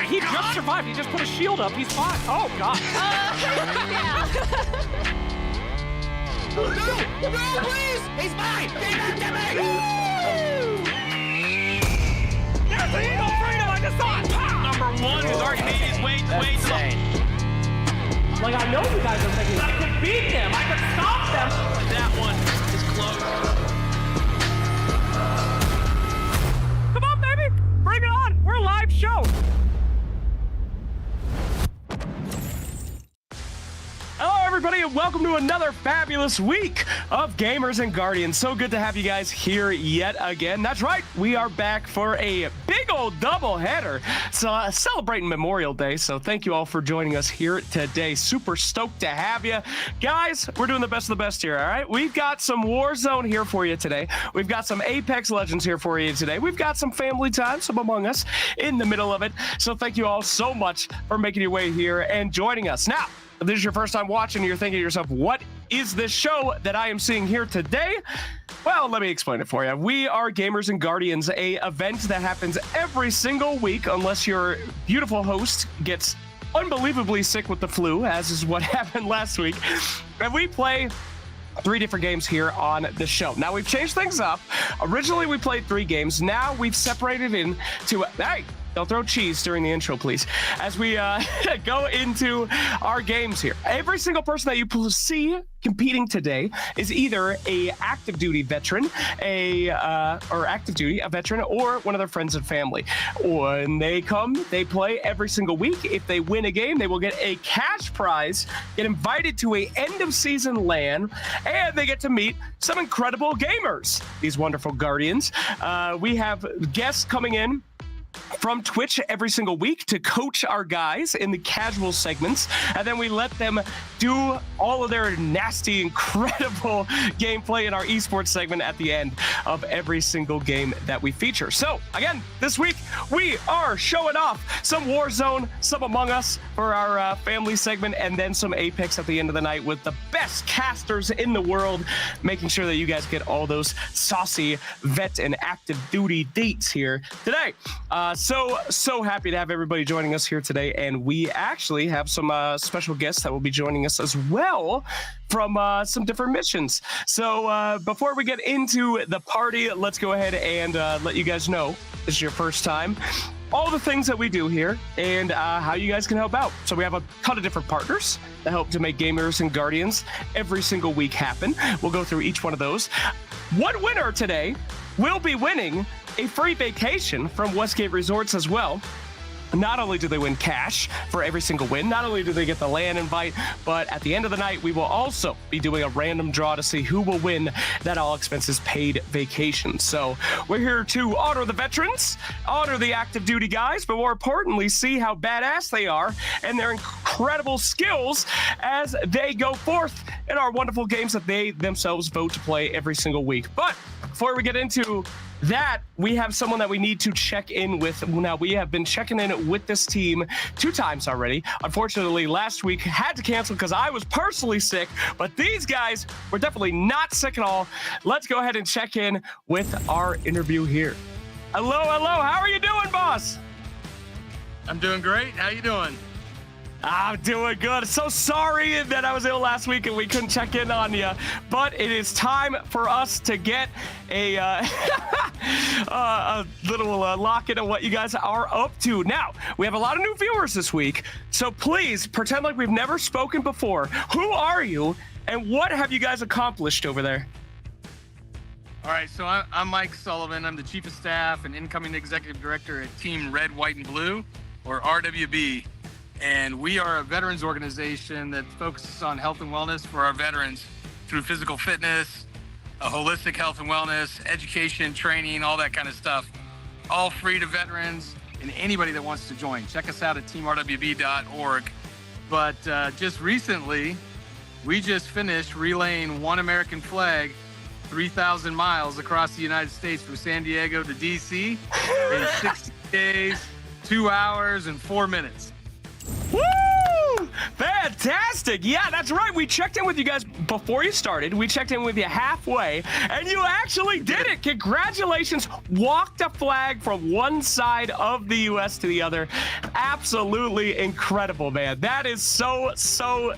He just survived. He just put a shield up. He's fine. Oh, God. Yeah. No, please! He's mine! Give him to me! There's the Eagle Freedom. I just saw it. Number one has already made his way to Like, I know you guys are thinking, I could beat them. I could stop them. that one is close. Come on, baby. Bring it on. We're a live show. Hello, everybody, and welcome to another fabulous week of Gamers and Guardians. So good to have you guys here yet again. That's right, we are back for a big old double header. So celebrating Memorial Day. So thank you all for joining us here today. Super stoked to have you guys. We're doing the best of the best here. All right, we've got some Warzone here for you today. We've got some Apex Legends here for you today. We've got some family time, some Among Us in the middle of it. So thank you all so much for making your way here and joining us. Now, if this is your first time watching, you're thinking to yourself, what is this show that I am seeing here today? Well, let me explain it for you. We are Gamers and Guardians, a event that happens every single week, unless your beautiful host gets unbelievably sick with the flu, as is what happened last week. And we play 3 different games here on the show. Now, we've changed things up. Originally, we played 3 games. Now, we've separated into... Hey! Don't throw cheese during the intro, please. As we go into our games here. Every single person that you see competing today is either a active duty veteran, a veteran, or one of their friends and family. When they come, they play every single week. If they win a game, they will get a cash prize, get invited to a end of season LAN, and they get to meet some incredible gamers. These wonderful Guardians. We have guests coming in from Twitch every single week to coach our guys in the casual segments, and then we let them do all of their nasty, incredible gameplay in our esports segment at the end of every single game that we feature. So again, this week we are showing off some Warzone, some Among Us for our family segment, and then some Apex at the end of the night with the best casters in the world, making sure that you guys get all those saucy vet and active duty dates here today. So happy to have everybody joining us here today, and we actually have some special guests that will be joining us as well from some different missions. So before we get into the party, let's go ahead and let you guys know, this is your first time, all the things that we do here and how you guys can help out. So we have a ton of different partners that help to make Gamers and Guardians every single week happen. We'll go through each one of those. One winner today will be winning a free vacation from Westgate Resorts as well. Not only do they win cash for every single win, not only do they get the LAN invite, but at the end of the night, we will also be doing a random draw to see who will win that all expenses paid vacation. So we're here to honor the veterans, honor the active duty guys, but more importantly, see how badass they are and their incredible skills as they go forth in our wonderful games that they themselves vote to play every single week. But before we get into that, we have someone that we need to check in with. Now, we have been checking in with this team 2 times already. Unfortunately, last week had to cancel because I was personally sick, but these guys were definitely not sick at all. Let's go ahead and check in with our interview here. Hello, how are you doing, boss? I'm doing great. How you doing? I'm doing good. So sorry that I was ill last week and we couldn't check in on you, but it is time for us to get a, a little lock in on what you guys are up to. Now, we have a lot of new viewers this week, so please pretend like we've never spoken before. Who are you and what have you guys accomplished over there? All right, so I'm Mike Sullivan. I'm the Chief of Staff and Incoming Executive Director at Team Red, White, and Blue, or RWB. And we are a veterans organization that focuses on health and wellness for our veterans through physical fitness, a holistic health and wellness, education, training, all that kind of stuff. All free to veterans and anybody that wants to join. Check us out at teamrwb.org. But just recently, we just finished relaying one American flag 3,000 miles across the United States from San Diego to DC in 60 days, 2 hours, and 4 minutes. Woo! Fantastic. Yeah, that's right. We checked in with you guys before you started. We checked in with you halfway, and you actually did it. Congratulations. Walked a flag from one side of the U.S. to the other. Absolutely incredible, man. That is so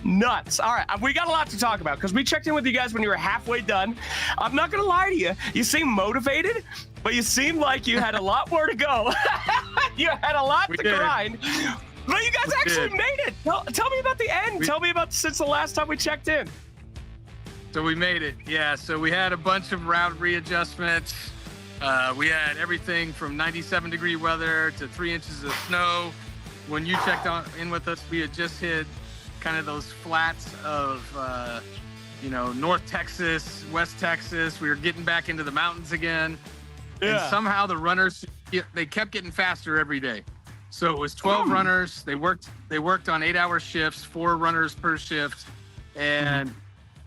nuts. All right, we got a lot to talk about because we checked in with you guys when you were halfway done. I'm not going to lie to you. You seem motivated, but you seem like you had a lot more to go. You had a lot to grind. But you guys actually made it. Tell me about the end. Tell me about since the last time we checked in. So we made it. Yeah. So we had a bunch of route readjustments. We had everything from 97-degree weather to 3 inches of snow. When you checked in with us, we had just hit kind of those flats of, North Texas, West Texas. We were getting back into the mountains again. Yeah. And somehow the runners, they kept getting faster every day. So it was 12 runners. They worked on 8-hour shifts, 4 runners per shift. And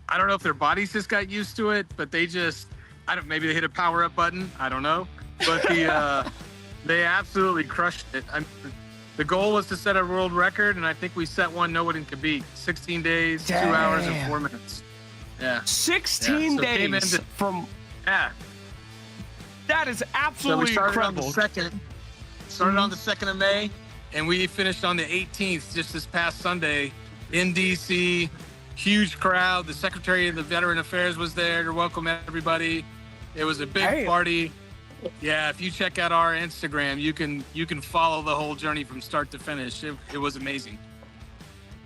I don't know if their bodies just got used to it, but maybe they hit a power up button. I don't know. But they absolutely crushed it. The goal was to set a world record, and I think we set one no one could beat. 16 days, 2 hours, and 4 minutes. Yeah. 16 days from. Yeah. That is absolutely incredible. Started on the 2nd of May, and we finished on the 18th, just this past Sunday, in DC. Huge crowd. The Secretary of the Veteran Affairs was there to welcome everybody. It was a big party. Yeah, if you check out our Instagram, you can follow the whole journey from start to finish. It was amazing.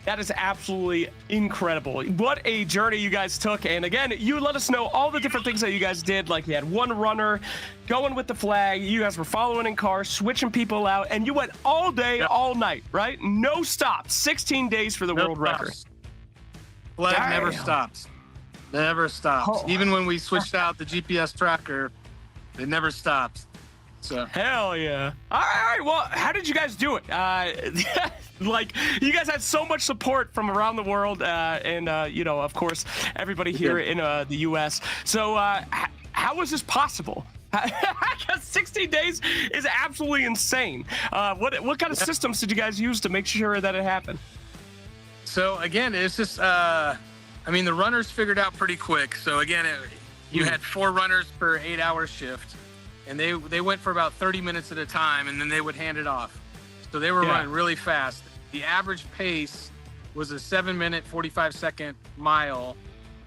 That is absolutely incredible. What a journey you guys took. And again, you let us know all the different things that you guys did. Like you had one runner going with the flag. You guys were following in cars, switching people out, and you went all day, all night, right? No stops. 16 days for the world record. Flag never stops. Never stops. Even when we switched out the GPS tracker, it never stops. So hell yeah. All right. Well, how did you guys do it? Like you guys had so much support from around the world, and of course, everybody here in the U.S. So how was this possible? Because 16 days is absolutely insane. What kind of systems did you guys use to make sure that it happened? So again, it's just the runners figured out pretty quick. So again, you had 4 runners per 8-hour shift. And they went for about 30 minutes at a time, and then they would hand it off. So they were running really fast. The average pace was a 7-minute, 45-second mile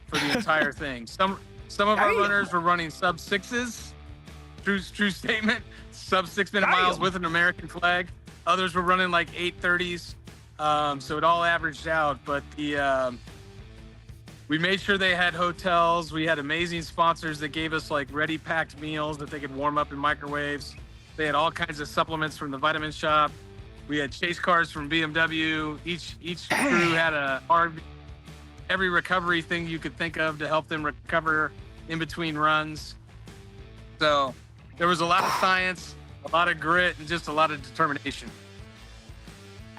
for the entire thing. Some of our runners were running sub-6s. True statement. Sub-6-minute miles with an American flag. Others were running like 8:30s. So it all averaged out. But we made sure they had hotels. We had amazing sponsors that gave us like ready packed meals that they could warm up in microwaves. They had all kinds of supplements from the vitamin shop. We had chase cars from BMW. Each crew had every recovery thing you could think of to help them recover in between runs. So there was a lot of science, a lot of grit, and just a lot of determination.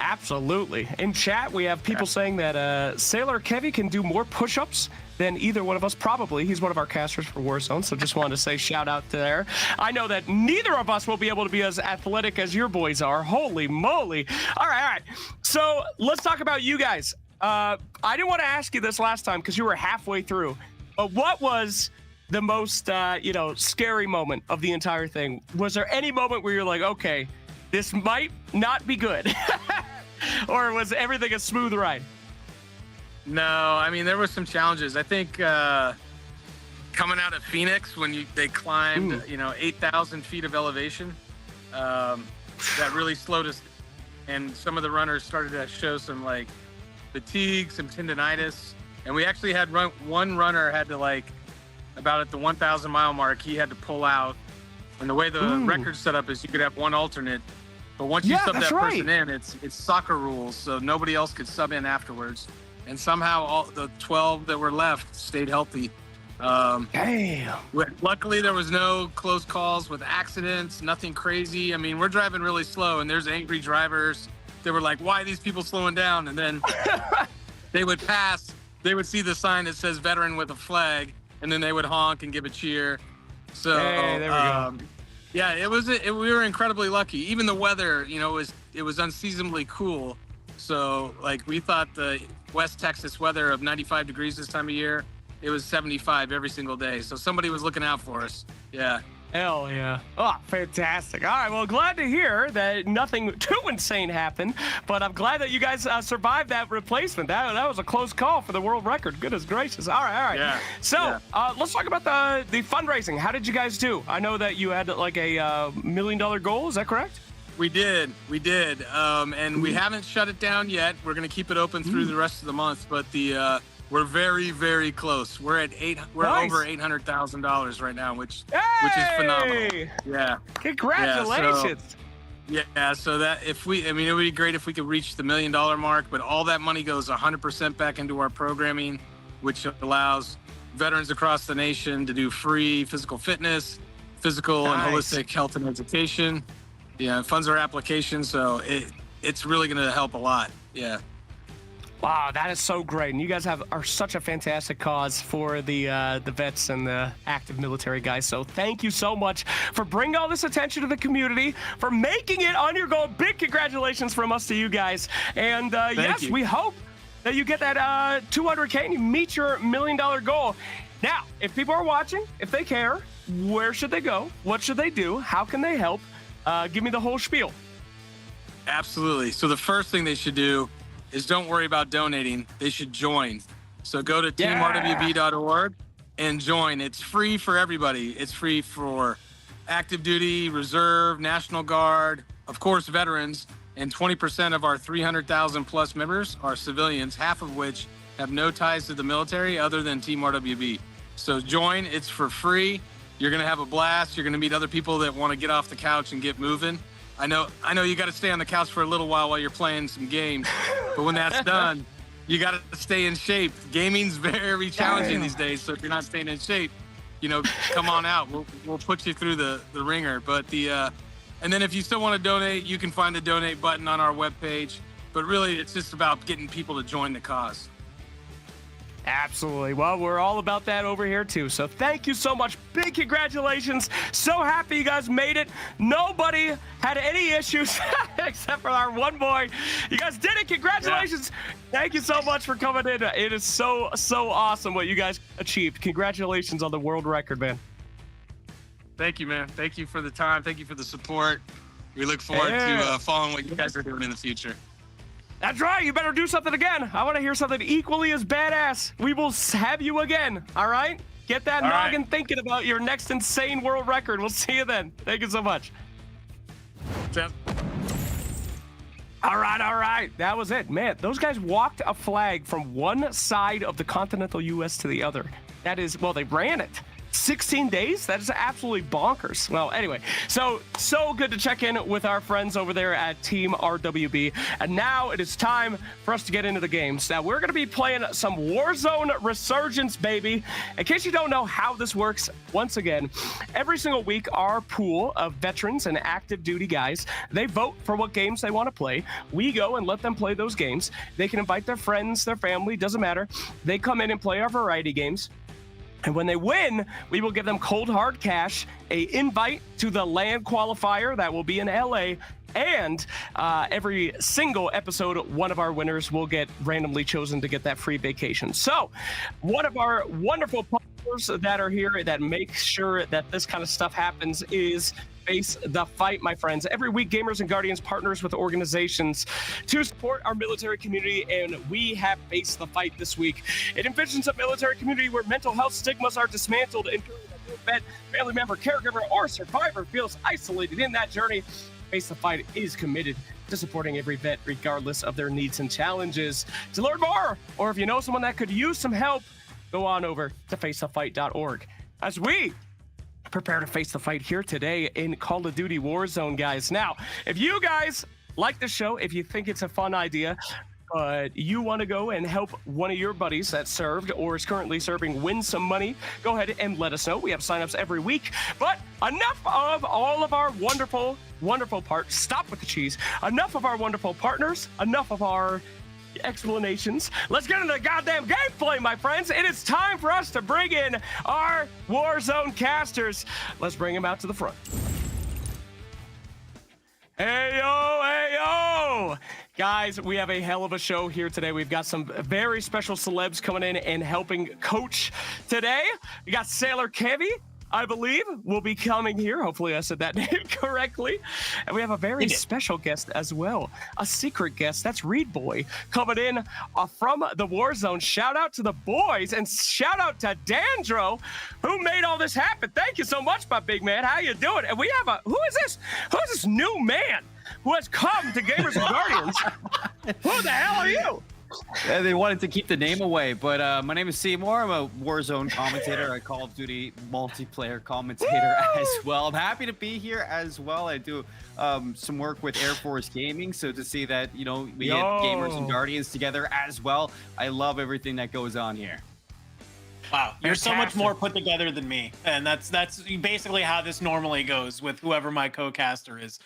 Absolutely. In chat, we have people saying that Sailor Kevy can do more push-ups than either one of us, probably. He's one of our casters for Warzone, so just wanted to say shout out to there. I know that neither of us will be able to be as athletic as your boys are. Holy moly. All right. So let's talk about you guys. I didn't want to ask you this last time because you were halfway through, but what was the most, scary moment of the entire thing? Was there any moment where you're like, okay, this might not be good? Or was everything a smooth ride? No, there were some challenges. I think coming out of Phoenix when they climbed, 8,000 feet of elevation, that really slowed us. And some of the runners started to show some like fatigue, some tendonitis. And we actually had one runner had to about at the 1,000 mile mark, he had to pull out. And the way the record's set up is you could have one alternate. But once you sub that person in, it's soccer rules, so nobody else could sub in afterwards. And somehow all the 12 that were left stayed healthy. Damn. Luckily, there was no close calls with accidents, nothing crazy. We're driving really slow, and there's angry drivers. They were like, why are these people slowing down? And then they would pass. They would see the sign that says veteran with a flag, and then they would honk and give a cheer. So there we go. Yeah, we were incredibly lucky. Even the weather, it was unseasonably cool. So like we thought the West Texas weather of 95 degrees this time of year, it was 75 every single day. So somebody was looking out for us. Yeah. Hell yeah. Oh, fantastic. All right, well, glad to hear that nothing too insane happened, but I'm glad that you guys survived that replacement. That was a close call for the world record. Goodness gracious. All right. Yeah. So let's talk about the fundraising. How did you guys do? I know that you had like a $1 million goal. Is that correct? We did. And we haven't shut it down yet. We're going to keep it open through the rest of the month, but we're very, very close. We're at Nice. over $800,000 right now, which is phenomenal. Yeah. Congratulations. So that it would be great if we could reach the $1 million mark, but all that money goes 100% back into our programming, which allows veterans across the nation to do free physical fitness, physical and holistic health and education. Yeah, it funds our application, so it's really going to help a lot. Yeah. Wow, that is so great. And you guys are such a fantastic cause for the vets and the active military guys. So thank you so much for bringing all this attention to the community, for making it on your goal. Big congratulations from us to you guys. And yes, you. we hope that you get that $200K and you meet your $1 million goal. Now, if people are watching, if they care, where should they go? What should they do? How can they help? Give me the whole spiel. Absolutely. So the first thing they should do is don't worry about donating. They should join. So go to teamrwb.org and join. It's free for everybody. It's free for active duty, reserve, National Guard, of course, veterans, and 20% of our 300,000 plus members are civilians, half of which have no ties to the military other than Team RWB. So join. It's for free. You're going to have a blast. You're going to meet other people that want to get off the couch and get moving. I know you got to stay on the couch for a little while you're playing some games, but when that's done, you got to stay in shape. Gaming's very challenging these days, so if you're not staying in shape, come on out. We'll put you through the ringer. But and then if you still want to donate, you can find the donate button on our webpage. But really, it's just about getting people to join the cause. Absolutely. Well, we're all about that over here too. So thank you so much. Big congratulations. So happy you guys made it. Nobody had any issues except for our one boy. You guys did it. Congratulations. Yeah. Thank you so much for coming in. It is so awesome what you guys achieved. Congratulations on the world record, man. Thank you, man. Thank you for the time. Thank you for the support. We look forward to following what you guys are doing in the future. That's right. You better do something again. I want to hear something equally as badass. We will have you again. All right? Get that noggin thinking about your next insane world record. We'll see you then. Thank you so much. All right. That was it. Man, those guys walked a flag from one side of the continental U.S. to the other. That is, well, they ran it. 16 days? That is absolutely bonkers. Well, anyway, so good to check in with our friends over there at Team RWB. And now it is time for us to get into the games. Now, we're going to be playing some Warzone Resurgence, baby. In case you don't know how this works, once again, every single week, our pool of veterans and active duty guys, they vote for what games they want to play. We go and let them play those games. They can invite their friends, their family, doesn't matter. They come in and play our variety games. And when they win, we will give them cold hard cash, a invite to the LAN qualifier that will be in LA, and every single episode, one of our winners will get randomly chosen to get that free vacation. So one of our wonderful partners that are here that make sure that this kind of stuff happens is Face the Fight, my friends. Every week, Gamers and Guardians partners with organizations to support our military community, and we have Face the Fight this week. It envisions a military community where mental health stigmas are dismantled, ensuring that no vet, family member, caregiver, or survivor feels isolated in that journey. Face the Fight is committed to supporting every vet, regardless of their needs and challenges. To learn more, or if you know someone that could use some help, go on over to facethefight.org. As we prepare to face the fight here today in Call of Duty Warzone, guys. Now, if you guys like the show, if you think it's a fun idea, but you want to go and help one of your buddies that served or is currently serving win some money, go ahead and let us know. We have signups every week. But enough of all of our wonderful parts. Stop with the cheese. Enough of our wonderful partners. Enough of our explanations. Let's get into the goddamn gameplay, my friends. It is time for us to bring in our Warzone casters. Let's bring them out to the front. Hey yo, Guys, we have a hell of a show here today. We've got some very special celebs coming in and helping coach today. We got Sailor Kevy, I believe, will be coming here. Hopefully I said that name correctly. And we have a very special guest as well, a secret guest. That's Reed Boy coming in from the Warzone. Shout out to the boys and shout out to Dandro, who made all this happen. Thank you so much, my big man. How you doing? And we have who is this? Who is this new man who has come to Gamers and Guardians? Who the hell are you? Yeah, they wanted to keep the name away, but my name is Seymour. I'm a Warzone commentator, a Call of Duty multiplayer commentator as well. I'm happy to be here as well. I do some work with Air Force Gaming, so to see that, you know, we get Gamers and Guardians together as well. I love everything that goes on here. Wow, you're so much more put together than me, and that's basically how this normally goes with whoever my co-caster is.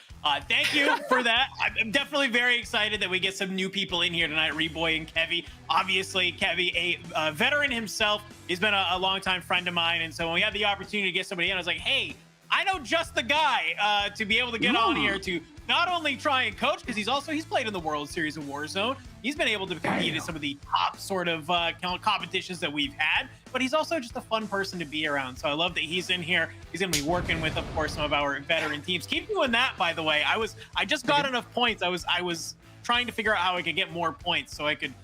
Thank you for that. I'm definitely very excited that we get some new people in here tonight, Reboy and Kevy. Obviously, Kevy, a veteran himself, he's been a longtime friend of mine, and so when we had the opportunity to get somebody in, I was like, hey, I know just the guy to be able to get on here to not only try and coach, because he's played in the World Series of Warzone. He's been able to compete in some of the top sort of competitions that we've had, but he's also just a fun person to be around. So I love that he's in here. He's going to be working with, of course, some of our veteran teams. Keep doing that, by the way. I just got enough points. I was trying to figure out how I could get more points so I could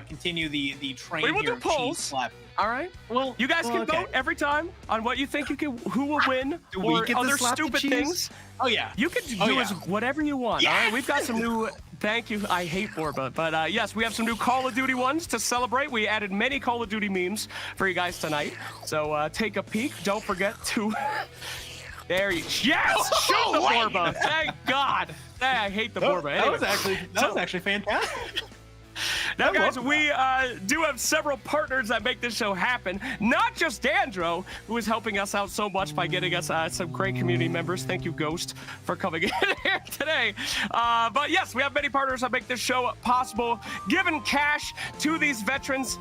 continue the train here. We will do polls. All right. Well, you guys can vote every time on what you think who will win, or other stupid things. Oh yeah. You can do whatever you want. Yes! All right. We've got some new. Thank you. I hate Borba, but yes, we have some new Call of Duty ones to celebrate. We added many Call of Duty memes for you guys tonight, so take a peek. Don't forget to. There you. Yes. Shoot the Borba. Thank God. I hate the Borba. Anyway, that was actually fantastic. Now, guys, we do have several partners that make this show happen. Not just Dandro, who is helping us out so much by getting us some great community members. Thank you, Ghost, for coming in here today. But yes, we have many partners that make this show possible, giving cash to these veterans.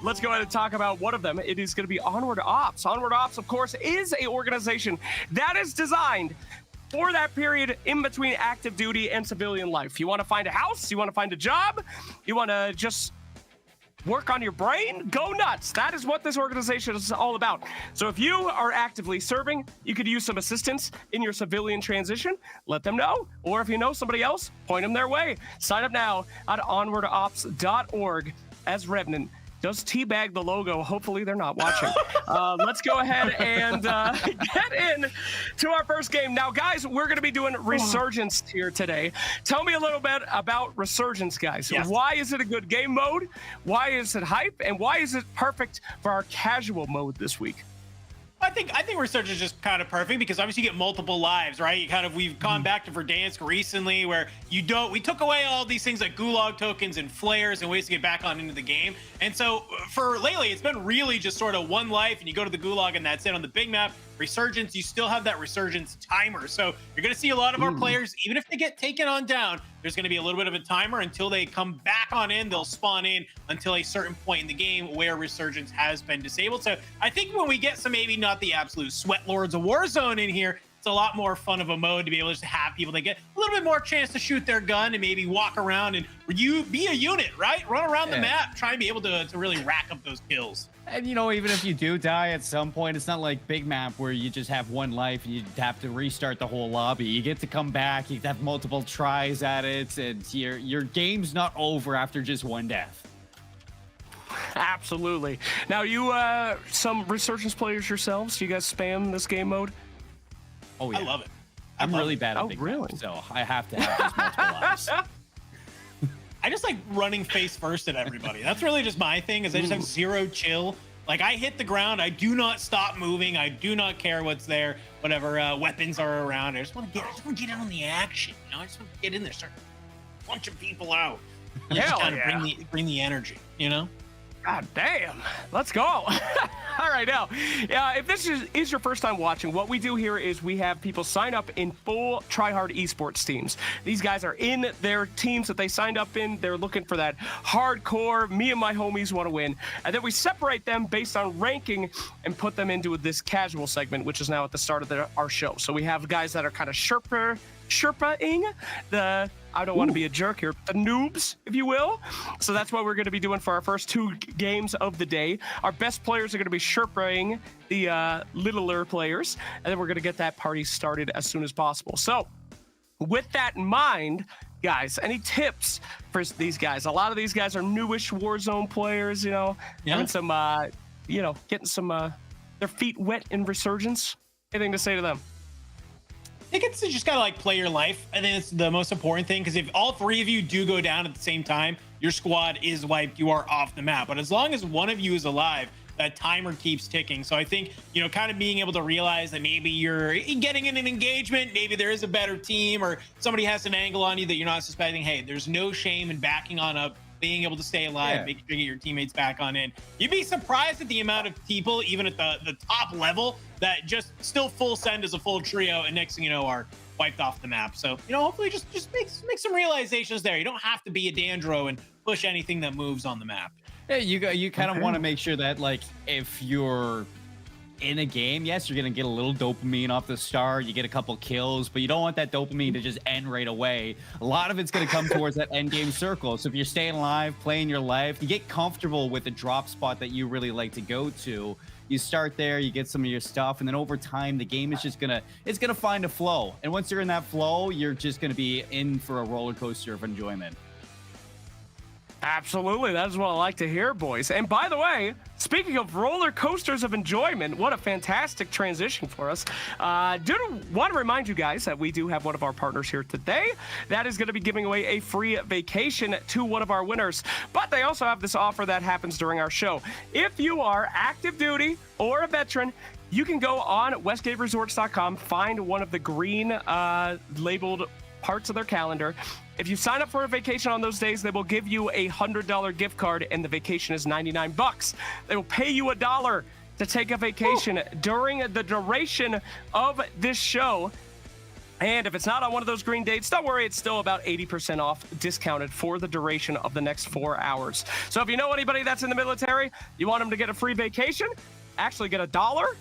Let's go ahead and talk about one of them. It is going to be Onward Ops. Onward Ops, of course, is an organization that is designed for that period in between active duty and civilian life. You want to find a house, you want to find a job, you want to just work on your brain, go nuts. That is what this organization is all about. So if you are actively serving, you could use some assistance in your civilian transition, let them know. Or if you know somebody else, point them their way. Sign up now at onwardops.org. As Revenant does teabag the logo. Hopefully they're not watching. Let's go ahead and get in to our first game. Now, guys, we're going to be doing Resurgence here today. Tell me a little bit about Resurgence, guys. Yes. Why is it a good game mode? Why is it hype? And why is it perfect for our casual mode this week? I think Resurgence is just kind of perfect because obviously you get multiple lives, right? We've gone back to Verdansk recently where we took away all these things like gulag tokens and flares and ways to get back on into the game. And so for lately, it's been really just sort of one life and you go to the gulag and that's it. On the big map, Resurgence, you still have that Resurgence timer. So you're going to see a lot of our players, even if they get taken on down, there's going to be a little bit of a timer until they come back on in. They'll spawn in until a certain point in the game where Resurgence has been disabled. So I think when we get some, maybe not the absolute sweat lords of Warzone in here, it's a lot more fun of a mode to be able to just have people that get a little bit more chance to shoot their gun and maybe walk around and you be a unit, right? Run around the map, try and be able to really rack up those kills. And, you know, even if you do die at some point, it's not like Big Map where you just have one life and you have to restart the whole lobby. You get to come back, you have multiple tries at it, and your game's not over after just one death. Absolutely. Now, you some Resurgence players yourselves, you guys spam this game mode? Oh, yeah. I love it. I'm really bad at Big really? Map, so I have to have those multiple lives. I just like running face first at everybody. That's really just my thing is I just have zero chill. Like I hit the ground. I do not stop moving. I do not care what's there, whatever weapons are around. I just want to get in on the action. You know, I just want to get in there, start punching people out. Just kind of bring the energy, you know? God damn. Let's go. All right, now, if this is your first time watching, what we do here is we have people sign up in full tryhard esports teams. These guys are in their teams that they signed up in. They're looking for that hardcore, me and my homies want to win. And then we separate them based on ranking and put them into this casual segment, which is now at the start of our show. So we have guys that are kind of Sherpa-ing the I don't want to be a jerk here, the noobs, if you will. So that's what we're going to be doing for our first 2 games of the day. Our best players are going to be Sherpaing the littler players, and then we're going to get that party started as soon as possible. So with that in mind, guys, any tips for these guys? A lot of these guys are newish Warzone players, having some, getting some their feet wet in Resurgence. Anything to say to them? I think it's just gotta play your life. I think it's the most important thing, because if all 3 of you do go down at the same time, your squad is wiped. You are off the map. But as long as one of you is alive, that timer keeps ticking. So I think, kind of being able to realize that maybe you're getting in an engagement, maybe there is a better team, or somebody has an angle on you that you're not suspecting. Hey, there's no shame in backing on up, being able to stay alive, making sure you get your teammates back on in. You'd be surprised at the amount of people, even at the top level, that just still full send as a full trio, and next thing you know are wiped off the map. So, hopefully just make some realizations there. You don't have to be a Dandro and push anything that moves on the map. Yeah, you kind of want to make sure that, if you're in a game, yes, you're going to get a little dopamine off the start. You get a couple kills, but you don't want that dopamine to just end right away. A lot of it's going to come towards that end game circle. So if you're staying alive, playing your life, you get comfortable with the drop spot that you really like to go to. You start there, you get some of your stuff, and then over time, the game is just it's gonna find a flow. And once you're in that flow, you're just gonna be in for a roller coaster of enjoyment. Absolutely. That is what I like to hear, boys. And by the way, speaking of roller coasters of enjoyment, what a fantastic transition for us. Do want to remind you guys that we do have one of our partners here today that is going to be giving away a free vacation to one of our winners. But they also have this offer that happens during our show. If you are active duty or a veteran, you can go on westgateresorts.com, find one of the green labeled parts of their calendar. If you sign up for a vacation on those days, they will give you a $100 gift card, and the vacation is $99. They will pay you $1 to take a vacation during the duration of this show. And if it's not on one of those green dates, don't worry, it's still about 80% off, discounted for the duration of the next 4 hours. So if you know anybody that's in the military, you want them to get a free vacation, actually get $1,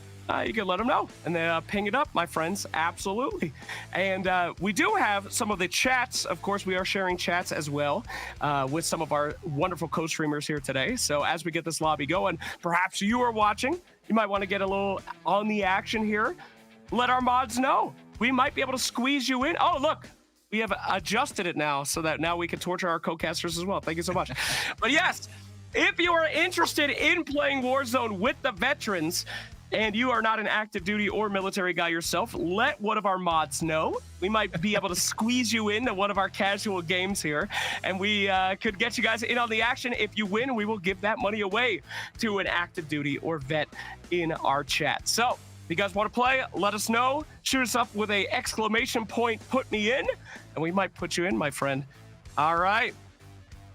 you can let them know and then ping it up, my friends. Absolutely. And we do have some of the chats. Of course, we are sharing chats as well with some of our wonderful co-streamers here today. So as we get this lobby going, perhaps you are watching, you might want to get a little on the action here. Let our mods know. We might be able to squeeze you in. Oh, look. We have adjusted it now so that now we can torture our co-casters as well. Thank you so much. But yes, if you are interested in playing Warzone with the veterans, and you are not an active duty or military guy yourself, let one of our mods know. We might be able to squeeze you into one of our casual games here, and we could get you guys in on the action. If you win, we will give that money away to an active duty or vet in our chat. So if you guys want to play, let us know. Shoot us up with a exclamation point, put me in, and we might put you in, my friend. All right.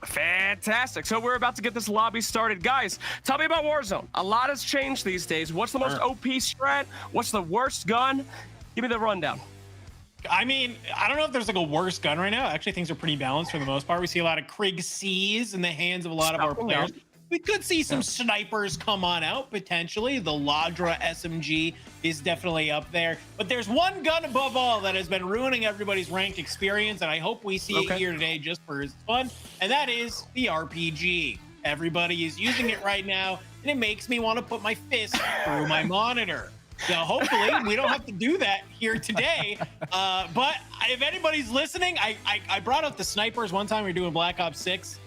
Fantastic. So we're about to get this lobby started. Guys, tell me about Warzone. A lot has changed these days. What's the most OP strat? What's the worst gun? Give me the rundown. I mean, I don't know if there's a worse gun right now. Actually, things are pretty balanced for the most part. We see a lot of Krieg C's in the hands of a lot of our players. We could see some snipers come on out, potentially. The Ladra SMG is definitely up there. But there's one gun above all that has been ruining everybody's ranked experience, and I hope we see it here today just for its fun, and that is the RPG. Everybody is using it right now, and it makes me want to put my fist through my monitor. So hopefully we don't have to do that here today. But if anybody's listening, I brought up the snipers one time we were doing Black Ops 6.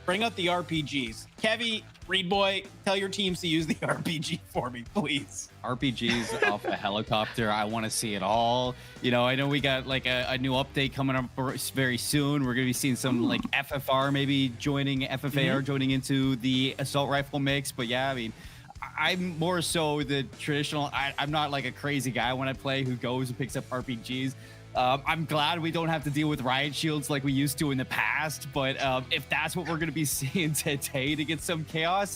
Bring out the RPGs. Kevy, Reed Boy, tell your teams to use the RPG for me, please. RPGs off a helicopter. I want to see it all. I know we got a new update coming up very soon. We're going to be seeing some FFR maybe joining, FFAR joining into the assault rifle mix. But yeah, I mean, I'm more so the traditional. I'm not like a crazy guy when I play who goes and picks up RPGs. I'm glad we don't have to deal with riot shields like we used to in the past, but if that's what we're going to be seeing today to get some chaos,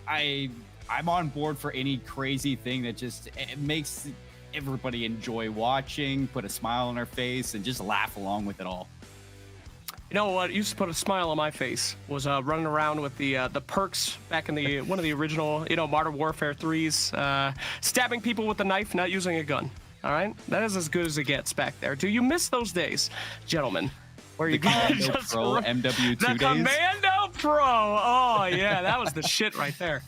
I'm on board for any crazy thing that just makes everybody enjoy watching, put a smile on their face, and just laugh along with it all. You know what used to put a smile on my face was running around with the perks back in the one of the original Modern Warfare 3s, stabbing people with a knife, not using a gun. All right, that is as good as it gets back there. Do you miss those days, gentlemen? Where you Commando just Pro MW2 the days. Commando Pro. Oh yeah, that was the shit right there.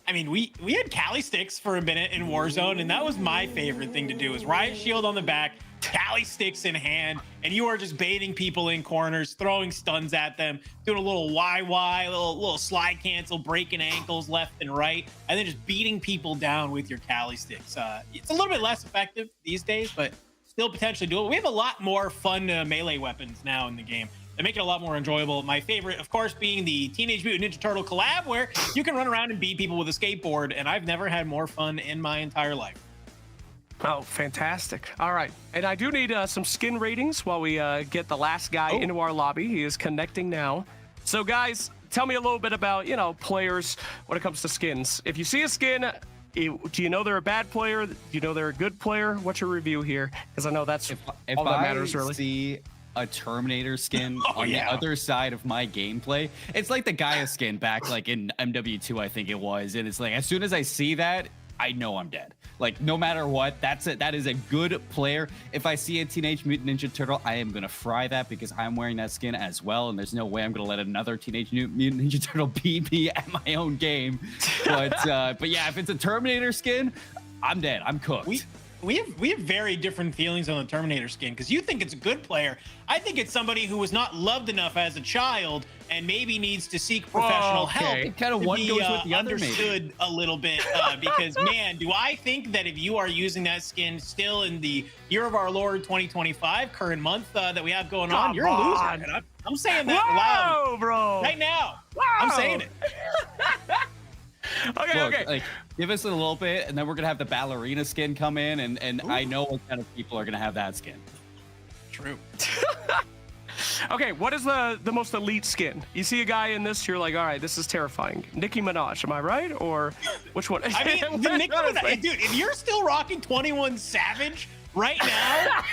I mean, we had Cali sticks for a minute in Warzone, and that was my favorite thing to do. Is riot shield on the back, Cali sticks in hand, and you are just baiting people in corners, throwing stuns at them, doing a little YY, little slide cancel, breaking ankles left and right, and then just beating people down with your Cali sticks. It's a little bit less effective these days, but still potentially doable. We have a lot more fun melee weapons now in the game. They make it a lot more enjoyable. My favorite, of course, being the Teenage Mutant Ninja Turtle collab, where you can run around and beat people with a skateboard, and I've never had more fun in my entire life. Oh, fantastic. All right. And I do need some skin ratings while we get the last guy into our lobby. He is connecting now. So, guys, tell me a little bit about, players when it comes to skins. If you see a skin, do you know they're a bad player? Do you know they're a good player? What's your review here? Because I know that's if all that matters, I really. See a Terminator skin on yeah. the other side of my gameplay, it's like the Gaia skin back like in MW2, I think it was, and it's like as soon as I see that, I know I'm dead. Like no matter what, that's it. That is a good player. If I see a Teenage Mutant Ninja Turtle, I am gonna fry that because I'm wearing that skin as well, and there's no way I'm gonna let another Teenage Mutant Ninja Turtle beat me at my own game. But yeah, if it's a Terminator skin, I'm dead. I'm cooked. We have very different feelings on the Terminator skin, because you think it's a good player. I think it's somebody who was not loved enough as a child and maybe needs to seek professional help. It kind of to one be, goes with the other, maybe. understood a little bit, because man, do I think that if you are using that skin still in the year of our Lord 2025, current month that we have going on, you're a loser. And I'm saying that loud, bro. right now. Wow. I'm saying it. Okay. Like, give us a little bit, and then we're gonna have the ballerina skin come in, and I know what kind of people are gonna have that skin. True. Okay, what is the most elite skin? You see a guy in this, you're like, all right, this is terrifying. Nicki Minaj, am I right? Or which one? I mean, the Nicki Minaj, dude, if you're still rocking 21 Savage right now,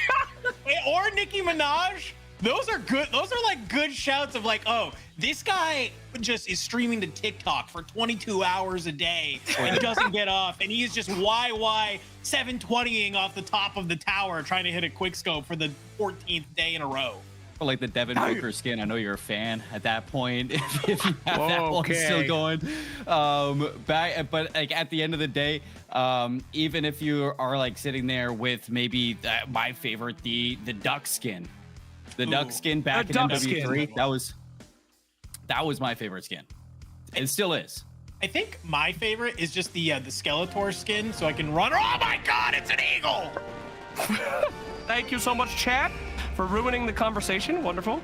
or Nicki Minaj, those are good. Those are like good shouts of like, oh, this guy just is streaming to TikTok for 22 hours a day and doesn't get off, and he's just YY 720ing off the top of the tower trying to hit a quick scope for the 14th day in a row. Like the Devin Booker skin, I know you're a fan at that point. If you have that one still going, but like at the end of the day, even if you are like sitting there with maybe my favorite, the duck skin. The duck skin back in MW3, that was my favorite skin. It still is. I think my favorite is just the Skeletor skin, so I can run. Oh my God, it's an eagle! Thank you so much, chat, for ruining the conversation. Wonderful.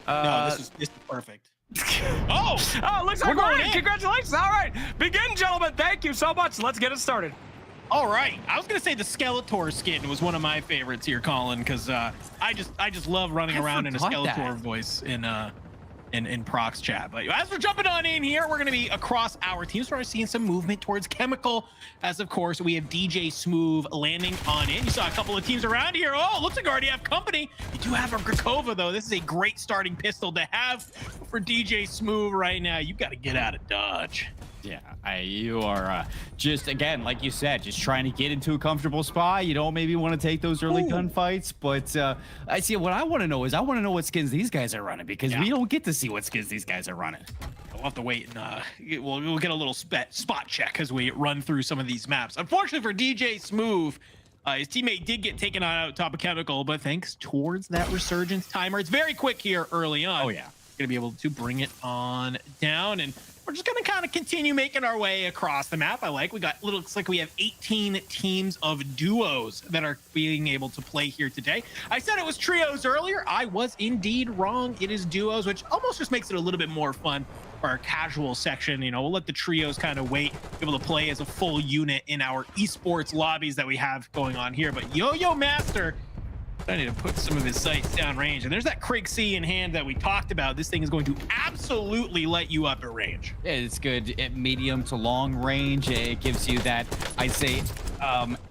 No, this is perfect. Oh, looks like we're in. Congratulations. All right, begin, gentlemen. Thank you so much. Let's get it started. All right, I was gonna say the Skeletor skin was one of my favorites here, Colin, because I just love running around in a Skeletor voice in Proc's chat. But as we're jumping on in here, we're gonna be across our teams. We're seeing some movement towards Chemical, as of course we have DJ Smooth landing on in. You saw a couple of teams around here. Oh, looks like we already have company. You do have a Grakova though. This is a great starting pistol to have for DJ Smooth right now. You got to get out of Dodge. Yeah, you are just, again, like you said, just trying to get into a comfortable spot. You don't maybe want to take those early gunfights, but I see what I want to know is I want to know what skins these guys are running, because we don't get to see what skins these guys are running. We'll have to wait and we'll get a little spot check as we run through some of these maps. Unfortunately for DJ Smooth, his teammate did get taken out top of Chemical, but thanks towards that resurgence timer, it's very quick here early on. Oh yeah, gonna be able to bring it on down, and we're just gonna kind of continue making our way across the map. Looks like we have 18 teams of duos that are being able to play here today. I said it was trios earlier. I was indeed wrong. It is duos, which almost just makes it a little bit more fun for our casual section. You know, we'll let the trios kind of wait, be able to play as a full unit in our esports lobbies that we have going on here. But Yo-Yo Master, I need to put some of his sights down range, and there's that Krig C in hand that we talked about. This thing is going to absolutely light you up at range. Yeah, it's good at medium to long range. It gives you that, I'd say,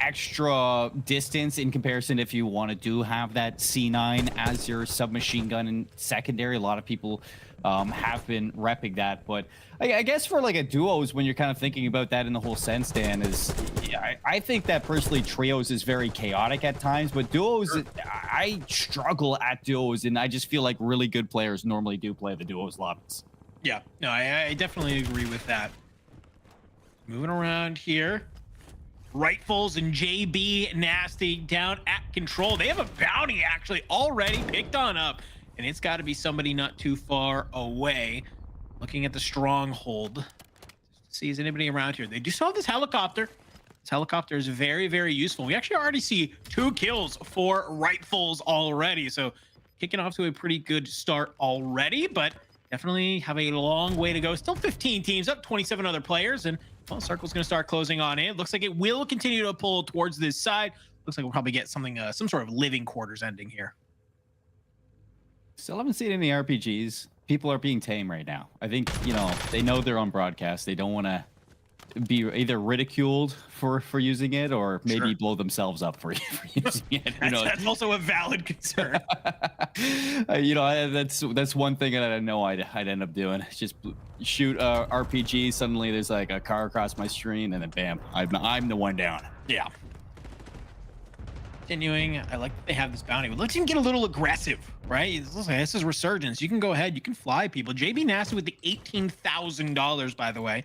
extra distance in comparison if you want to have that C9 as your submachine gun in secondary. A lot of people have been repping that, but I guess for like a duos, when you're kind of thinking about that in the whole sense, Dan, is I think that personally trios is very chaotic at times, but duos, I struggle at duos, and I just feel like really good players normally do play the duos lobbies. Yeah, no, I definitely agree with that. Moving around here. Rightfuls and JB Nasty down at control. They have a bounty actually already picked on up, and it's got to be somebody not too far away. Looking at the stronghold. See, is anybody around here? They do still have this helicopter. This helicopter is very, very useful. We actually already see 2 kills for Rightfuls already. So kicking off to a pretty good start already, but definitely have a long way to go. Still 15 teams up, 27 other players, and well, circle's going to start closing on in. Looks like it will continue to pull towards this side. Looks like we'll probably get something, some sort of living quarters ending here. Still haven't seen any RPGs. People are being tame right now. I think, you know, they know they're on broadcast. They don't want to be either ridiculed for using it, or maybe blow themselves up for using it. You know, that's also a valid concern. You know, that's one thing that I know I'd end up doing. Just shoot RPG. Suddenly there's like a car across my screen, and then bam, I'm the one down. Yeah. Continuing, I like that they have this bounty. But let's even get a little aggressive, right? This is Resurgence. You can go ahead. You can fly people. JB Nasty with the $18,000, by the way.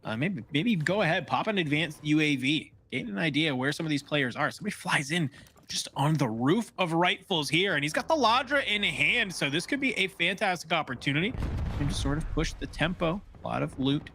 Maybe go ahead, pop an advanced UAV, gain an idea where some of these players are. Somebody flies in just on the roof of Rightfuls here, and he's got the Ladra in hand, so this could be a fantastic opportunity. And just sort of push the tempo. A lot of loot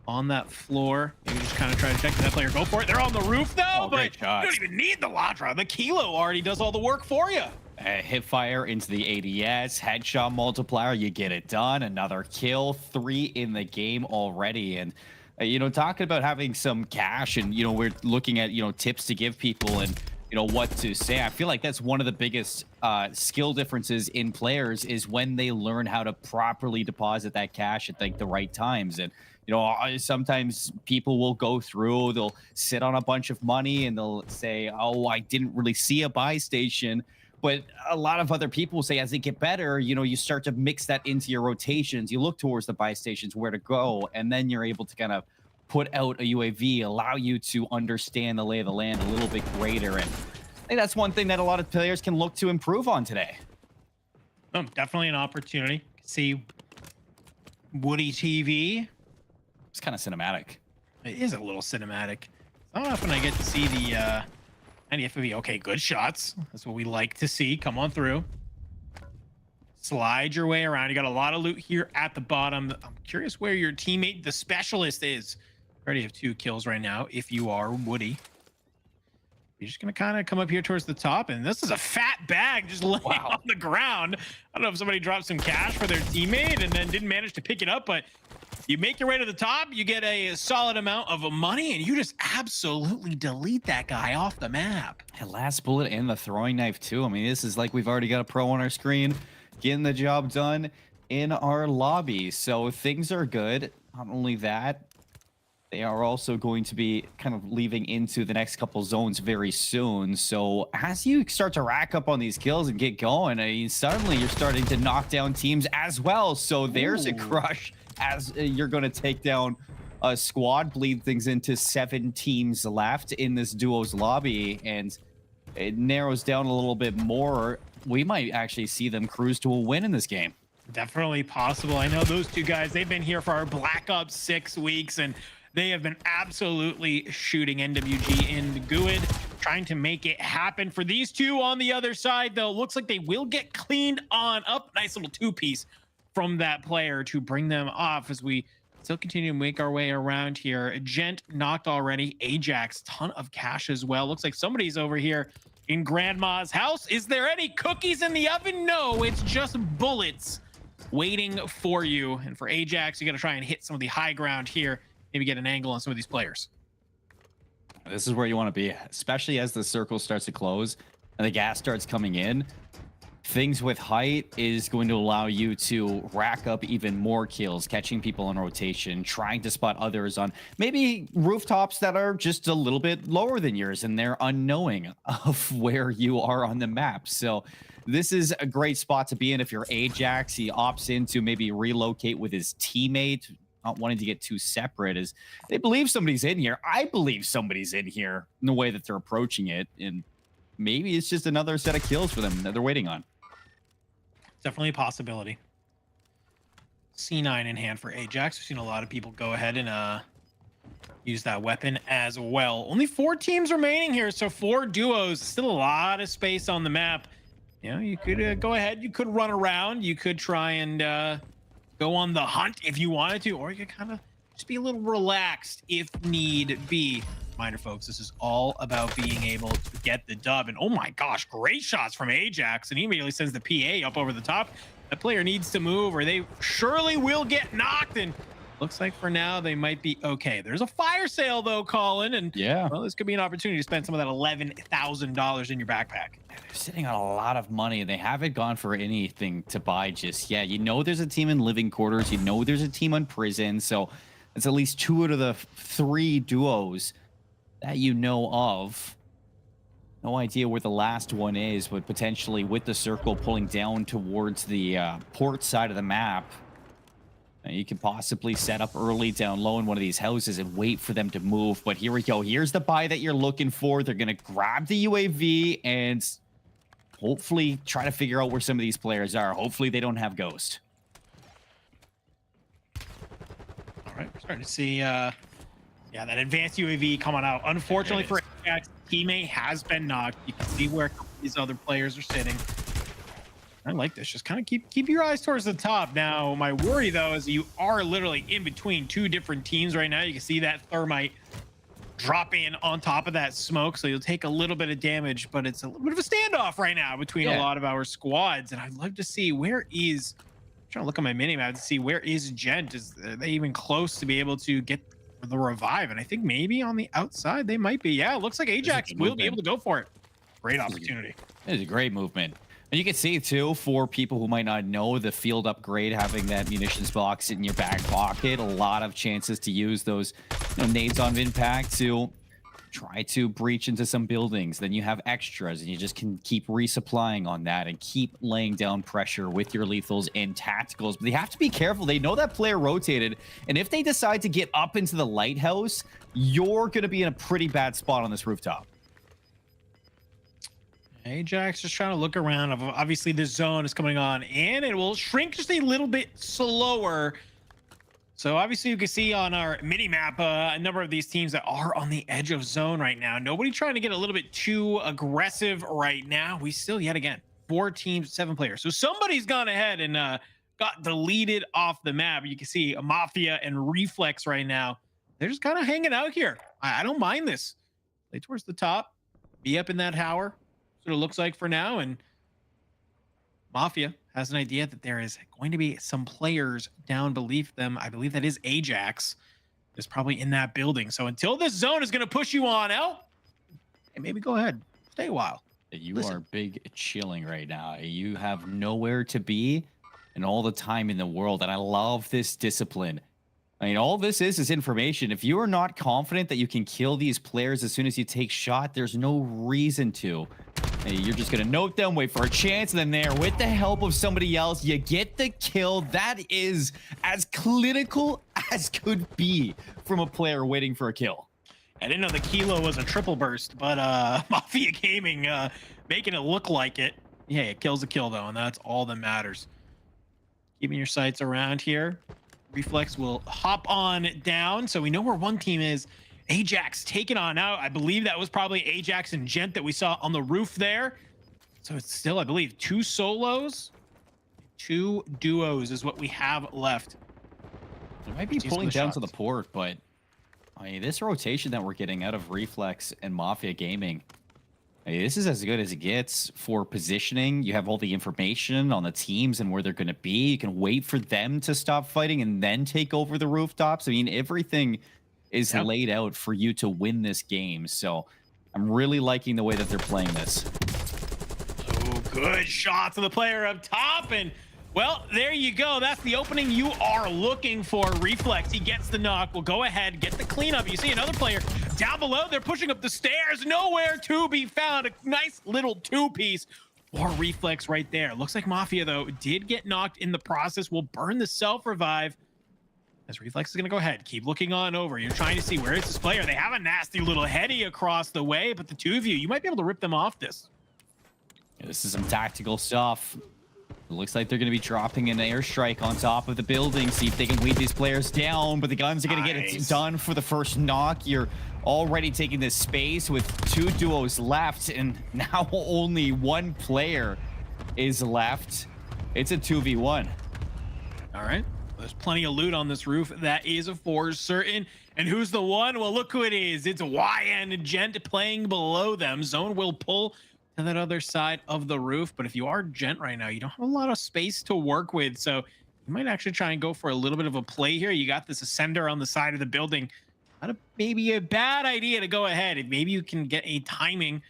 on that floor. Maybe just kind of try to check that player. Go for it. They're on the roof though, but you don't even need the Ladra. The Kilo already does all the work for you. Hip fire into the ADS, headshot multiplier, you get it done. Another kill, 3 in the game already. And you know, talking about having some cash, and you know, we're looking at, you know, tips to give people and, you know, what to say. I feel like that's one of the biggest skill differences in players, is when they learn how to properly deposit that cash at like the right times. And you know, sometimes people will go through, they'll sit on a bunch of money and they'll say, oh, I didn't really see a buy station. But a lot of other people say, as they get better, you know, you start to mix that into your rotations. You look towards the buy stations, where to go, and then you're able to kind of put out a UAV, allow you to understand the lay of the land a little bit greater. And I think that's one thing that a lot of players can look to improve on today. Definitely an opportunity. See Woody TV. It's kind of cinematic. It is a little cinematic. Not often I get to see the NDFV. Okay, good shots. That's what we like to see. Come on through. Slide your way around. You got a lot of loot here at the bottom. I'm curious where your teammate, the specialist, is. Already have 2 kills right now if you are Woody. You're just going to kind of come up here towards the top, and this is a fat bag just laying on the ground. I don't know if somebody dropped some cash for their teammate and then didn't manage to pick it up, but you make your way to the top, you get a solid amount of money, and you just absolutely delete that guy off the map. And last bullet and the throwing knife too. I mean, this is like we've already got a pro on our screen, getting the job done in our lobby. So things are good. Not only that, they are also going to be kind of leaving into the next couple zones very soon. So as you start to rack up on these kills and get going, I mean, suddenly you're starting to knock down teams as well. So there's a crush as you're going to take down a squad, bleed things into 7 teams left in this duos lobby, and it narrows down a little bit more. We might actually see them cruise to a win in this game. Definitely possible. I know those 2 guys, they've been here for our Black Ops 6 weeks, and they have been absolutely shooting NWG in the good, trying to make it happen. For these 2 on the other side, though, looks like they will get cleaned on up. Nice little 2-piece from that player to bring them off as we still continue to make our way around here. Gent knocked already. Ajax, ton of cash as well. Looks like somebody's over here in Grandma's house. Is there any cookies in the oven? No, it's just bullets waiting for you. And for Ajax, you got to try and hit some of the high ground here. Maybe get an angle on some of these players. This is where you want to be, especially as the circle starts to close and the gas starts coming in. things with height is going to allow you to rack up even more kills, catching people in rotation, trying to spot others on maybe rooftops that are just a little bit lower than yours, and they're unknowing of where you are on the map. So this is a great spot to be in if you're Ajax. He opts in to maybe relocate with his teammate, not wanting to get too separate, as they believe somebody's in here. I believe somebody's in here in the way that they're approaching it, and maybe it's just another set of kills for them that they're waiting on. Definitely a possibility. C9 in hand for Ajax. We've seen a lot of people go ahead and use that weapon as well. Only 4 teams remaining here, so 4 duos. Still a lot of space on the map. You know, you could go ahead, you could run around, you could try and go on the hunt if you wanted to, or you could kind of just be a little relaxed if need be. Reminder, folks, this is all about being able to get the dub. And oh my gosh, great shots from Ajax, and he immediately sends the PA up over the top. That player needs to move or they surely will get knocked, and looks like for now they might be okay. There's a fire sale though, Colin, and yeah, well, this could be an opportunity to spend some of that $11,000 in your backpack. They're sitting on a lot of money. They haven't gone for anything to buy just yet. You know there's a team in living quarters. You know there's a team on prison. So it's at least 2 out of the 3 duos that you know of. No idea where the last one is, but potentially with the circle pulling down towards the port side of the map, you can possibly set up early down low in one of these houses and wait for them to move. But here we go. Here's the buy that you're looking for. They're going to grab the UAV and hopefully try to figure out where some of these players are. Hopefully they don't have Ghost. All right, we're starting to see yeah, that advanced UAV coming out. Unfortunately for Ajax, teammate has been knocked. You can see where these other players are sitting. I like this. Just kind of keep your eyes towards the top. Now, my worry though is you are literally in between 2 different teams right now. You can see that thermite drop in on top of that smoke, so you'll take a little bit of damage, but it's a little bit of a standoff right now between a lot of our squads. And I'd love to see where is. I'm trying to look on my mini map to see where is Gent. Are they even close to be able to get the revive? And I think maybe on the outside they might be. Yeah, it looks like Ajax will be able to go for it. Great opportunity. It is a great movement. And you can see too, for people who might not know, the field upgrade, having that munitions box in your back pocket, a lot of chances to use those nades on impact to try to breach into some buildings. Then you have extras and you just can keep resupplying on that and keep laying down pressure with your lethals and tacticals. But they have to be careful. They know that player rotated, and if they decide to get up into the lighthouse, you're going to be in a pretty bad spot on this rooftop. Ajax just trying to look around. Obviously this zone is coming on and it will shrink just a little bit slower. So obviously you can see on our mini map a number of these teams that are on the edge of zone right now. Nobody trying to get a little bit too aggressive right now. We still, yet again, 4 teams, 7 players. So somebody's gone ahead and got deleted off the map. You can see a Mafia and Reflex right now. They're just kind of hanging out here. I don't mind this. Play towards the top, be up in that tower. That's what it looks like for now. And Mafia has an idea that there is going to be some players down beneath them. I believe that is Ajax is probably in that building. So until this zone is going to push you on out, and maybe go ahead, stay a while. You are big chilling right now. You have nowhere to be and all the time in the world. And I love this discipline. I mean, all this is information. If you are not confident that you can kill these players as soon as you take shot, there's no reason to. You're just going to note them, wait for a chance, and then there, with the help of somebody else, you get the kill. That is as clinical as could be from a player waiting for a kill. I didn't know the kilo was a triple burst, but Mafia Gaming making it look like it. Yeah, it kills a kill, though, and that's all that matters. Keeping your sights around here. Reflex will hop on down, so we know where one team is. Ajax taken on out. I believe that was probably Ajax and Gent that we saw on the roof there. So it's still, I believe, 2 solos, 2 duos is what we have left. It might be pulling down to the port, but I mean, this rotation that we're getting out of Reflex and Mafia Gaming, I mean, this is as good as it gets for positioning. You have all the information on the teams and where they're going to be. You can wait for them to stop fighting and then take over the rooftops. I mean, everything is laid out for you to win this game. So I'm really liking the way that they're playing this. Oh Good shot to the player up top, and well, there you go. That's the opening you are looking for. Reflex, he gets the knock. We'll go ahead, get the cleanup. You see another player down below. They're pushing up the stairs. Nowhere to be found. A nice little two-piece for Reflex right there. Looks like Mafia, though, did get knocked in the process. Will burn the self-revive. As Reflex is going to go ahead. Keep looking on over. You're trying to see where is this player. They have a nasty little heady across the way, but the two of you might be able to rip them off this. Yeah, this is some tactical stuff. It looks like they're going to be dropping an airstrike on top of the building, see if they can weed these players down, but the guns are going to get it done for the first knock. You're already taking this space with 2 duos left, and now only 1 player is left. It's a 2v1. All right. There's plenty of loot on this roof. That is for certain. And who's the one? Well, look who it is. It's YN and Gent playing below them. Zone will pull to that other side of the roof. But if you are Gent right now, you don't have a lot of space to work with. So you might actually try and go for a little bit of a play here. You got this Ascender on the side of the building. Maybe a bad idea to go ahead. And maybe you can get a timing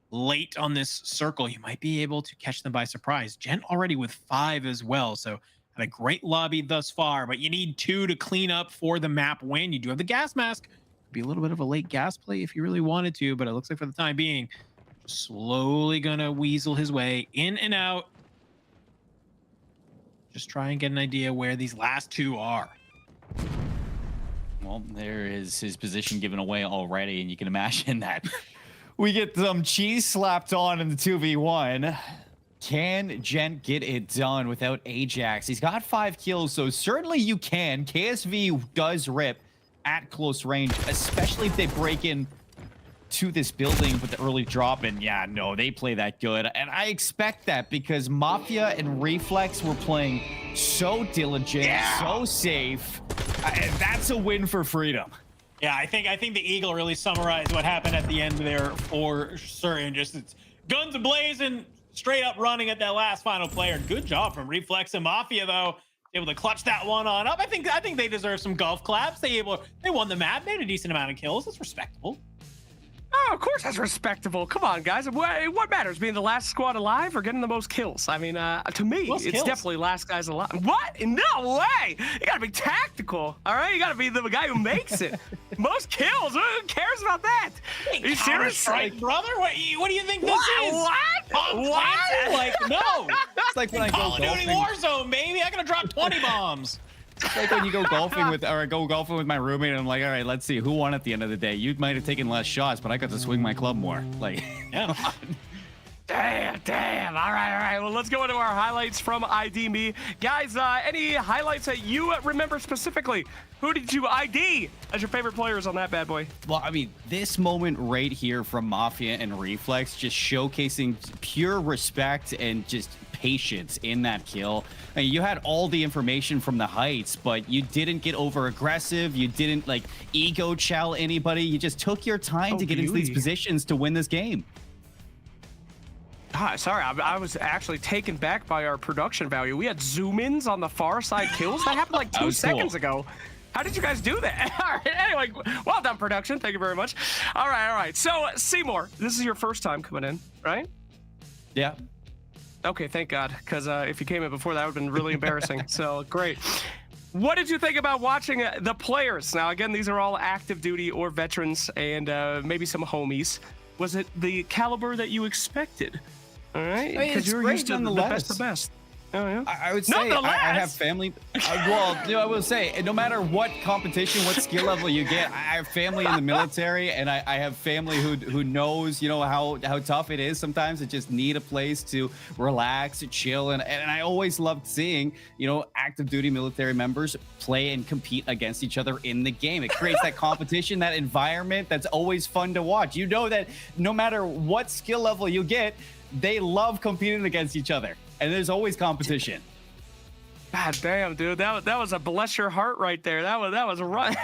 late on this circle. You might be able to catch them by surprise. Gent already with 5 as well. So had a great lobby thus far, but you need 2 to clean up for the map win. You do have the gas mask. Could be a little bit of a late gas play if you really wanted to, but it looks like for the time being, slowly gonna weasel his way in and out. Just try and get an idea where these last 2 are. Well, there is his position given away already, and you can imagine that we get some cheese slapped on in the 2v1. Can Gent get it done without Ajax? He's got 5 kills, so certainly you can. KSV does rip at close range, especially if they break in to this building with the early drop. And yeah, no, they play that good. And I expect that because Mafia and Reflex were playing so diligent, so safe. And that's a win for Freedom. Yeah, I think the Eagle really summarized what happened at the end there for certain. Just it's guns blazing, straight up running at that last final player. Good job from Reflex and Mafia, though, able to clutch that one on up. I think they deserve some golf claps. They won the map, made a decent amount of kills. That's respectable. Oh, of course that's respectable. Come on, guys. What matters, being the last squad alive or getting the most kills? I mean, to me, it's definitely last guys alive. What? No way! You gotta be tactical, all right? You gotta be the guy who makes it. Most kills. Who cares about that? Are you serious? Right, brother? What do you think this is? What? Like, no. It's like when I go Call of Duty Warzone, baby. I'm gonna drop 20 bombs. It's like when you go golfing with my roommate, and I'm like, all right, let's see who won at the end of the day. You might have taken less shots, but I got to swing my club more. Like, yeah. Damn. All right. Well, let's go into our highlights from ID Me. Guys, any highlights that you remember specifically? Who did you ID as your favorite players on that bad boy? Well, I mean, this moment right here from Mafia and Reflex, just showcasing pure respect and just patience in that kill. I mean, you had all the information from the heights, but you didn't get over aggressive. You didn't like ego chow anybody. You just took your time to get into these positions to win this game. Sorry, I was actually taken back by our production value. We had zoom-ins on the far side kills. That happened like 2 seconds ago. How did you guys do that? All right, anyway, well done, production. Thank you very much. All right. So, Seymour, this is your first time coming in, right? Yeah. Okay, thank God, because if you came in before, that would have been really embarrassing. So, great. What did you think about watching the players? Now, again, these are all active duty or veterans and maybe some homies. Was it the caliber that you expected? All right, because you're used to the best of the best. Oh, yeah. I would say I have family. I will say, no matter what competition, what skill level you get, I have family in the military, and I have family who knows, how tough it is sometimes to just need a place to relax, chill, and I always loved seeing, active duty military members play and compete against each other in the game. It creates that competition, that environment that's always fun to watch. You know that no matter what skill level you get, they love competing against each other. And there's always competition. God damn, dude, that was a bless your heart right there. That was a run.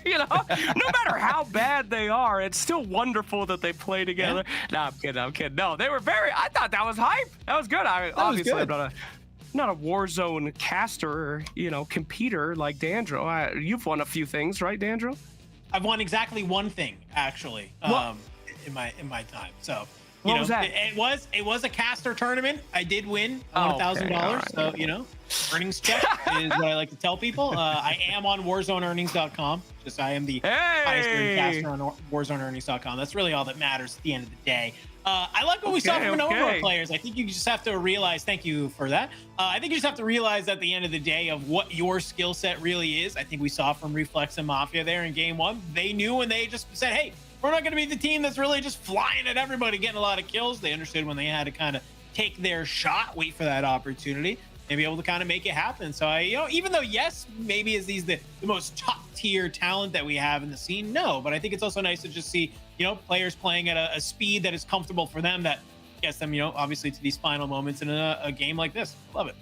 No matter how bad they are, it's still wonderful that they play together. Yeah. No, I'm kidding. No, they were I thought that was hype. That was good. Obviously, I'm not a Warzone caster, competitor like Dandro. You've won a few things, right, Dandro? I've won exactly one thing, actually, in my time. So. What was that? It was a caster tournament. I did win. I won Okay, $1,000. all right. So earnings check is what I like to tell people. I am on WarzoneEarnings.com. Just I am the highest earned caster on WarzoneEarnings.com. That's really all that matters at the end of the day. I like what we saw from a number of our players. I think you just have to realize. Thank you for that. I think you just have to realize at the end of the day of what your skill set really is. I think we saw from Reflex and Mafia there in game one. They knew and they just said, "Hey, we're not going to be the team that's really just flying at everybody, getting a lot of kills." They understood when they had to kind of take their shot, wait for that opportunity, and be able to kind of make it happen. So even though yes, maybe is these the most top tier talent that we have in the scene, no, but I think it's also nice to just see players playing at a speed that is comfortable for them, that gets them obviously to these final moments in a game like this. Love it.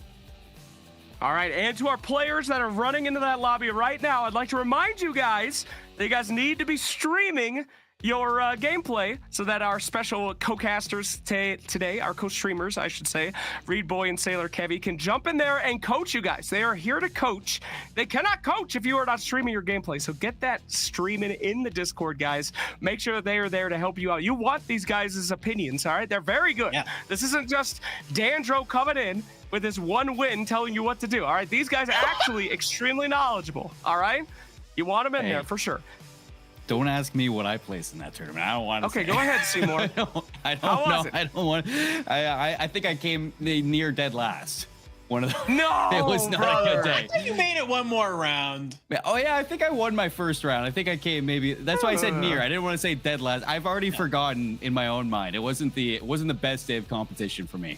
All right, and to our players that are running into that lobby right now, I'd like to remind you guys that you guys need to be streaming your gameplay so that our special co-casters today, our co-streamers, I should say, Reed Boy and Sailor Kevy, can jump in there and coach you guys. They are here to coach. They cannot coach if you are not streaming your gameplay. So get that streaming in the Discord, guys. Make sure that they are there to help you out. You want these guys' opinions, all right? They're very good. Yeah. This isn't just Dandro coming in with his one win telling you what to do, all right? These guys are actually extremely knowledgeable, all right? You want them in there for sure. Don't ask me what I placed in that tournament. I don't want to. Okay, go ahead, Seymour. I don't know. I don't want. I think I came near dead last. One of those. No, it was not a good day. I think you made it one more round. Oh yeah, I think I won my first round. I think I came maybe. That's why I said near. I didn't want to say dead last. I've already forgotten in my own mind. It wasn't the best day of competition for me.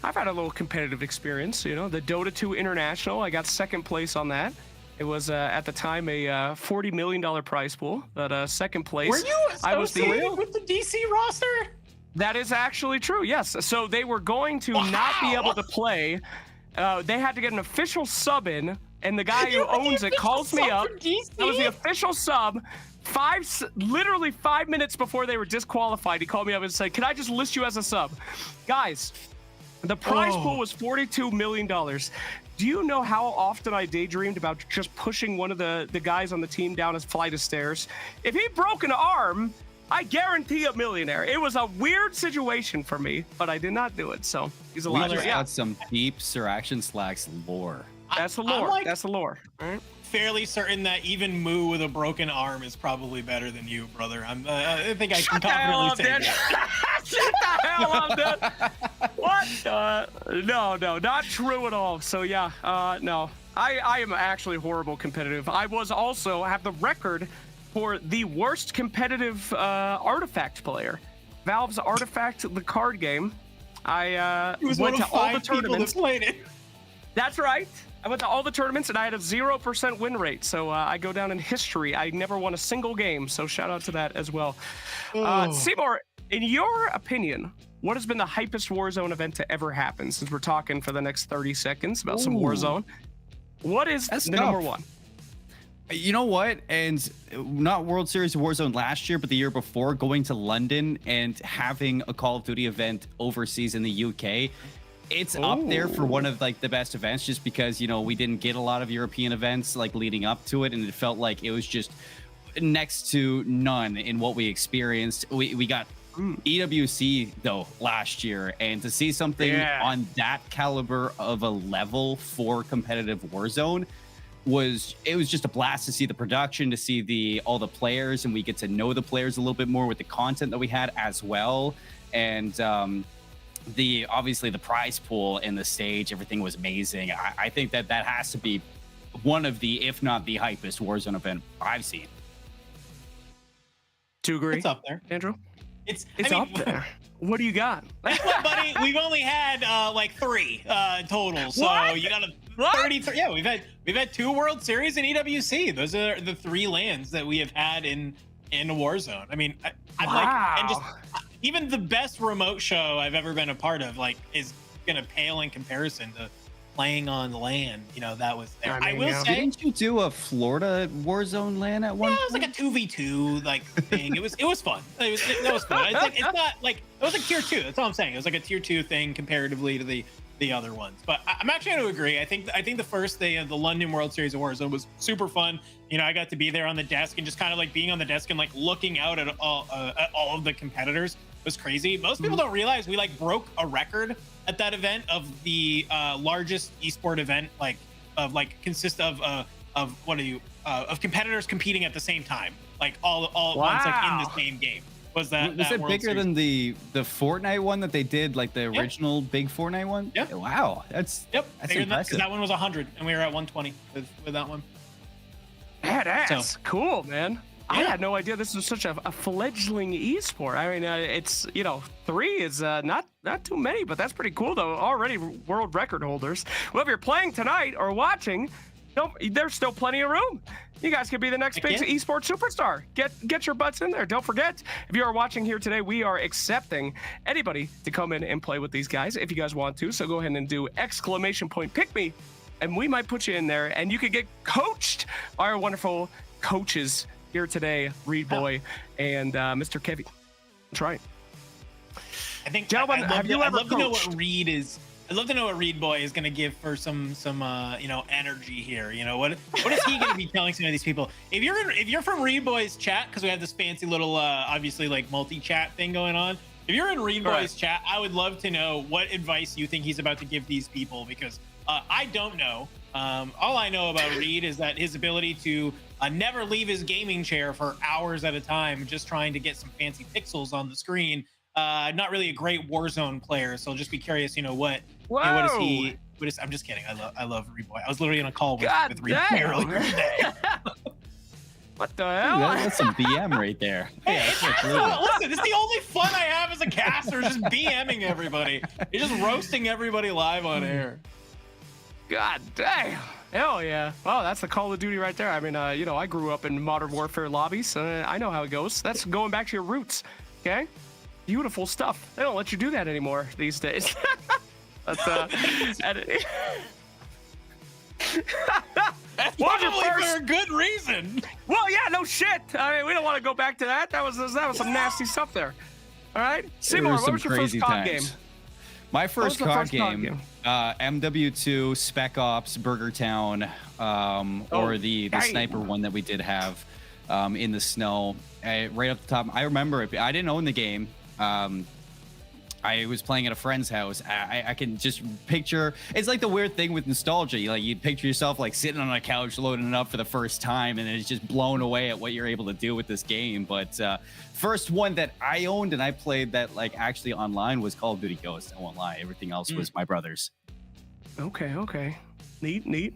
I've had a little competitive experience. The Dota 2 International. I got second place on that. It was at the time a $40 million prize pool. But second place. Were you associated with the DC roster? That is actually true. Yes. So they were going to not be able to play. They had to get an official sub in, and the guy who owns it calls me up. That was the official sub. Literally 5 minutes before they were disqualified, he called me up and said, "Can I just list you as a sub?" Guys, the prize pool was $42 million. Do you know how often I daydreamed about just pushing one of the guys on the team down a flight of stairs? If he broke an arm, I guarantee a millionaire. It was a weird situation for me, but I did not do it. So he's alive. We got some deep Sir Action Slacks lore. That's the lore. That's the lore. All right. Fairly certain that even Moo with a broken arm is probably better than you, brother. I think I can confidently say that. Shut the hell up, dude. What? No, not true at all. So yeah, no. I am actually horrible competitive. I was also have the record for the worst competitive Artifact player. Valve's Artifact, the card game. I went to all the tournaments. That played it. That's right. I went to all the tournaments and I had a 0% win rate. So I go down in history. I never won a single game. So shout out to that as well. Seymour, in your opinion, what has been the hypest Warzone event to ever happen? Since we're talking for the next 30 seconds about some Warzone. What is the number one? You know what? And not World Series Warzone last year, but the year before, going to London and having a Call of Duty event overseas in the UK. It's up there for one of like the best events, just because we didn't get a lot of European events like leading up to it, and it felt like it was just next to none in what we experienced. We got EWC though last year, and to see something on that caliber of a level for competitive Warzone was just a blast to see the production, to see all the players, and we get to know the players a little bit more with the content that we had as well. And obviously the prize pool and the stage, everything was amazing. I think that has to be one of the, if not the hypest Warzone event I've seen. To agree. It's up there, Andrew. It's up there. What do you got? Well, buddy, we've only had like 3 total. So you got a 33. Yeah, we've had 2 World Series in EWC. Those are the 3 lands that we have had in Warzone. I mean, I'm like, and just even the best remote show I've ever been a part of, like, is gonna pale in comparison to playing on land. That was there. I will say, didn't you do a Florida Warzone LAN at one? Yeah, it was like a 2v2 like thing. It was fun. It was fun. It's not like it was like tier 2. That's all I'm saying. It was like a tier 2 thing comparatively to the the other ones. But I'm actually going to agree. I think the first day of the London World Series of Warzone was super fun. You know, I got to be there on the desk and just kind of like being on the desk and like looking out at all of the competitors was crazy. Most people don't realize we like broke a record at that event of the largest esport event, consist of competitors competing at the same time, like all at once, like in the same game. Was it World bigger Series than the Fortnite one that they did, like the original big Fortnite one? Yep. Wow, that's impressive. That one was 100, and we were at 120 with that one. Badass. So, cool, man. Yeah. I had no idea this was such a fledgling esport. I mean, it's 3 is not too many, but that's pretty cool though. Already world record holders. Well, if you're playing tonight or watching, there's still plenty of room. You guys could be the next big esports superstar. Get your butts in there. Don't forget, if you are watching here today, we are accepting anybody to come in and play with these guys if you guys want to. So go ahead and do ! Pick me, and we might put you in there, and you could get coached by our wonderful coaches here today, Reed Boy and Mr. Kevy. That's right. I think, gentlemen, have you ever I'd love to know what Reed is. I'd love to know what Reed Boy is going to give for some energy here. You know, what is he going to be telling some of these people? If you're from Reed Boy's chat, because we have this fancy little obviously like multi-chat thing going on. If you're in Reed Boy's chat, I would love to know what advice you think he's about to give these people, because I don't know. All I know about Reed is that his ability to never leave his gaming chair for hours at a time, just trying to get some fancy pixels on the screen. Not really a great Warzone player, so I'll just be curious, what is he? I'm just kidding. I love Reed Boy. I was literally in a call with Reed Boy earlier today. What the hell? That's some BM right there. Hey, listen, it's the only fun I have as a caster, just BMing everybody. You're just roasting everybody live on air. God damn. Hell yeah. Well, that's the Call of Duty right there. I mean, I grew up in Modern Warfare lobbies. I know how it goes. That's going back to your roots. Okay? Beautiful stuff. They don't let you do that anymore these days. That's probably for a good reason. Well, yeah, no shit. I mean, we don't want to go back to that. That was some nasty stuff there. All right, Seymour, what was your first COD game? My first COD game, MW2, Spec Ops, Burger Town, or the sniper one that we did have in the snow. Right up the top, I remember it. I didn't own the game. I was playing at a friend's house. I can just picture, it's like the weird thing with nostalgia. You'd picture yourself like sitting on a couch loading it up for the first time, and it's just blown away at what you're able to do with this game. But first one that I owned and I played that like actually online was Call of Duty Ghost. I won't lie. Everything else was my brother's. Okay. Neat.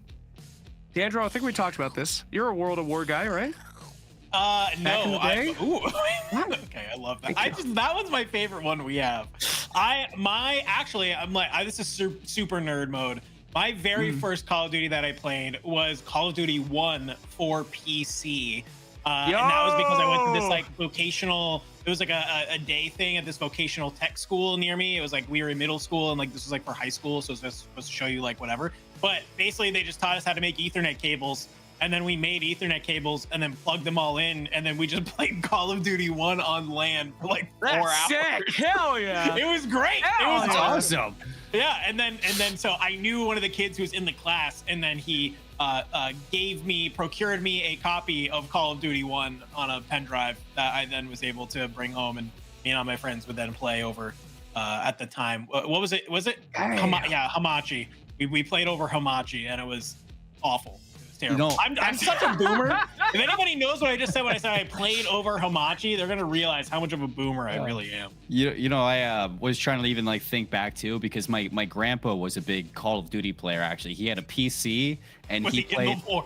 D'Andro, I think we talked about this. You're a World of War guy, right? No. Okay, I love that. That one's my favorite one we have. I'm like, this is super nerd mode. My very first Call of Duty that I played was Call of Duty 1 for PC. And that was because I went to this like vocational, it was like a day thing at this vocational tech school near me. It was like, we were in middle school and like, this was like for high school. So it was supposed to show you like whatever. But basically they just taught us how to make Ethernet cables. And then we made Ethernet cables and then plugged them all in. And then we just played Call of Duty 1 on LAN for like 4 hours. Sick. Hell yeah. It was great. Hell it was awesome. Yeah. And then so I knew one of the kids who was in the class, and then he procured me a copy of Call of Duty 1 on a pen drive that I then was able to bring home, and me and all my friends would then play over at the time. What was it? Was it? Hamachi. We played over Hamachi, and it was awful. Terrible. I'm such a boomer. If anybody knows what I just said when I said I played over Hamachi, they're gonna realize how much of a boomer I really am. I was trying to even like think back too, because my grandpa was a big Call of Duty player. Actually, he had a PC and he played. In the war?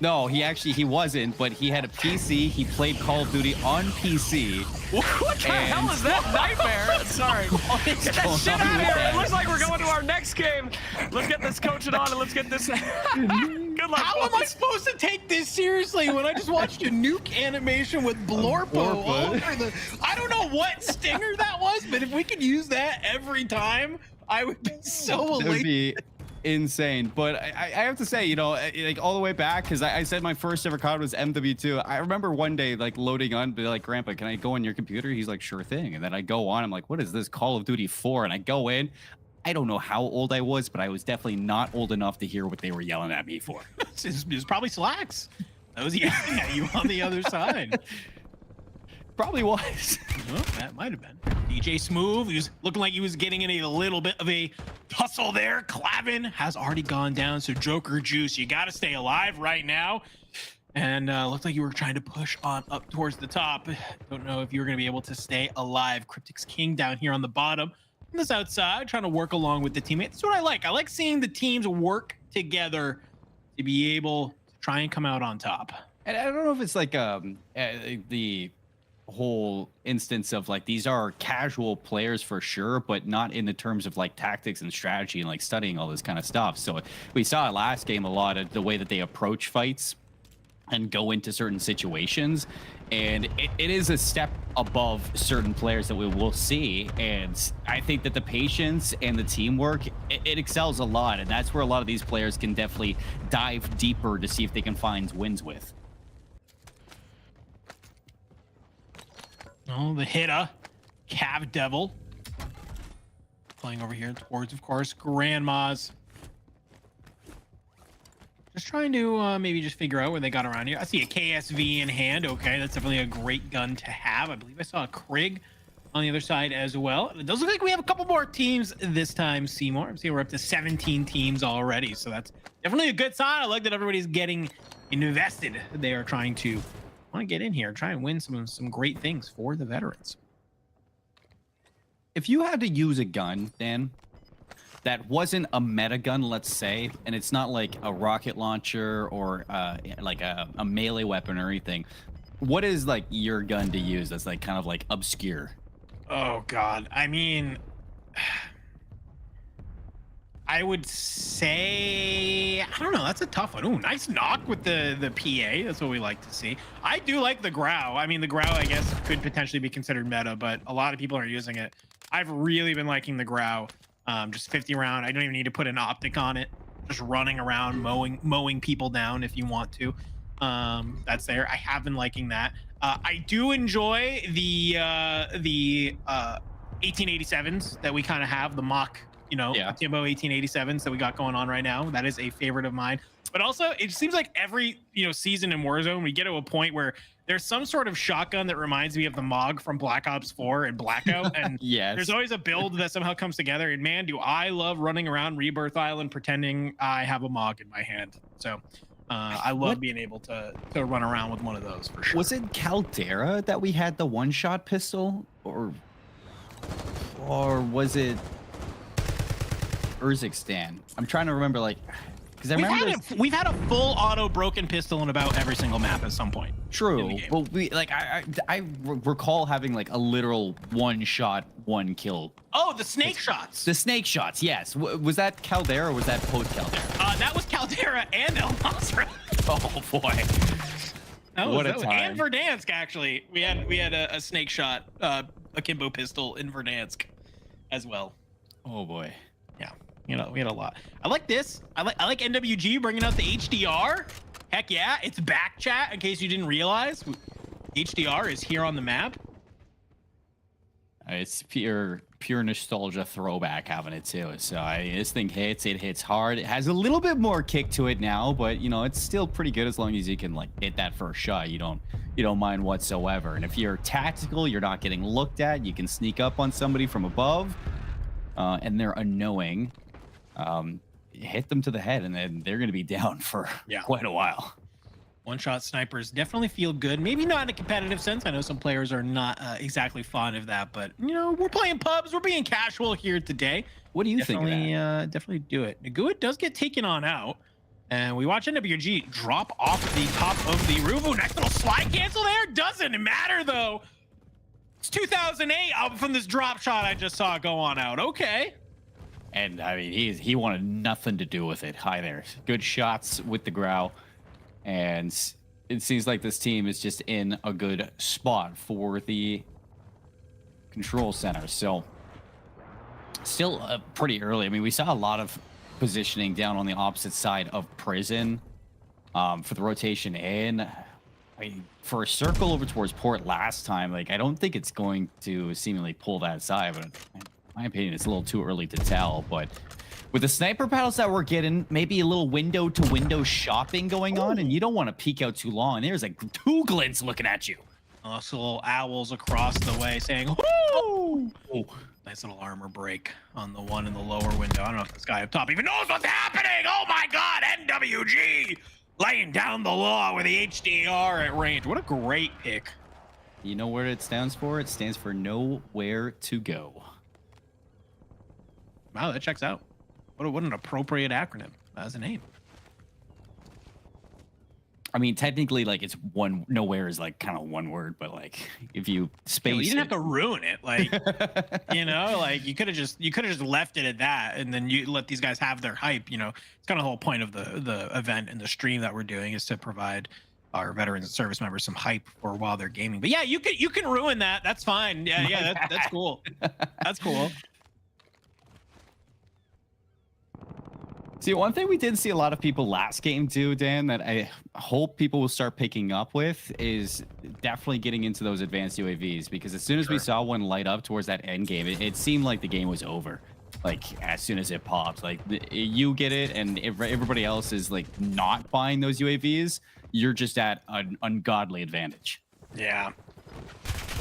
No, he wasn't, but he had a PC. He played Call of Duty on PC. What the hell is that nightmare? Sorry. Get that shit out of here. It looks like we're going to our next game. Let's get this coaching on and let's get this. Good luck. How am I supposed to take this seriously when I just watched a nuke animation with Blorpo all over the... I don't know what stinger that was, but if we could use that every time, I would be so elated. That would be insane. But I have to say, like all the way back, because I said my first ever COD was MW2. I remember one day like loading on, be like, Grandpa, can I go on your computer? He's like, sure thing. And then I go on, I'm like, what is this, Call of Duty 4? And I go in, I don't know how old I was, but I was definitely not old enough to hear what they were yelling at me for. It was probably Slacks. That was yelling at you on the other side. Probably was. Well, that might have been. DJ Smooth, he was looking like he was getting in a little bit of a tussle there. Clavin has already gone down, so Joker Juice, you got to stay alive right now. And looked like you were trying to push on up towards the top. Don't know if you were going to be able to stay alive. Cryptic's King down here on the bottom. On this outside, trying to work along with the teammates. That's what I like. I like seeing the teams work together to be able to try and come out on top. And I don't know if it's like the whole instance of like these are casual players for sure, but not in the terms of like tactics and strategy and like studying all this kind of stuff. So we saw last game a lot of the way that they approach fights and go into certain situations, and it is a step above certain players that we will see. And I think that the patience and the teamwork, it excels a lot, and that's where a lot of these players can definitely dive deeper to see if they can find wins with. Oh, the hitter, Cav Devil, playing over here towards, of course, Grandma's. Just trying to maybe just figure out where they got around here. I see a KSV in hand. Okay, that's definitely a great gun to have. I believe I saw a Krig on the other side as well. It does look like we have a couple more teams this time, Seymour. I'm seeing we're up to 17 teams already, so that's definitely a good sign. I like that everybody's getting invested. They are trying to want to get in here, try and win some great things for the veterans. If you had to use a gun, Dan, that wasn't a meta gun, let's say, and it's not like a rocket launcher or like a melee weapon or anything, what is like your gun to use that's like kind of like obscure? Oh God, I mean, I would say, I don't know, that's a tough one. Ooh, nice knock with the PA. That's what we like to see. I do like the Grau. I mean, the Grau, I guess, could potentially be considered meta, but a lot of people are using it. I've really been liking the Grau. Just 50 round. I don't even need to put an optic on it. Just running around, mowing people down if you want to. That's there. I have been liking that. I do enjoy the 1887s that we kind of have, the mock, Timbo 1887s that we got going on right now. That is a favorite of mine. But also, it seems like every season in Warzone, we get to a point where there's some sort of shotgun that reminds me of the MOG from Black Ops 4 and Blackout. And yes, there's always a build that somehow comes together. And man, do I love running around Rebirth Island pretending I have a MOG in my hand. So I love being able to run around with one of those for sure. Was it Caldera that we had the one-shot pistol, or was it Urzikstan? I'm trying to remember, like, because I remember we've had a full auto broken pistol in about every single map at some point. True, but we like I recall having like a literal one shot, one kill. Oh, the snake shots. The snake shots, yes. Was that Caldera or was that post Caldera? That was Caldera and El Nasra. Oh boy. What a time. And Verdansk, actually. We had a snake shot, akimbo pistol in Verdansk as well. Oh boy. Yeah. We had a lot. I like this. I like NWG bringing out the HDR. Heck yeah, it's back, chat, in case you didn't realize. HDR is here on the map. It's pure nostalgia throwback having it too. So this thing hits. It hits hard. It has a little bit more kick to it now, but it's still pretty good as long as you can like hit that first shot. You don't mind whatsoever. And if you're tactical, you're not getting looked at. You can sneak up on somebody from above, and they're unknowing. Hit them to the head, and then they're going to be down for quite a while. One-shot snipers definitely feel good. Maybe not in a competitive sense. I know some players are not exactly fond of that, but we're playing pubs. We're being casual here today. What do you think of that? Definitely do it. Naguit does get taken on out, and we watch NWG drop off the top of the roof. Ooh, nice little slide cancel there. Doesn't matter though. It's 2008 out from this drop shot I just saw go on out. Okay. And I mean, he wanted nothing to do with it. Hi there. Good shots with the Grau. And it seems like this team is just in a good spot for the control center. So still pretty early. I mean, we saw a lot of positioning down on the opposite side of prison for the rotation in. I mean, for a circle over towards port last time, like I don't think it's going to seemingly pull that side, but my opinion, it's a little too early to tell, but with the sniper battles that we're getting, maybe a little window-to-window shopping going on, and you don't want to peek out too long. There's like two glints looking at you. Also, little owls across the way saying, "Woo!" Oh, nice little armor break on the one in the lower window. I don't know if this guy up top even knows what's happening. Oh my God, NWG laying down the law with the HDR at range. What a great pick. You know what it stands for? It stands for nowhere to go. Wow, that checks out. What an appropriate acronym as a name. I mean, technically, like it's one. Nowhere is like kind of one word, but like if you space, Yeah, well, you didn't have to ruin it. Like, you know, like you could have just left it at that, and then you let these guys have their hype. You know, it's kind of the whole point of the event and the stream that we're doing is to provide our veterans and service members some hype for while they're gaming. But yeah, you can ruin that. That's fine. Yeah, that's cool. That's cool. See, one thing we did see a lot of people last game do, Dan, that I hope people will start picking up with is definitely getting into those advanced UAVs, because as soon as we saw one light up towards that end game, it seemed like the game was over. Like as soon as it popped, like you get it, and if everybody else is like not buying those UAVs, you're just at an ungodly advantage. Yeah.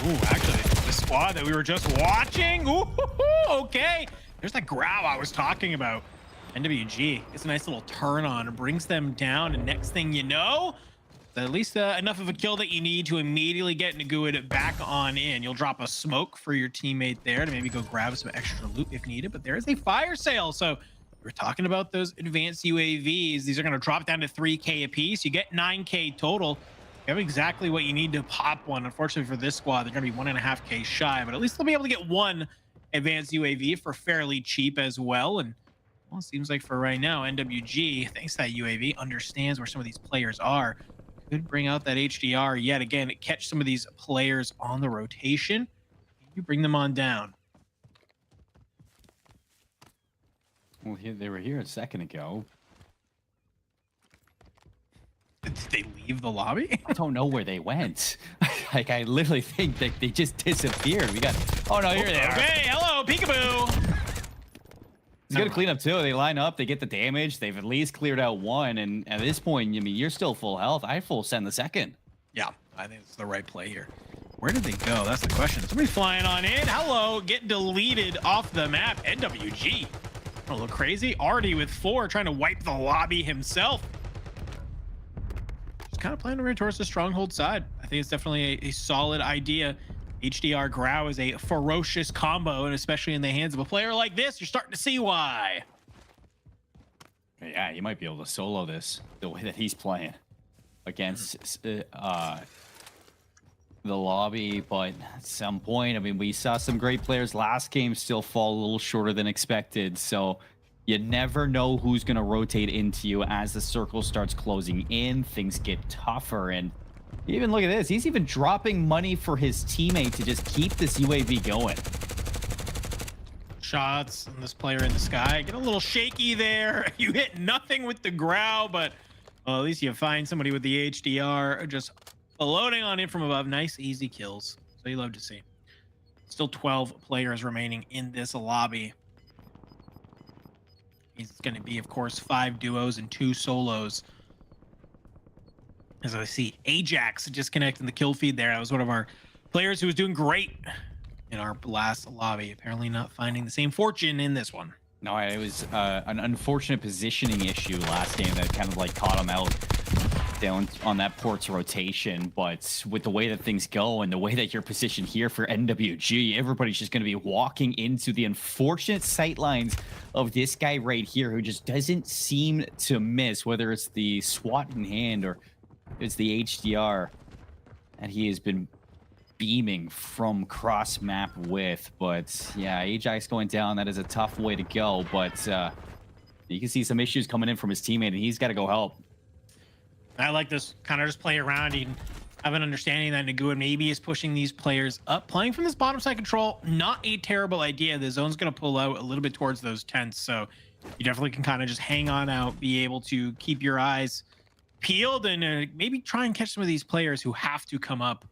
Ooh, actually, the squad that we were just watching. Ooh, okay. There's that growl I was talking about. NWG, it's a nice little turn on. It brings them down, and next thing you know, at least enough of a kill that you need to immediately get Nguyen back on in. You'll drop a smoke for your teammate there to maybe go grab some extra loot if needed, but there is a fire sale. So we're talking about those advanced UAVs. These are going to drop down to 3K a piece. You get 9K total. You have exactly what you need to pop one. Unfortunately for this squad, they're going to be 1.5K shy, but at least they'll be able to get one advanced UAV for fairly cheap as well. And well, it seems like for right now, NWG, thanks to that UAV, understands where some of these players are. Could bring out that HDR yet again, catch some of these players on the rotation. You bring them on down. Well, they were here a second ago. Did they leave the lobby? I don't know where they went. Like, I literally think that they just disappeared. We got... Oh, no, here they are. Okay, hello, peekaboo. It's good to clean up, too. They line up, they get the damage. They've at least cleared out one. And at this point, I mean, you're still full health. I full send the second. Yeah, I think it's the right play here. Where did they go? That's the question. Somebody's flying on in. Hello, get deleted off the map. NWG. A little crazy. Already with 4, trying to wipe the lobby himself. Just kind of playing over towards the stronghold side. I think it's definitely a solid idea. HDR Grau is a ferocious combo, and especially in the hands of a player like this, you're starting to see why. Yeah, you might be able to solo this the way that he's playing against the lobby, but at some point, I mean, we saw some great players last game still fall a little shorter than expected, so you never know who's going to rotate into you as the circle starts closing in. Things get tougher, and even look at this. He's even dropping money for his teammate to just keep this UAV going. Shots on this player in the sky. Get a little shaky there. You hit nothing with the Grau, but well, at least you find somebody with the HDR just floating on in from above. Nice, easy kills. So you love to see. Still 12 players remaining in this lobby. It's going to be, of course, 5 duos and 2 solos. As I see Ajax just connecting the kill feed there. That was one of our players who was doing great in our last lobby. Apparently not finding the same fortune in this one. No, it was an unfortunate positioning issue last game that kind of like caught him out down on that port's rotation. But with the way that things go and the way that you're positioned here for NWG, everybody's just going to be walking into the unfortunate sight lines of this guy right here who just doesn't seem to miss, whether it's the SWAT in hand or it's the HDR that he has been beaming from cross map with. But yeah, Ajax going down, that is a tough way to go, but you can see some issues coming in from his teammate, and he's got to go help. I like this kind of just play around. You can have an understanding that Nguyen maybe is pushing these players up. Playing from this bottom side control, not a terrible idea. The zone's going to pull out a little bit towards those tents, so you definitely can kind of just hang on out, be able to keep your eyes peeled, and maybe try and catch some of these players who have to come up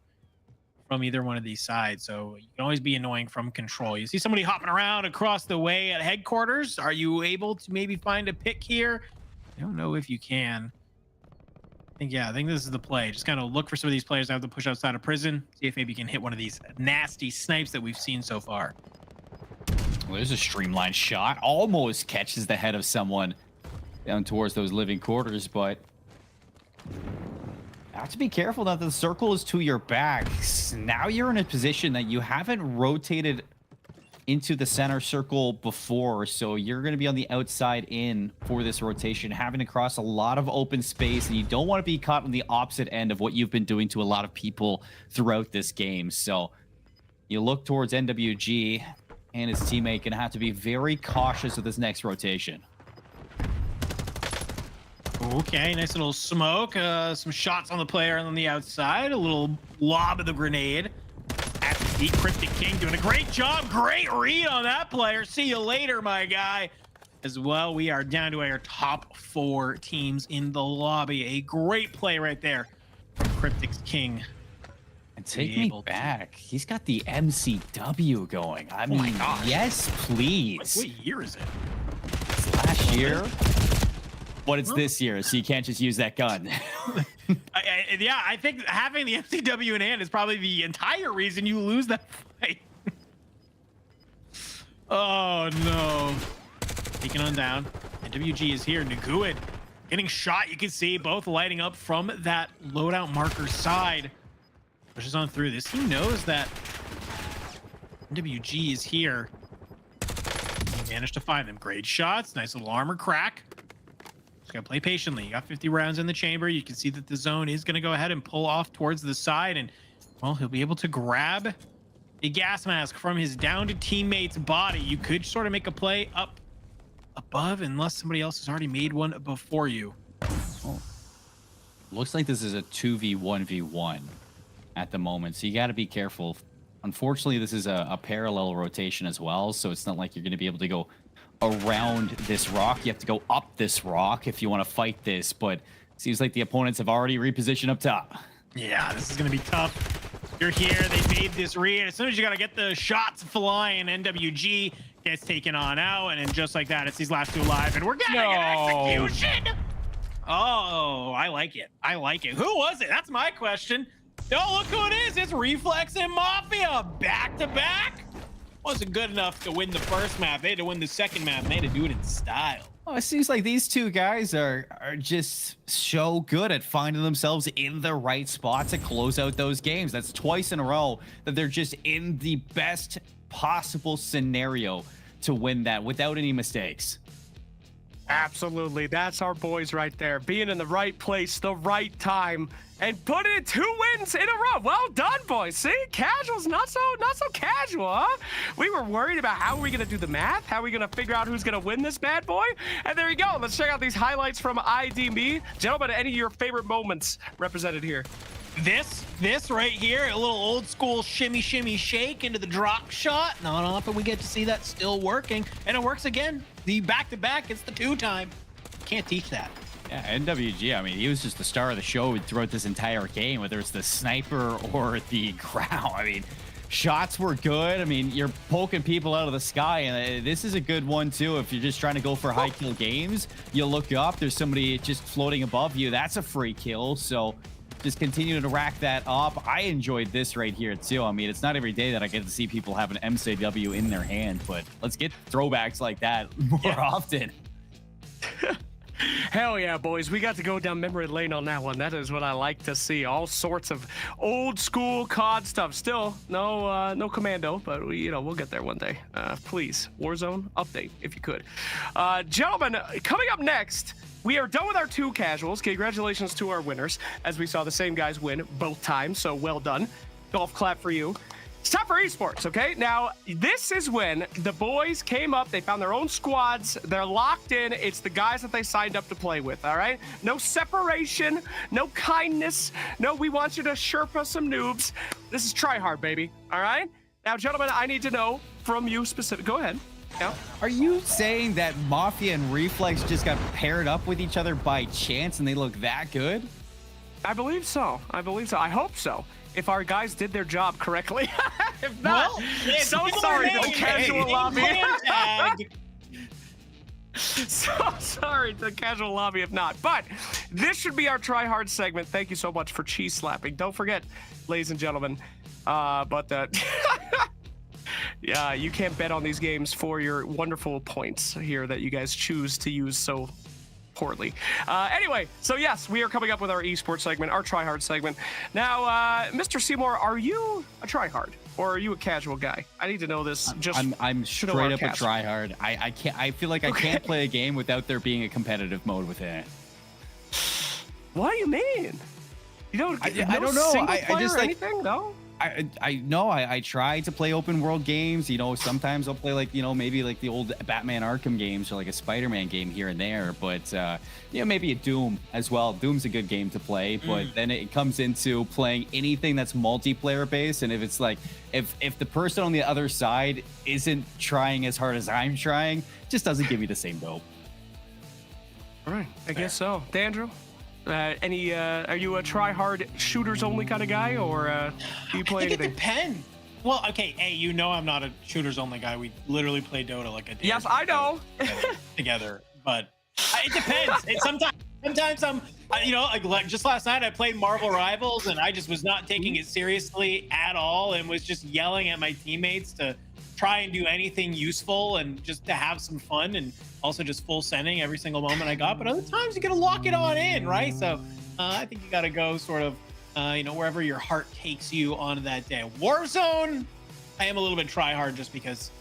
from either one of these sides. So you can always be annoying from control. You see somebody hopping around across the way at headquarters. Are you able to maybe find a pick here? I don't know if you can. I think this is the play. Just kind of look for some of these players that have to push outside of prison. See if maybe you can hit one of these nasty snipes that we've seen so far. Well, there's a streamlined shot. Almost catches the head of someone down towards those living quarters, but have to be careful that the circle is to your back. Now you're in a position that you haven't rotated into the center circle before, so you're going to be on the outside in for this rotation, having to cross a lot of open space, and you don't want to be caught on the opposite end of what you've been doing to a lot of people throughout this game. So you look towards NWG and his teammate going to have to be very cautious with this next rotation. Okay, nice little smoke. Some shots on the player on the outside. A little lob of the grenade. At the feet, Cryptic King doing a great job. Great read on that player. See you later, my guy. As well, we are down to our top 4 teams in the lobby. A great play right there from Cryptic King. And take me back. He's got the MCW going. I mean, my gosh. Yes, please. What year is it? It's last year. But it's this year, so you can't just use that gun. I think having the MCW in hand is probably the entire reason you lose that fight. Oh, no. Taking on down. NWG is here. Naguid getting shot. You can see both lighting up from that loadout marker side. Pushes on through this. He knows that NWG is here. He managed to find them. Great shots. Nice little armor crack. Just gotta play patiently. You got 50 rounds in the chamber. You can see that the zone is gonna go ahead and pull off towards the side, and well, he'll be able to grab a gas mask from his downed teammate's body. You could sort of make a play up above unless somebody else has already made one before you. Oh. Looks like this is a 2v1v1 at the moment, so you got to be careful. Unfortunately, this is a parallel rotation as well, so it's not like you're going to be able to go around this rock. You have to go up this rock if you want to fight this, but it seems like the opponents have already repositioned up top. Yeah, this is going to be tough. You're here. They made this read. As soon as you got to get the shots flying, NWG gets taken on out, and then just like that, it's these last 2 alive, and we're getting an execution. Oh, I like it. I like it. Who was it? That's my question. Oh, look who it is. It's Reflex and Mafia back to back. Wasn't good enough to win the first map. They had to win the second map. They had to do it in style. Oh, it seems like these two guys are just so good at finding themselves in the right spot to close out those games. That's twice in a row that they're just in the best possible scenario to win that without any mistakes. Absolutely. That's our boys right there. Being in the right place, the right time, and putting in 2 wins in a row. Well done, boys. See, casual's not so casual, huh? We were worried about how are we going to do the math? How are we going to figure out who's going to win this bad boy? And there you go. Let's check out these highlights from IDMe. Gentlemen, any of your favorite moments represented here? This right here, a little old school shimmy shake into the drop shot. Not often we get to see that still working, and it works again. The back-to-back, it's the 2-time. Can't teach that. Yeah, NWG, I mean, he was just the star of the show throughout this entire game, whether it's the sniper or the ground. I mean, shots were good. I mean, you're poking people out of the sky, and this is a good one, too. If you're just trying to go for high kill games, you look up, there's somebody just floating above you. That's a free kill, so just continue to rack that up. I enjoyed this right here, too. I mean, it's not every day that I get to see people have an MCW in their hand, but let's get throwbacks like that more often. Hell yeah, boys. We got to go down memory lane on that one. That is what I like to see. All sorts of old school COD stuff. Still, no commando, but we'll get there one day. Please, Warzone, update if you could. Gentlemen, coming up next, we are done with our 2 casuals. Congratulations to our winners, as we saw the same guys win both times, so well done. Golf clap for you. It's time for esports, okay? Now, this is when the boys came up, they found their own squads, they're locked in, it's the guys that they signed up to play with, all right? No separation, no kindness, no we want you to Sherpa some noobs. This is try hard, baby, all right? Now, gentlemen, I need to know from you specific. Go ahead. Yeah. Are you saying that Mafia and Reflex just got paired up with each other by chance and they look that good? I believe so. I hope so. if our guys did their job correctly. If not, Well, yeah, so people sorry, remain. the casual Hey, lobby. clan tag. So sorry to the casual lobby if not. But this should be our try hard segment. Thank you so much for cheese slapping. Don't forget, ladies and gentlemen. Yeah, you can't bet on these games for your wonderful points here that you guys choose to use so poorly. Anyway, so yes, we are coming up with our esports segment, our try hard segment. Now, Mr. Seymour, are you a try hard or are you a casual guy? I need to know this. I'm straight our up a casual. try hard. I can't. I feel like I can't play a game without there being a competitive mode within it. What do you mean? You don't. I don't know. I just like anything. No. I know I try to play open world games. You know, sometimes I'll play like, you know, maybe like the old Batman Arkham games or like a Spider-Man game here and there. But you know, maybe a Doom as well. Doom's a good game to play, but then it comes into playing anything that's multiplayer based. And if it's like if the person on the other side isn't trying as hard as I'm trying, it just doesn't give me the same dope. All right, I guess so. Dandrew, are you a try-hard shooters only kind of guy, or do you play I think anything? it depends. Well, okay, hey, you know I'm not a shooters only guy. We literally play Dota like a day. Yes, I know. Together, but it depends. Sometimes I'm, you know, like just last night I played Marvel Rivals and I just was not taking it seriously at all and was just yelling at my teammates to try and do anything useful and just to have some fun and also just full sending every single moment I got. But other times you gotta lock it on in, right? So I think you gotta go sort of, you know, wherever your heart takes you on that day. Warzone, I am a little bit try hard just because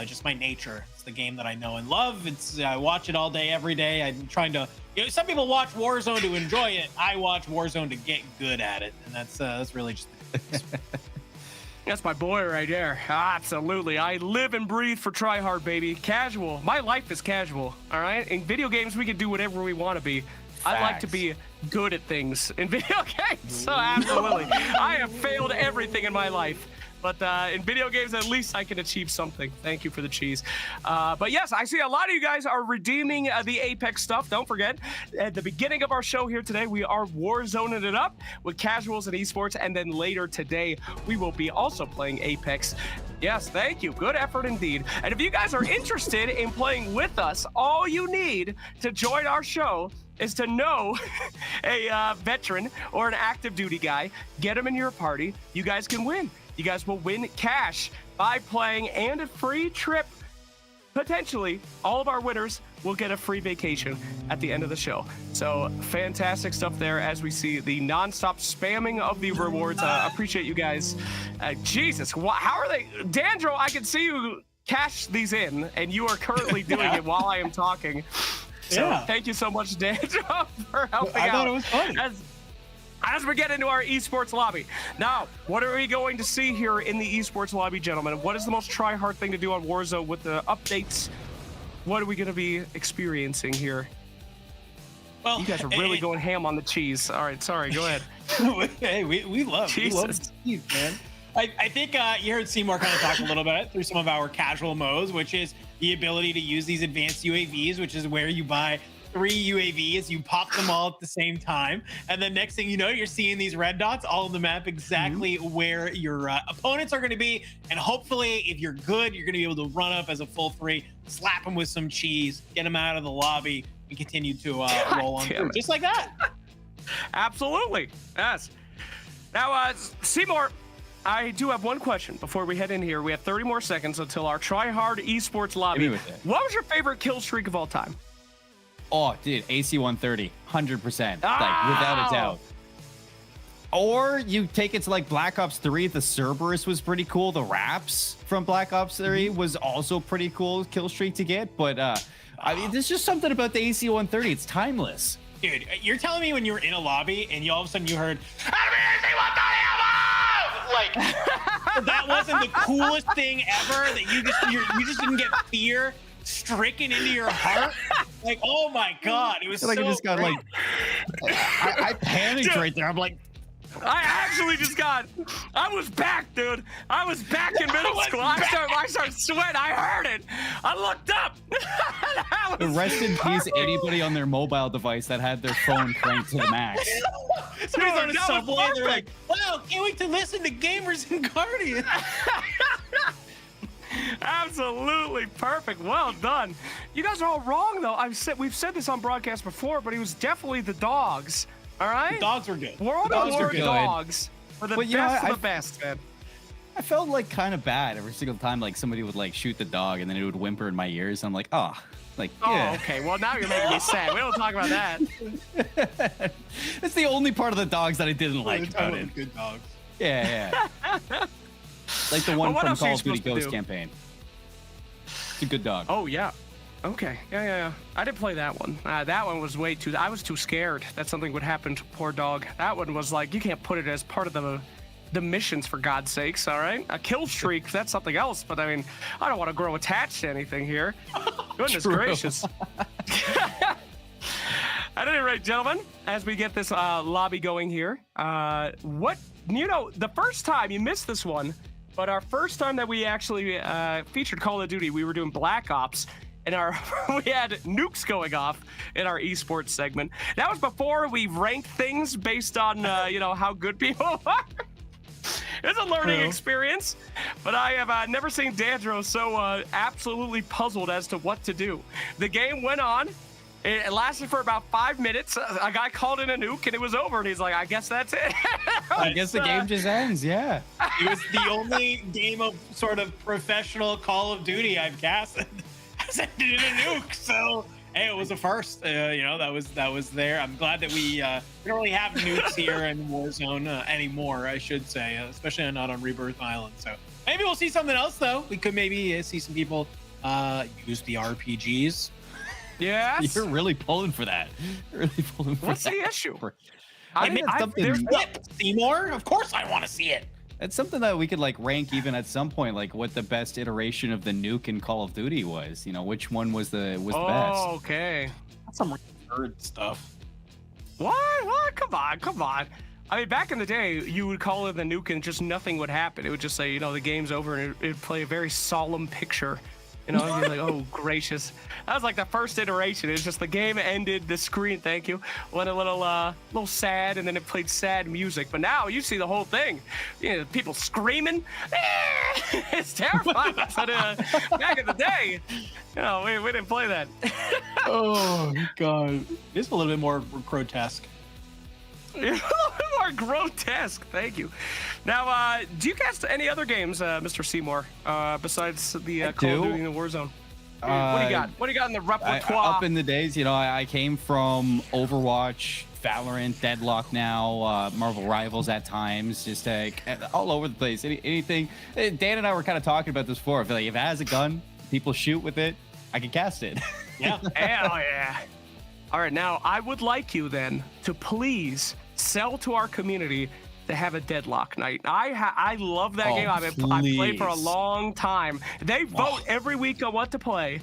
just my nature. It's the game that I know and love. I watch it all day, every day. I'm trying to, you know, some people watch Warzone to enjoy it. I watch Warzone to get good at it, and that's really just. That's my boy right there. Absolutely. I live and breathe for try hard, baby. Casual. My life is casual. All right. In video games, we can do whatever we want to be. I like to be good at things in video games. So absolutely. I have failed everything in my life. But in video games, at least I can achieve something. Thank you for the cheese. But yes, I see a lot of you guys are redeeming the Apex stuff. Don't forget, at the beginning of our show here today, we are Warzoning it up with casuals and esports. And then later today, we will be also playing Apex. Yes, thank you. Good effort indeed. And if you guys are interested in playing with us, all you need to join our show is to know a veteran or an active duty guy. Get him in your party. You guys can win. You guys will win cash by playing and a free trip. Potentially, all of our winners will get a free vacation at the end of the show. So fantastic stuff there as we see the nonstop spamming of the rewards. Appreciate you guys. Jesus, how are they? Dandro, I can see you cash these in, and you are currently doing it while I am talking. So thank you so much, Dandro, for helping out. I thought it was fun. As we get into our esports lobby. Now, what are we going to see here in the esports lobby, gentlemen? What is the most try-hard thing to do on Warzone with the updates? What are we going to be experiencing here? Well, you guys are really going ham on the cheese. All right, sorry, go ahead. Hey, we love cheese, man. I think you heard Seymour kind of talk a little bit through some of our casual modes, which is the ability to use these advanced UAVs, which is where you buy 3 UAVs, you pop them all at the same time, and then next thing you know, you're seeing these red dots all on the map exactly where your opponents are going to be, and hopefully, if you're good, you're going to be able to run up as a full 3, slap them with some cheese, get them out of the lobby, and continue to roll on through, just like that. Absolutely, yes. Now, Seymour, I do have one question before we head in here. We have 30 more seconds until our try-hard esports lobby. What was your favorite kill streak of all time? Oh, dude, AC 130, 100%, like without a doubt. Or you take it to like Black Ops 3, the Cerberus was pretty cool. The Raps from Black Ops 3 was also pretty cool kill streak to get. But I mean, there's just something about the AC 130. It's timeless. Dude, you're telling me when you were in a lobby and all of a sudden you heard, like, that wasn't the coolest thing ever, that you just didn't get fear stricken into your heart? Like, oh my god, it was like so I just got great. like I panicked right there. I'm like, I actually just I was back, dude. I was back in middle school. I started sweating. I heard it. I looked up. Rest in peace, anybody on their mobile device that had their phone cranked to the max. Somebody's on a that was subway, they're like, perfect. wow, can't wait to listen to Gamers and Guardians. Absolutely perfect. Well done. You guys are all wrong, though. We've said this on broadcast before, but it was definitely the dogs. All right? The dogs were good. World Dogs of were War good. dogs are the But, you know, best of I- the best, man. I felt like kind of bad every single time like somebody would like shoot the dog and then it would whimper in my ears. I'm like, oh, like yeah. Oh, okay. Well, now you're making me sad. We don't talk about that. That's the only part of the dogs that I didn't like about it. Good dogs. Yeah. Like the one Well, what from else are you Call of Duty supposed to Ghost do? campaign. It's a good dog. Oh, yeah. Okay. Yeah. I didn't play that one. That one was way too... I was too scared that something would happen to poor dog. That one was like, you can't put it as part of the missions, for God's sakes, all right? A kill streak, that's something else, but I mean, I don't want to grow attached to anything here. Goodness True. gracious. At any rate, gentlemen, as we get this lobby going here, the first time, you missed this one, but our first time that we actually featured Call of Duty, we were doing Black Ops, and we had nukes going off in our esports segment. That was before we ranked things based on, how good people are. It's a learning experience, but I have never seen Dandro so absolutely puzzled as to what to do. The game went on. It lasted for about 5 minutes. A guy called in a nuke, and it was over, and he's like, I guess that's it. I guess the game just ends, yeah. It was the only game of sort of professional Call of Duty I've casted. I ended in a nuke, so hey, it was a first. That was there. I'm glad that we don't really have nukes here in Warzone anymore, I should say, especially not on Rebirth Island. So maybe we'll see something else, though. We could maybe see some people use the RPGs. Yes. You're really pulling for that. What's the issue? I think that's something. Seymour, of course I want to see it. It's something that we could like rank even at some point, like what the best iteration of the nuke in Call of Duty was. You know, which one was the best? Oh, okay. That's some nerd stuff. What? Come on. I mean, back in the day, you would call it the nuke and just nothing would happen. It would just say, the game's over, and it'd play a very solemn picture. You're like, oh, gracious. That was like the first iteration. It's just the game ended, the screen, thank you, went a little sad, and then it played sad music. But now you see the whole thing. People screaming. It's terrifying. But back in the day, we didn't play that. Oh, God. It's a little bit more grotesque. A little bit more grotesque. Thank you. Now, do you cast any other games, Mr. Seymour, besides the Call of Duty and the Warzone? What do you got? What do you got in the repertoire? Up in the days, I came from Overwatch, Valorant, Deadlock now, Marvel Rivals at times, just all over the place. Anything. Dan and I were kind of talking about this before. I feel like if it has a gun, people shoot with it, I can cast it. Yeah. Hell yeah. All right, now I would like you then to please sell to our community to have a Deadlock night. I love that game. I've played for a long time. They vote every week on what to play.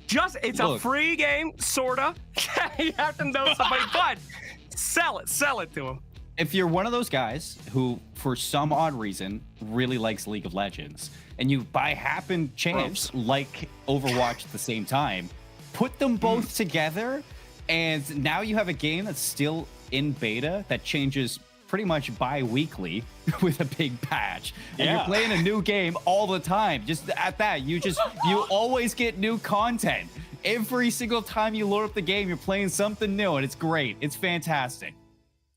It's a free game, sorta. You have to know somebody, but sell it to them. If you're one of those guys who, for some odd reason, really likes League of Legends, and you by happen chance like Overwatch at the same time, put them both together, and now you have a game that's still in beta that changes pretty much bi-weekly with a big patch. And you're playing a new game all the time. Just at that, you always get new content. Every single time you load up the game, you're playing something new, and it's great. It's fantastic.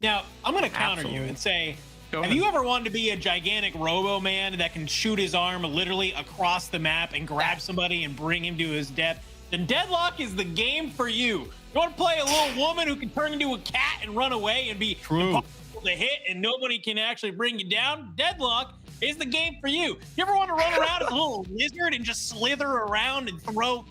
Now, I'm going to counter you and say, have you ever wanted to be a gigantic robo-man that can shoot his arm literally across the map and grab somebody and bring him to his death? Then Deadlock is the game for you. You want to play a little woman who can turn into a cat and run away and be impossible to hit and nobody can actually bring you down? Deadlock is the game for you. You ever want to run around as a little lizard and just slither around and throw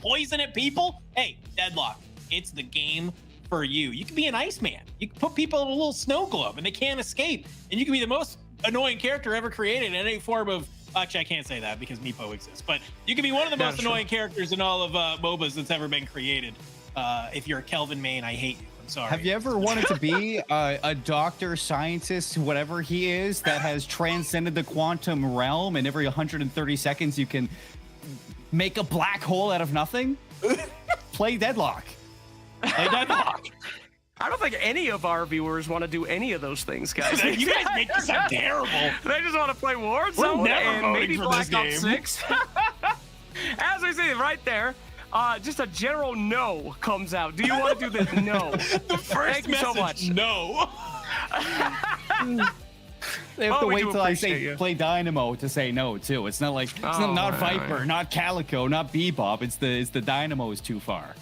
poison at people? Hey, Deadlock, it's the game for you. You can be an Iceman. You can put people in a little snow globe and they can't escape. And you can be the most annoying character ever created in any form of... Actually, I can't say that because Meepo exists. But you can be one of the most annoying characters in all of MOBAs that's ever been created. If you're a Kelvin main, I hate you. I'm sorry. Have you ever wanted to be a doctor, scientist, whatever he is, that has transcended the quantum realm, and every 130 seconds you can make a black hole out of nothing? Play Deadlock. Play Deadlock. I don't think any of our viewers want to do any of those things, guys. You guys make this sound terrible. They just want to play Warzone We're never and voting maybe for Black this Ops game. 6. As we see right there, just a general no comes out. Do you want to do this? No. The first Thank you so message, much. no. They have Oh, to we wait do till I appreciate say you. play Dynamo to say no too. It's not like it's Oh, not right, Viper, right. not Calico, not Bebop. It's the Dynamo is too far.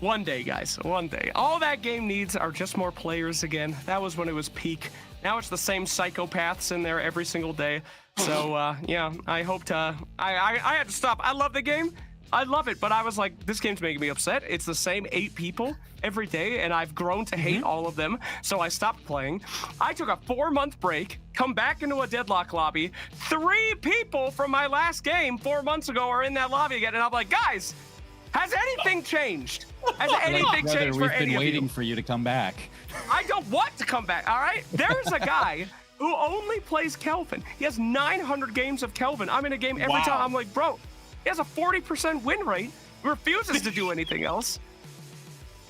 One day, guys. One day. All that game needs are just more players again. That was when it was peak. Now it's the same psychopaths in there every single day. So, yeah, I hope to... I had to stop. I love the game. I love it, but I was like, this game's making me upset. It's the same 8 people every day, and I've grown to hate all of them, so I stopped playing. I took a 4-month break, come back into a Deadlock lobby. 3 people from my last game 4 months ago are in that lobby again, and I'm like, guys, has anything changed? Has anything Brother, changed for we've any been of waiting you? for you to come back. I don't want to come back, all right? There's a guy who only plays Kelvin. He has 900 games of Kelvin. I'm in a game every Wow. time. I'm like, bro, he has a 40% win rate, refuses to do anything else.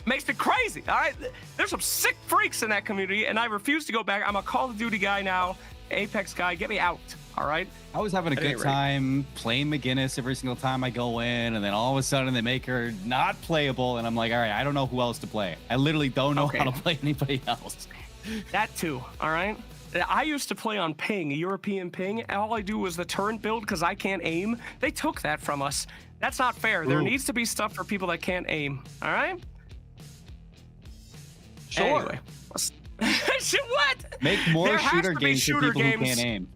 Makes me crazy, all right? There's some sick freaks in that community, and I refuse to go back. I'm a Call of Duty guy now, Apex guy. Get me out, all right? I was having a At any good rate. time playing McGinnis every single time I go in, and then all of a sudden they make her not playable, and I'm like, all right, I don't know who else to play. I literally don't know Okay. how to play anybody else. That too, all right? I used to play on ping, European ping. All I do was the turn build because I can't aim. They took that from us. That's not fair. There Ooh. needs to be stuff for people that can't aim, all right? Sure. Anyway. What? Make more There has shooter to be games for shooter people who games. can't aim.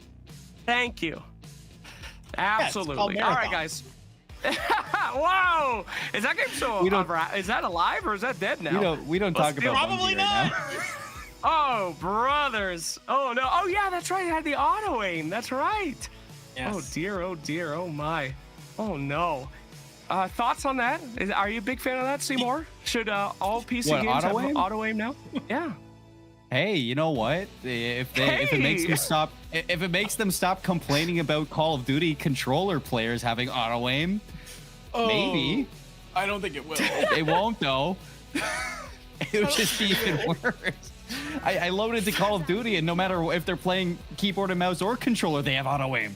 Thank you. called Absolutely. All right, Marathon. guys. Whoa! Is that game still We don't- is that alive or is that dead now? We don't talk about Probably Bungie right not. now. Oh, brothers. Oh, no. Oh, yeah, that's right. It had the auto aim. That's right. Yes. Oh, dear. Oh, dear. Oh, my. Oh, no. Thoughts on that? Are you a big fan of that, Seymour? Should all PC What, games have auto-aim? auto aim now? Yeah. Hey, you know what? If it makes them stop complaining about Call of Duty controller players having auto aim, maybe I don't think it will. they won't though. It would just be even worse. I loaded to Call of Duty, and no matter if they're playing keyboard and mouse or controller, they have auto aim.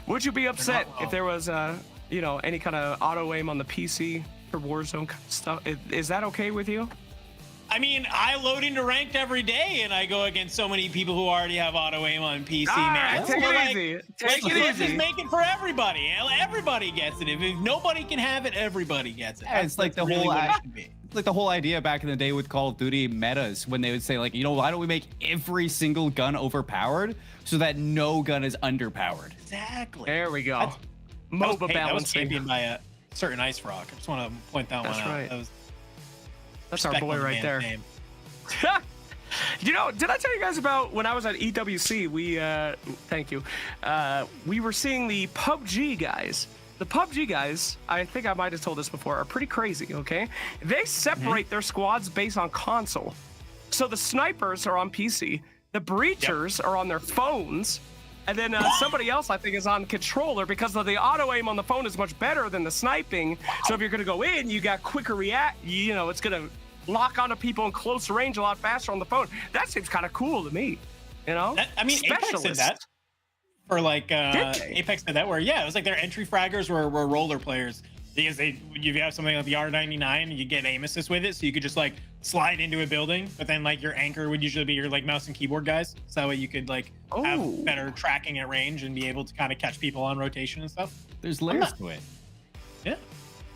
Would you be upset well. if there was, any kind of auto aim on the PC for Warzone stuff? Is that okay with you? I mean, I load into ranked every day, and I go against so many people who already have auto aim on PC, All man. right, take So, it like, easy. Let's Take it just easy. make it for everybody. Everybody gets it. If nobody can have it, everybody gets it. Yeah, it's like That's the really whole what it act- should be. It's like the whole idea back in the day with Call of Duty metas when they would say like, why don't we make every single gun overpowered so that no gun is underpowered? Exactly. There we go. That's- MOBA That was balancing. championed by a certain Ice Rock. I just want to point that That's one out. right. That was That's our respect boy on the right man's there. name. Did I tell you guys about when I was at EWC? Thank you. We were seeing the PUBG guys. The PUBG guys, I think I might have told this before, are pretty crazy, okay? They separate their squads based on console. So the snipers are on PC, the breachers are on their phones, and then somebody else, I think, is on controller because of the auto aim on the phone is much better than the sniping. So if you're going to go in, you got quicker react, it's going to lock onto people in close range a lot faster on the phone. That seems kind of cool to me, Apex did that. For like Apex did that where it was like their entry fraggers were roller players because you have something like the R99 you get aim assist with it, so you could just like slide into a building, but then like your anchor would usually be your like mouse and keyboard guys, so that way you could like have better tracking at range and be able to kind of catch people on rotation and stuff. There's layers to it. Yeah,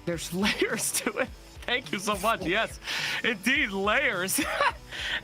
There's layers to it. Thank you so much. Yes, indeed, layers.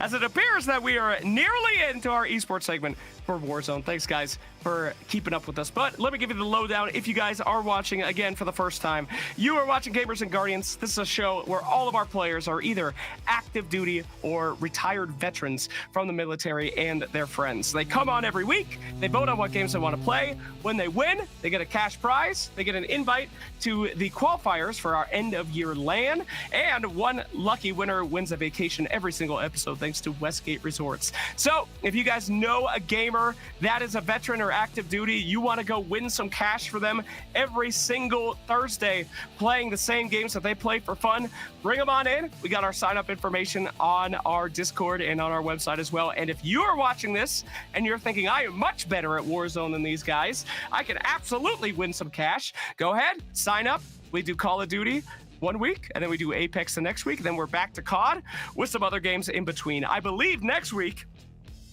As it appears that we are nearly into our esports segment for Warzone. Thanks, guys. for keeping up with us. But let me give you the lowdown. If you guys are watching again for the first time, you are watching Gamers and Guardians. This is a show where all of our players are either active duty or retired veterans from the military and their friends. They come on every week. They vote on what games they want to play. When they win, they get a cash prize. They get an invite to the qualifiers for our end of year LAN. And one lucky winner wins a vacation every single episode thanks to Westgate Resorts. So if you guys know a gamer that is a veteran or active duty, you want to go win some cash for them every single Thursday playing the same games that they play for fun, bring them on in. We got our sign up information on our Discord and on our website as well. And if you are watching this and you're thinking, I am much better at Warzone than these guys, I can absolutely win some cash, go ahead, sign up. We do Call of Duty one week, and then we do Apex the next week. Then we're back to COD with some other games in between. I believe next week,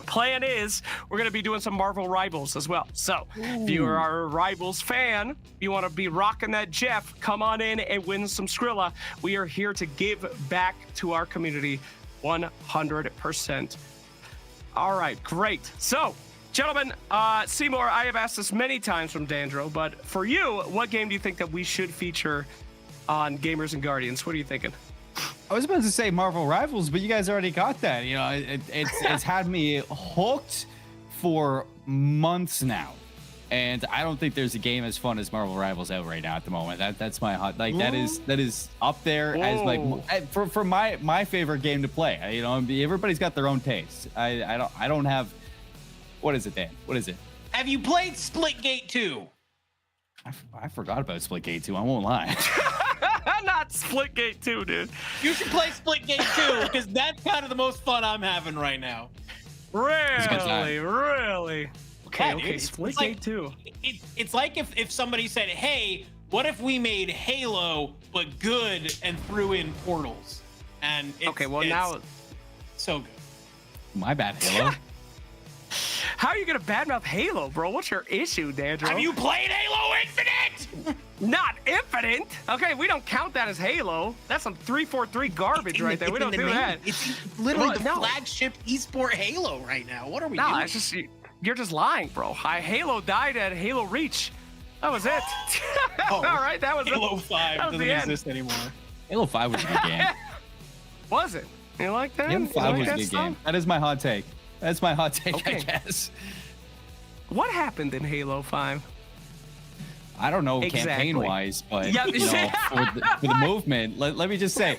plan is we're going to be doing some Marvel Rivals as well. So if you are a Rivals fan, you want to be rocking that Jeff, come on in and win some Skrilla. We are here to give back to our community 100%. All right, great. So gentlemen, Seymour, I have asked this many times from Dandro, but for you, what game do you think that we should feature on Gamers and Guardians? What are you thinking? I was about to say Marvel Rivals, but you guys already got that. You know, it's had me hooked for months now, and I don't think there's a game as fun as Marvel Rivals out right now at the moment. That's my hot, like, that is up there as like for my favorite game to play. You know, everybody's got their own taste. I don't have. What is it, Dan? What is it? Have you played Splitgate 2? I forgot about Splitgate 2. I won't lie. Not Splitgate 2, dude. You should play Splitgate 2 because that's kind of the most fun I'm having right now. Really? Really? Okay, Yeah, okay. dude, Splitgate like, 2. It's like if somebody said, hey, what if we made Halo but good and threw in portals? And it's now so good. My bad, Halo. how are you gonna badmouth Halo, bro? What's your issue, Dandro? Have you played Halo Infinite? Not Infinite. Okay, we don't count that as Halo. That's some 343 garbage right there. We don't do that. It's literally Well, the no. flagship esport Halo right now. What are we No, doing? it's just you're just lying, bro. Halo died at Halo Reach. That was it. All right, that was Halo it. 5 That was doesn't the end. exist anymore. Halo 5 was a good game. Was it? You like that? Halo You 5 like was a that good stuff? game. That is my hot take. That's my hot take, Okay. I guess. What happened in Halo 5? I don't know Exactly. campaign-wise, but Yeah, you know, for the movement, let me just say,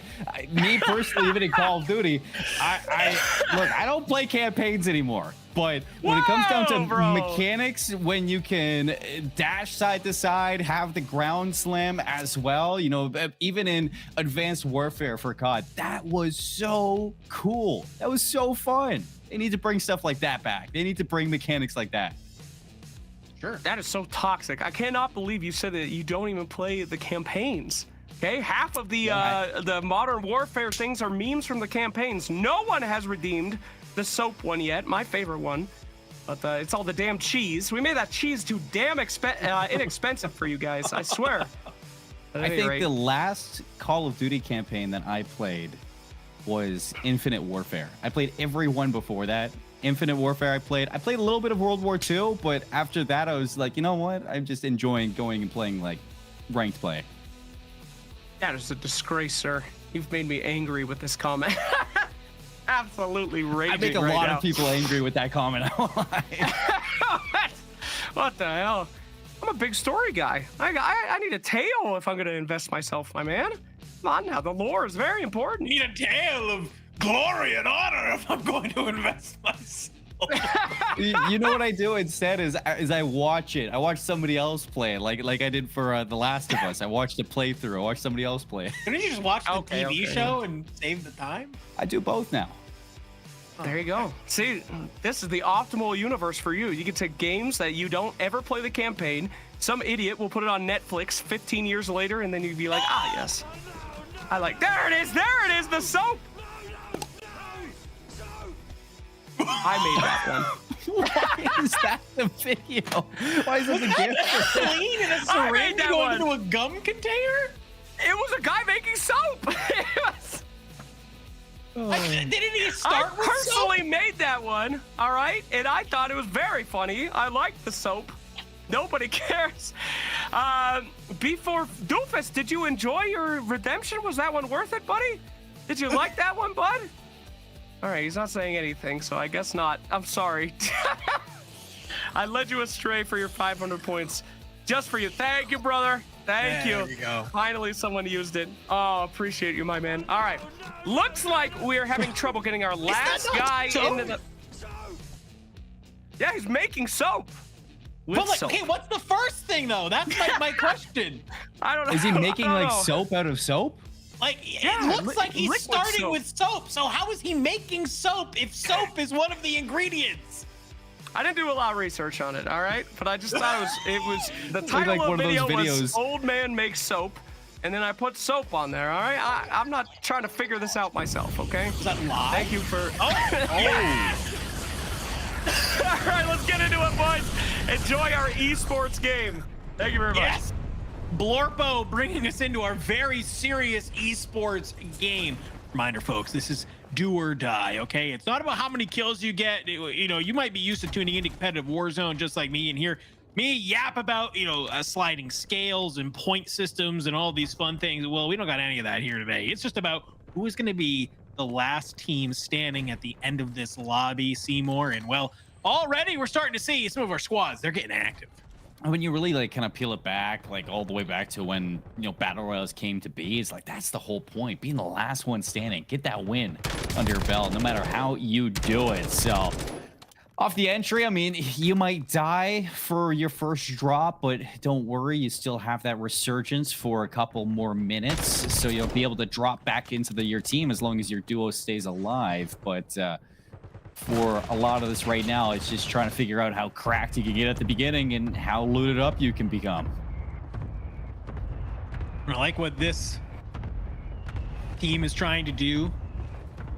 me personally, even in Call of Duty, I don't play campaigns anymore. But when it comes down to Whoa, bro. mechanics, when you can dash side to side, have the ground slam as well, you know, even in Advanced Warfare for COD, that was so cool. That was so fun. They need to bring stuff like that back. They need to bring mechanics like that. Sure. That is so toxic. I cannot believe you said that you don't even play the campaigns. Okay, half of the Modern Warfare things are memes from the campaigns. No one has redeemed the soap one yet, my favorite one. But it's all the damn cheese. We made that cheese too damn inexpensive for you guys, I swear. At I any think rate. the last Call of Duty campaign that I played was Infinite Warfare. I played every one before that. Infinite Warfare I played a little bit of World War II, but after that I was like, you know what? I'm just enjoying going and playing like ranked play. That is a disgrace, sir. You've made me angry with this comment. Absolutely raging I make a right lot now. of people angry with that comment. I won't lie. What the hell? I'm a big story guy. I need a tail if I'm going to invest myself, my man. Come on now, the lore is very important. Need a tale of glory and honor if I'm going to invest myself. You know what I do instead is I watch it. I watch somebody else play it, like I did for The Last of Us. I watched a playthrough. I watched somebody else play it. Couldn't you just watch the Okay, TV okay. show and save the time? I do both now. There you go. See, this is the optimal universe for you. You can take games that you don't ever play the campaign. Some idiot will put it on Netflix 15 years later, and then you'd be like, ah, yes. I like, there it is, the soap. I made that one. Why is that the video? Why is it the gift? Clean in a I made syringe that going one. into a gum container? It was a guy making soap. Didn't he start I with personally soap? made that one, all right? And I thought it was very funny. I liked the soap. Nobody cares. Before Doofus, did you enjoy your redemption? Was that one worth it, buddy? Did you like that one, bud? All right, he's not saying anything, so I guess not. I'm sorry. I led you astray for your 500 points. Just for you. Thank you, brother. Thank you. There you go. Finally, someone used it. Oh, appreciate you, my man. All right. Looks like we're having trouble getting our last guy into the... Yeah, he's making soap. With But like, soap. okay, what's the first thing though? That's my question. I don't know. Is he making I don't like know. soap out of soap? Like, Yeah, it looks like he's liquid starting soap. with soap. So how is he making soap if soap is one of the ingredients? I didn't do a lot of research on it, all right? But I just thought it was the title like of one the of those video was videos. Old Man Makes Soap, and then I put soap on there, all right? I'm not trying to figure this out myself, okay? Is that live? Thank you for... Oh, yeah. All right, let's get into it, boys. Enjoy our esports game. Thank you very much. Yes. Blorpo bringing us into our very serious esports game. Reminder, folks, this is do or die, okay? It's not about how many kills you get. You know, you might be used to tuning into competitive Warzone just like me and hear me yap about, sliding scales and point systems and all these fun things. Well, we don't got any of that here today. It's just about who is going to be the last team standing at the end of this lobby, Seymour. And, well, already we're starting to see some of our squads. They're getting active. When you really like kind of peel it back, like all the way back to when battle royals came to be, it's like that's the whole point, being the last one standing, get that win under your belt, no matter how you do it. So off the entry, I mean, you might die for your first drop, but don't worry, you still have that resurgence for a couple more minutes, so you'll be able to drop back into your team as long as your duo stays alive. But for a lot of this right now, it's just trying to figure out how cracked you can get at the beginning and how looted up you can become. I like what this team is trying to do.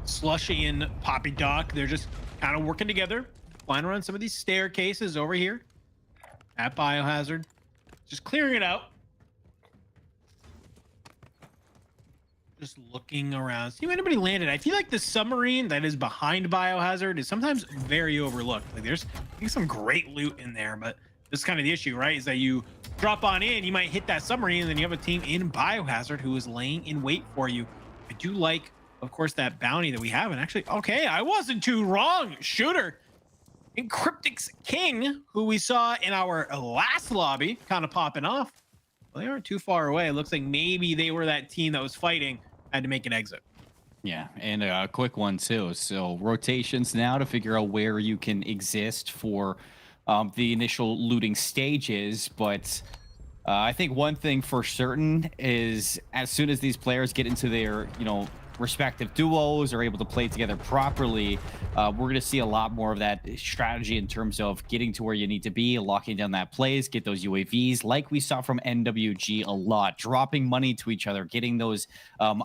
Slushy and Poppy Doc, they're just kind of working together, flying around some of these staircases over here at Biohazard, just clearing it out. Just looking around, see if anybody landed. I feel like the submarine that is behind Biohazard is sometimes very overlooked. Like there's I think some great loot in there, but this is kind of the issue, right? Is that you drop on in, you might hit that submarine, and then you have a team in Biohazard who is laying in wait for you. I do like, of course, that bounty that we have. And actually, okay, I wasn't too wrong. Shooter Encryptix King, who we saw in our last lobby, kind of popping off. Well, they aren't too far away. It looks like maybe they were that team that was fighting, had to make an exit. Yeah, and a quick one too. So rotations now to figure out where you can exist for the initial looting stages. But I think one thing for certain is as soon as these players get into their, respective duos are able to play together properly, we're going to see a lot more of that strategy in terms of getting to where you need to be, locking down that plays, get those UAVs like we saw from NWG a lot, dropping money to each other, getting those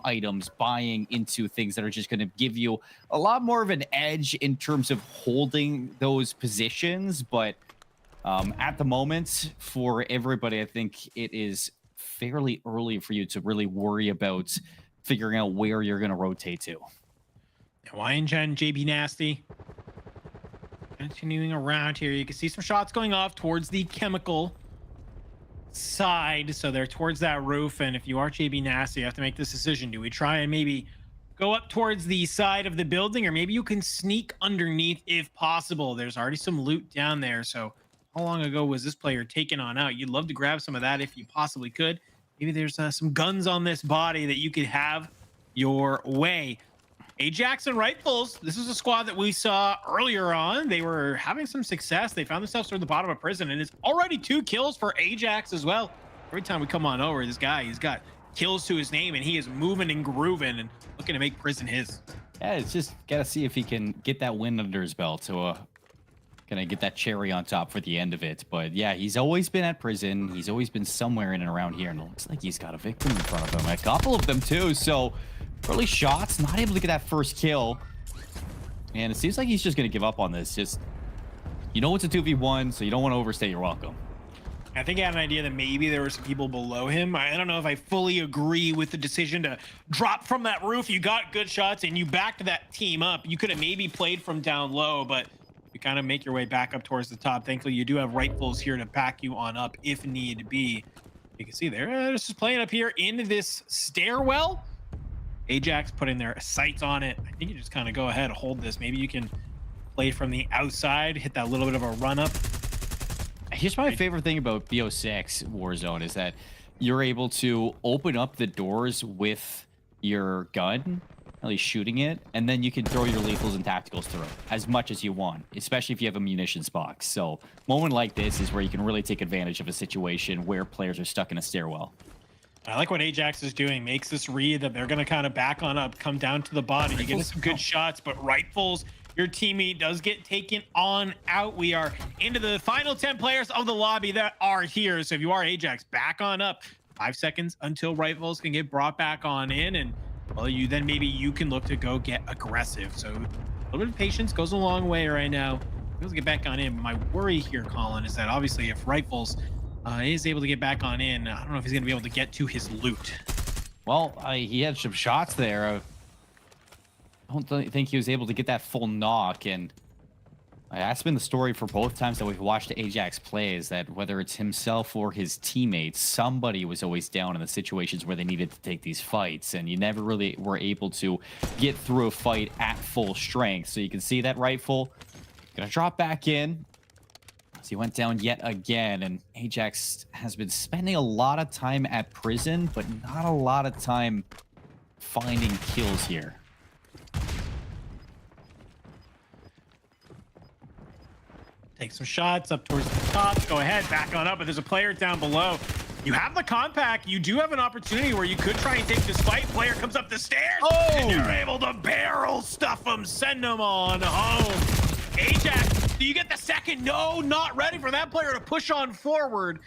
items, buying into things that are just going to give you a lot more of an edge in terms of holding those positions. But at the moment, for everybody, I think it is fairly early for you to really worry about figuring out where you're going to rotate to. Hawaiian Jen, JB Nasty. Continuing around here, you can see some shots going off towards the chemical side. So they're towards that roof. And if you are JB Nasty, you have to make this decision. Do we try and maybe go up towards the side of the building, or maybe you can sneak underneath if possible? There's already some loot down there. So how long ago was this player taken on out? You'd love to grab some of that if you possibly could. Maybe there's some guns on this body that you could have your way. Ajax and Rifles, this is a squad that we saw earlier on. They were having some success. They found themselves toward the bottom of prison, and it's already 2 kills for Ajax as well. Every time we come on over, this guy, he's got kills to his name, and he is moving and grooving and looking to make prison his. Yeah, it's just got to see if he can get that win under his belt to gonna get that cherry on top for the end of it. But yeah, he's always been at prison. He's always been somewhere in and around here, and it looks like he's got a victim in front of him. A couple of them too. So early shots, not able to get that first kill. And it seems like he's just gonna give up on this. Just, it's a 2v1, so you don't want to overstay your welcome. I think I had an idea that maybe there were some people below him. I don't know if I fully agree with the decision to drop from that roof. You got good shots and you backed that team up. You could have maybe played from down low, but you kind of make your way back up towards the top. Thankfully, you do have Rightfuls here to back you on up if need be. You can see they're just playing up here in this stairwell. Ajax putting their sights on it. I think you just kind of go ahead, hold this. Maybe you can play from the outside, hit that little bit of a run up. Here's my favorite thing about BO6 Warzone is that you're able to open up the doors with your gun, at least shooting it, and then you can throw your lethals and tacticals through it as much as you want, especially if you have a munitions box. So moment like this is where you can really take advantage of a situation where players are stuck in a stairwell. I like what Ajax is doing. Makes this read that they're going to kind of back on up, come down to the body. You get some good shots, but Rightfuls, your teammate does get taken on out. We are into the final 10 players of the lobby that are here. So if you are Ajax, back on up. 5 seconds until Rightfuls can get brought back on in. And well, maybe you can look to go get aggressive. So a little bit of patience goes a long way right now. Let's get back on in. My worry here, Colin, is that obviously if Rightfuls is able to get back on in, I don't know if he's going to be able to get to his loot. Well, he had some shots there. I don't think he was able to get that full knock, and that's been the story for both times that we've watched Ajax play, is that whether it's himself or his teammates, somebody was always down in the situations where they needed to take these fights, and you never really were able to get through a fight at full strength. So you can see that Rightful gonna drop back in as he went down yet again, and Ajax has been spending a lot of time at prison, but not a lot of time finding kills here. Take some shots up towards the top. Go ahead, back on up. But there's a player down below. You have the compact. You do have an opportunity where you could try and take this fight. Player comes up the stairs. Oh! And you're able to barrel stuff him. Send him on home. Ajax, do you get the second? No, not ready for that player to push on forward.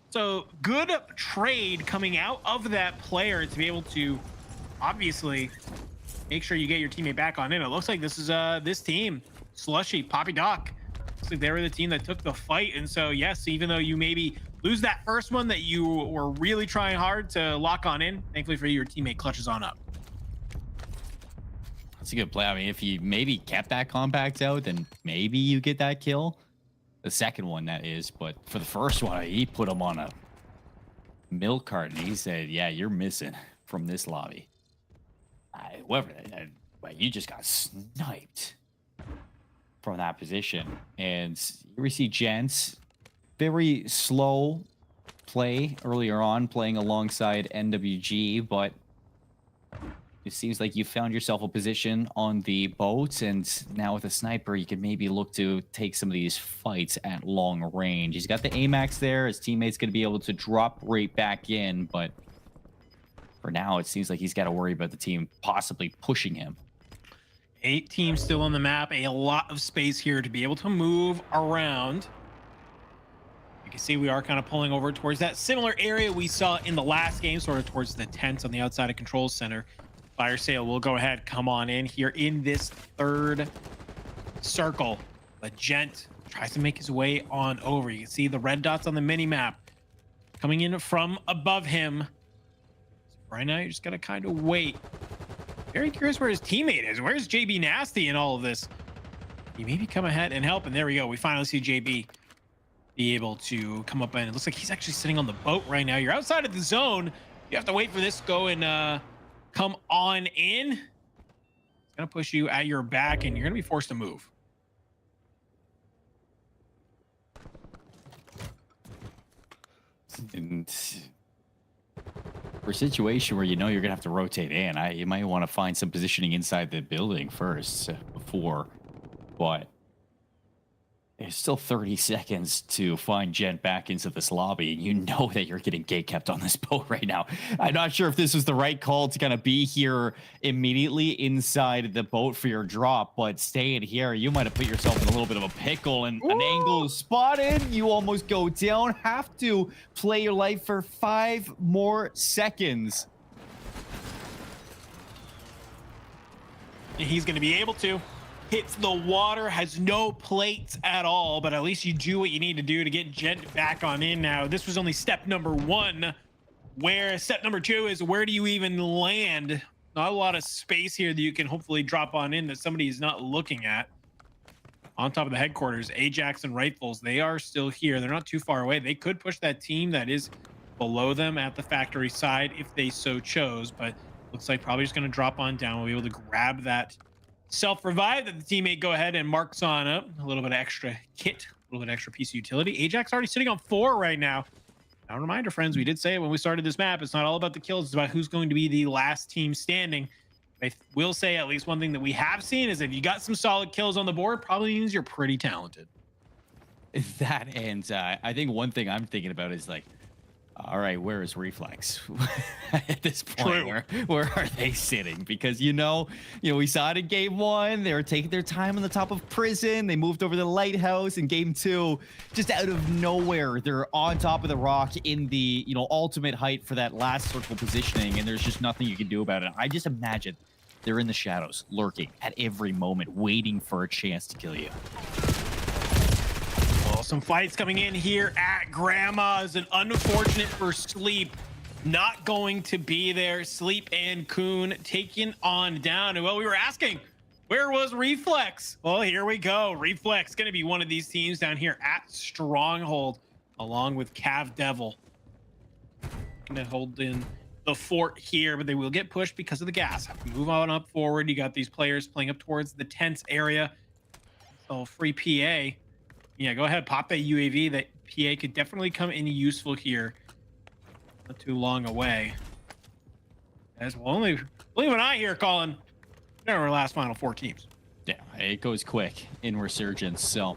So good trade coming out of that player to be able to obviously make sure you get your teammate back on in. It looks like this is this team. Slushy, Poppy Doc. Looks like they were the team that took the fight. And so, yes, even though you maybe lose that first one that you were really trying hard to lock on in, thankfully for you, your teammate clutches on up. That's a good play. I mean, if you maybe kept that compact out, then maybe you get that kill. The second one, that is. But for the first one, he put him on a milk carton. He said, yeah, you're missing from this lobby. Whoever, you just got sniped from that position. And here we see Gents, very slow play earlier on, playing alongside NWG, but it seems like you found yourself a position on the boat, and now with a sniper, you can maybe look to take some of these fights at long range. He's got the AMAX there. His teammate's going to be able to drop right back in, but for now, it seems like he's got to worry about the team possibly pushing him. 8 teams still on the map. A lot of space here to be able to move around. You can see we are kind of pulling over towards that similar area we saw in the last game, sort of towards the tents on the outside of Control Center. Fire sale will go ahead, come on in here in this third circle. The Gent tries to make his way on over. You can see the red dots on the mini map coming in from above him. So right now, you just got to kind of wait. Very curious where his teammate is. Where's JB Nasty in all of this? He maybe come ahead and help, and there we go. We finally see JB be able to come up, and it looks like he's actually sitting on the boat right now. You're outside of the zone. You have to wait for this to go and come on in. It's gonna push you at your back, and you're gonna be forced to move. And for a situation where you know you're gonna have to rotate in, you might want to find some positioning inside the building first before, but there's still 30 seconds to find Gent back into this lobby, and you know that you're getting gate-kept on this boat right now. I'm not sure if this was the right call to kind of be here immediately inside the boat for your drop, but staying here, you might have put yourself in a little bit of a pickle, and an angle is spotted. You almost go down. Have to play your life for 5 more seconds. He's going to be able to. hits the water, has no plates at all, but at least you do what you need to do to get Gent back on in now. This was only step number 1, where step number 2 is where do you even land? Not a lot of space here that you can hopefully drop on in that somebody is not looking at. On top of the headquarters, Ajax and Rifles, they are still here. They're not too far away. They could push that team that is below them at the factory side if they so chose, but looks like probably just going to drop on down. We'll be able to grab that self-revive that the teammate go ahead and marks on up. A little bit of extra kit, a little bit of extra piece of utility. Ajax already sitting on 4 right now. Now, a reminder, friends, we did say it when we started this map, it's not all about the kills, it's about who's going to be the last team standing. I will say at least one thing that we have seen is if you got some solid kills on the board, probably means you're pretty talented. That, and I think one thing I'm thinking about is like, all right, where is Reflex at this point? Where are they sitting? Because you know, we saw it in game 1. They were taking their time on the top of prison. They moved over to the lighthouse. In game 2, just out of nowhere, they're on top of the rock in the ultimate height for that last circle positioning, and there's just nothing you can do about it. I just imagine they're in the shadows, lurking at every moment, waiting for a chance to kill you. Some fights coming in here at Grandma's, and unfortunate for Sleep not going to be there. Sleep and Kuhn taken on down. And well, we were asking, where was Reflex? Well, here we go. Reflex going to be one of these teams down here at Stronghold, along with Cav Devil. Going to hold in the fort here, but they will get pushed because of the gas. Have to move on up forward. You got these players playing up towards the tents area. So free PA. Yeah, go ahead, pop that UAV. That PA could definitely come in useful here. Not too long away. As well, only believe an eye here, Colin. Never last final 4 teams. Yeah, it goes quick in Resurgence. So,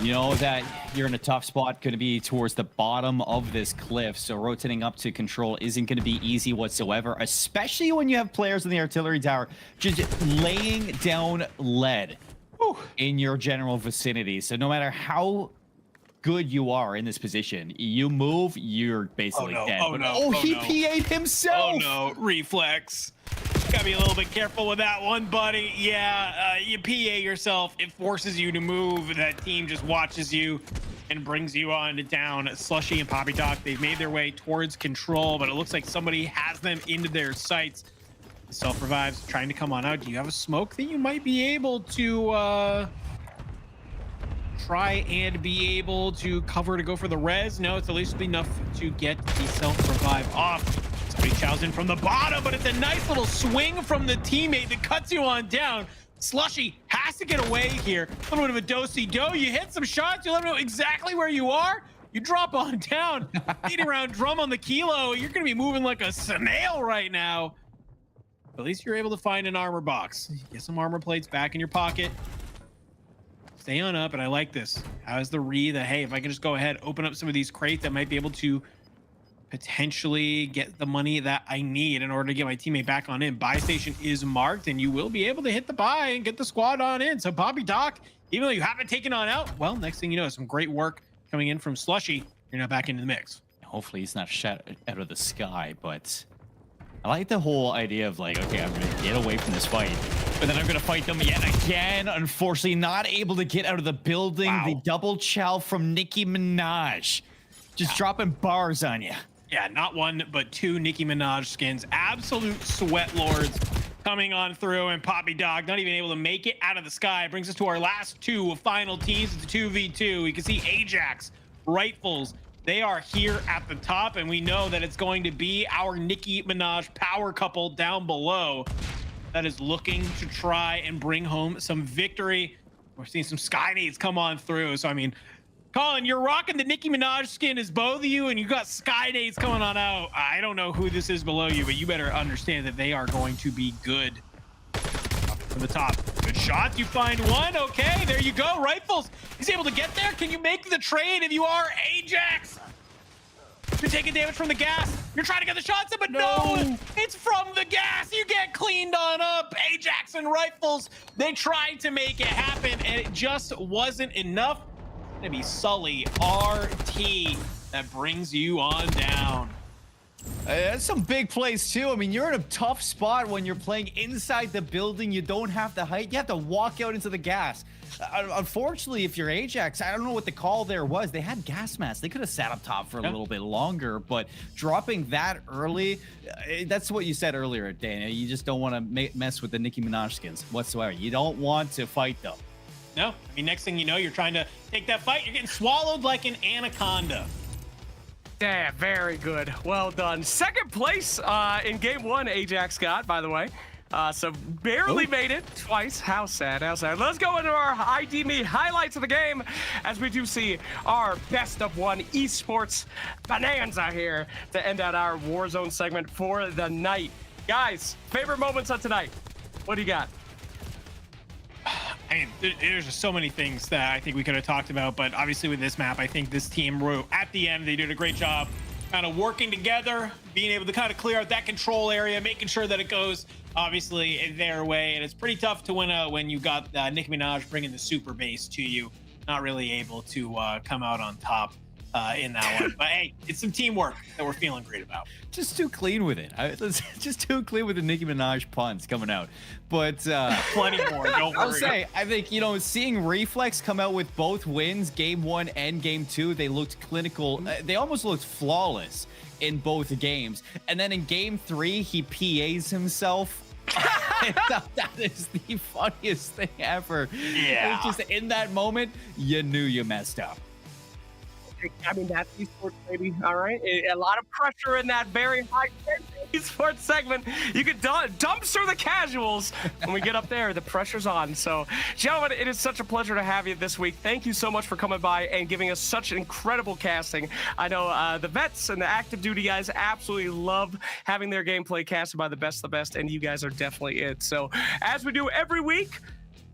you know that you're in a tough spot, going to be towards the bottom of this cliff. So rotating up to control isn't going to be easy whatsoever, especially when you have players in the artillery tower just laying down lead in your general vicinity. So no matter how good you are in this position, you move, you're basically dead. He PA'd himself. Oh no, Reflex. Gotta be a little bit careful with that one, buddy. Yeah, you PA yourself. It forces you to move. That team just watches you and brings you on down. Slushy and Poppy Doc, they've made their way towards control, but it looks like somebody has them into their sights. Self-revives, trying to come on out. Do you have a smoke that you might be able to try and be able to cover to go for the res? No, it's at least enough to get the self-revive off. Somebody chows in from the bottom, but it's a nice little swing from the teammate that cuts you on down. Slushy has to get away here. A little bit of a do-si-do. You hit some shots, you let them know exactly where you are. You drop on down, 80 round drum on the kilo. You're gonna be moving like a snail right now. At least you're able to find an armor box. Get some armor plates back in your pocket. Stay on up, and I like this. How's the read that, hey, if I can just go ahead, open up some of these crates, I might be able to potentially get the money that I need in order to get my teammate back on in. Buy station is marked, and you will be able to hit the buy and get the squad on in. So Poppy Doc, even though you haven't taken on out, well, next thing you know, some great work coming in from Slushy. You're now back into the mix. Hopefully he's not shot out of the sky, but I like the whole idea of like, okay, I'm going to get away from this fight, but then I'm going to fight them yet again. Unfortunately, not able to get out of the building. Wow. The double chow from Nicki Minaj. Just dropping bars on you. Yeah, not 1, but 2 Nicki Minaj skins. Absolute sweat lords coming on through, and Poppy Dog not even able to make it out of the sky. Brings us to our last 2 final teams. It's a 2v2. You can see Ajax, Rifles. They are here at the top, and we know that it's going to be our Nicki Minaj power couple down below that is looking to try and bring home some victory. We're seeing some sky nades come on through. So, I mean, Colin, you're rocking the Nicki Minaj skin as both of you, and you got sky nades coming on out. I don't know who this is below you, but you better understand that they are going to be good. Up from the top. Good shot. You find one. Okay, there you go. Rifles. He's able to get there. Can you make the trade if you are Ajax? You're taking damage from the gas. You're trying to get the shots in, but no, it's from the gas. You get cleaned on up. Ajax and Rifles, they tried to make it happen, and it just wasn't enough. It's gonna be Sully RT that brings you on down. That's some big plays too. I mean, you're in a tough spot when you're playing inside the building. You don't have the height. You have to walk out into the gas. Unfortunately, if you're Ajax, I don't know what the call there was. They had gas masks. They could have sat up top for a little bit longer, but dropping that early, that's what you said earlier, Dana. You just don't want to mess with the Nicki Minaj skins whatsoever. You don't want to fight them. No, I mean, next thing you know, you're trying to take that fight. You're getting swallowed like an anaconda. Yeah, very good. Well done. Second place in game one, Ajax got, by the way. So barely made it twice. How sad, how sad. Let's go into our ID Me highlights of the game as we do see our best of one esports bonanza here to end out our Warzone segment for the night. Guys, favorite moments of tonight. What do you got? I mean, there's just so many things that I think we could have talked about, but obviously with this map, I think this team, at the end, they did a great job kind of working together, being able to kind of clear out that control area, making sure that it goes, obviously, their way. And it's pretty tough to win when you got Nicki Minaj bringing the super base to you, not really able to come out on top in that one. But hey, it's some teamwork that we're feeling great about. Just too clean with it. Just too clean with the Nicki Minaj puns coming out. But plenty more. Don't worry. I'll say, I think, seeing Reflex come out with both wins, game one and game two, they looked clinical. They almost looked flawless in both games. And then in game three, he PAs himself. That is the funniest thing ever. Yeah. It's just in that moment, you knew you messed up. I mean, that's esports, baby. All right. A lot of pressure in that very high esports segment. You could dumpster the casuals when we get up there. The pressure's on. So, gentlemen, it is such a pleasure to have you this week. Thank you so much for coming by and giving us such incredible casting. I know the vets and the active duty guys absolutely love having their gameplay casted by the best of the best, and you guys are definitely it. So, as we do every week,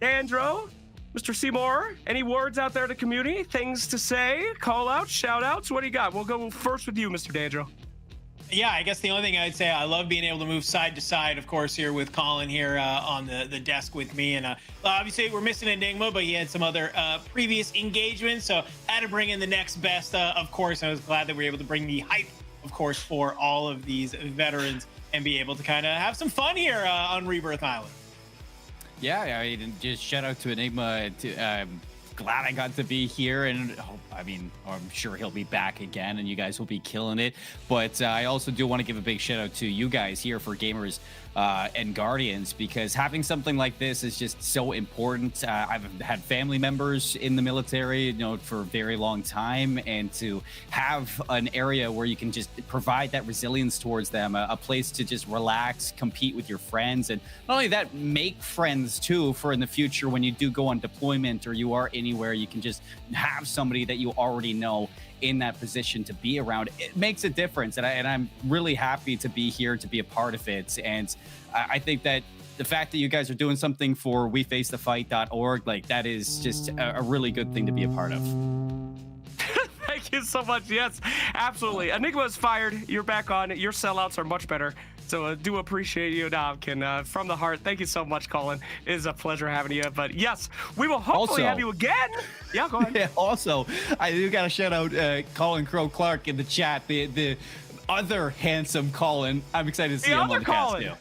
Dandro, Mr. Seymour, any words out there to the community? Things to say? Call outs? Shout outs? What do you got? We'll go first with you, Mr. Dandro. Yeah, I guess the only thing I'd say, I love being able to move side to side, of course, here with Colin here on the desk with me. And obviously, we're missing Enigma, but he had some other previous engagements. So I had to bring in the next best, of course. I was glad that we were able to bring the hype, of course, for all of these veterans and be able to kind of have some fun here on Rebirth Island. Yeah, I mean, just shout out to Enigma. Glad I got to be here, and I'm sure he'll be back again, and you guys will be killing it. But I also do want to give a big shout out to you guys here for Gamers and Guardians, because having something like this is just so important. I've had family members in the military, for a very long time, and to have an area where you can just provide that resilience towards them, a place to just relax, compete with your friends, and not only that, make friends too for in the future when you do go on deployment or you are anywhere, you can just have somebody that you already know in that position to be around. It makes a difference, and I'm really happy to be here to be a part of it. And I think that the fact that you guys are doing something for wefacethefight.org, like, that is just a really good thing to be a part of. Thank you so much. Yes, absolutely. Enigma is fired. You're back on. Your sellouts are much better. So do appreciate you, Domkin. From the heart, thank you so much, Colin. It is a pleasure having you. But yes, we will hopefully have you again. Yeah, go ahead. Yeah, also, I do got to shout out Colin Crow Clark in the chat, the other handsome Colin. I'm excited to see him on the cast too.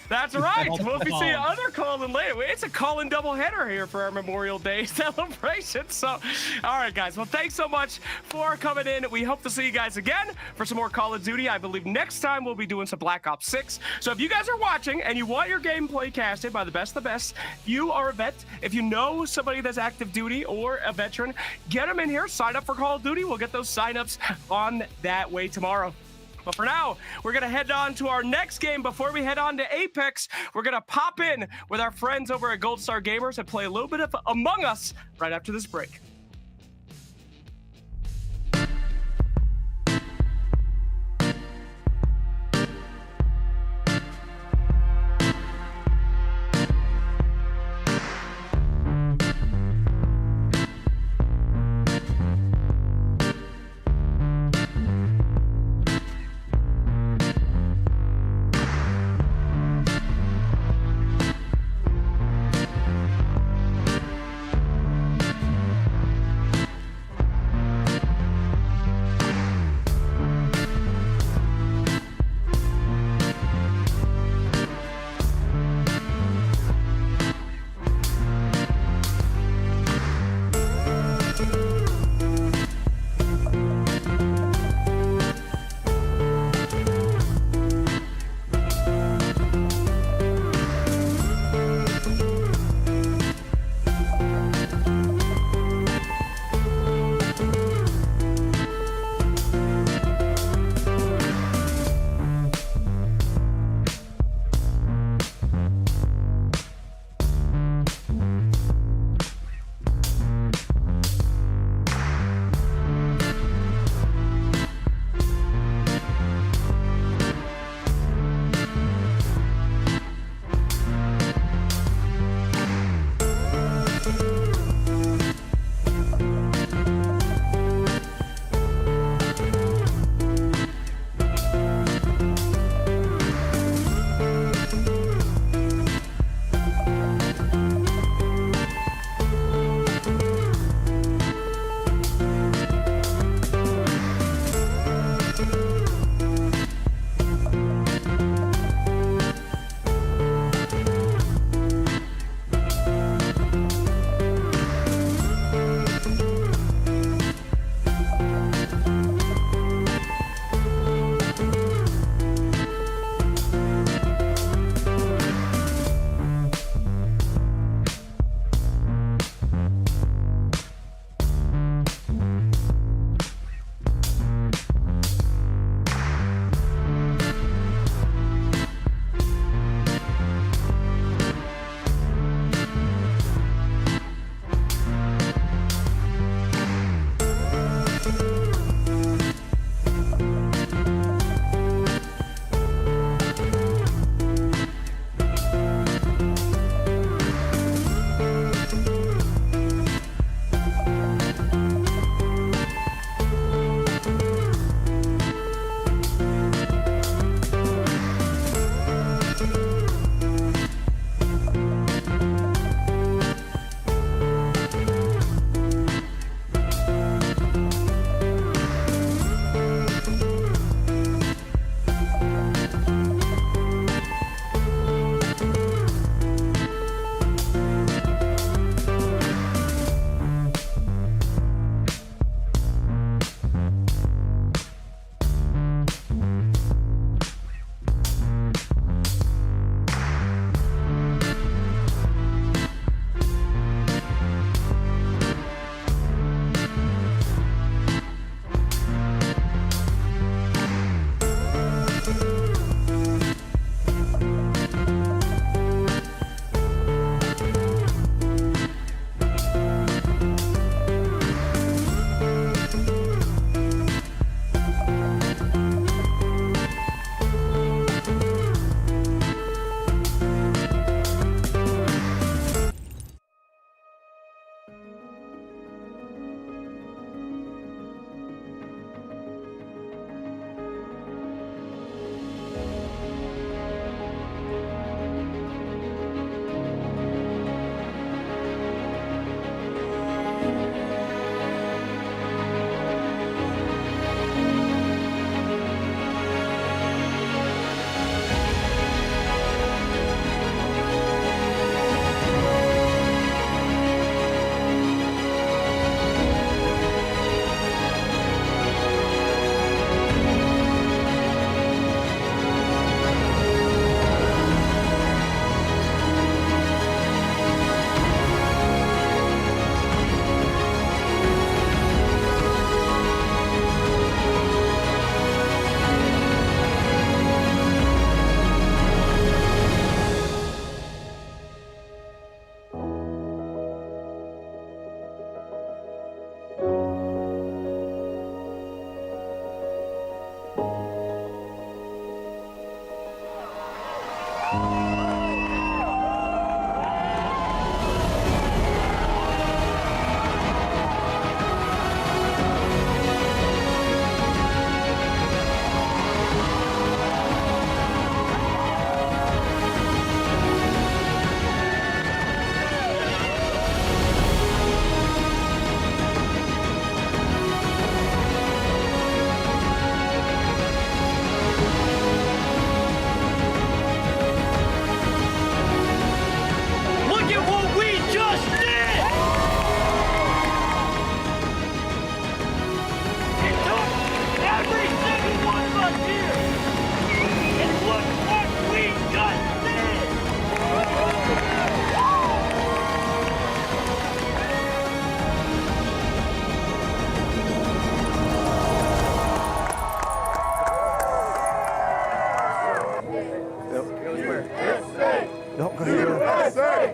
That's right. We'll be seeing other Colin later. It's a Colin doubleheader here for our Memorial Day celebration. So, all right, guys. Well, thanks so much for coming in. We hope to see you guys again for some more Call of Duty. I believe next time we'll be doing some Black Ops 6. So if you guys are watching and you want your gameplay casted by the best of the best, you are a vet. If you know somebody that's active duty or a veteran, get them in here. Sign up for Call of Duty. We'll get those signups on that way tomorrow. But for now, we're going to head on to our next game. Before we head on to Apex, we're going to pop in with our friends over at Gold Star Gamers and play a little bit of Among Us right after this break.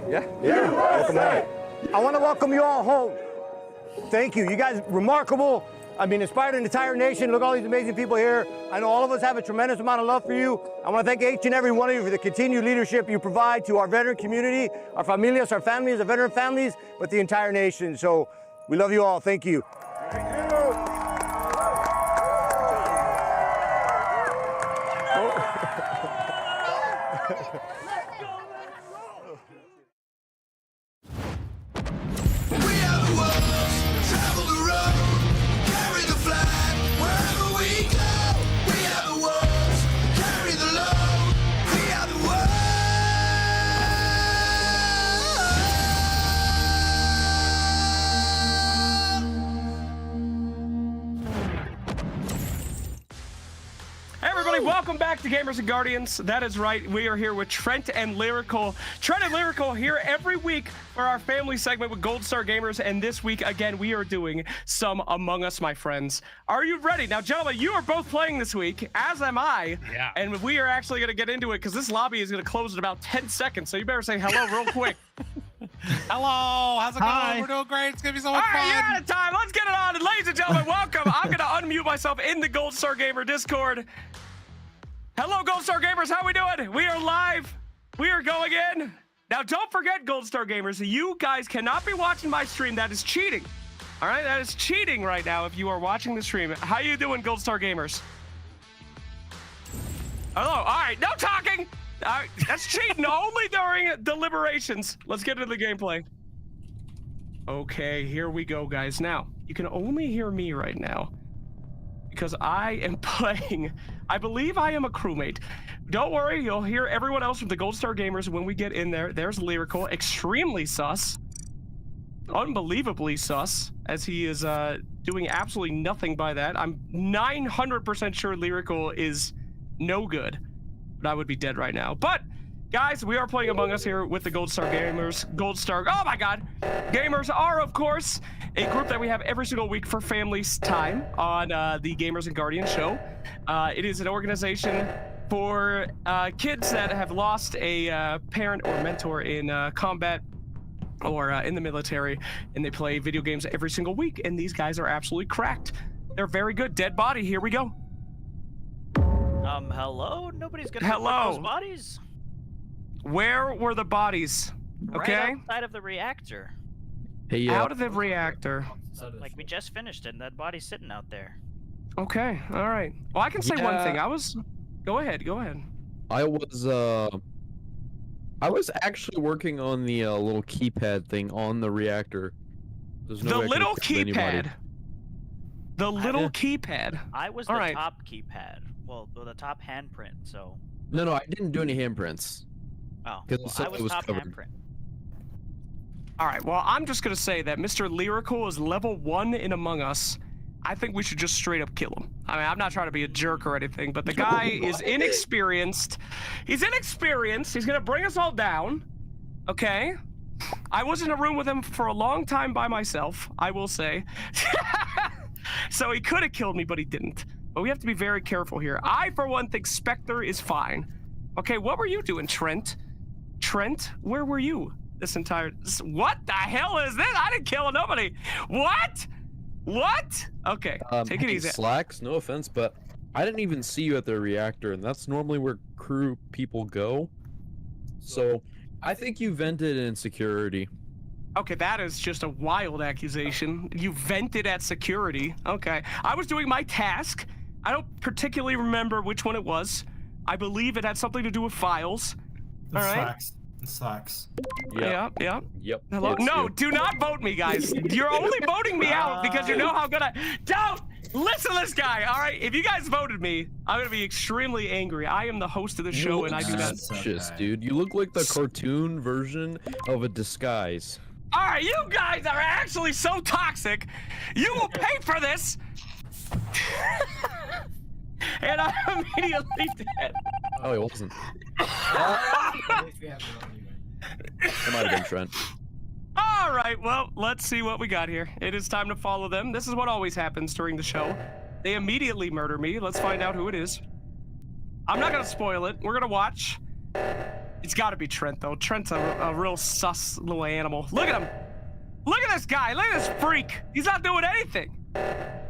Yeah. Welcome back. I want to welcome you all home. Thank you. You guys, remarkable. I mean, inspired an entire nation. Look at all these amazing people here. I know all of us have a tremendous amount of love for you. I want to thank each and every one of you for the continued leadership you provide to our veteran community, our familias, our families, our veteran families, but the entire nation. So we love you all. Thank you. Thank you. Welcome back to Gamers and Guardians. That is right. We are here with Trent and Lyrical. Trent and Lyrical here every week for our family segment with Gold Star Gamers. And this week, again, we are doing some Among Us, my friends. Are you ready? Now, gentlemen, you are both playing this week, as am I. Yeah. And we are actually going to get into it because this lobby is going to close in about 10 seconds. So you better say hello real quick. Hello, how's it going? We're doing great. It's going to be so much All right, fun. you're out of time. Let's get it on. And ladies and gentlemen, welcome. I'm going to unmute myself in the Gold Star Gamer Discord. Hello, Gold Star Gamers. How we doing? We are live. We are going in. Now, don't forget, Gold Star Gamers, you guys cannot be watching my stream. That is cheating. All right, that is cheating right now if you are watching the stream. How you doing, Gold Star Gamers? Hello. All right, no talking. All right, that's cheating only during deliberations. Let's get into the gameplay. Okay, here we go, guys. Now, you can only hear me right now because I am playing. I believe I am a crewmate. Don't worry, you'll hear everyone else from the Gold Star Gamers when we get in there. There's Lyrical, extremely sus. Unbelievably sus, as he is doing absolutely nothing by that. I'm 900% sure Lyrical is no good, but I would be dead right now. But, guys, we are playing Among Us here with the Gold Star Gamers. Gold Star, oh my God. Gamers are, of course, a group that we have every single week for family's time on the Gamers and Guardians show. It is an organization for kids that have lost a parent or mentor in combat or in the military, and they play video games every single week, and these guys are absolutely cracked. They're very good. Dead body, here we go. Hello? Nobody's gonna hello those bodies? Where were the bodies? Okay. Right outside of the reactor. Hey, out of the reactor. Like we just finished it, and that body's sitting out there. Okay, all right. Well, I can say one thing. Go ahead. I was actually working on the little keypad thing on the reactor. There's no the little keypad. The little keypad. I was the top keypad. Well, the top handprint. So. No, I didn't do any handprints. Oh, because I was top covered. handprint. All right. Well, I'm just gonna say that Mr. Lyrical is level 1 in Among Us. I think we should just straight up kill him. I mean, I'm not trying to be a jerk or anything, but the guy is inexperienced. He's inexperienced. He's gonna bring us all down. Okay. I was in a room with him for a long time by myself, I will say. So he could have killed me, but he didn't. But we have to be very careful here. I, for one, think Spectre is fine. Okay, what were you doing, Trent? Trent, where were you this entire... What the hell is this? I didn't kill nobody. What? What? Okay, take it easy. Slacks, no offense, but I didn't even see you at the reactor, and that's normally where crew people go. So I think you vented in security. Okay, that is just a wild accusation. You vented at security. Okay, I was doing my task. I don't particularly remember which one it was. I believe it had something to do with files. All right. Slacks. Yeah. Yep. Hello? No, do not vote me, guys. You're only voting me out because you know how good I... Don't listen to this guy, all right? If you guys voted me, I'm going to be extremely angry. I am the host of the show, and I do not... Suspicious, dude. You look like the cartoon version of a disguise. All right, you guys are actually so toxic. You will pay for this. And I'm immediately dead. Oh, he wasn't. It might have been Trent. All right, well, let's see what we got here. It is time to follow them. This is what always happens during the show. They immediately murder me. Let's find out who it is. I'm not going to spoil it. We're going to watch. It's got to be Trent, though. Trent's a real sus little animal. Look at him. Look at this guy. Look at this freak. He's not doing anything.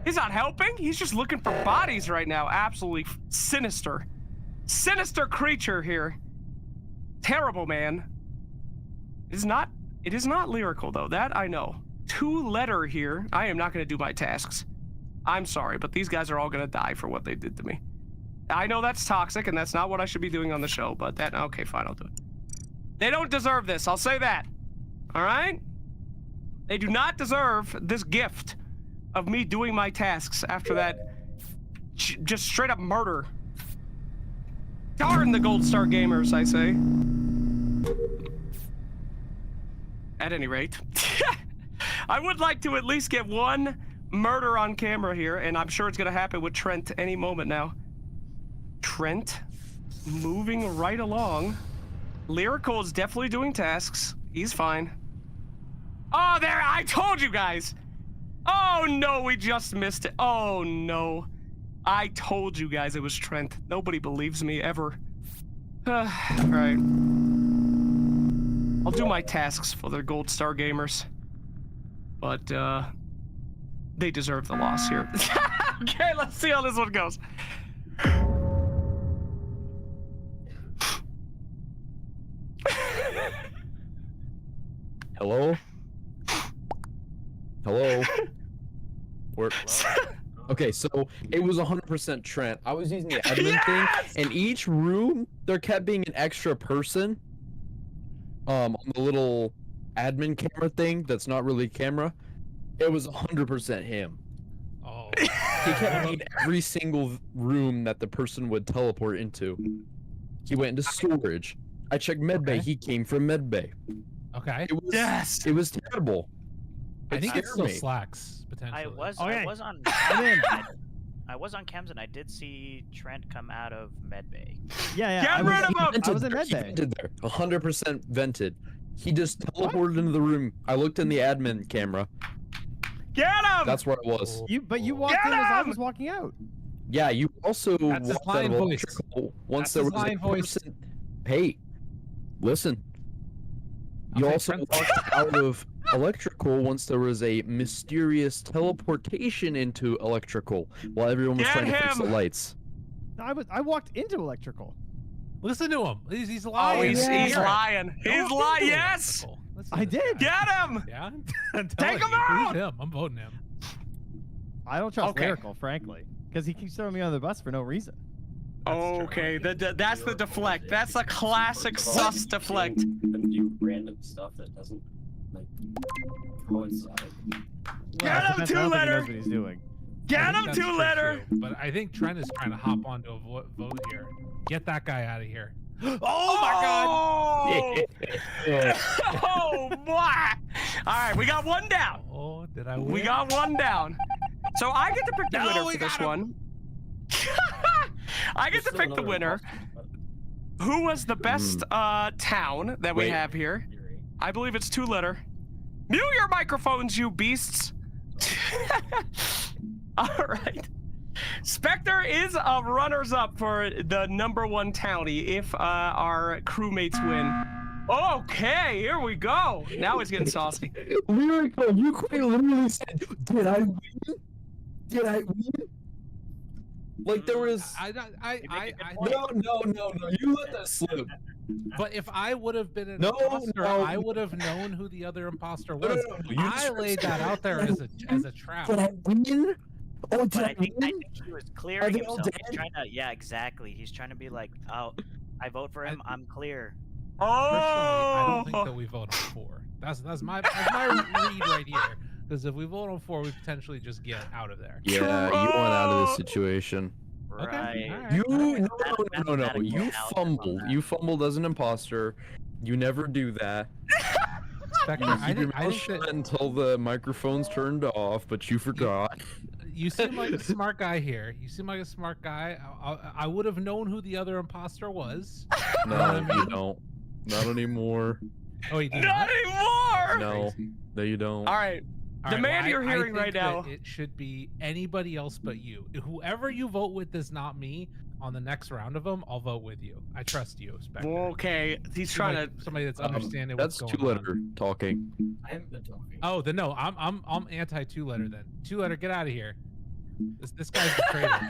He's not helping. He's just looking for bodies right now. Absolutely sinister. Sinister creature here. Terrible, man. It is not lyrical, though. That I know. 2-letter here. I am not going to do my tasks. I'm sorry, but these guys are all going to die for what they did to me. I know that's toxic, and that's not what I should be doing on the show, but that... Okay, fine, I'll do it. They don't deserve this. I'll say that. All right? They do not deserve this gift of me doing my tasks after that just straight up murder. Darn the Gold Star gamers, I say. At any rate, I would like to at least get one murder on camera here, and I'm sure it's going to happen with Trent any moment now. Trent moving right along. Lyrical is definitely doing tasks. He's fine. Oh, there! I told you guys! Oh, no, we just missed it. Oh, no. I told you guys it was Trent. Nobody believes me, ever. Alright. I'll do my tasks for the Gold Star gamers. But, they deserve the loss here. Okay, let's see how this one goes. Hello? Hello? Okay, so it was 100% Trent. I was using the admin thing, and each room, there kept being an extra person on the little admin camera thing that's not really camera. It was 100% him. Oh. He kept being every single room that the person would teleport into. He went into storage. I checked medbay. He came from medbay. Okay. It was, It was terrible. I think it still me. slacks potentially. I was on. I was on cams and I did see Trent come out of medbay. Yeah. Get rid of him! I was in He medbay. vented there. 100% vented. He just teleported into the room. I looked in the admin camera. Get him! That's where it was. But you walked in as I was walking out. Yeah, you also That's his walked out lying of voice. electrical once That's there his was a lying voice. person. Hey, listen. You Okay, also Trent- walked out of electrical once there was a mysterious teleportation into electrical while everyone was Get trying to fix the him! lights. I walked into electrical. Listen to him. He's Oh, lying. he's Yeah. lying. He's lying. Yes! Electrical. Listen I to this did. guy. Get him! Yeah? I'm Take telling him you, out! Who's him? I'm voting him. I don't trust Okay. Lyrical, frankly, because he keeps throwing me on the bus for no reason. Okay, that's the deflect. That's a classic sus deflect. Do random stuff that doesn't like coincide. Get him, Depends- I don't think he 2-letter! knows what he's doing. I Get think him, that's true, 2-letter! too, But I think Trent is trying to hop onto a vote here. Get that guy out of here. Oh my god! Oh my! All right, we got one down. Oh, did I win? We got one down. So I get to pick the No, winner we for this got him. one. I get to pick the winner. Who was the best town that we Wait. have here? I believe it's 2-letter. Mute your microphones, you beasts. All right. Spectre is a runners-up for the #1 townie if our crewmates win. Okay, here we go. Now he's getting saucy. Lyrical, you quite literally said, "Did I win? Did I win?" Like there was. No. You let that slip. But if I would have been an No, imposter, no. I would have known who the other imposter No, was. you I just laid that out there as a trap. Did I win? Oh, did But I I think win? he was Are clearing they all himself. He's dead? trying to, yeah, exactly. He's trying to be like, oh, I vote for him. I'm clear. Personally, I don't think Oh! that we vote on 4. That's my read right here. Because if we vote on 4, we potentially just get out of there. Yeah, you want out of this situation. Okay. Right. all right. You all right. no. Mathematically You out fumbled. on You fumbled as an imposter. You never do that. Spectre, You I keep your think, I mouth think shut that until the microphone's turned off, but you forgot. you seem like a smart guy here. You seem like a smart guy. I would have known who the other imposter was. No, you don't. Not anymore. Oh, you do Not anymore! No, no, you don't. All right. All The right, man well, you're hearing think right that now. It should be anybody else but you. Whoever you vote with is not me. on the next round of them, I'll vote with you. I trust you, Spectre. Okay, he's trying to. Somebody that's understanding what's That's going on. 2-letter talking. I haven't been talking. Oh, then no, I'm anti 2-letter then. 2-letter, get out of here. This guy's the traitor.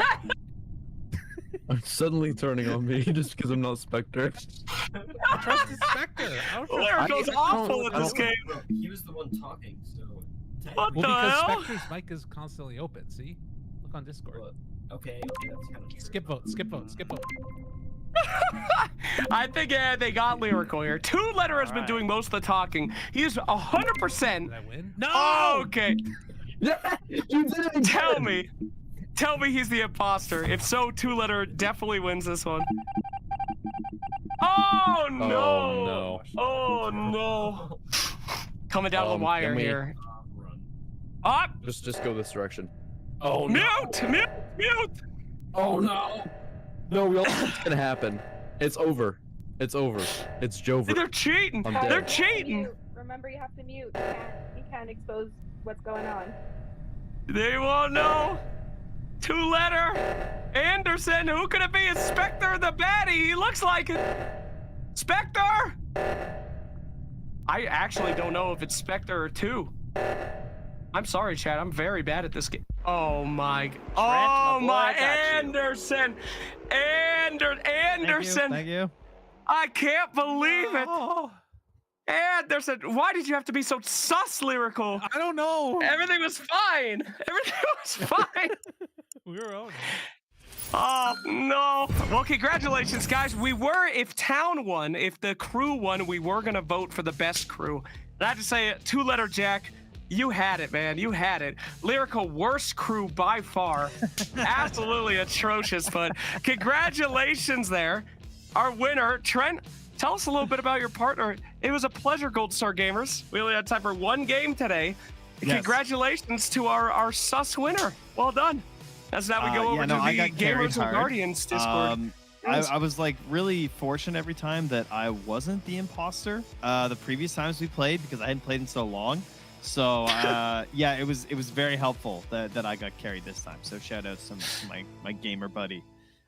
I'm suddenly turning on me just because I'm not Spectre. I trust the Spectre. Lyrical's awful in this game. He was the one talking, so. What Well, the because hell? Spectre's mic is constantly open. See, look on Discord. Well, okay, that's kind of true. Skip vote. Skip vote. Skip vote. I think they got Lyrical here. 2-letter has been doing most of the talking. He is 100%. Did I win? No. Okay. You did it. Tell me he's the imposter. If so, 2-letter definitely wins this one. Oh no! Oh no! Coming down the wire can we- here. Up! Just go this direction. Oh no! Mute! Oh no! No, we all know what's gonna happen. It's over. It's over. It's Jover. They're cheating! I'm dead. They're cheating! Remember, you have to mute. You can't expose what's going on. They won't know. 2-letter. Anderson, who could it be? It's Spectre the baddie. He looks like it. Spectre! I actually don't know if it's Spectre or 2. I'm sorry, Chad. I'm very bad at this game. Oh my. Oh my. Anderson. Anderson. Thank you. I can't believe it. Anderson, why did you have to be so sus, Lyrical? I don't know. Everything was fine. Everything was fine. We were on. Oh, no. Well, congratulations, guys. If Town won, if the crew won, we were going to vote for the best crew. And I have to say, 2-letter Jack, you had it, man. You had it. Lyrical, worst crew by far. Absolutely atrocious, but congratulations there. Our winner, Trent, tell us a little bit about your partner. It was a pleasure, Gold Star Gamers. We only had time for one game today. Yes. Congratulations to our sus winner. Well done. As now we go over to the I got carried Gamers and hard. Guardians Discord. I was like really fortunate every time that I wasn't the imposter. The previous times we played, because I hadn't played in so long. So yeah, it was very helpful that I got carried this time. So shout out to my gamer buddy.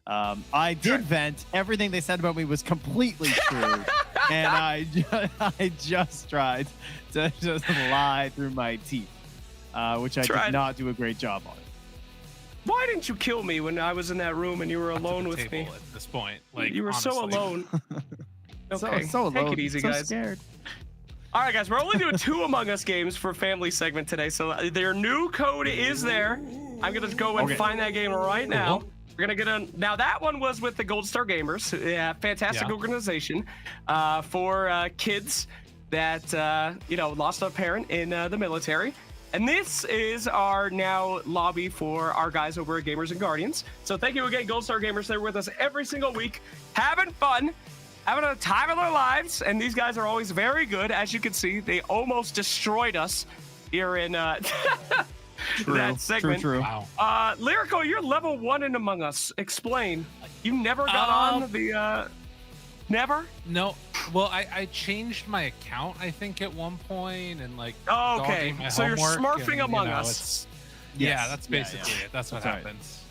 I did vent. Everything they said about me was completely true, and I just tried to just lie through my teeth, which I did not do a great job on. Why didn't you kill me when I was in that room and you were alone with me? At this point, like You were so honestly. alone. Okay, so take alone. it easy, so guys. Scared. All right, guys, we're only doing 2 Among Us games for family segment today, so their new code is there. I'm gonna go and find that game right now. We're gonna get on. Now that one was with the Gold Star Gamers, fantastic organization for kids that lost a parent in the military. And this is our now lobby for our guys over at Gamers and Guardians. So thank you again, Gold Star Gamers. They're with us every single week, having fun, having a time of their lives. And these guys are always very good. As you can see, they almost destroyed us here in that segment. True. Wow. Lyrical, you're level 1 in Among Us. Explain. You never got on the... Never? No. Well, I changed my account, I think, at one point, and like. Oh, okay. dogging my So you're homework smurfing and, Among it's- Us. Yeah, that's basically it. That's what That's right. happens.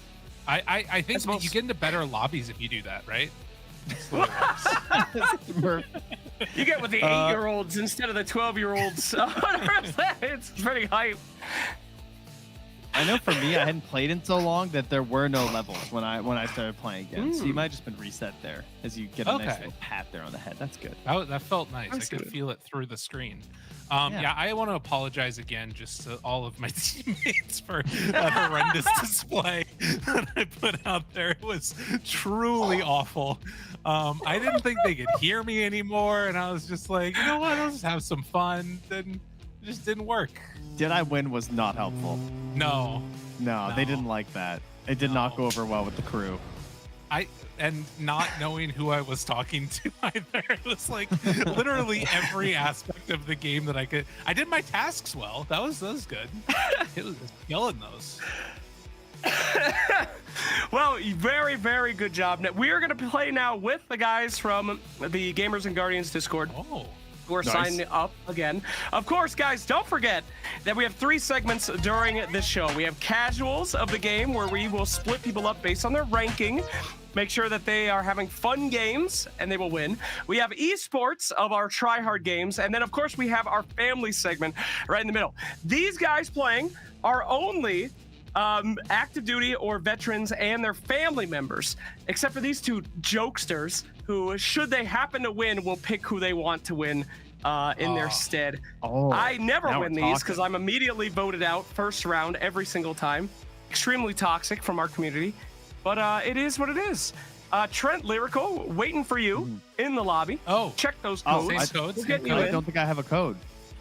I think that you get into better lobbies if you do that, right? You get with the 8-year-olds instead of the 12-year-olds. It's pretty hype. I know for me, I hadn't played in so long that there were no levels when I started playing again. So you might have just been reset there as you get a nice little pat there on the head. That's good. That felt nice. That's I could good. feel it through the screen. Yeah, I want to apologize again just to all of my teammates for that horrendous display that I put out there. It was truly awful. I didn't think they could hear me anymore, and I was just like, you know what? I'll just have some fun. Then it just didn't work. Did I win was not helpful. No, they didn't like that. It did not go over well with the crew. And not knowing who I was talking to either. It was like literally every aspect of the game that I could. I did my tasks well. That was good. It was killing those. Well, very, very good job. Now, we are going to play now with the guys from the Gamers and Guardians Discord. Oh. We're signing up again. Of course, guys, don't forget that we have 3 segments during this show. We have casuals of the game, where we will split people up based on their ranking. Make sure that they are having fun games, and they will win. We have esports of our try-hard games, and then, of course, we have our family segment right in the middle. These guys playing are only active duty or veterans and their family members, except for these two jokesters who, should they happen to win, will pick who they want to win in their stead. I never win these because I'm immediately voted out first round every single time. Extremely toxic from our community, but it is what it is. Trent, Lyrical, waiting for you in the lobby. Oh, check those codes. Same codes. We'll get you in. I don't think I have a code.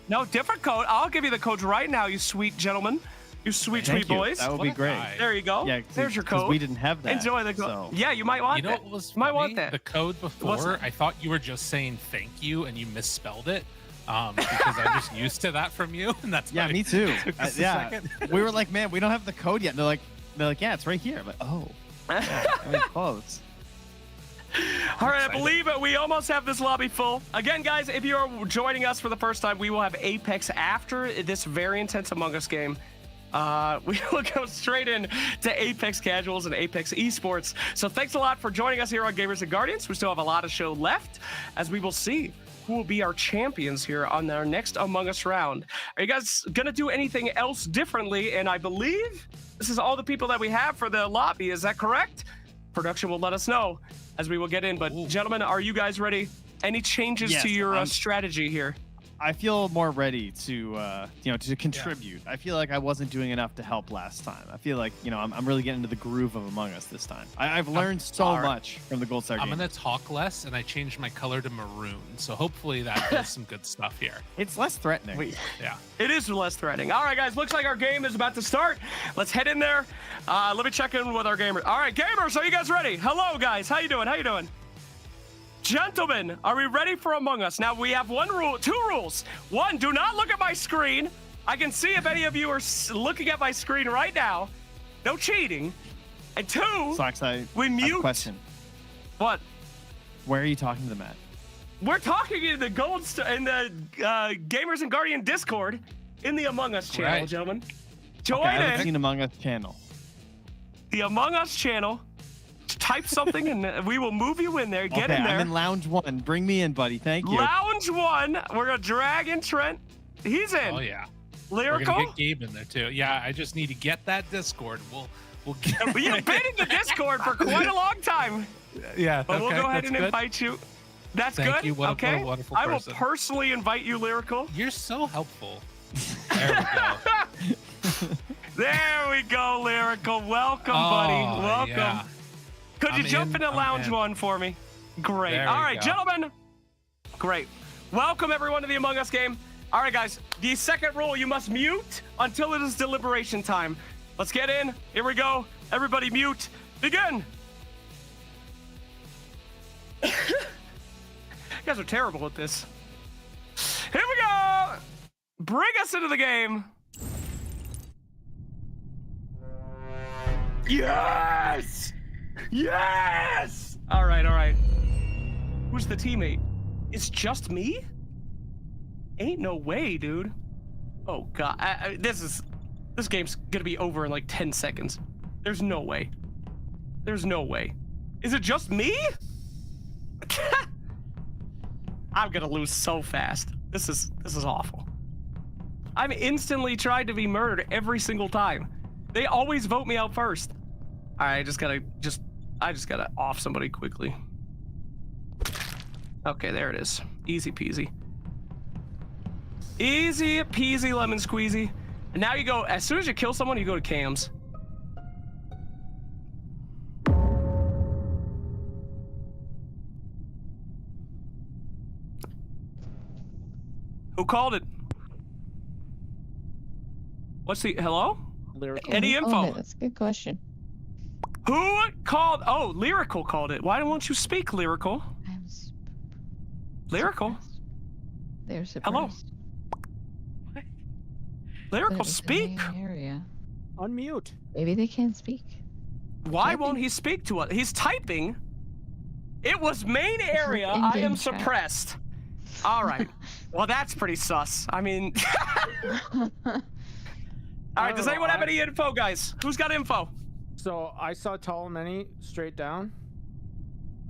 No, different code. I'll give you the codes right now, you sweet gentlemen. You sweet boys. That would be great. There you go. Yeah, there's your code. We didn't have that. Enjoy the code. So. Yeah, you might want that. that. What was might funny? want that. The code before, I thought you were just saying thank you and you misspelled it. Because I'm just used to that from you, and that's me too. Yeah, we were like, man, we don't have the code yet. And they're like, yeah, it's right here. I'm like, oh, yeah, I mean, close. All right, I believe we almost have this lobby full. Again, guys, if you are joining us for the first time, we will have Apex after this very intense Among Us game. We will go straight in to Apex Casuals and Apex Esports. So thanks a lot for joining us here on Gamers and Guardians. We still have a lot of show left, as we will see who will be our champions here on our next Among Us round. Are you guys going to do anything else differently? And I believe this is all the people that we have for the lobby. Is that correct? Production will let us know as we will get in. But gentlemen, are you guys ready? Any changes to your strategy here? I feel more ready to to contribute. I feel like I wasn't doing enough to help last time. I feel like I'm really getting into the groove of Among Us this time. I've learned so much from the Gold Star game. I'm gonna talk less, and I changed my color to maroon, so hopefully that does some good stuff here. It's less threatening. Yeah, it is less threatening. All right, guys, looks like our game is about to start. Let's head in there. Let me check in with our gamers. All right, gamers, are you guys ready? Hello, guys. How you doing? How you doing? Gentlemen, are we ready for Among Us? Now, we have two rules. One, do not look at my screen. I can see if any of you are looking at my screen right now. No cheating. And two, Sox, we mute. I have a question. What? Where are you talking to them at? We're talking in the Gamers and Guardian Discord in the Among Us channel, gentlemen. Join I haven't in. seen Among Us channel. The Among Us channel. Type something and we will move you in there. Get in there. I'm in Lounge 1. Bring me in, buddy. Thank you. Lounge 1. We're going to drag in Trent. He's in. Oh, yeah. Lyrical? We're going to get Gabe in there, too. Yeah, I just need to get that Discord. We'll get You've been in the Discord for quite a long time. Yeah, but we'll go ahead and invite you. That's Thank good. You. What okay. A wonderful I will person. personally invite you, Lyrical. You're so helpful. There we go. There we go, Lyrical. Welcome, buddy. Welcome. Yeah. Could you jump into Lounge 1 for me? Great. There All right, go. gentlemen. Great. Welcome, everyone, to the Among Us game. All right, guys. The second rule, you must mute until it is deliberation time. Let's get in. Here we go. Everybody mute. Begin. You guys are terrible at this. Here we go. Bring us into the game. Yes! Yes! All right. Who's the teammate? It's just me? Ain't no way, dude. Oh, God. This game's gonna be over in like 10 seconds. There's no way. There's no way. Is it just me? I'm gonna lose so fast. This is awful. I'm instantly tried to be murdered every single time. They always vote me out first. All right, I just gotta off somebody quickly. Okay, there it is. Easy peasy. Easy peasy lemon squeezy. And now you go, as soon as you kill someone, you go to cams. Who called it? What's the, hello? Lyrical. Any info? That's a good question. Who called? Oh, Lyrical called it. Why won't you speak, Lyrical? Lyrical? They're surprised. Hello? Lyrical, speak. Area. Unmute. Maybe they can't speak. Why won't he speak to us? He's typing. It was main area. I am suppressed. All right. Well, that's pretty sus. I mean... All right, does anyone have any info, guys? Who's got info? So I saw tall and many straight down.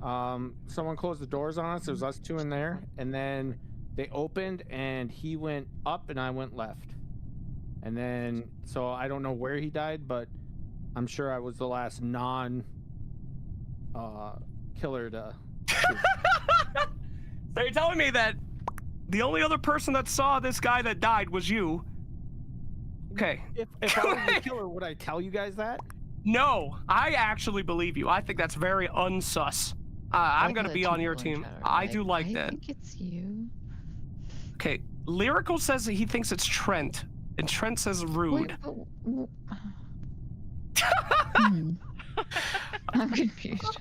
Someone closed the doors on us. There was us two in there, and then they opened, and he went up, and I went left. And then, so I don't know where he died, but I'm sure I was the last killer to. So you're telling me that the only other person that saw this guy that died was you? Okay. If I was the killer, would I tell you guys that? No, I actually believe you. I think that's very unsus. I'm gonna be on your team. I do like that. I think it's you. Okay, Lyrical says that he thinks it's Trent, and Trent says rude. I'm confused.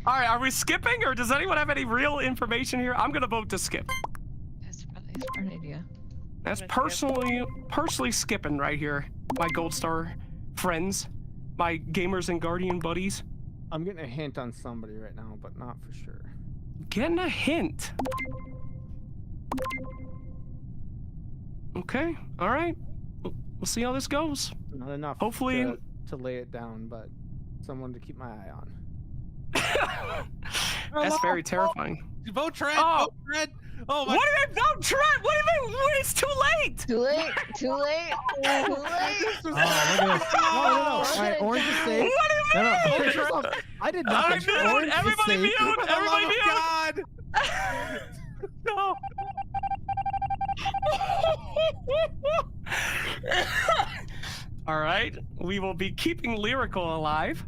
All right, are we skipping, or does anyone have any real information here? I'm gonna vote to skip. That's probably a smart idea. That's personally skipping right here. My Gold Star friends, my Gamers and Guardian buddies. I'm getting a hint on somebody right now, but not for sure. Getting a hint. Okay, all right. We'll see how this goes. Not enough. Hopefully to lay it down, but someone to keep my eye on. That's very terrifying. Vote Trent. Oh. Vote Trent. Oh my. What do they vote Trent? What do you mean? It's too late. Too late. Too late. Too late. Oh, look at this. No. All right, Orange is safe. What do you mean? I did nothing. Orange is Everybody safe. mute. Everybody mute. God. No. All right, we will be keeping Lyrical alive.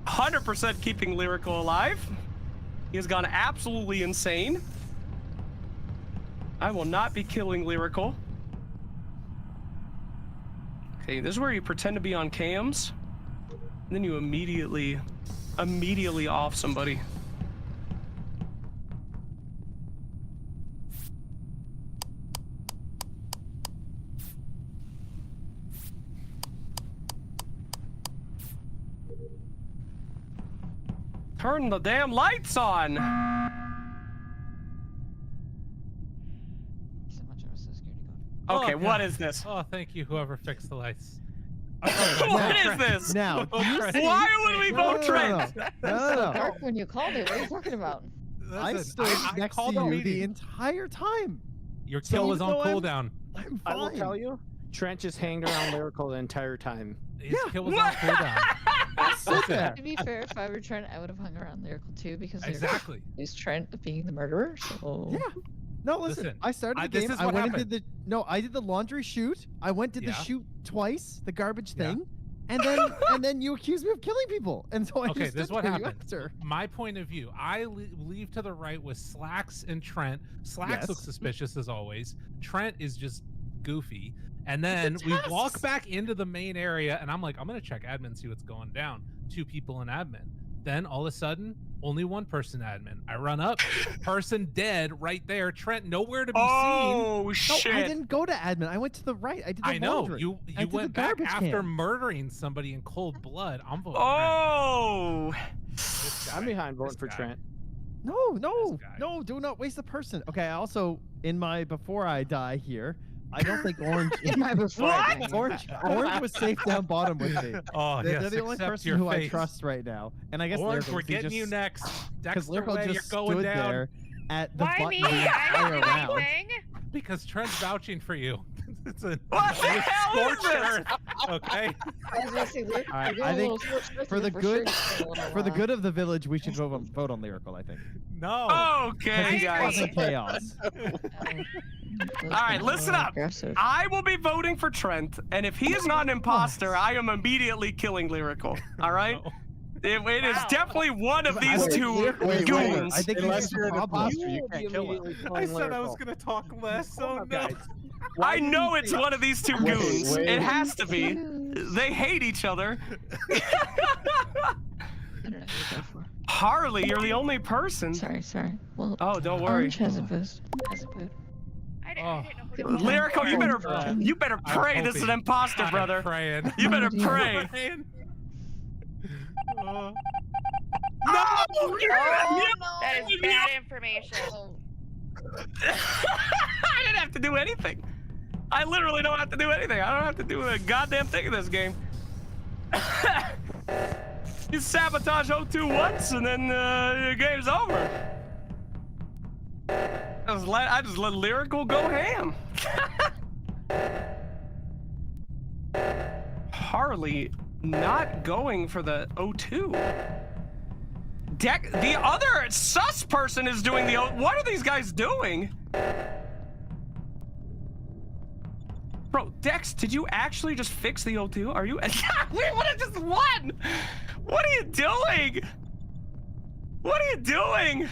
100% keeping Lyrical alive. He has gone absolutely insane. I will not be killing Lyrical. Okay, this is where you pretend to be on cams, and then you immediately off somebody. Turn the damn lights on! Okay, what is this? Oh, thank you, whoever fixed the lights. What is this? Now, why would we vote Trent? No. Dark when you called it. What are you talking about? I stood next to you the entire time. Your kill was on cooldown. I'm fine. I will tell you, Trent just hanged around Lyrical the entire time. His kill was on cooldown. To be fair, if I were Trent, I would have hung around Lyrical too because Exactly. is Trent being the murderer. So Yeah. No, listen. I started the game. I went and did I did the laundry shoot. I went did the shoot twice, the garbage thing, and then you accused me of killing people, and so I Okay, just this is stood what for you happened. after. My point of view, I leave to the right with Slacks and Trent. Slacks looks suspicious as always. Trent is just goofy. And then we walk back into the main area, and I'm like, I'm gonna check admin, see what's going down. 2 people in admin. Then all of a sudden, only 1 person admin. I run up, person dead right there. Trent nowhere to be seen. Oh shit! No, I didn't go to admin. I went to the right. I did the laundry. You I did went the back garbage after can. murdering somebody in cold blood. I'm voting Oh! I'm behind voting for Trent. No, do not waste the person. Okay, I also in my before I die here, I don't think Orange. Orange was safe down bottom with me. Oh, they're yes, the only accept person your who I fate. trust right now. And I guess Orange, Lyrical, we're he getting just, you next. Because Dexter Lyrical Way, you're just going stood down. there at the Why button me? the I entire didn't do round. anything. Because Trent's vouching for you. It's a What the hell is scorched this? earth, okay? I was gonna say, look, All right, you're I doing a think little switch for the sure good it's been a little for the while. good of the village, we should vote on Lyrical. I think. No. Okay, guys. Causing chaos. All right, listen up. I will be voting for Trent, and if he is not an imposter, I am immediately killing Lyrical. All right? It is definitely one of these two goons. I think unless you're an imposter, you can't kill him. I said I was going to talk less, so no. I know it's one of these two goons. wait. It has to be. They hate each other. I don't know who to go for. Harley, you're the only person. Sorry. Well, Oh, don't worry. Orange has a boost. Has a boot. I didn't know who to Lyrical, you better pray this is an imposter, brother. Praying. You better pray. No! That is bad information. I didn't have to do anything. I literally don't have to do anything. I don't have to do a goddamn thing in this game. You sabotage O2 once, and then the game's over. I just let Lyrical go ham. Harley not going for the O2. The other sus person is doing the O. What are these guys doing? Bro, Dex, did you actually just fix the O2? Are you? We would have just won. What are you doing? What are you doing?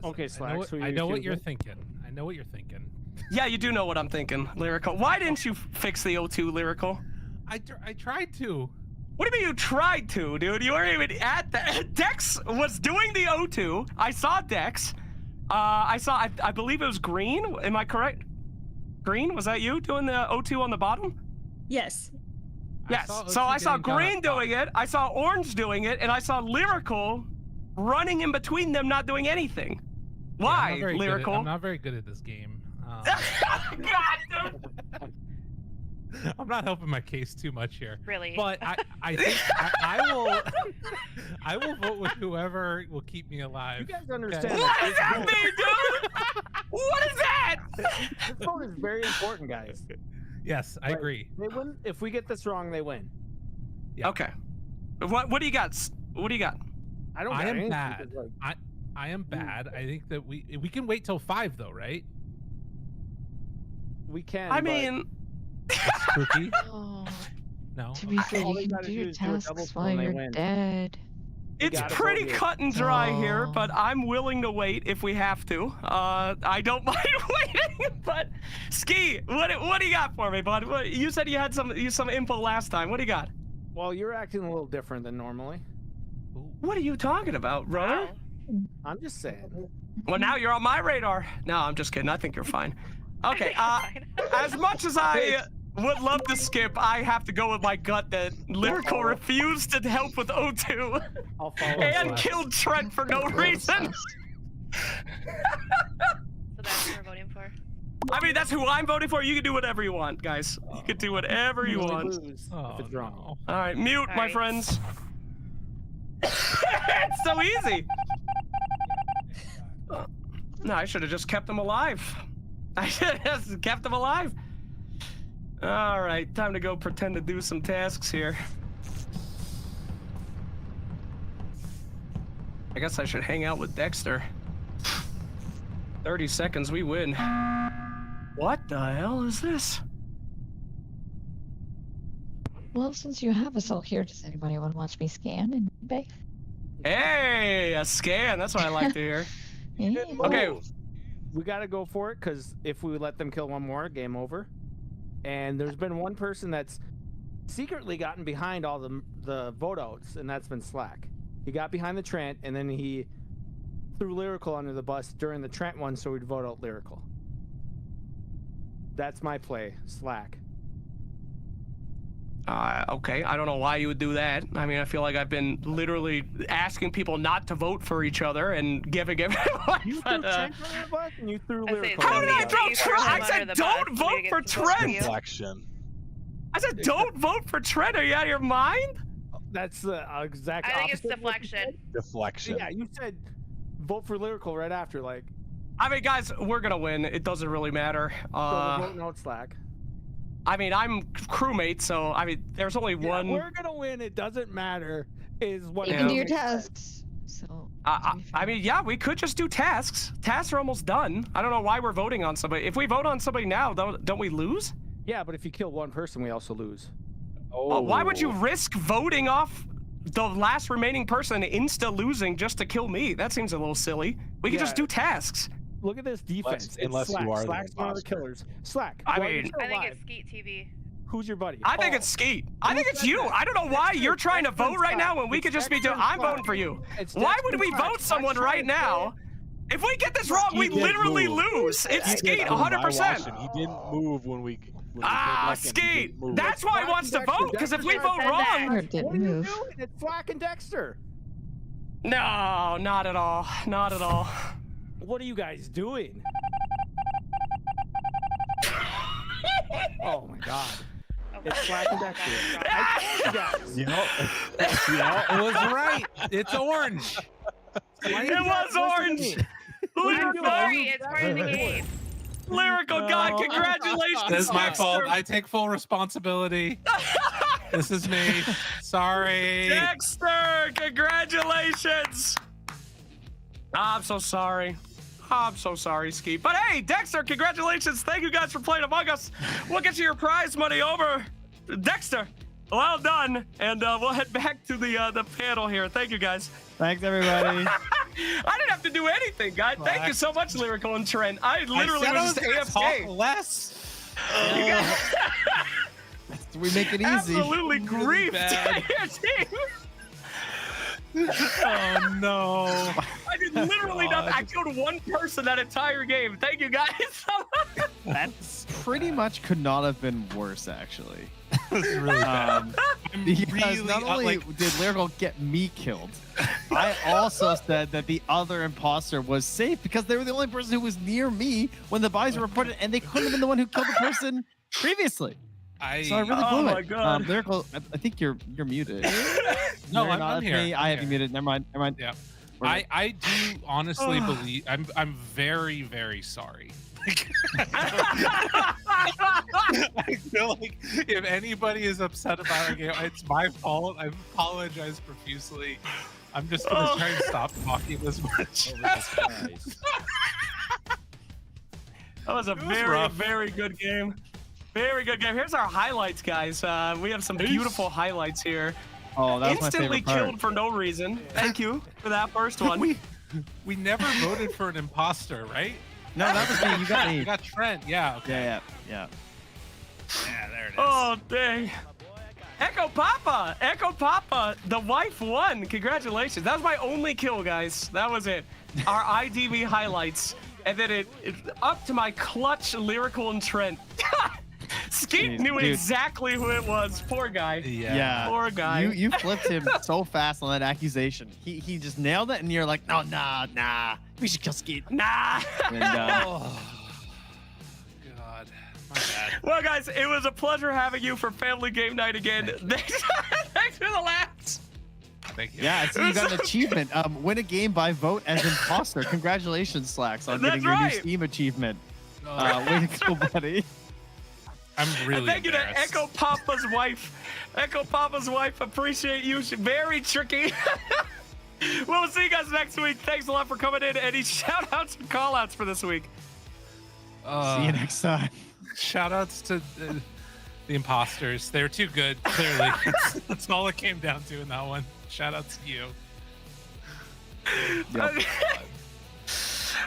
Okay, Slacks. I know what you're thinking. I know what you're thinking. Yeah, you do know what I'm thinking, Lyrical. Why didn't you fix the O2, Lyrical? I tried to. What do you mean you tried to, dude? You weren't even at the... Dex was doing the O2. I saw Dex. I believe it was Green. Am I correct? Green, was that you doing the O2 on the bottom? Yes. Yes. So I saw Green doing it. I saw Orange doing it, and I saw Lyrical running in between them, not doing anything. Why, Yeah, Lyrical? I'm not very good at this game. God, dude. I'm not helping my case too much here. Really? But I think I will vote with whoever will keep me alive. You guys understand? Okay? What does that mean, dude? What is that? This vote is very important, guys. Yes, I agree. They win. If we get this wrong, they win. Yeah. Okay. What do you got? What do you got? I don't. I got am anything, bad. like- I am bad. I think that we can wait till 5 though, right? We can. I but mean, Spooky. Oh, No. to be fair, all you they can gotta do do your is do a double tasks kill while and they you're win. dead. it's gotta pretty vote here. cut and dry here, Oh. but I'm willing to wait if we have to. I don't mind waiting, but Ski, what do you got for me, bud? You said you had some info last time. What do you got? Well, you're acting a little different than normally. What are you talking about, brother? I'm just saying. Well, now you're on my radar. No, I'm just kidding. I think you're fine. Okay, as much as I would love to skip, I have to go with my gut that Lyrical refused to help with O2 I'll follow. and killed Trent for no reason. So that's who we're voting for. I mean, that's who I'm voting for. You can do whatever you want, guys. You can do whatever you want. Lose Oh, if it's wrong. no. All right, mute, my Alright. friends. It's so easy. No, I should have just kept them alive. I should have just kept them alive. All right, time to go pretend to do some tasks here. I guess I should hang out with Dexter. 30 seconds, we win. What the hell is this? Well, since you have us all here, does anybody want to watch me scan in eBay? Hey, a scan. That's what I like to hear. Yeah. Okay. We gotta go for it because if we let them kill one more, game over. And there's been one person that's secretly gotten behind all the vote outs, and that's been Slack. He got behind the Trent, and then he threw Lyrical under the bus during the Trent one, so we'd vote out Lyrical. That's my play, Slack. Okay, I don't know why you would do that. I mean, I feel like I've been literally asking people not to vote for each other and giving everyone. You threw Trent under the bus, and you threw I say Lyrical. How under did the I bus. throw You Trent? threw I him said under the don't bus. vote You for get to vote for Trent. you. Deflection. I said don't vote for Trent. Are you out of your mind? That's the exact I think it's opposite of what you deflection. said. Deflection. Yeah, you said vote for Lyrical right after, like. I mean, guys, we're gonna win. It doesn't really matter. So we're voting out Slack. I mean, I'm crewmate, so I mean, there's only Yeah, one. we're gonna win. It doesn't matter. Is what You Yeah. can do your makes sense. tasks. So. I mean, yeah, we could just do tasks. Tasks are almost done. I don't know why we're voting on somebody. If we vote on somebody now, don't we lose? Yeah, but if you kill one person, we also lose. Oh. Why would you risk voting off the last remaining person insta losing just to kill me? That seems a little silly. We could just Yeah. do tasks. Look at this defense. Unless Slack. you are the Slack's one of the imposter. killers. Slack. I while you're mean- still I think alive, it's Skeet TV. who's your buddy? I think Oh, it's Skeet. I who think it's said you. that? I don't know why Dexter- you're trying to Dexter vote right now Slack. when we It's could just be Dexter doing. I'm Slack. voting for you. It's Why Dexter would we Slack. vote someone Slack's right trying to now? If we get this wrong, we He did literally move. lose. It's He Skeet, did move. I 100%. watched him. He didn't move when we. When we came Ah, back in. He Skeet. didn't move. That's why he wants to vote. Because if we vote wrong, Or didn't What are you move. doing? It's Slack and Dexter. no, not at all. Not at all. What are you guys doing? Oh my god. It's Slack and Dexter. It was right. It's orange. It was orange. Lyrical. Sorry, it's part of the game. Lyrical God, congratulations. This is my Dexter. fault. I take full responsibility. This is me. Sorry. Dexter, congratulations. I'm so sorry. I'm so sorry, Ski. But hey, Dexter, congratulations. Thank you guys for playing Among Us. We'll get you your prize money over. Dexter, well done. And we'll head back to the panel here. Thank you, guys. Thanks, everybody. I didn't have to do anything, guys. Thank you so much, Lyrical and Trent. I literally was just AFK. Less. You guys We make it easy. absolutely griefed your team. Oh no. I did literally nothing. I killed one person that entire game. Thank you, guys. That's pretty much could not have been worse, actually. This is really bad. Because really, not only did Lyrical get me killed, I also said that the other imposter was safe because they were the only person who was near me when the buys were reported, and they couldn't have been the one who killed the person previously. So I really blew my it. God. Lyrical, I think you're muted. No, You're I'm not here. me. I have you muted. Never mind. Never mind. Yeah. I do honestly believe I'm very, very sorry. I feel like if anybody is upset about our game, it's my fault. I apologize profusely. I'm just gonna try and stop talking this much. That was a very good game. Very good game. Here's our highlights, guys. We have some beautiful highlights here. Oh, that was Instantly my favorite part. killed for no reason. Thank you for that first one. We never voted for an imposter, right? No, that was me. You got me. You got Trent. Yeah. Okay. Yeah. Yeah, there it is. Oh, dang. Echo Papa, the wife won. Congratulations. That was my only kill, guys. That was it. Our IDV highlights. And then it up to my clutch, Lyrical and Trent. Skeet knew exactly who it was. Poor guy. Yeah. Poor guy. You flipped him so fast on that accusation. He just nailed it, and you're like, no, nah. We should kill Skeet. Nah. And, God. My bad. Well, guys, it was a pleasure having you for Family Game Night again. Thanks for the laughs. Thank you. yeah, so you got an achievement. Win a game by vote as imposter. Congratulations, Slacks, on getting your new Steam achievement. Way to go, buddy. I'm really and thank you to embarrassed. Echo Papa's wife. Echo Papa's wife, appreciate you. She's very tricky. We'll see you guys next week. Thanks a lot for coming in. Any shout outs and call outs for this week? See you next time. Shout outs to the imposters. They were too good, clearly. That's all it came down to in that one. Shout out to you.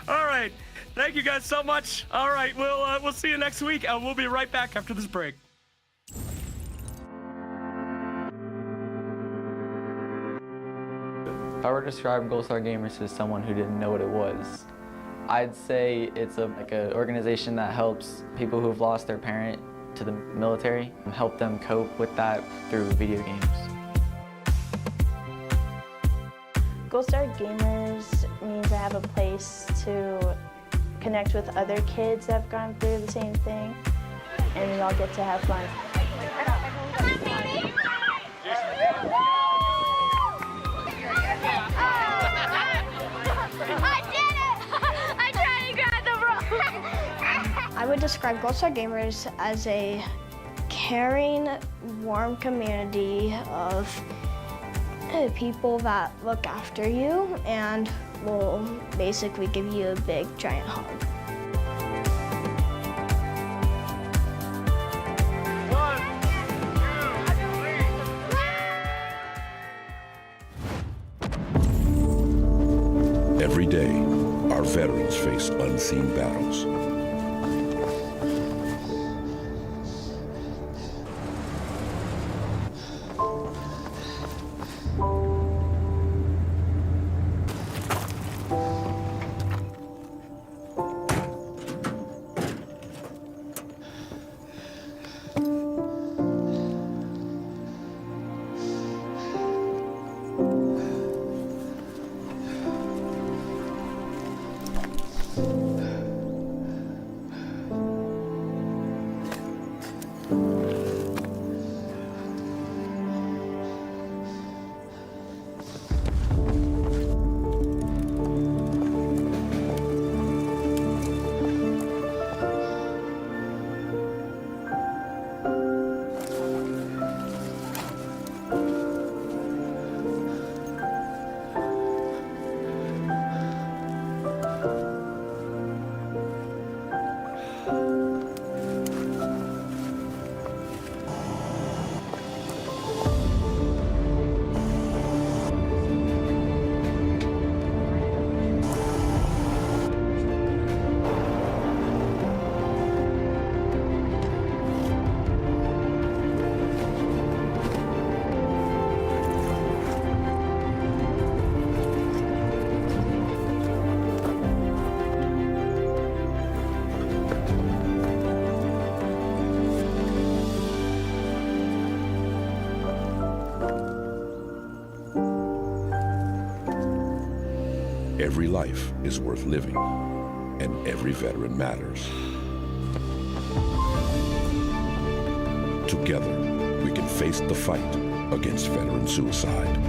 All right. Thank you guys so much. All right, we'll see you next week. We'll be right back after this break. If I were to describe Gold Star Gamers to someone who didn't know what it was, I'd say it's like an organization that helps people who've lost their parent to the military and help them cope with that through video games. Gold Star Gamers means I have a place to connect with other kids that have gone through the same thing, and we all get to have fun. I would describe Gold Star Gamers as a caring, warm community of people that look after you and will basically give you a big, giant hug. Every day, our veterans face unseen battles. Every life is worth living, and every veteran matters. Together, we can face the fight against veteran suicide.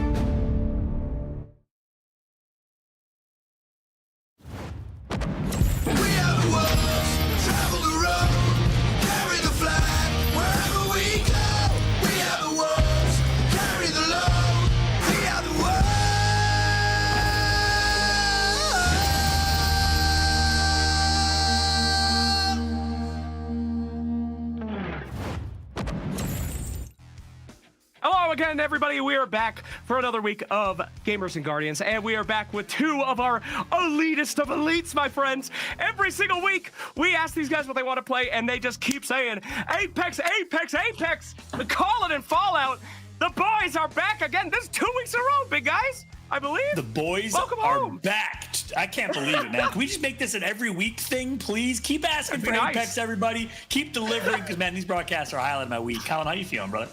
Hello again, everybody. We are back for another week of Gamers and Guardians, and we are back with two of our elitist of elites, my friends. Every single week, we ask these guys what they want to play, and they just keep saying, Apex, Apex, Apex. The Call It and Fallout. The boys are back again. This is 2 weeks in a row, big guys, I believe. The boys Welcome are home. back. I can't believe it, man. Can we just make this an every week thing, please? Keep asking for Nice. Apex, everybody. Keep delivering, because, man, these broadcasts are highlighting my week. Colin, how you feeling, brother?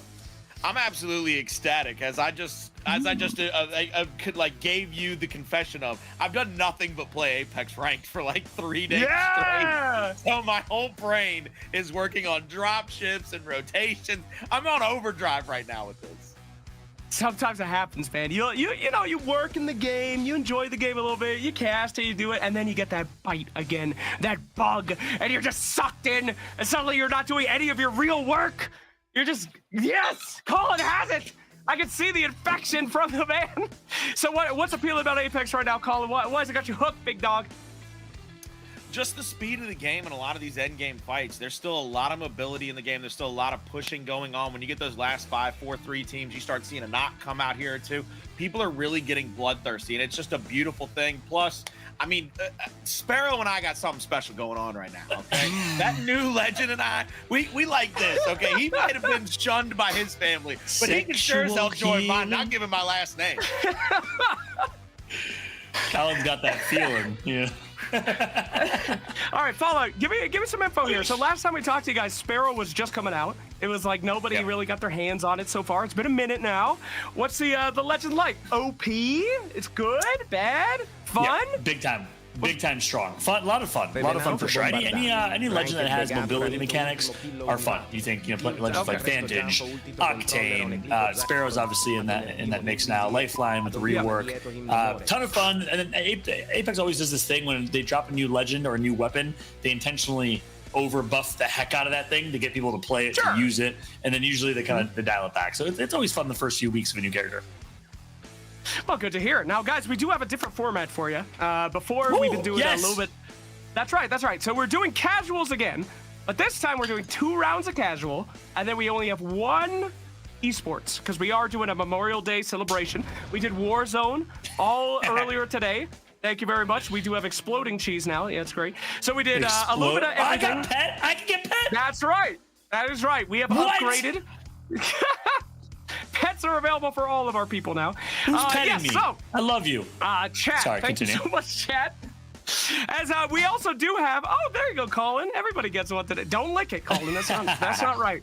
I'm absolutely ecstatic as I just gave you the confession of I've done nothing but play Apex Ranked for like 3 days straight. So my whole brain is working on drop ships and rotations. I'm on overdrive right now with this. Sometimes it happens, man. You know, you work in the game, you enjoy the game a little bit, you cast it, you do it, and then you get that bite again, that bug, and you're just sucked in, and suddenly you're not doing any of your real work. You're just, yes, Colin has it. I can see the infection from the man. So what's appealing about Apex right now, Colin? Why has it got you hooked, big dog? Just the speed of the game and a lot of these end game fights. There's still a lot of mobility in the game. There's still a lot of pushing going on. When you get those last 5-4-3 teams, you start seeing a knock come out here or two. People are really getting bloodthirsty, and it's just a beautiful thing. Plus, I mean, Sparrow and I got something special going on right now, okay? That new legend and I, we like this, okay? He might have been shunned by his family, but he can sure as hell join mine, not give him my last name. Colin's got that feeling, yeah. All right, Fallout, give me some info here. So last time we talked to you guys, Sparrow was just coming out. It was like nobody really got their hands on it so far. It's been a minute now. What's the legend like? OP? It's good? Bad? Fun? Yeah, big time strong. Fun, a lot of fun for sure. Any legend that has mobility mechanics are fun. You think, legends like Vantage, Octane, Sparrow's obviously in that mix now. Lifeline with the rework, ton of fun. And then Apex always does this thing when they drop a new legend or a new weapon, they intentionally over buff the heck out of that thing to get people to play it, to use it, and then usually they they dial it back. So it's always fun the first few weeks of a new character. Well, good to hear. Now, guys, we do have a different format for you. Before we've been doing a little bit. That's right. So we're doing casuals again, but this time we're doing 2 rounds of casual, and then we only have 1 esports because we are doing a Memorial Day celebration. We did Warzone all earlier today. Thank you very much. We do have exploding cheese now. Yeah, it's great. So we did a little bit of everything. I got pet. I can get pet. That's right. That is right. We have upgraded. Pets are available for all of our people now. Who's petting me? So, I love you. Chat. Sorry, Thank continue. you so much, chat. As we also do have. Oh, there you go, Colin. Everybody gets one today. Don't lick it, Colin. That's not right.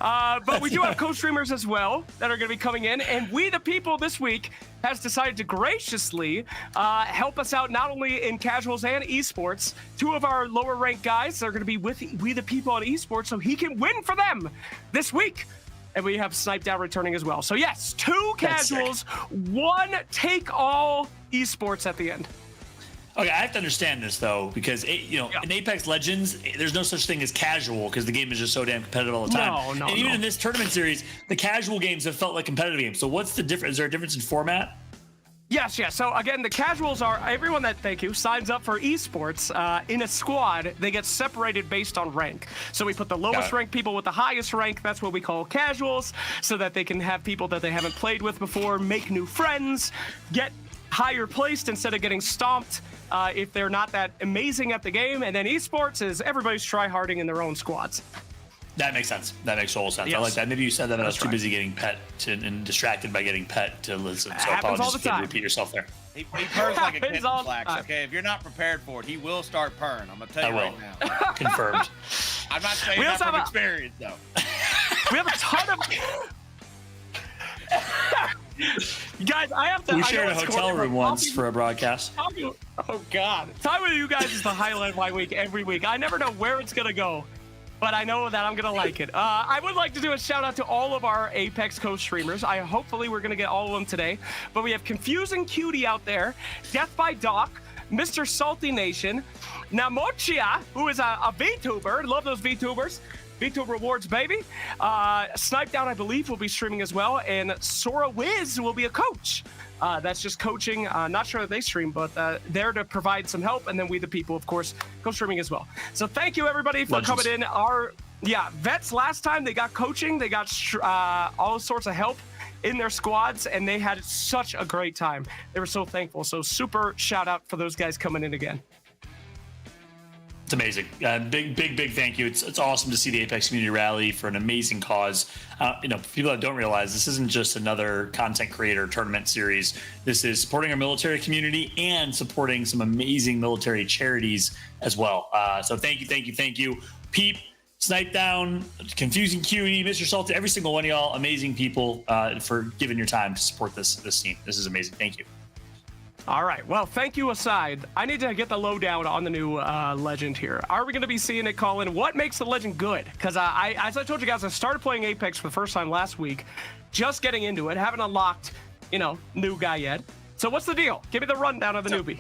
But we do have co-streamers as well that are going to be coming in, and We the People this week has decided to graciously help us out not only in casuals and esports. 2 of our lower ranked guys are going to be with We the People on esports, so he can win for them this week. And we have Sniped Out returning as well. So yes, 2 casuals, 1 take-all esports at the end. Okay, I have to understand this though, because in Apex Legends, there's no such thing as casual because the game is just so damn competitive all the time. And even in this tournament series, the casual games have felt like competitive games. So what's the difference? Is there a difference in format? Yes. So again, the casuals are everyone that signs up for esports in a squad. They get separated based on rank. So we put the lowest ranked people with the highest rank. That's what we call casuals, so that they can have people that they haven't played with before, make new friends, get higher placed instead of getting stomped if they're not that amazing at the game. And then esports is everybody's try-harding in their own squads. That makes sense. That makes total sense. Yes. I like that. Maybe you said that, but I was too busy getting pet and distracted by getting pet to listen. So I apologize if you repeat yourself there. He purrs like a kitten, Flax, okay? If you're not prepared for it, he will start purring. I'm going to tell you right now. Confirmed. I'm not saying that from experience, though. We have a ton of... Guys, I have to. We I shared know a it's hotel corny, room but once for a broadcast. Oh God! Time with you guys is the highlight of my week every week. I never know where it's gonna go, but I know that I'm gonna like it. I would like to do a shout out to all of our Apex co-streamers. Hopefully we're gonna get all of them today. But we have Confusing Cutie out there, Death by Doc, Mr. Salty Nation, Namochia, who is a VTuber. Love those VTubers. VTuber rewards, baby. Snipe Down, I believe, will be streaming as well, and Sora Wiz will be a coach. That's just coaching. Not sure that they stream, but there to provide some help, and then we, the people, of course, go streaming as well. So thank you, everybody, for coming in. Our vets last time, they got coaching. They got all sorts of help in their squads, and they had such a great time. They were so thankful. So super shout out for those guys coming in again. It's amazing. Big thank you. It's awesome to see the Apex community rally for an amazing cause. People that don't realize this isn't just another content creator tournament series. This is supporting our military community and supporting some amazing military charities as well. So thank you. Peep, Snipe Down, Confusing Cutie, Mr. Salty, every single one of y'all, amazing people for giving your time to support this team. This is amazing. Thank you. All right. Well, thank you aside, I need to get the lowdown on the new legend here. Are we going to be seeing it, Colin? What makes the legend good? Because as I told you guys, I started playing Apex for the first time last week, just getting into it, haven't unlocked, new guy yet. So what's the deal? Give me the rundown of the newbie.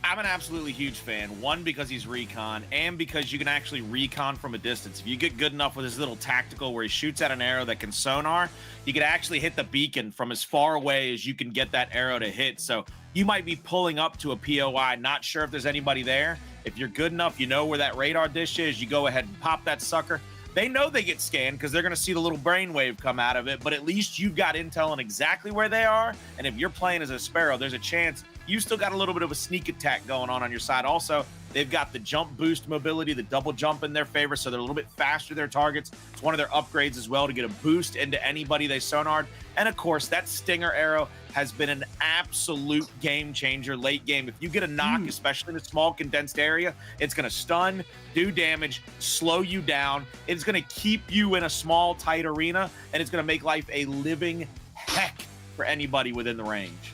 I'm an absolutely huge fan. One, because he's recon, and because you can actually recon from a distance. If you get good enough with his little tactical where he shoots at an arrow that can sonar, you can actually hit the beacon from as far away as you can get that arrow to hit. So you might be pulling up to a POI, not sure if there's anybody there. If you're good enough, you know where that radar dish is, you go ahead and pop that sucker. They know they get scanned because they're going to see the little brainwave come out of it, but at least you've got intel on exactly where they are. And if you're playing as a Sparrow, there's a chance you still got a little bit of a sneak attack going on your side. Also, they've got the jump boost mobility, the double jump in their favor, so they're a little bit faster, their targets. It's one of their upgrades as well to get a boost into anybody they sonard. And of course, that Stinger arrow has been an absolute game changer late game. If you get a knock, especially in a small condensed area, it's going to stun, do damage, slow you down. It's going to keep you in a small, tight arena, and it's going to make life a living heck for anybody within the range.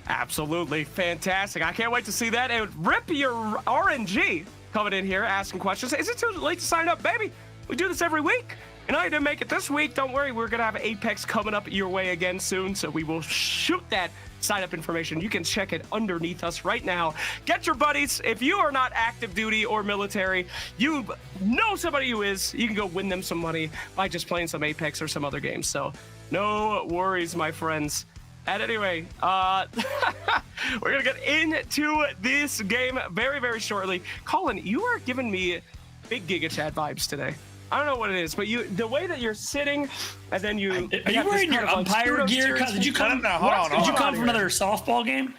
Absolutely fantastic. I can't wait to see that. And Rip, your RNG coming in here asking questions. Is it too late to sign up, baby? We do this every week. You didn't make it this week. Don't worry. We're going to have Apex coming up your way again soon. So we will shoot that sign up information. You can check it underneath us right now. Get your buddies. If you are not active duty or military, you know somebody who is, you can go win them some money by just playing some Apex or some other games. So no worries, my friends. And anyway, we're going to get into this game very, very shortly. Colin, you are giving me big Giga Chat vibes today. I don't know what it is, but the way that you're sitting, and then you... Are you wearing your umpire gear? Did you come from another softball game?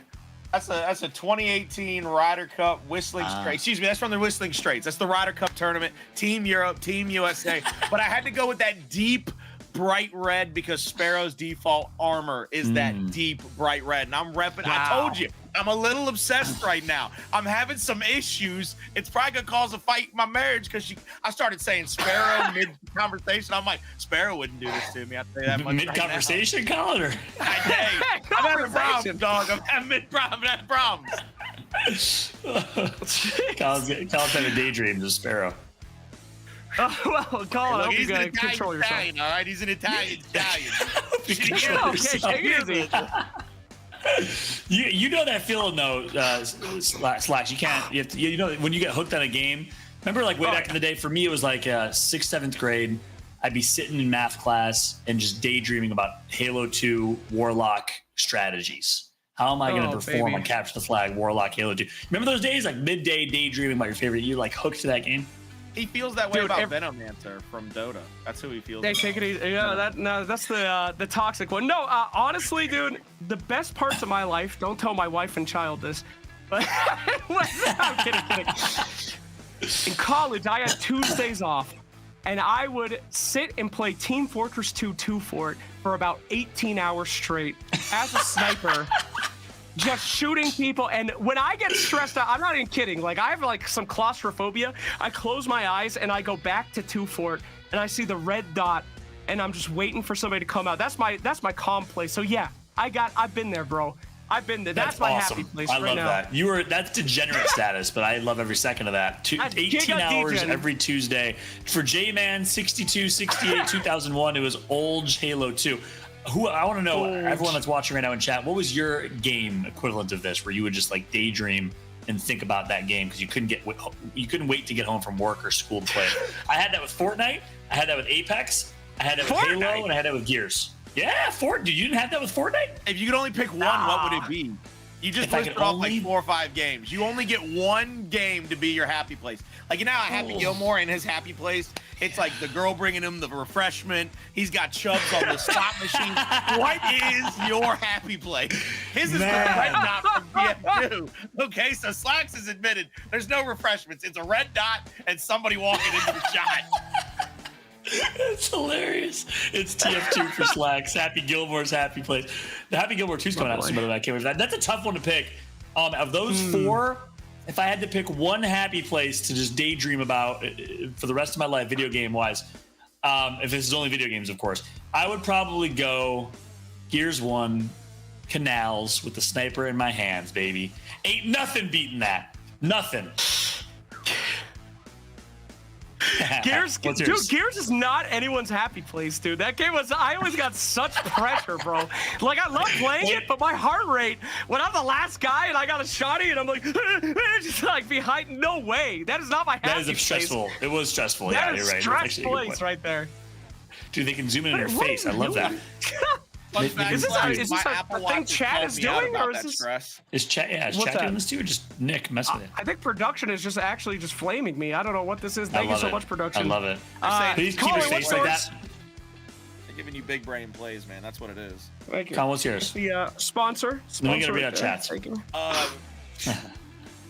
That's a 2018 Ryder Cup Whistling Straits. Excuse me, that's from the Whistling Straits. That's the Ryder Cup tournament. Team Europe, Team USA. But I had to go with that deep, bright red because Sparrow's default armor is that deep, bright red. And I'm repping. Wow. I told you, I'm a little obsessed right now. I'm having some issues. It's probably going to cause a fight in my marriage because I started saying Sparrow mid-conversation. I'm like, Sparrow wouldn't do this to me. I'll tell you that much. Mid-conversation, Colin? Or? Hey, I'm having problems, dog. I'm having mid-problems. Colin's having daydreams of Sparrow. Oh, well, Colin, I hope you can control yourself. Italian, all right? He's an Italian. You know that feeling though, Slacks. You can't. You know when you get hooked on a game. Remember, like way back in the day. For me, it was like 6th, 7th grade. I'd be sitting in math class and just daydreaming about Halo 2 Warlock strategies. How am I going to perform on Capture the Flag, Warlock, Halo 2? Remember those days, like midday daydreaming about your favorite? You like hooked to that game. He feels that way about Venomancer from Dota. That's who he feels. They take it easy. Yeah, that's the toxic one. No, honestly, dude, the best parts of my life. Don't tell my wife and child this, but I'm kidding. In college, I had Tuesdays off, and I would sit and play Team Fortress 2 2 Fort for about 18 hours straight as a sniper. Just shooting people, and when I get stressed out, I'm not even kidding. Like I have like some claustrophobia. I close my eyes and I go back to 2 Fort, and I see the red dot and I'm just waiting for somebody to come out. That's my calm place. So yeah, I've been there, bro. I've been there. That's my awesome. happy place I right love now. that. That's degenerate status, but I love every second of that. 18 hours every Tuesday. For J-Man 62, 68, 2001, it was old Halo 2. I want to know, everyone that's watching right now in chat, what was your game equivalent of this, where you would just like daydream and think about that game because you couldn't wait to get home from work or school to play it? I had that with Fortnite. I had that with Apex. I had that with Halo, and I had that with Gears. Yeah, dude, you didn't have that with Fortnite? If you could only pick one, what would it be? You just listed off like 4 or 5 games. You only get one game to be your happy place. Like, you know how Happy Gilmore in his happy place, it's like the girl bringing him the refreshment. He's got Chubbs on the slot machine. What is your happy place? His is the red dot from BF2. Okay, so Slacks has admitted there's no refreshments. It's a red dot and somebody walking into the shot. It's hilarious. It's TF2 for Slacks. Happy Gilmore's happy place. The Happy Gilmore 2's coming out soon, by the way. I can't wait for that. That's a tough one to pick. Of those 4, if I had to pick one happy place to just daydream about for the rest of my life, video game wise, if this is only video games, of course, I would probably go Gears 1, Canals with the sniper in my hands, baby. Ain't nothing beating that. Nothing. Gears is not anyone's happy place, dude. That game I always got such pressure, bro. Like, I love playing it, but my heart rate, when I'm the last guy and I got a shotty and I'm like, just like behind, no way. That is not my happy place. That is stressful. It was stressful. That yeah, is you're right. Stress place right there. Dude, they can zoom in on your face. I love that. Is this a thing Chad is doing, or is this? Stress. Is Chad? Yeah, is Chad doing this too, or just Nick messing with it? I think production is just actually just flaming me. I don't know what this is. Thank you so much, production. I love it. Please keep Colin, his face like that. They're giving you big brain plays, man. That's what it is. Thank you. Colin, what's yours? The sponsor. Then we gotta read out chats. Thank you.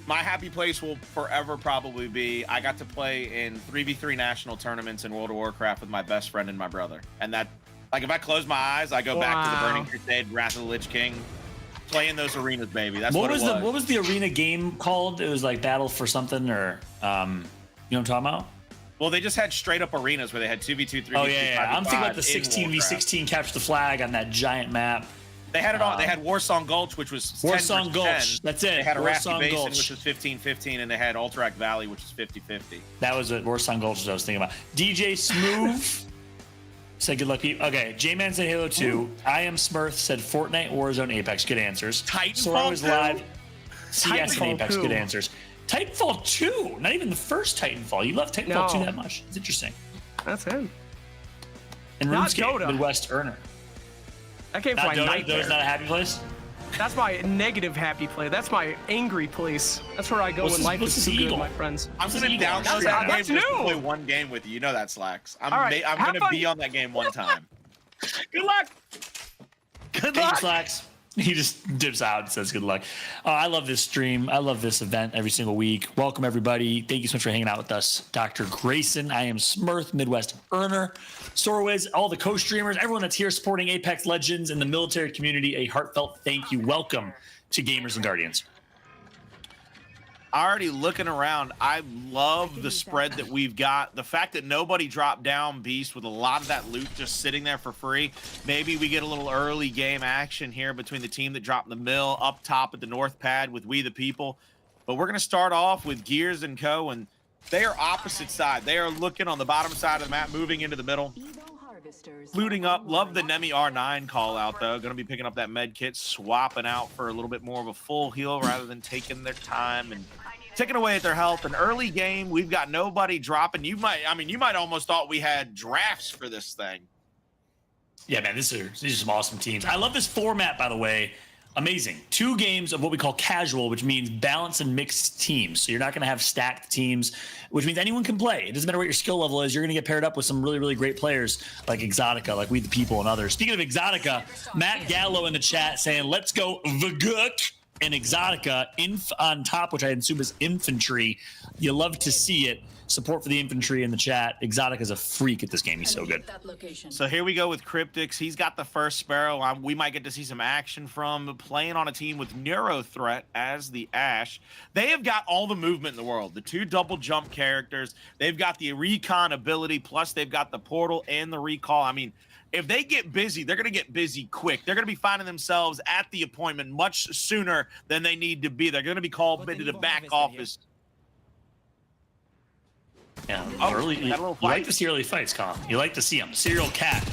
My happy place will forever probably be I got to play in 3v3 national tournaments in World of Warcraft with my best friend and my brother, and that. Like, if I close my eyes, I go back to the Burning Crusade, Wrath of the Lich King, playing those arenas, baby. That's what it was. What was the arena game called? It was like Battle for something, or you know what I'm talking about? Well, they just had straight up arenas where they had 2v2, 3v2. Oh yeah. I'm thinking about the 16v16 capture the flag on that giant map. They had it on. They had Warsong Gulch, which was Warsong Gulch. 10. That's it. They had Warsong Arathi Basin, Gulch, which was 15-15, and they had Alterac Valley, which was 50-50. That was what Warsong Gulch was I was thinking about. DJ Smooth. Said good luck, people. Okay, J-Man said Halo 2. Ooh. I Am Smurf said Fortnite, Warzone, Apex. Good answers. Titanfall was live. CS and Apex. Good answers. Titanfall 2. Not even the first Titanfall. You love Titanfall 2 that much. It's interesting. That's him. And RuneScape, Midwest Earner. That came from my nightmare. Dota's not a happy place? That's my negative happy place. That's my angry place. That's where I go when life is too good, my friends. I'm gonna download that game just to play one game with you. You know that, Slacks. I'm gonna be on that game one time. Good luck. Good luck, Slacks. He just dips out and says good luck. I love this stream. I love this event every single week. Welcome, everybody. Thank you so much for hanging out with us. Dr. Grayson, I Am Smurf, Midwest Earner, Sorwiz, all the co-streamers, everyone that's here supporting Apex Legends and the military community, a heartfelt thank you. Welcome to Gamers and Guardians. Already looking around, I love the spread that we've got. The fact that nobody dropped down Beast with a lot of that loot just sitting there for free. Maybe we get a little early game action here between the team that dropped the mill up top at the north pad with We the People. But we're going to start off with Gears and Co. And they are opposite side. They are looking on the bottom side of the map, moving into the middle. Looting up. Love the Nemi R9 call out, though. Going to be picking up that med kit, swapping out for a little bit more of a full heal rather than taking their time and taking away at their health. An early game, we've got nobody dropping. You might almost thought we had drafts for this thing. Yeah, man, these are some awesome teams. I love this format, by the way. Amazing. 2 games of what we call casual, which means balanced and mixed teams. So you're not going to have stacked teams, which means anyone can play. It doesn't matter what your skill level is. You're going to get paired up with some really, really great players like Exotica, like We the People, and others. Speaking of Exotica, Matt Gallo in the chat saying, let's go Vaguk and Exotica on top, which I assume is infantry. You love to see it. Support for the infantry in the chat. Exotic is a freak at this game. He's so good. So here we go with Cryptics. He's got the first Sparrow. We might get to see some action from playing on a team with Neuro Threat as the Ash. They have got all the movement in the world. The 2 double jump characters. They've got the recon ability, plus they've got the portal and the recall. I mean, if they get busy, they're going to get busy quick. They're going to be finding themselves at the appointment much sooner than they need to be. They're going to be called into the back office. Yeah, you like to see early fights, Colin. You like to see them. Serial Cat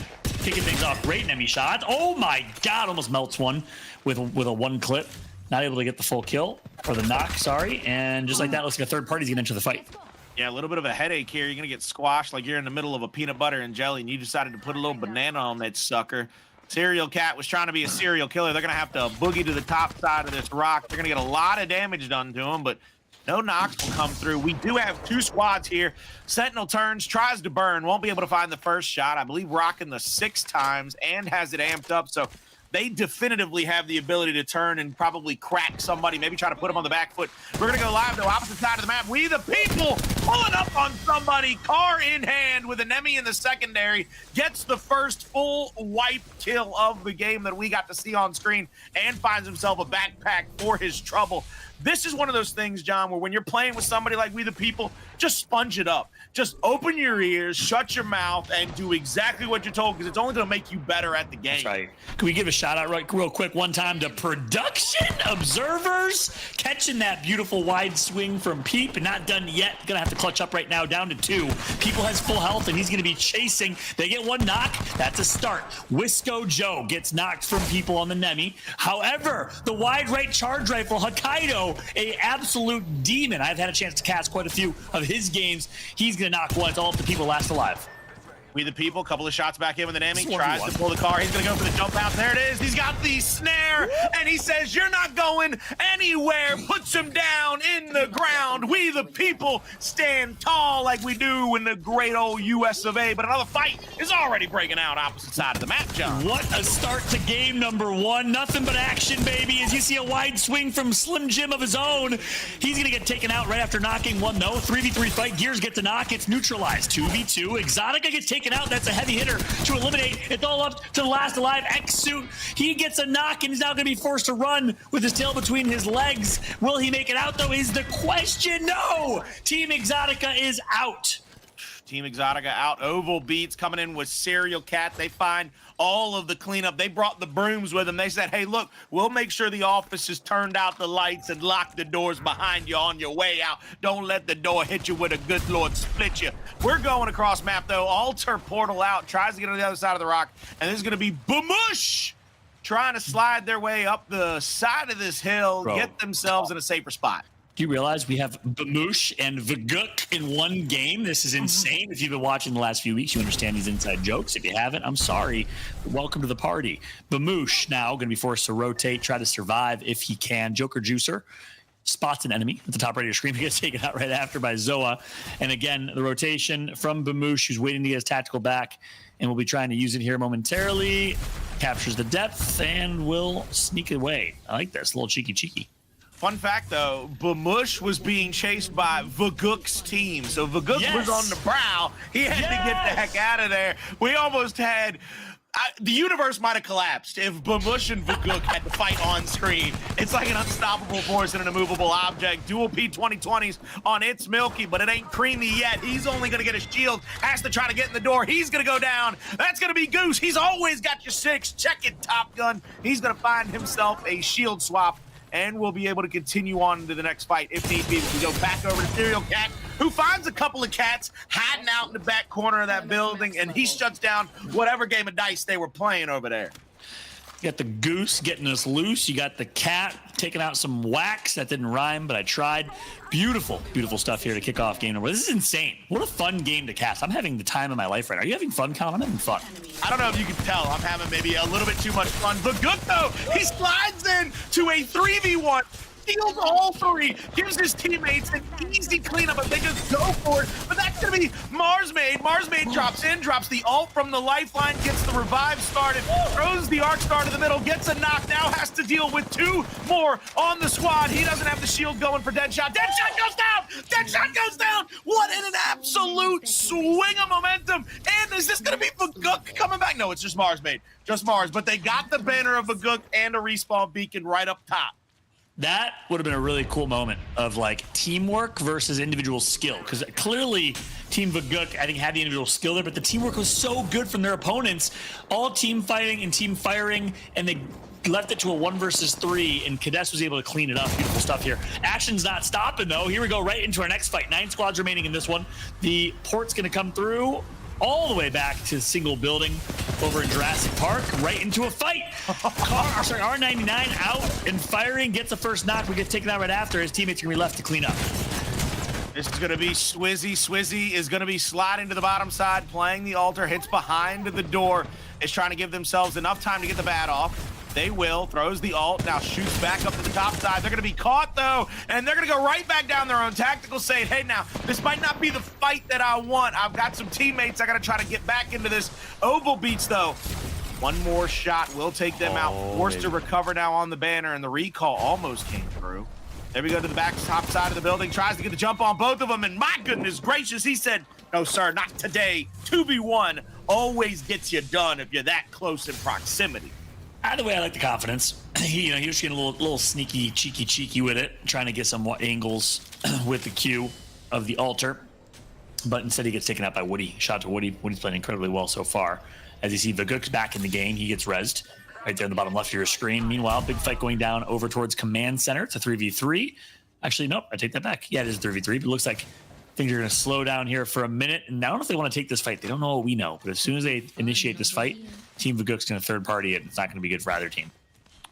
kicking things off. Great enemy shot. Oh my God, almost melts one with a 1 clip. Not able to get the full kill or the knock, sorry. And just like that, looks like a third party's gonna enter the fight. Yeah, a little bit of a headache here. You're gonna get squashed like you're in the middle of a peanut butter and jelly, and you decided to put a little banana on that sucker. Serial Cat was trying to be a serial killer. They're gonna have to boogie to the top side of this rock. They're gonna get a lot of damage done to him, but no knocks will come through. We do have 2 squads here. Sentinel turns, tries to burn, won't be able to find the first shot. I believe rocking the 6 times and has it amped up. So they definitively have the ability to turn and probably crack somebody, maybe try to put him on the back foot. We're going to go live to opposite side of the map. We the people pulling up on somebody, car in hand with Enemy in the secondary, gets the first full wipe kill of the game that we got to see on screen and finds himself a backpack for his trouble. This is one of those things, John, where when you're playing with somebody like We the People, just sponge it up. Just open your ears, shut your mouth, and do exactly what you're told, because it's only going to make you better at the game. That's right. Can we give a shout out real quick one time to Production Observers, catching that beautiful wide swing from Peep, and not done yet. Going to have to clutch up right now, down to 2. People has full health, and he's going to be chasing. They get 1 knock. That's a start. Wisco Joe gets knocked from People on the Nemi. However, the wide right charge rifle, Hokkaido, a absolute demon. I've had a chance to cast quite a few of his games. He's going to knock one. It's all up to People last alive. We the People, couple of shots back in with an enemy, tries to pull the car. He's going to go for the jump out. There it is. He's got the snare, and he says, "You're not going anywhere." Puts him down in the ground. We the People stand tall like we do in the great old US of A. But another fight is already breaking out opposite side of the map, John. What a start to game number 1. Nothing but action, baby. As you see a wide swing from Slim Jim of his own. He's going to get taken out right after knocking 1, though. 3v3 fight. Gears get the knock. It's neutralized. 2v2. Exotica gets taken out. That's a heavy hitter to eliminate. It's all up to the last alive. X-Suit, he gets a knock and he's now going to be forced to run with his tail between his legs. Will he make it out, though, is the question. No! Team Exotica is out. Team Exotica out. Oval Beats coming in with Serial Cat. They find all of the cleanup. They brought the brooms with them. They said, "Hey, look, we'll make sure the office has turned out the lights and locked the doors behind you on your way out. Don't let the door hit you with a good Lord split you." We're going across map, though. Alter portal out. Tries to get on the other side of the rock. And this is going to be Bamush trying to slide their way up the side of this hill, get themselves in a safer spot. Do you realize we have Bamush and Vaguk in one game? This is insane. If you've been watching the last few weeks, you understand these inside jokes. If you haven't, I'm sorry. Welcome to the party. Bamush now going to be forced to rotate, try to survive if he can. Joker Juicer spots an enemy at the top right of your screen. He gets taken out right after by Zoa. And again, the rotation from Bamush, who's waiting to get his tactical back, and we'll be trying to use it here momentarily. Captures the depth and will sneak away. I like this. A little cheeky. Fun fact, though, Bamush was being chased by Vaguk's team. So Vaguk was on the prowl. He had to get the heck out of there. We almost had... the universe might have collapsed if Bamush and Vaguk had to fight on screen. It's like an unstoppable force and an immovable object. Dual P2020s on its Milky, but it ain't creamy yet. He's only going to get a shield. Has to try to get in the door. He's going to go down. That's going to be Goose. He's always got your 6. Check it, Top Gun. He's going to find himself a shield swap, and we'll be able to continue on to the next fight if need be. We go back over to Serial Cat, who finds a couple of cats hiding out in the back corner of that building, and he shuts down whatever game of dice they were playing over there. You got the Goose getting us loose. You got the Cat taking out some wax. That didn't rhyme, but I tried. Beautiful stuff here to kick off game number. This is insane. What a fun game to cast. I'm having the time of my life right now. Are you having fun, Colin? I'm having fun. I don't know if you can tell. I'm having maybe a little bit too much fun. But good, though. He slides in to a 3v1. steals all three, gives his teammates an easy cleanup if they just go for it. But that's going to be Marsmaid. Marsmaid drops in, drops the ult from the lifeline, gets the revive started, throws the arc star to the middle, gets a knock, now has to deal with 2 more on the squad. He doesn't have the shield going for Deadshot. Deadshot goes down! Deadshot goes down! What an absolute swing of momentum! And is this going to be Vaguk coming back? No, it's just Marsmaid. Just Mars. But they got the banner of Vaguk and a respawn beacon right up top. That would have been a really cool moment of like teamwork versus individual skill, because clearly Team Vaguk, I think, had the individual skill there, but the teamwork was so good from their opponents, all team fighting and team firing, and they left it to a 1 versus 3, and Kadesh was able to clean it up. Beautiful stuff here. Action's not stopping though. Here we go right into our next fight. 9 squads remaining in this one. The port's gonna come through all the way back to single building over in Jurassic Park, right into a fight. R99 out and firing, gets a first knock, but gets taken out right after. His teammates are gonna be left to clean up. This is gonna be Swizzy. Swizzy is gonna be sliding to the bottom side, playing the altar, hits behind the door, is trying to give themselves enough time to get the bat off. They will, throws the ult, now shoots back up to the top side. They're gonna be caught though, and they're gonna go right back down their own tactical, saying, hey now, this might not be the fight that I want. I've got some teammates, I gotta try to get back into this. Oval beats though. One more shot will take them out, forced to recover now on the banner, and the recall almost came through. There we go to the back top side of the building, tries to get the jump on both of them, and my goodness gracious, he said, no sir, not today. 2v1 always gets you done if you're that close in proximity. Either way, I like the confidence. He was getting a little sneaky, cheeky with it, trying to get some angles with the Q of the altar. But instead, he gets taken out by Woody. Shot to Woody. Woody's playing incredibly well so far. As you see, Vaguk's back in the game. He gets rezzed right there in the bottom left of your screen. Meanwhile, big fight going down over towards Command Center. It's a 3v3. Actually, nope, I take that back. Yeah, it is a 3v3, but it looks like things are going to slow down here for a minute. And I don't know if they want to take this fight. They don't know what we know. But as soon as they initiate this fight, Team Vaguk's going to third party it. It's not going to be good for either team.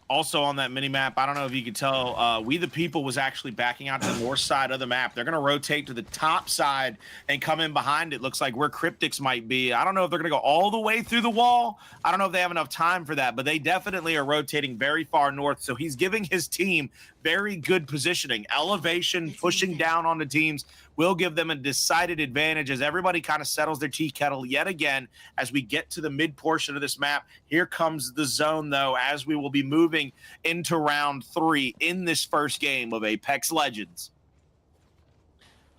Also on that mini map, I don't know if you could tell, We the People was actually backing out to the north side of the map. They're going to rotate to the top side and come in behind it. Looks like where Cryptics might be. I don't know if they're going to go all the way through the wall. I don't know if they have enough time for that, but they definitely are rotating very far north. So he's giving his team very good positioning. Elevation, pushing down on the teams will give them a decided advantage as everybody kind of settles their tea kettle yet again as we get to the mid portion of this map. Here comes the zone, though, as we will be moving into round 3 in this first game of Apex Legends.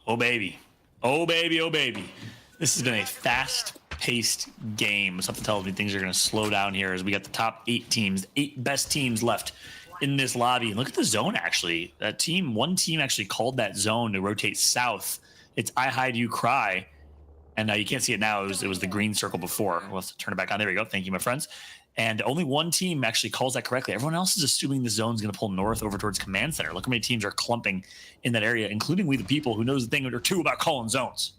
Oh, baby. Oh, baby. Oh, baby. This has been a fast-paced game. Something tells me things are going to slow down here as we got the top 8 teams, 8 best teams left in this lobby. And look at the zone, actually. One team actually called that zone to rotate south. It's I Hide, You Cry. And you can't see it now. It was the green circle before. We'll have to turn it back on. There we go. Thank you, my friends. And only one team actually calls that correctly. Everyone else is assuming the zone's going to pull north over towards Command Center. Look how many teams are clumping in that area, including We the People, who knows a thing or two about calling zones.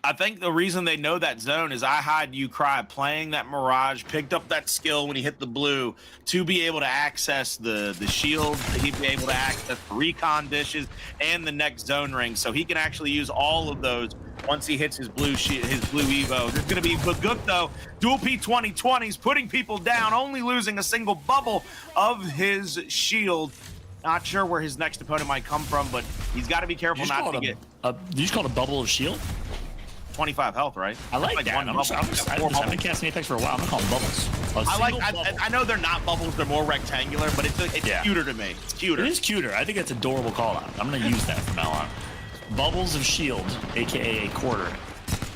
I think the reason they know that zone is I Hide, You Cry, playing that Mirage, picked up that skill when he hit the blue to be able to access the shield, he'd be able to access the recon dishes and the next zone ring. So he can actually use all of those once he hits his blue Evo. There's going to be Vaguk, though. Dual P2020s, putting people down, only losing a single bubble of his shield. Not sure where his next opponent might come from, but he's got to be careful not to get... You just called a bubble of shield? 25 health, right? I like that. I've been casting Apex for a while. I'm gonna call them bubbles. I know they're not bubbles; they're more rectangular, but it's cuter to me. It's cuter. It is cuter. I think it's adorable call out. I'm gonna use that from now on. Bubbles of shield, aka a quarter.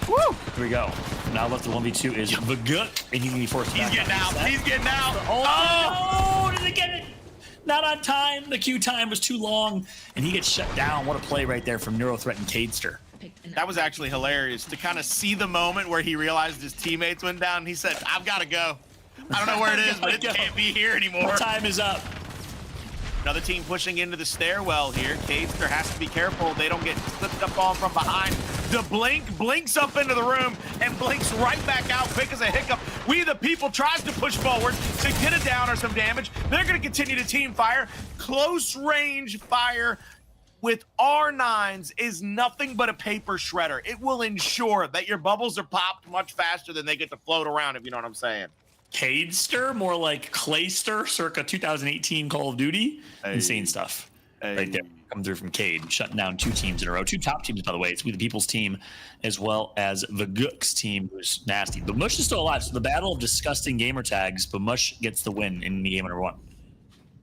Woo! Here we go. Now left to 1v2 is Vaguk, and he's gonna be forced. He's getting out. He's getting out. Oh! Did they get it? Not on time. The queue time was too long, and he gets shut down. What a play right there from Neuro Threat and Cadester. That was actually hilarious to kind of see the moment where he realized his teammates went down. He said, I've got to go. I don't know where it is, but it can't be here anymore. Our time is up. Another team pushing into the stairwell here. Cadester has to be careful they don't get slipped up on from behind. The Blink blinks up into the room and blinks right back out quick as a hiccup. We the People tries to push forward to get a down or some damage. They're going to continue to team fire. Close range fire with R9s is nothing but a paper shredder. It will ensure that your bubbles are popped much faster than they get to float around, if you know what I'm saying. Cadester, more like Clayster, circa 2018 Call of Duty. Insane stuff. right there. Come through from Cade, shutting down 2 teams in a row. 2 top teams, by the way. It's We the People's team as well as the Gooks team, who's nasty. But Mush is still alive. So the battle of disgusting gamer tags, but Mush gets the win in the game number 1.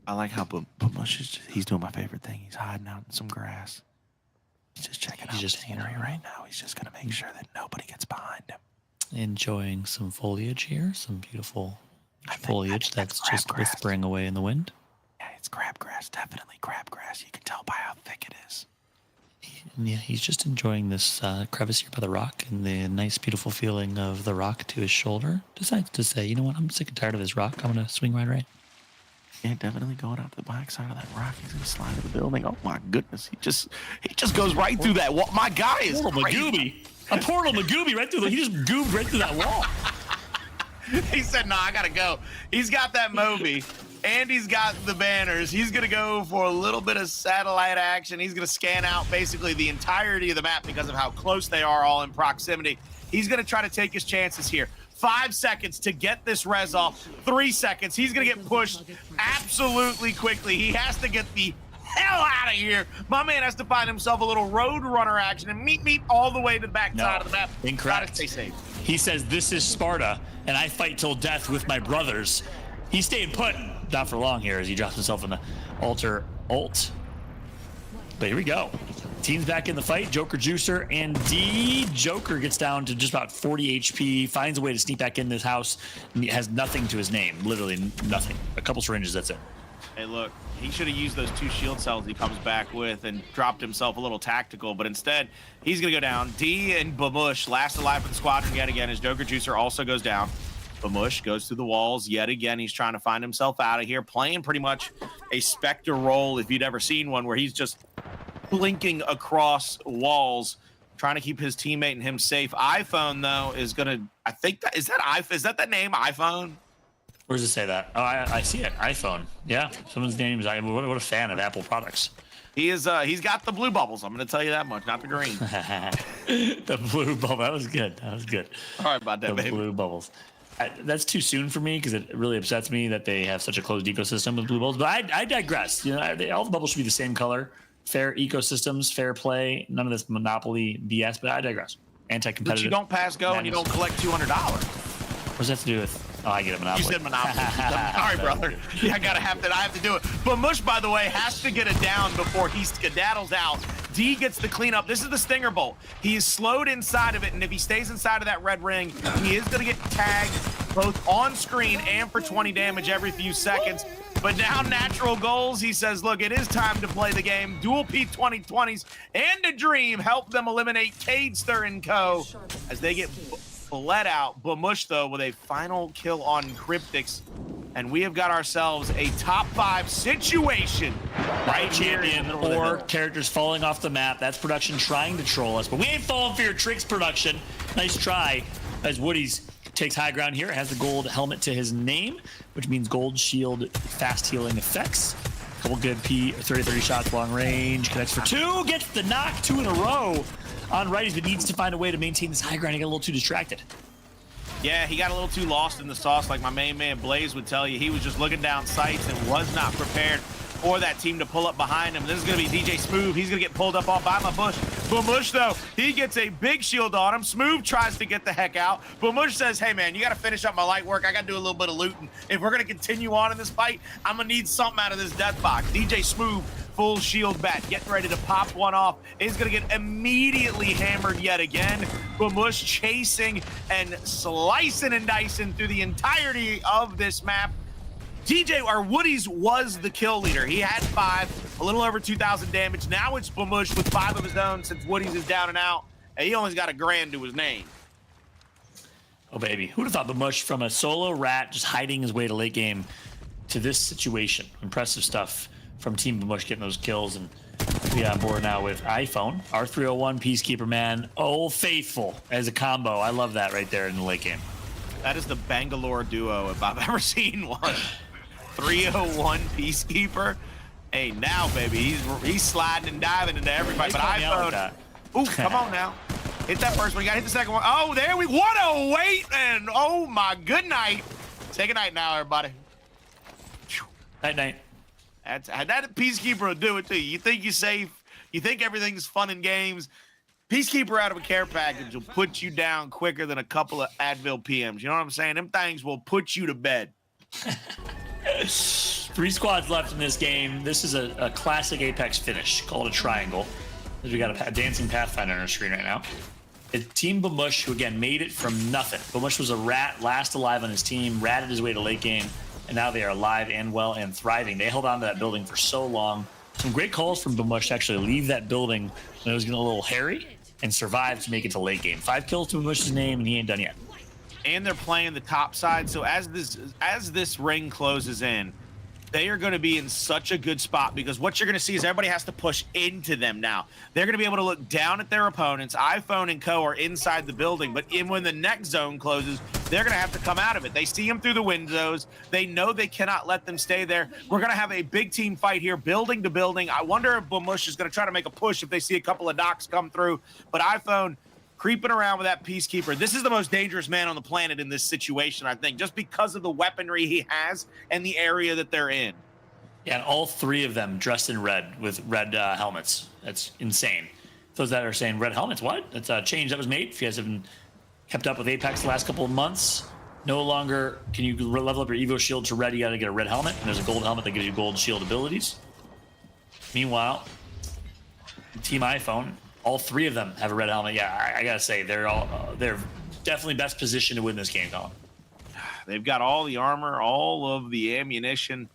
I like how Mush is he's doing my favorite thing. He's hiding out in some grass. He's just checking out the scenery right now. He's just going to make sure that nobody gets behind him. Enjoying some foliage here. Some beautiful foliage that's just whispering away in the wind. Yeah, it's crabgrass. Definitely crabgrass. You can tell by how thick it is. Yeah, he's just enjoying this crevice here by the rock and the nice, beautiful feeling of the rock to his shoulder. Decides to say, you know what, I'm sick and tired of this rock. I'm going to swing right. Yeah, definitely going out to the back side of that rock. He's going to slide to the building. Oh, my goodness. He just goes right through that wall. My guy is Portal Magooby. A Portal Magooby right through he just goobed right through that wall. He said, no, I got to go. He's got that Moby. And he's got the banners. He's going to go for a little bit of satellite action. He's going to scan out basically the entirety of the map because of how close they are all in proximity. He's going to try to take his chances here. 5 seconds to get this res off. 3 seconds. He's going to get pushed absolutely quickly. He has to get the hell out of here. My man has to find himself a little road runner action and meet all the way to the back side of the map. Incorrect. Gotta stay safe. He says, this is Sparta, and I fight till death with my brothers. He's staying put. Not for long here as he drops himself in the altar ult. But here we go. Team's back in the fight. Joker Juicer and D. Joker gets down to just about 40 HP, finds a way to sneak back in this house, and he has nothing to his name. Literally nothing. A couple syringes, that's it. Hey, look, he should have used those 2 shield cells he comes back with and dropped himself a little tactical, but instead, he's going to go down. D and Bamush last alive for the squadron yet again as Joker Juicer also goes down. Bamush goes through the walls yet again. He's trying to find himself out of here, playing pretty much a Spectre role, if you'd ever seen one, where he's just blinking across walls, trying to keep his teammate and him safe. iPhone, though, is going to, I think that, is that the name, iPhone? Where does it say that? Oh, I see it. iPhone. Yeah, someone's name is. What a fan of Apple products. He is. He's got the blue bubbles. I'm going to tell you that much, not the green. The blue bubble. That was good. That was good. Sorry about that, baby. Blue bubbles. That's too soon for me because it really upsets me that they have such a closed ecosystem with blue bubbles. But I digress. You know, all the bubbles should be the same color. Fair ecosystems, fair play. None of this monopoly BS. But I digress. Anti-competitive. But you don't pass go and you don't collect $200. What does that have to do with? Oh, I get a monopoly. You said monopoly. Sorry, brother. Yeah, I have to do it. But Mush, by the way, has to get it down before he skedaddles out. D gets the cleanup. This is the Stinger Bolt. He is slowed inside of it, and if he stays inside of that red ring, he is going to get tagged both on screen and for 20 damage every few seconds. But now Natural Goals, he says, look, it is time to play the game. Dual P2020s and a Dream help them eliminate Cadester and co. as they get bled out. Bamush, though, with a final kill on Cryptics. And we have got ourselves a top 5 situation right here. Champion or characters falling off the map. That's production trying to troll us. But we ain't falling for your tricks, production. Nice try as Woody's takes high ground here. Has the gold helmet to his name, which means gold shield fast healing effects. Couple good P30 shots long range. Connects for 2. Gets the knock 2 in a row on righties, but needs to find a way to maintain this high ground. He got a little too distracted. Yeah, he got a little too lost in the sauce, like my main man Blaze would tell you. He was just looking down sights and was not prepared for that team to pull up behind him. This is going to be DJ Smooth. He's going to get pulled up off by my Bush. Bamush, though, he gets a big shield on him. Smooth tries to get the heck out. Bamush says, hey, man, you got to finish up my light work. I got to do a little bit of looting. If we're going to continue on in this fight, I'm going to need something out of this death box. DJ Smooth, full shield bat, getting ready to pop one off. Is going to get immediately hammered yet again. Bamush chasing and slicing and dicing through the entirety of this map. Woody's was the kill leader. He had 5, a little over 2,000 damage. Now it's Bamush with 5 of his own since Woody's is down and out. And he only's got $1,000 to his name. Oh, baby. Who'd have thought Bamush from a solo rat just hiding his way to late game to this situation? Impressive stuff from Team Bamush getting those kills and be on board now with iPhone. R301 Peacekeeper, man. Oh, faithful as a combo. I love that right there in the late game. That is the Bangalore duo if I've ever seen one. 301 Peacekeeper. Hey, now, baby, he's sliding and diving into everybody. But iPhone. Ooh, come on now. Hit that first one. You got to hit the second one. Oh, there we. What a wait. And oh, my good night. Say good night now, everybody. Night, night. That Peacekeeper will do it to you. You think you're safe. You think everything's fun and games. Peacekeeper out of a care package will put you down quicker than a couple of Advil PMs. You know what I'm saying? Them things will put you to bed. 3 squads left in this game. This is a classic Apex finish called a triangle. We got a dancing Pathfinder on our screen right now. It's Team Bamush, who again made it from nothing. Bamush was a rat, last alive on his team, ratted his way to late game, and now they are alive and well and thriving. They held on to that building for so long. Some great calls from Bamush to actually leave that building when it was getting a little hairy and survive to make it to late game. 5 kills to Bamush's name, and he ain't done yet. And they're playing the top side. So as this ring closes in, they are going to be in such a good spot because what you're going to see is everybody has to push into them now. They're going to be able to look down at their opponents. iPhone and Co are inside the building, but when the next zone closes, they're going to have to come out of it. They see them through the windows. They know they cannot let them stay there. We're going to have a big team fight here, building to building. I wonder if Bamush is going to try to make a push if they see a couple of knocks come through, but iPhone creeping around with that Peacekeeper. This is the most dangerous man on the planet in this situation, I think, just because of the weaponry he has and the area that they're in. Yeah, and all 3 of them dressed in red with red helmets. That's insane. Those that are saying red helmets, what? That's a change that was made. If you guys haven't kept up with Apex the last couple of months, no longer can you level up your Evo shield to red. You got to get a red helmet, and there's a gold helmet that gives you gold shield abilities. Meanwhile, Team iPhone, all 3 of them have a red helmet. Yeah, I gotta say they're definitely best positioned to win this game, Colin. They've got all the armor, all of the ammunition.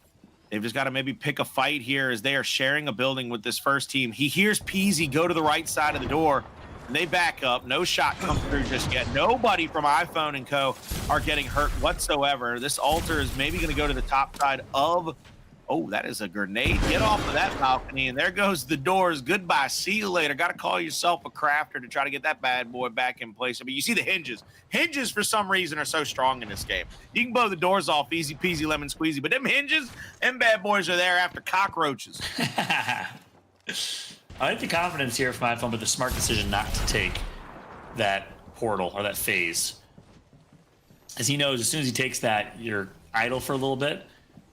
They've just got to maybe pick a fight here as they are sharing a building with this first team. He hears Peasy go to the right side of the door, and they back up. No shot comes through just yet. Nobody from iPhone and Co are getting hurt whatsoever. This altar is maybe going to go to the top side of... Oh, that is a grenade. Get off of that balcony, and there goes the doors. Goodbye. See you later. Got to call yourself a crafter to try to get that bad boy back in place. I mean, you see the hinges. Hinges, for some reason, are so strong in this game. You can blow the doors off easy peasy, lemon squeezy, but them hinges, them bad boys are there after cockroaches. I like the confidence here from iPhone, but the smart decision not to take that portal or that phase. As he knows, as soon as he takes that, you're idle for a little bit,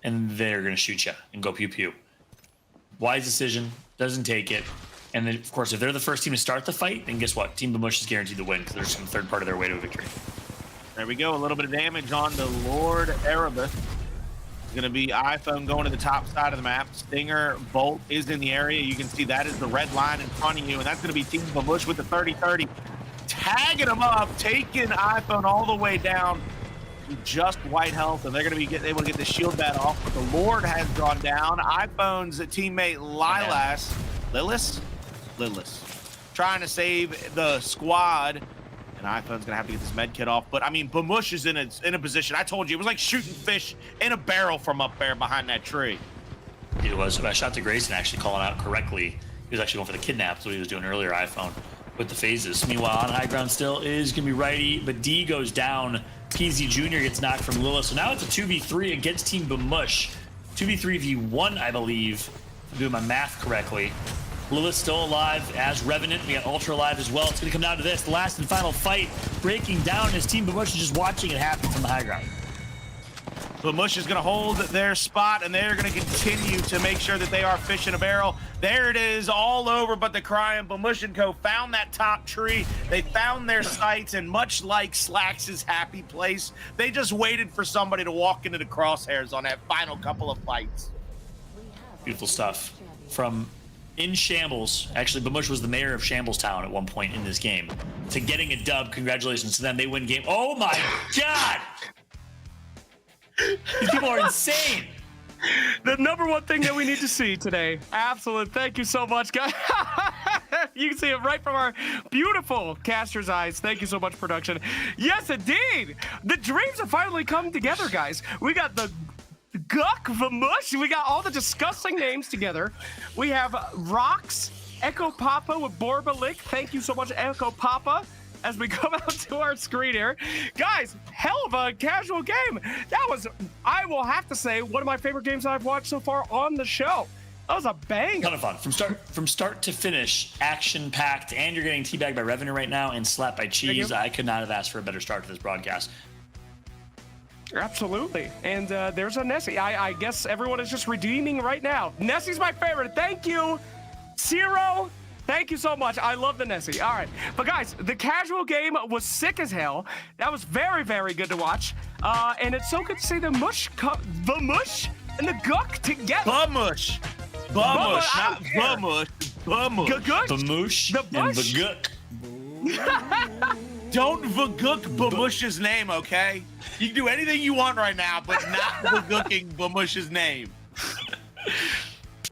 and they're going to shoot you and go pew-pew. Wise decision, doesn't take it. And then, of course, if they're the first team to start the fight, then guess what? Team Bamush is guaranteed to win because they're some third part of their way to a victory. There we go. A little bit of damage on the Lord Erebus. It's going to be iPhone going to the top side of the map. Stinger Bolt is in the area. You can see that is the red line in front of you, and that's going to be Team Bamush with the 30-30. Tagging them up, taking iPhone all the way down. Just white health, and they're going to be able to get the shield bat off, but the Lord has gone down. iPhone's teammate Lillis, trying to save the squad, and iPhone's going to have to get this med kit off. But I mean, Bamush is in a position. I told you, it was like shooting fish in a barrel from up there behind that tree. It was. I shot to Grayson actually calling out correctly. He was actually going for the kidnap. That's what he was doing earlier, iPhone, with the phases. Meanwhile, on high ground still is going to be Righty, but D goes down. PZ Jr. gets knocked from Lilith. So now it's a 2v3 against Team Bamush. 2v3v1, I believe, if I'm doing my math correctly. Lilith still alive as Revenant. We got Ultra alive as well. It's going to come down to this. The last and final fight breaking down as Team Bamush is just watching it happen from the high ground. Bamush is going to hold their spot, and they're going to continue to make sure that they are fish in a barrel. There it is, all over but the crying. Bamush and Co found that top tree. They found their sights, and much like Slacks' happy place, they just waited for somebody to walk into the crosshairs on that final couple of fights. Beautiful stuff. From in shambles, actually Bamush was the mayor of Shambles Town at one point in this game, to getting a dub. Congratulations to them. They win game. Oh my God! These people are insane. The number one thing that we need to see today. Absolute. Thank you so much, guys. You can see it right from our beautiful caster's eyes. Thank you so much, production. Yes, indeed. The dreams have finally come together, guys. We got the Guck Vamush. We got all the disgusting names together. We have Rox, Echo Papa with Borbalik. Thank you so much, Echo Papa. As we come out to our screen here. Guys, hell of a casual game. That was, I will have to say, one of my favorite games I've watched so far on the show. That was a bang. Ton of fun. From start to finish, action-packed, and you're getting teabagged by Revenue right now and slapped by Cheese. I could not have asked for a better start to this broadcast. Absolutely. And there's a Nessie. I guess everyone is just redeeming right now. Nessie's my favorite. Thank you, Zero. Thank you so much. I love the Nessie. All right. But guys, the casual game was sick as hell. That was very, very good to watch. And it's so good to see the mush and the guck together. Bamush. Bamush, not bamush. Bamush. Bamush and the guck. Don't vagook Bamush's name, okay? You can do anything you want right now, but not vagooking Bamush's name.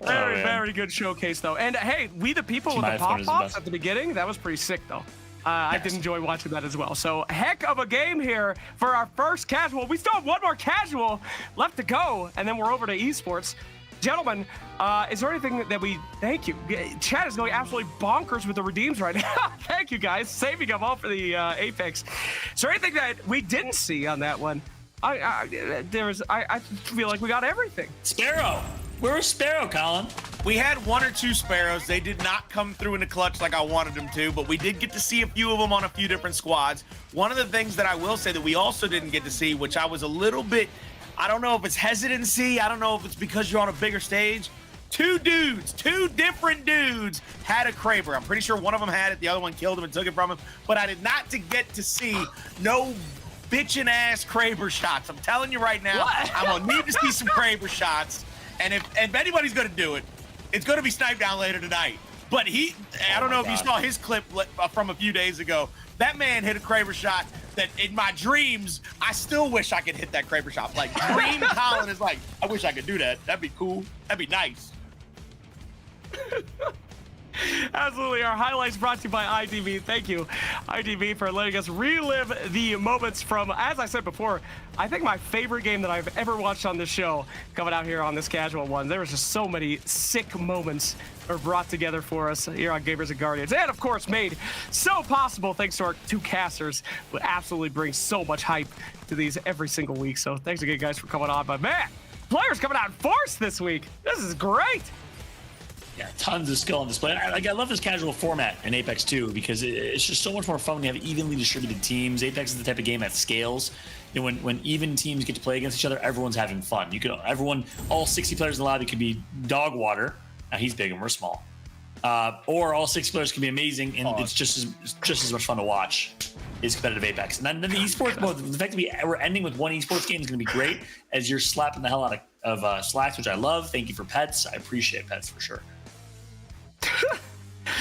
Very, very good showcase, though. And hey, We the People with the pop-pops at the beginning, that was pretty sick, though. I did enjoy watching that as well. So, heck of a game here for our first casual. We still have one more casual left to go, and then we're over to esports. Gentlemen, is there anything that we... Thank you. Chat is going absolutely bonkers with the redeems right now. Thank you, guys. Saving them all for the Apex. Is there anything that we didn't see on that one? I feel like we got everything. Sparrow. Where was Sparrow, Colin? We had 1 or 2 Sparrows. They did not come through in the clutch like I wanted them to, but we did get to see a few of them on a few different squads. One of the things that I will say that we also didn't get to see, which I was a little bit, I don't know if it's hesitancy, I don't know if it's because you're on a bigger stage. 2 different dudes had a Kraber. I'm pretty sure one of them had it, the other one killed him and took it from him, but I did not get to see no bitchin' ass Kraber shots. I'm telling you right now, I'm gonna need to see some Kraber shots. And if anybody's gonna do it, it's gonna be Snipe Down later tonight. But I don't know if you saw his clip from a few days ago. That man hit a Kraber shot that in my dreams, I still wish I could hit that Kraber shot. Like Dream Colin is like, I wish I could do that. That'd be cool. That'd be nice. Absolutely. Our highlights brought to you by IDV. Thank you, IDV, for letting us relive the moments from, as I said before, I think my favorite game that I've ever watched on this show coming out here on this casual one. There was just so many sick moments are brought together for us here on Gamers and Guardians. And, of course, made so possible thanks to our 2 casters who absolutely bring so much hype to these every single week. So thanks again, guys, for coming on. But, man, players coming out in force this week. This is great. Yeah, tons of skill on display. I love this casual format in Apex 2 because it's just so much more fun when you have evenly distributed teams. Apex is the type of game that scales. You know, when even teams get to play against each other, everyone's having fun. All 60 players in the lobby could be dog water. Now he's big and we're small. Or all 6 players can be amazing, and it's just as much fun to watch. Is competitive Apex, and then the esports mode. The fact that we're ending with 1 esports game is going to be great, as you're slapping the hell out of Slacks, which I love. Thank you for pets. I appreciate pets for sure.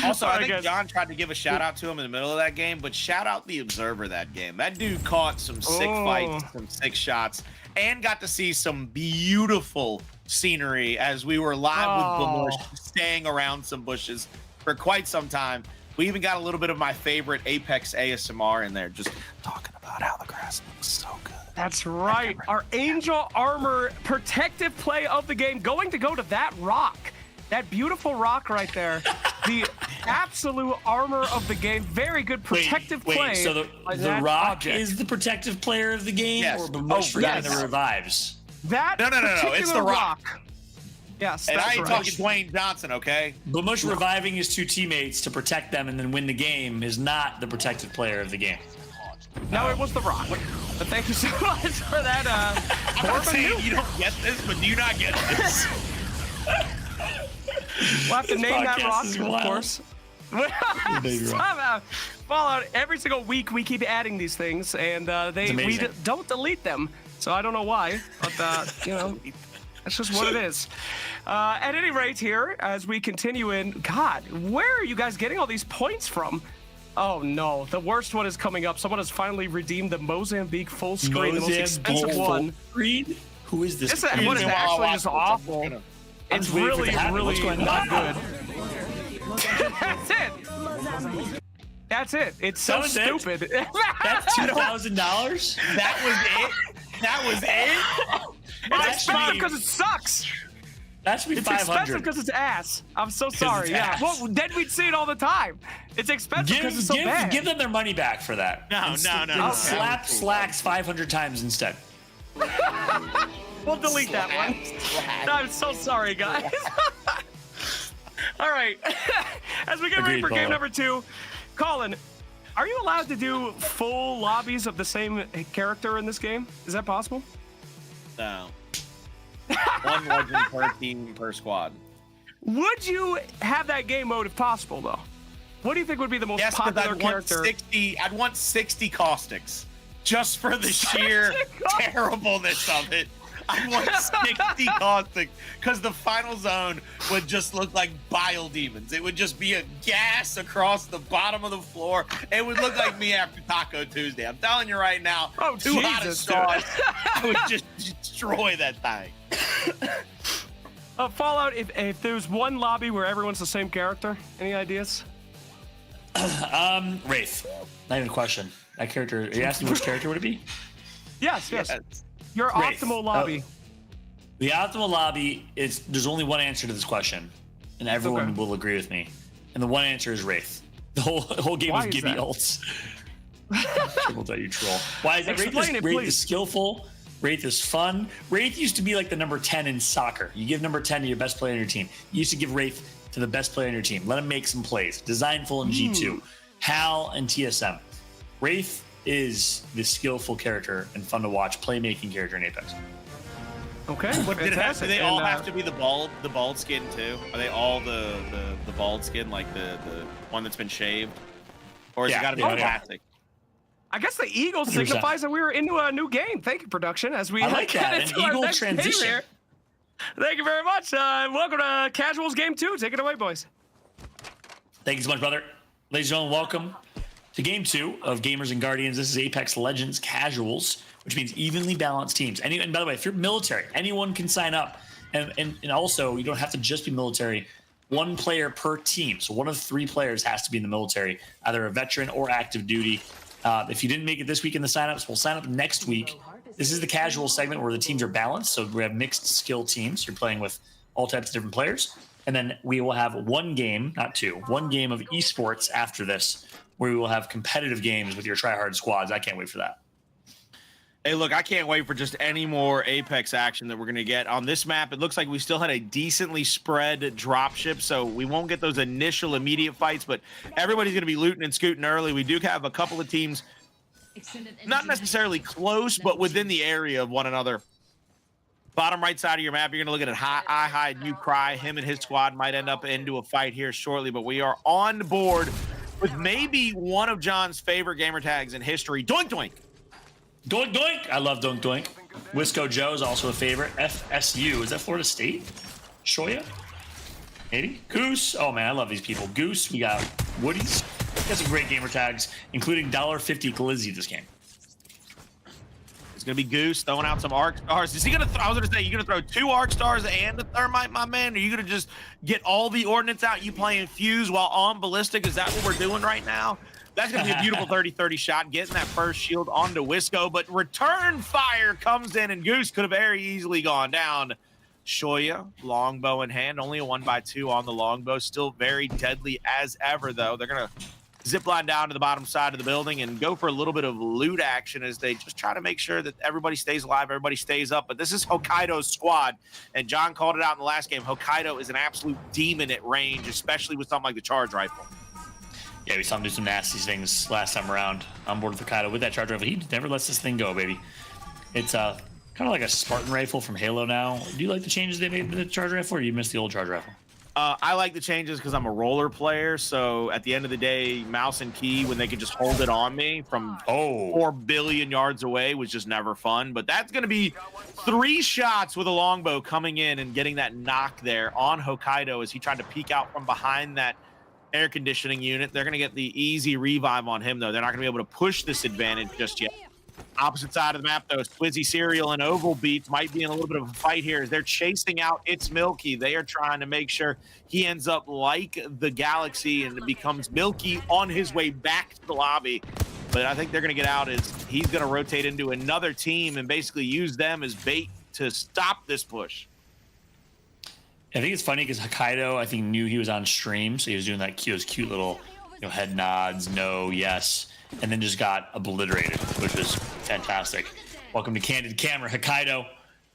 Also, I think John tried to give a shout out to him in the middle of that game, but shout out the observer that game. That dude caught some sick fights, some sick shots, and got to see some beautiful scenery as we were live with Bamush, staying around some bushes for quite some time. We even got a little bit of my favorite Apex ASMR in there, just talking about how the grass looks so good. That's right. Our Angel Armor protective play of the game going to go to that rock. That beautiful rock right there. The absolute armor of the game. Very good protective play. So the rock is the protective player of the game, or Bamush for getting the revives? That no. It's the rock. Yes, and that's I ain't right. talking Dwayne Johnson, okay? Bamush reviving his 2 teammates to protect them and then win the game is not the protective player of the game. No, it was the rock. But thank you so much for that. I'm not saying you don't get this, but do you not get this? We'll have to name that rock, of course. Fallout, every single week we keep adding these things, and we don't delete them. So I don't know why, but that's just what it is. At any rate, here as we continue in, God, where are you guys getting all these points from? Oh no, the worst one is coming up. Someone has finally redeemed the Mozambique full screen, the most expensive one. Who is this? This one is actually just awful. It's really, really not good. That's it. That's it. It's so stupid. That's $2,000. That was it. That was it. It's expensive because it sucks. That should be $500. It's expensive because it's ass. I'm so sorry. Yeah. Well, then we'd see it all the time. It's expensive because it's so bad. Give them their money back for that. No. Slap Slacks 500 times instead. We'll delete that one. No, I'm so sorry, guys. All right. As we get ready for game number 2, Colin, Are you allowed to do full lobbies of the same character in this game? Is that possible? No. One legend per team per squad. Would you have that game mode if possible, though? What do you think would be the most popular character? I'd want 60 caustics just for the sheer terribleness of it. I want 60 caustics because the final zone would just look like bile demons. It would just be a gas across the bottom of the floor. It would look like me after Taco Tuesday. I'm telling you right now, too hot of sauce. I would just destroy that thing. Fallout, if there's one lobby where everyone's the same character, any ideas? Wraith. Not even a question. That character, are you asking which character would it be? Yes. Your Wraith. optimal lobby. The optimal lobby is, there's only one answer to this question, and everyone will agree with me. And the one answer is Wraith. The whole game is Gibby ults. Triple tell you troll. Why is that? Wraith is skillful. Wraith is fun. Wraith used to be like the number 10 in soccer. You give number 10 to your best player on your team. You used to give Wraith to the best player on your team. Let him make some plays. Designful in G2. HAL and TSM. Wraith is the skillful character and fun to watch playmaking character in Apex. Okay. What did it have? Do they all have to be the bald skin too? Are they all the bald skin, like the one that's been shaved? Or has it got to be classic? I guess the eagle 100%. signifies that we were into a new game. Thank you, production. As we I like get that. into An our eagle next game transition. here. Thank you very much. Welcome to Casuals Game 2. Take it away, boys. Thank you so much, brother. Ladies and gentlemen, welcome to Game 2 of Gamers and Guardians. This is Apex Legends Casuals, which means evenly balanced teams. And by the way, if you're military, anyone can sign up. And also, you don't have to just be military. One player per team. So one of 3 players has to be in the military, either a veteran or active duty. If you didn't make it this week in the signups, we'll sign up next week. This is the casual segment where the teams are balanced. So we have mixed skill teams. You're playing with all types of different players. And then we will have one game, not two, one game of esports after this, where we will have competitive games with your tryhard squads. I can't wait for that. Hey, look, I can't wait for just any more Apex action that we're going to get on this map. It looks like we still had a decently spread dropship, so we won't get those initial immediate fights, but everybody's going to be looting and scooting early. We do have a couple of teams, not necessarily close, but within the area of one another. Bottom right side of your map, you're going to look at it. I hide, you cry. Him and his squad might end up into a fight here shortly, but we are on board with maybe one of John's favorite gamer tags in history, Doink Doink. Doink Doink. I love Doink Doink. Wisco Joe is also a favorite. FSU. Is that Florida State? Shoya? Maybe? Goose. Oh, man, I love these people. Goose. We got Woody's. We got some great gamer tags, including $1.50 Glizzy this game. It's going to be Goose throwing out some arc stars. Is he going to I was going to say, you going to throw 2 arc stars and a thermite, my man? Or are you going to just get all the ordnance out? You playing Fuse while on ballistic? Is that what we're doing right now? That's going to be a beautiful 30-30 shot, getting that first shield onto Wisco, but return fire comes in, and Goose could have very easily gone down. Shoya, longbow in hand, only a 1x2 on the longbow, still very deadly as ever, though. They're going to zip line down to the bottom side of the building and go for a little bit of loot action as they just try to make sure that everybody stays alive, everybody stays up. But this is Hokkaido's squad, and John called it out in the last game. Hokkaido is an absolute demon at range, especially with something like the charge rifle. Yeah, we saw him do some nasty things last time around on board with Hokkaido with that charge rifle. He never lets this thing go, baby. It's kind of like a Spartan rifle from Halo now. Do you like the changes they made to the charge rifle, or do you miss the old charge rifle? I like the changes because I'm a roller player, so at the end of the day, mouse and key, when they could just hold it on me from 4 billion yards away, was just never fun. But that's going to be 3 shots with a longbow coming in and getting that knock there on Hokkaido as he tried to peek out from behind that air conditioning unit. They're going to get the easy revive on him, though. They're not going to be able to push this advantage just yet. Opposite side of the map, though, Squizzy Cereal and Oval Beats might be in a little bit of a fight here as they're chasing out It's Milky. They are trying to make sure he ends up like the Galaxy and becomes Milky on his way back to the lobby. But I think they're going to get out as he's going to rotate into another team and basically use them as bait to stop this push. I think it's funny because Hokkaido, I think, knew he was on stream, so he was doing those cute little, head nods, no, yes, and then just got obliterated, which was fantastic. Welcome to Candid Camera, Hokkaido.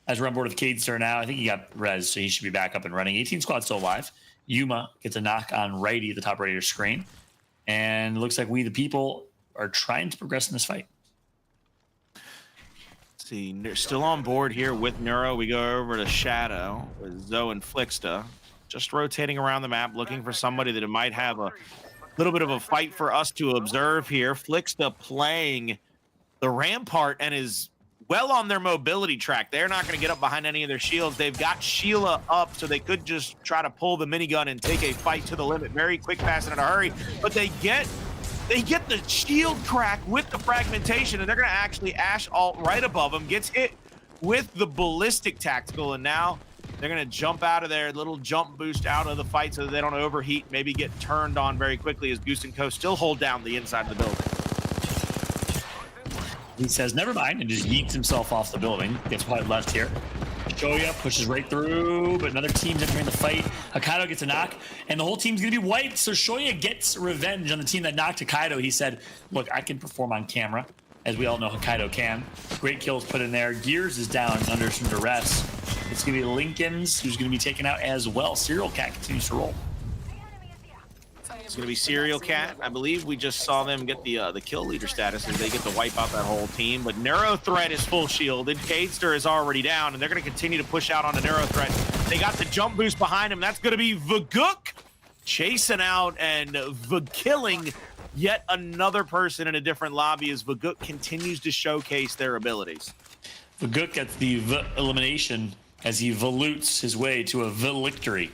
As we're on board with Cadester now, I think he got res, so he should be back up and running. 18 squad still alive. Yuma gets a knock on righty at the top right of your screen, and it looks like We the People are trying to progress in this fight. Let's see, still on board here with Neuro. We go over to Shadow with Zoe and Flixta, just rotating around the map, looking for somebody that might have a little bit of a fight for us to observe here. Flixta playing the Rampart and is well on their mobility track. They're not going to get up behind any of their shields. They've got Sheila up, so they could just try to pull the minigun and take a fight to the limit very quick, fast, and in a hurry. But they get the shield crack with the fragmentation, and they're going to actually Ash ult right above them. Gets hit with the ballistic tactical, and now they're going to jump out of their little jump boost out of the fight so that they don't overheat, maybe get turned on very quickly as Goose and Co. still hold down the inside of the building. He says, never mind, and just yeets himself off the building. Gets wide left here. Shoya pushes right through, but another team's entering the fight. Hokkaido gets a knock, and the whole team's going to be wiped. So Shoya gets revenge on the team that knocked Hokkaido. He said, look, I can perform on camera, as we all know Hokkaido can. Great kills put in there. Gears is down under some duress. It's going to be Lincoln's, who's going to be taken out as well. Serial Cat continues to roll. It's going to be Serial Cat. I believe we just saw them get the kill leader status as they get to wipe out that whole team. But Neuro Threat is full shielded. Kadester is already down, and they're going to continue to push out on the Neuro Threat. They got the jump boost behind him. That's going to be Vaguk chasing out and killing yet another person in a different lobby as Vaguk continues to showcase their abilities. Vaguk gets the elimination as he volutes his way to a victory.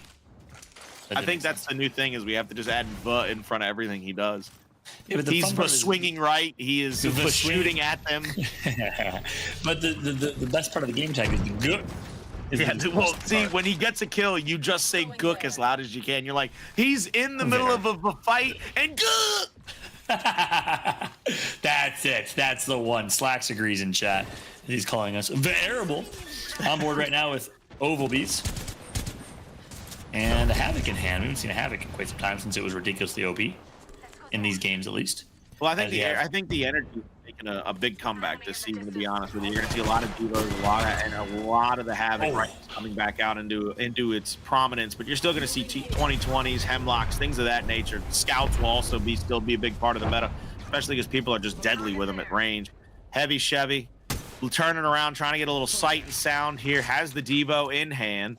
I think that's the new thing is we have to just add "v" in front of everything he does. Yeah, but he's swinging right. He is shooting at them. But the best part of the game tag is the "gook." Yeah, well, see, when he gets a kill, you just say "gook" as loud as you can. You're like, he's in the middle of a fight and "gook." That's it. That's the one. Slacks agrees in chat. He's calling us variable. On board right now with Oval Beats. And a Havoc in hand. We haven't seen a Havoc in quite some time since it was ridiculously OP in these games, at least. Well, I think the energy is making a big comeback this season. To be honest with you, you're going to see a lot of Devos, a lot of the Havoc right coming back out into its prominence. But you're still going to see 2020s, Hemlocks, things of that nature. Scouts will also still be a big part of the meta, especially because people are just deadly with them at range. Heavy Chevy turning around, trying to get a little sight and sound here. Has the Devo in hand,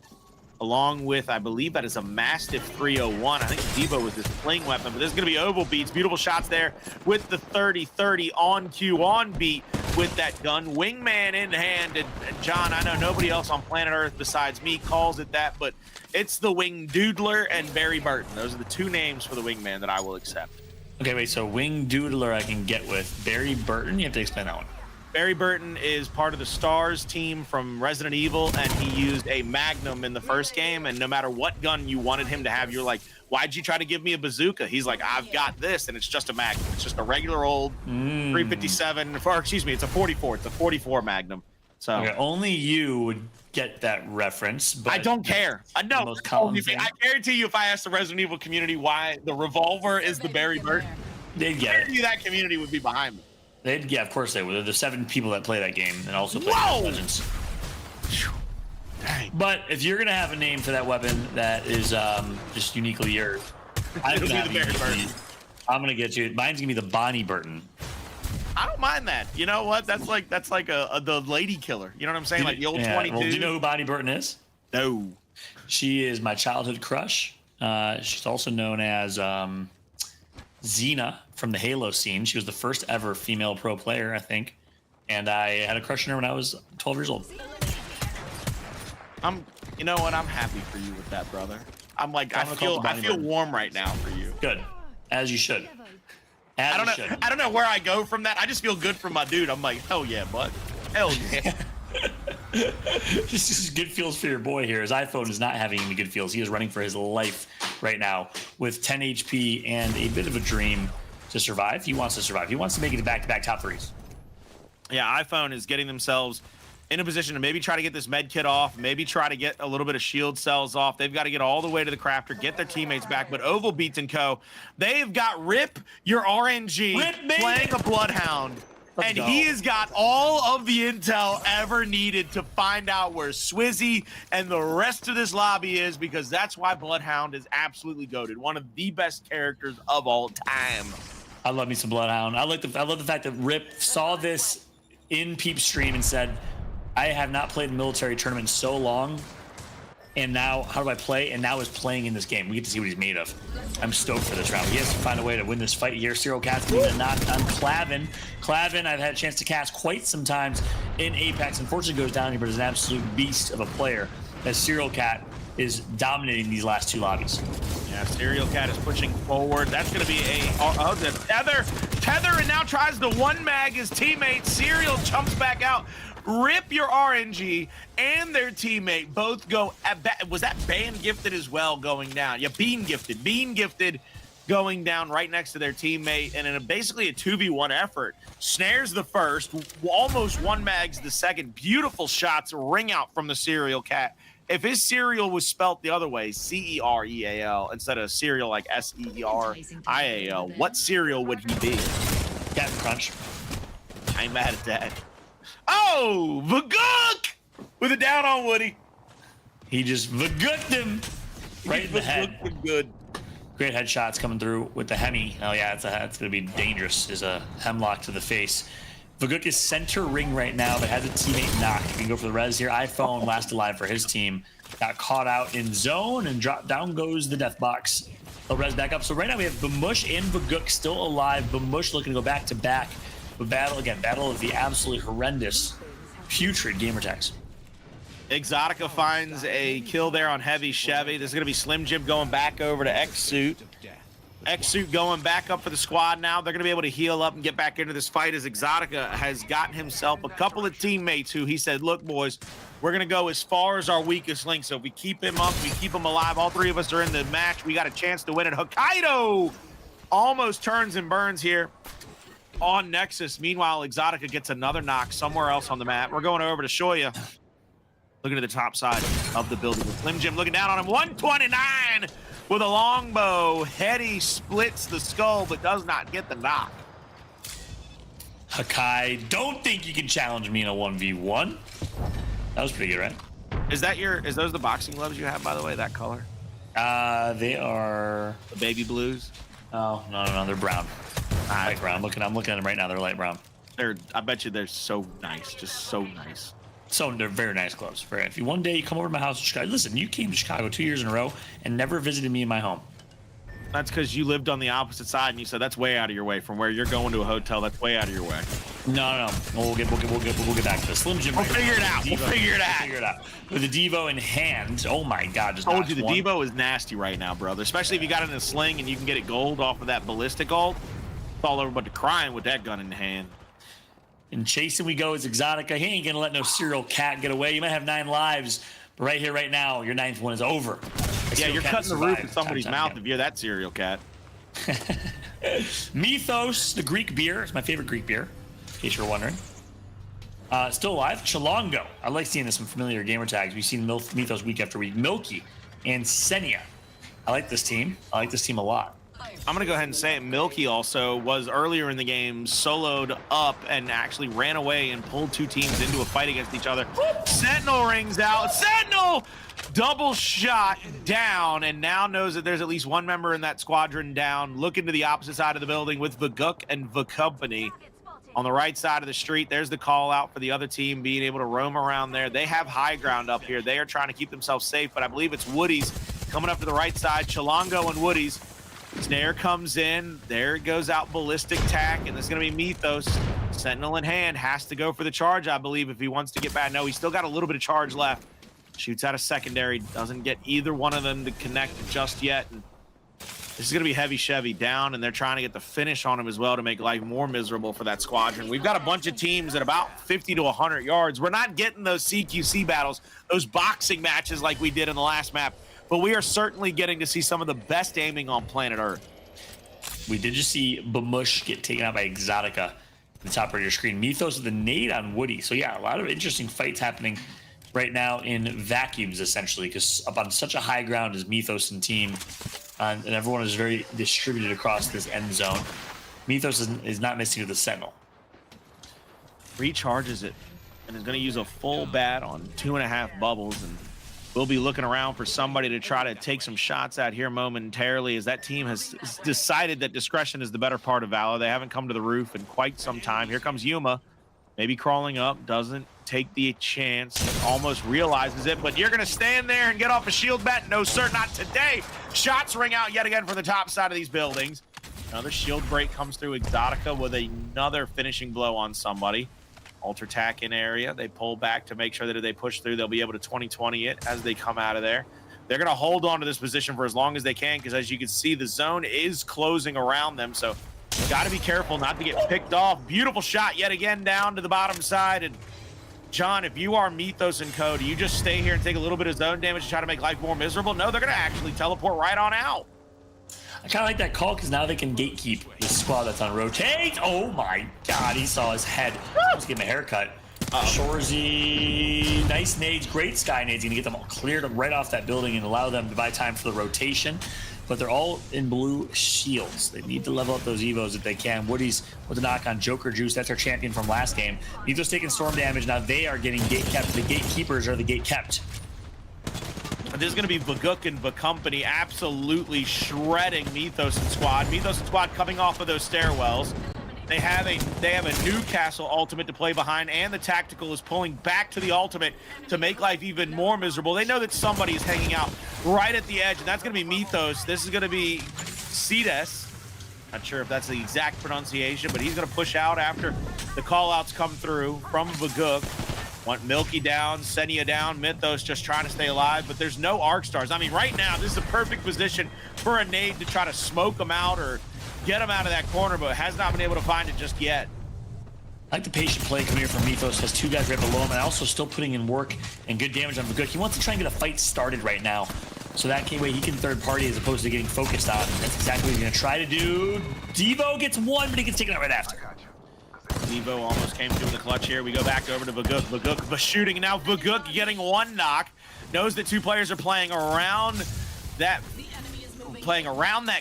along with, I believe that is a Mastiff 301. I think Devo was his fling weapon, but this is going to be Oval Beats. Beautiful shots there with the 30-30 on cue, on beat with that gun. Wingman in hand, and John, I know nobody else on planet Earth besides me calls it that, but it's the Wing Doodler and Barry Burton. Those are the two names for the Wingman that I will accept. Okay, wait, so Wing Doodler I can get with. Barry Burton, you have to explain that one. Barry Burton is part of the STARS team from Resident Evil, and he used a Magnum in the first game, and no matter what gun you wanted him to have, you're like, why'd you try to give me a bazooka? He's like, I've got this, and it's just a Magnum. It's just a regular old 357, or excuse me, it's a 44. It's a 44 Magnum. So okay, only you would get that reference. But I don't care. No, I guarantee you if I asked the Resident Evil community why the revolver is the Barry Burton, they'd get it. That community would be behind me. Yeah, of course they would. They're the 7 people that play that game and also play Legends. Dang. But if you're gonna have a name for that weapon that is just uniquely yours, I'm gonna get you. Mine's gonna be the Bonnie Burton. I don't mind that. You know what? That's like the lady killer. You know what I'm saying? Like the old 22. Well, do you know who Bonnie Burton is? No. She is my childhood crush. She's also known as Xena from the Halo scene. She was the first ever female pro player, I think. And I had a crush on her when I was 12 years old. You know what? I'm happy for you with that, brother. I'm like, I feel warm right now for you. Good. As you should. I don't know where I go from that. I just feel good for my dude. I'm like, hell yeah, bud. Hell yeah. This is good feels for your boy here. His iPhone is not having any good feels. He is running for his life right now with 10 HP and a bit of a dream to survive. He wants to survive. He wants to make it to back-to-back top 3s. Yeah, iPhone is getting themselves in a position to maybe try to get this med kit off, maybe try to get a little bit of shield cells off. They've got to get all the way to the crafter, get their teammates back. But Oval Beats and Co., they've got Rip, your RNG, playing a Bloodhound. And he has got all of the intel ever needed to find out where Swizzy and the rest of this lobby is, because that's why Bloodhound is absolutely goated. One of the best characters of all time. I love me some Bloodhound. I love the fact that Rip saw this in Peep's stream and said, I have not played a military tournament in so long, and now how do I play? And now is playing in this game. We get to see what he's made of. I'm stoked for this round. He has to find a way to win this fight here. Serial Cat's getting a knock on Clavin. Clavin, I've had a chance to cast quite some times in Apex. Unfortunately goes down here, but is an absolute beast of a player, as Serial Cat is dominating these last 2 lobbies. Yeah, Serial Cat is pushing forward. That's going to be the Tether, and now tries to one mag his teammate. Serial jumps back out. Rip, your RNG and their teammate both go was that Band Gifted as well going down? Yeah, Bean Gifted going down right next to their teammate, and in basically a 2v1 effort. Snares the first, almost one mags the second. Beautiful shots ring out from the Serial Cat. If his cereal was spelt the other way, C-E-R-E-A-L, instead of cereal like S-E-R-I-A-L, what cereal would he be? Captain Crunch. I ain't mad at that. Oh, Vaguk with a down on Woody. He just Vaguked him right in the head. Good. Great headshots coming through with the Hemi. Oh yeah, it's going to be dangerous. Is a hemlock to the face. Vaguk is center ring right now, but has a teammate knock. You can go for the res here. iPhone last alive for his team. Got caught out in zone and dropped down goes the death box. They'll res back up. So right now we have Bamush and Vaguk still alive. Bamush looking to go back to back. But battle of the absolutely horrendous, putrid gamer tags. Exotica finds a kill there on Heavy Chevy. There's going to be Slim Jim going back over to X-Suit. X-Suit going back up for the squad now. They're going to be able to heal up and get back into this fight as Exotica has gotten himself a couple of teammates who he said, look, boys, we're going to go as far as our weakest link. So if we keep him up, we keep him alive, all 3 of us are in the match, we got a chance to win it. Hokkaido almost turns and burns here on Nexus. Meanwhile, Exotica gets another knock somewhere else on the map. We're going over to Shoya. Looking at the top side of the building with Slim Jim looking down on him. 129 with a longbow. Hetty splits the skull, but does not get the knock. Hakai, don't think you can challenge me in a 1v1. That was pretty good, right? Is those the boxing gloves you have, by the way, that color? They are the baby blues. Oh, no, they're brown. Light brown. I'm looking at them right now. They're light brown. I bet you they're so nice, just so nice. So they're very nice gloves. If you one day you come over to my house in Chicago, listen, you came to Chicago 2 years in a row and never visited me in my home. That's because you lived on the opposite side, and you said that's way out of your way from where you're going to a hotel. That's way out of your way. No. We'll get back to this. Slim Jim. We'll figure it out. We'll figure it out. With the Devo in hand. Oh my God! Just told you the Devo is nasty right now, brother. Especially if you got it in a sling and you can get it gold off of that ballistic ult. It's all over but the crying with that gun in the hand. And chasing we go is Exotica. He ain't gonna let no Serial Cat get away. You might have 9 lives, but right here, right now, your 9th one is over. Yeah, you're cutting the roof in somebody's mouth if you're that Serial Cat. Mythos, the Greek beer. It's my favorite Greek beer, in case you're wondering. Still alive. Chalongo. I like seeing this some familiar gamer tags. We've seen Mythos week after week. Milky and Senia. I like this team. I like this team a lot. I'm going to go ahead and say it. Milky also was earlier in the game soloed up and actually ran away and pulled 2 teams into a fight against each other. Sentinel rings out. Sentinel! Double shot down, and now knows that there's at least 1 member in that squadron down. Looking to the opposite side of the building with Vaguk and Vacompany. On the right side of the street, there's the call out for the other team being able to roam around there. They have high ground up here. They are trying to keep themselves safe, but I believe it's Woody's coming up to the right side. Chalongo and Woody's. Snare comes in. There goes out ballistic tack, and there's going to be Mythos. Sentinel in hand. Has to go for the charge, I believe, if he wants to get back. No, he's still got a little bit of charge left. Shoots out a secondary. Doesn't get either one of them to connect just yet. And this is going to be Heavy Chevy down, and they're trying to get the finish on him as well to make life more miserable for that squadron. We've got a bunch of teams at about 50 to 100 yards. We're not getting those CQC battles, those boxing matches like we did in the last map, but we are certainly getting to see some of the best aiming on planet Earth. We did just see Bamush get taken out by Exotica at the top of your screen. Mythos with a nade on Woody. So yeah, a lot of interesting fights happening right now in vacuums, essentially, because up on such a high ground is Mythos and team, and everyone is very distributed across this end zone. Mythos is not missing with the Sentinel. Recharges it, and is going to use a full bat on 2.5 bubbles, and We'll be looking around for somebody to try to take some shots out here momentarily, as that team has decided that discretion is the better part of valor. They haven't come to the roof in quite some time. Here comes Yuma, maybe crawling up, doesn't take the chance, almost realizes it, but you're going to stand there and get off a shield bat? No, sir, not today. Shots ring out yet again for the top side of these buildings. Another shield break comes through. Exotica with another finishing blow on somebody. Alter attack in area. They pull back to make sure that if they push through, they'll be able to 20-20 it as they come out of there. They're going to hold on to this position for as long as they can, because as you can see, the zone is closing around them. So got to be careful not to get picked off. Beautiful shot yet again down to the bottom side. And John, if you are Mythos and Co, do you just stay here and take a little bit of zone damage to try to make life more miserable? No, they're going to actually teleport right on out. I kind of like that call because now they can gatekeep the squad that's on rotate. Oh my God, he saw his head. Let's give him a haircut. Shorzy, nice nades, great sky nades. Gonna get them all cleared right off that building and allow them to buy time for the rotation. But they're all in blue shields. They need to level up those Evos if they can. Woody's with the knock on Joker Juice. That's our champion from last game. Mythos taking storm damage. Now they are getting gate kept. The gatekeepers are the gate kept. This is going to be Vaguk and Vacompany absolutely shredding Mythos and Squad. Mythos and Squad coming off of those stairwells. They have a Newcastle ultimate to play behind, and the tactical is pulling back to the ultimate to make life even more miserable. They know that somebody is hanging out right at the edge, and that's going to be Mythos. This is going to be Cedes. Not sure if that's the exact pronunciation, but he's going to push out after the call-outs come through from Vaguk. Want Milky down, Senia down, Mythos just trying to stay alive, but there's no arc stars. I mean, right now, this is a perfect position for a nade to try to smoke them out or get them out of that corner, but has not been able to find it just yet. I like the patient play coming here from Mythos. Has two guys right below him and also still putting in work and good damage on Vaguk. He wants to try and get a fight started right now, so that way he can third party as opposed to getting focused on. That's exactly what he's going to try to do. Devo gets one, but he gets taken out right after. Devo almost came through the clutch here. We go back over to Vaguk. Vaguk shooting, and now Vaguk getting one knock. Knows that two players are playing around that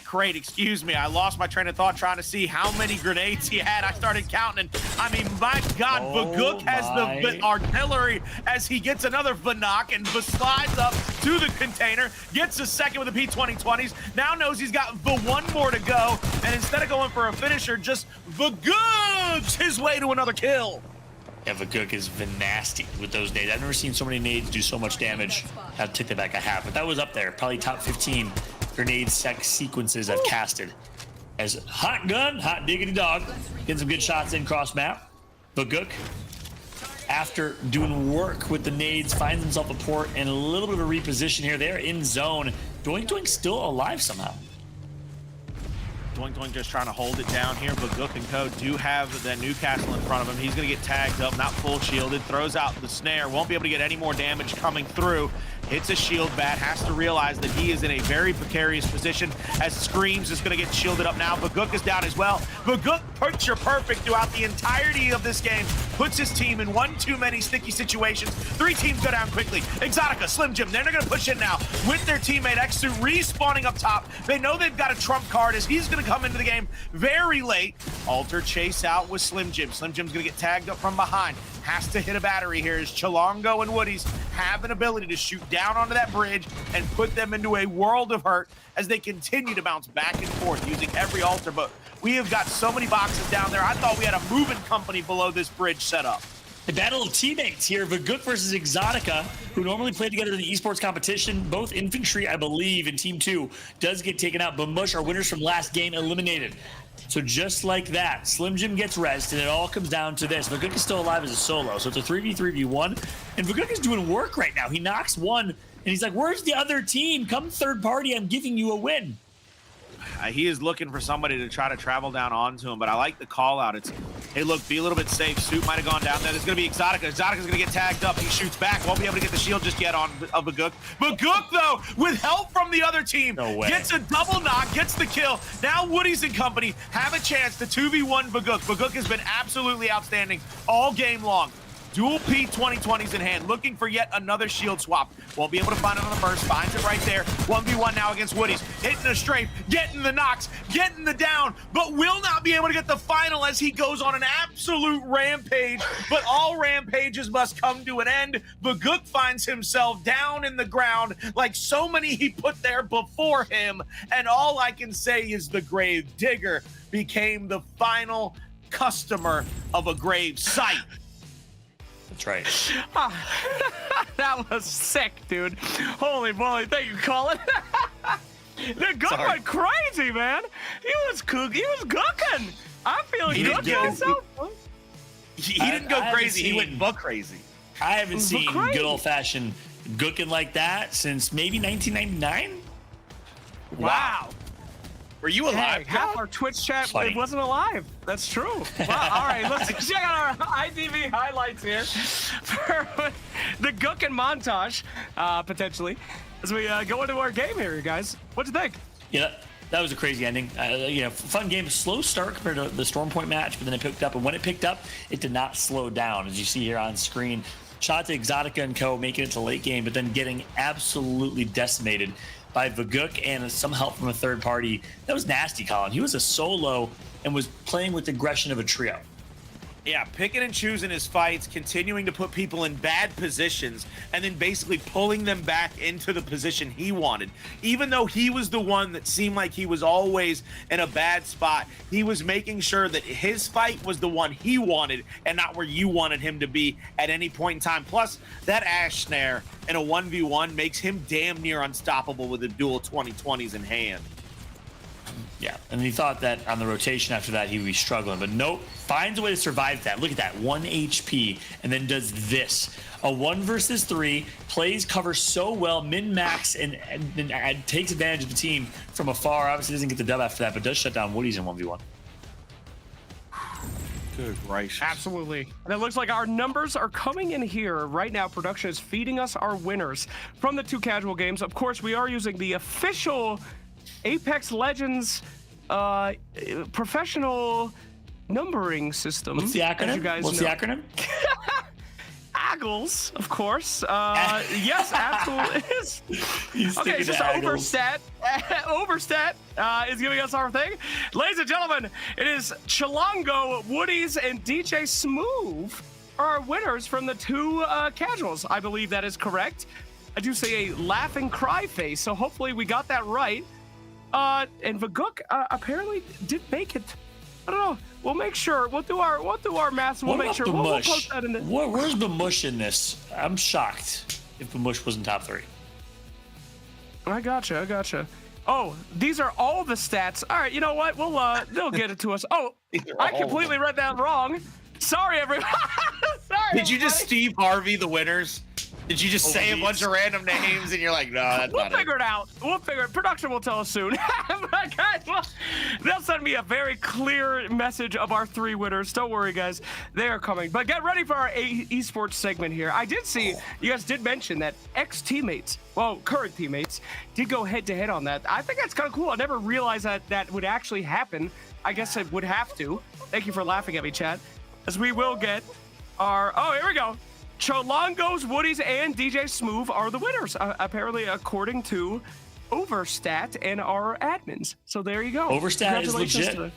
crate. Excuse me, I lost my train of thought trying to see how many grenades he had. I started counting, and I mean, my God, Vaguk has the artillery as he gets another Vanak and slides up to the container, gets a second with the P2020s, now knows he's got the one more to go, and instead of going for a finisher, just Vaguk's his way to another kill. Yeah, Vaguk has been nasty with those nades. I've never seen so many nades do so much damage. I'll take that back a half, but that was up there, probably top 15 grenade sequences I've casted. As hot gun, hot diggity dog, getting some good shots in cross map. Vaguk, after doing work with the nades, finds himself a port and a little bit of a reposition here. They're in zone. Doink Doink still alive somehow. Doink Doink just trying to hold it down here. Vaguk and Co do have that Newcastle in front of him. He's going to get tagged up, not full shielded. Throws out the snare. Won't be able to get any more damage coming through. Hits a shield bat. Has to realize that he is in a very precarious position as Screams is going to get shielded up now. Vaguk is down as well. Vaguk picture perfect throughout the entirety of this game. Puts his team in one too many sticky situations. Three teams go down quickly. Exotica, Slim Jim, they're going to push in now with their teammate Xsu respawning up top. They know they've got a trump card as he's going to come into the game very late. Alter chase out with Slim Jim. Slim Jim's going to get tagged up from behind. Has to hit a battery here as Chalongo and Woody's have an ability to shoot down onto that bridge and put them into a world of hurt as they continue to bounce back and forth using every altar. But we have got so many boxes down there. I thought we had a moving company below this bridge set up. The battle of teammates here, Vaguk versus Exotica, who normally play together in the esports competition. Both infantry, I believe, in Team 2 does get taken out. Bamush, our winners from last game, eliminated. So just like that, Slim Jim gets rest, and it all comes down to this. Vaguk is still alive as a solo, so it's a 3v3v1, and Vaguk is doing work right now. He knocks one, and he's like, where's the other team? Come third party, I'm giving you a win. He is looking for somebody to try to travel down onto him, but I like the call out. It's, hey, look, be a little bit safe. Suit might have gone down there. There's going to be Exotica. Exotica's going to get tagged up. He shoots back. Won't be able to get the shield just yet on Vaguk. Vaguk, though, with help from the other team, gets a double knock, gets the kill. Now Woody's and company have a chance to 2v1 Vaguk. Vaguk has been absolutely outstanding all game long. Dual P2020s in hand, looking for yet another shield swap. Won't be able to find it on the burst. Finds it right there. 1v1 now against Woody's. Hitting the strafe, getting the knocks, getting the down, but will not be able to get the final as he goes on an absolute rampage. But all rampages must come to an end. Vaguk finds himself down in the ground like so many he put there before him. And all I can say is the Grave Digger became the final customer of a grave site. That's right. That was sick, dude. Holy moly. Thank you, Colin. The gun went crazy, man. He was cooking. He was cooking. I'm feeling good myself. He didn't go crazy. He went buck crazy. I haven't seen good old-fashioned gooking like that since maybe 1999. Wow. Were you alive? Hey, half our Twitch chat it wasn't alive. That's true. Wow. All right, let's check out our ITV highlights here for the gooking montage, potentially, as we go into our game here, guys. What'd you think? Yeah, that was a crazy ending. Fun game. Slow start compared to the Storm Point match, but then it picked up. And when it picked up, it did not slow down, as you see here on screen. Shot to Exotica and Co. making it to late game, but then getting absolutely decimated by Vaguk and some help from a third party. That was nasty, Colin. He was a solo and was playing with the aggression of a trio. Yeah, picking and choosing his fights, continuing to put people in bad positions, and then basically pulling them back into the position he wanted. Even though he was the one that seemed like he was always in a bad spot, he was making sure that his fight was the one he wanted and not where you wanted him to be at any point in time. Plus, that Ash Snare in a 1v1 makes him damn near unstoppable with the dual 2020s in hand. Yeah, and he thought that on the rotation after that he would be struggling, but nope, finds a way to survive that. Look at that, 1 HP, and then does this. A 1 versus 3, plays cover so well, min-max, and takes advantage of the team from afar. Obviously doesn't get the dub after that, but does shut down Woody's in 1v1. Good gracious. Absolutely. And it looks like our numbers are coming in here right now. Production is feeding us our winners from the 2 casual games. Of course, we are using the official Apex Legends professional numbering system. What's the acronym? As you guys What's know. the acronym? Aggles, of course. Yes, absolutely. Okay, just Overstat. Overstat is giving us our thing. Ladies and gentlemen, it is Chilongo, Woody's, and DJ Smooth are our winners from the 2 casuals. I believe that is correct. I do say a laughing cry face, so hopefully we got that right. And Vaguk apparently did make it. I don't know. We'll make sure. We'll do our math. We'll make sure. We'll post that in the. Where's Bamush in this? I'm shocked if Bamush wasn't top 3. I gotcha. Oh, these are all the stats. All right, you know what? They'll get it to us. Oh, I completely read that wrong. Sorry, everyone. Sorry. Did you just Steve Harvey the winners? Did you just say a bunch of random names and you're like, no, that's we'll not figure it out. We'll figure it. Production will tell us soon. But guys, they'll send me a very clear message of our 3 winners. Don't worry, guys. They are coming. But get ready for our esports segment here. I did see you guys did mention that ex-teammates, well, current teammates, did go head-to-head on that. I think that's kind of cool. I never realized that would actually happen. I guess it would have to. Thank you for laughing at me, chat. As we will get our... Oh, here we go. Cholongos, Woody's, and DJ Smooth are the winners, apparently, according to Overstat and our admins. So there you go. Overstat is legit.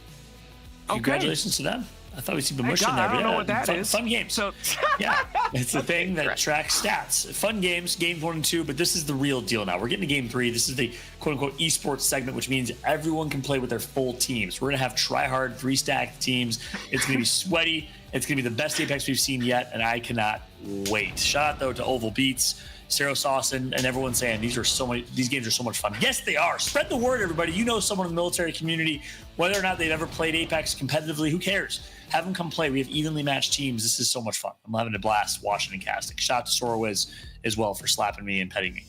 Congratulations to them. I thought we'd see Bamush in there. I don't know what that is. Fun games. So yeah, it's the thing that tracks stats. Fun games, games 1 and 2, but this is the real deal now. We're getting to game 3. This is the quote-unquote esports segment, which means everyone can play with their full teams. We're going to have try-hard, 3-stack teams. It's going to be sweaty. It's going to be the best Apex we've seen yet, and I cannot wait. Shout out, though, to Oval Beats, Cero Sauce, and everyone saying these games are so much fun. Yes, they are. Spread the word, everybody. You know someone in the military community, whether or not they've ever played Apex competitively, who cares? Have them come play. We have evenly matched teams. This is so much fun. I'm having a blast watching and casting. Shout out to Sorowiz as well for slapping me and petting me.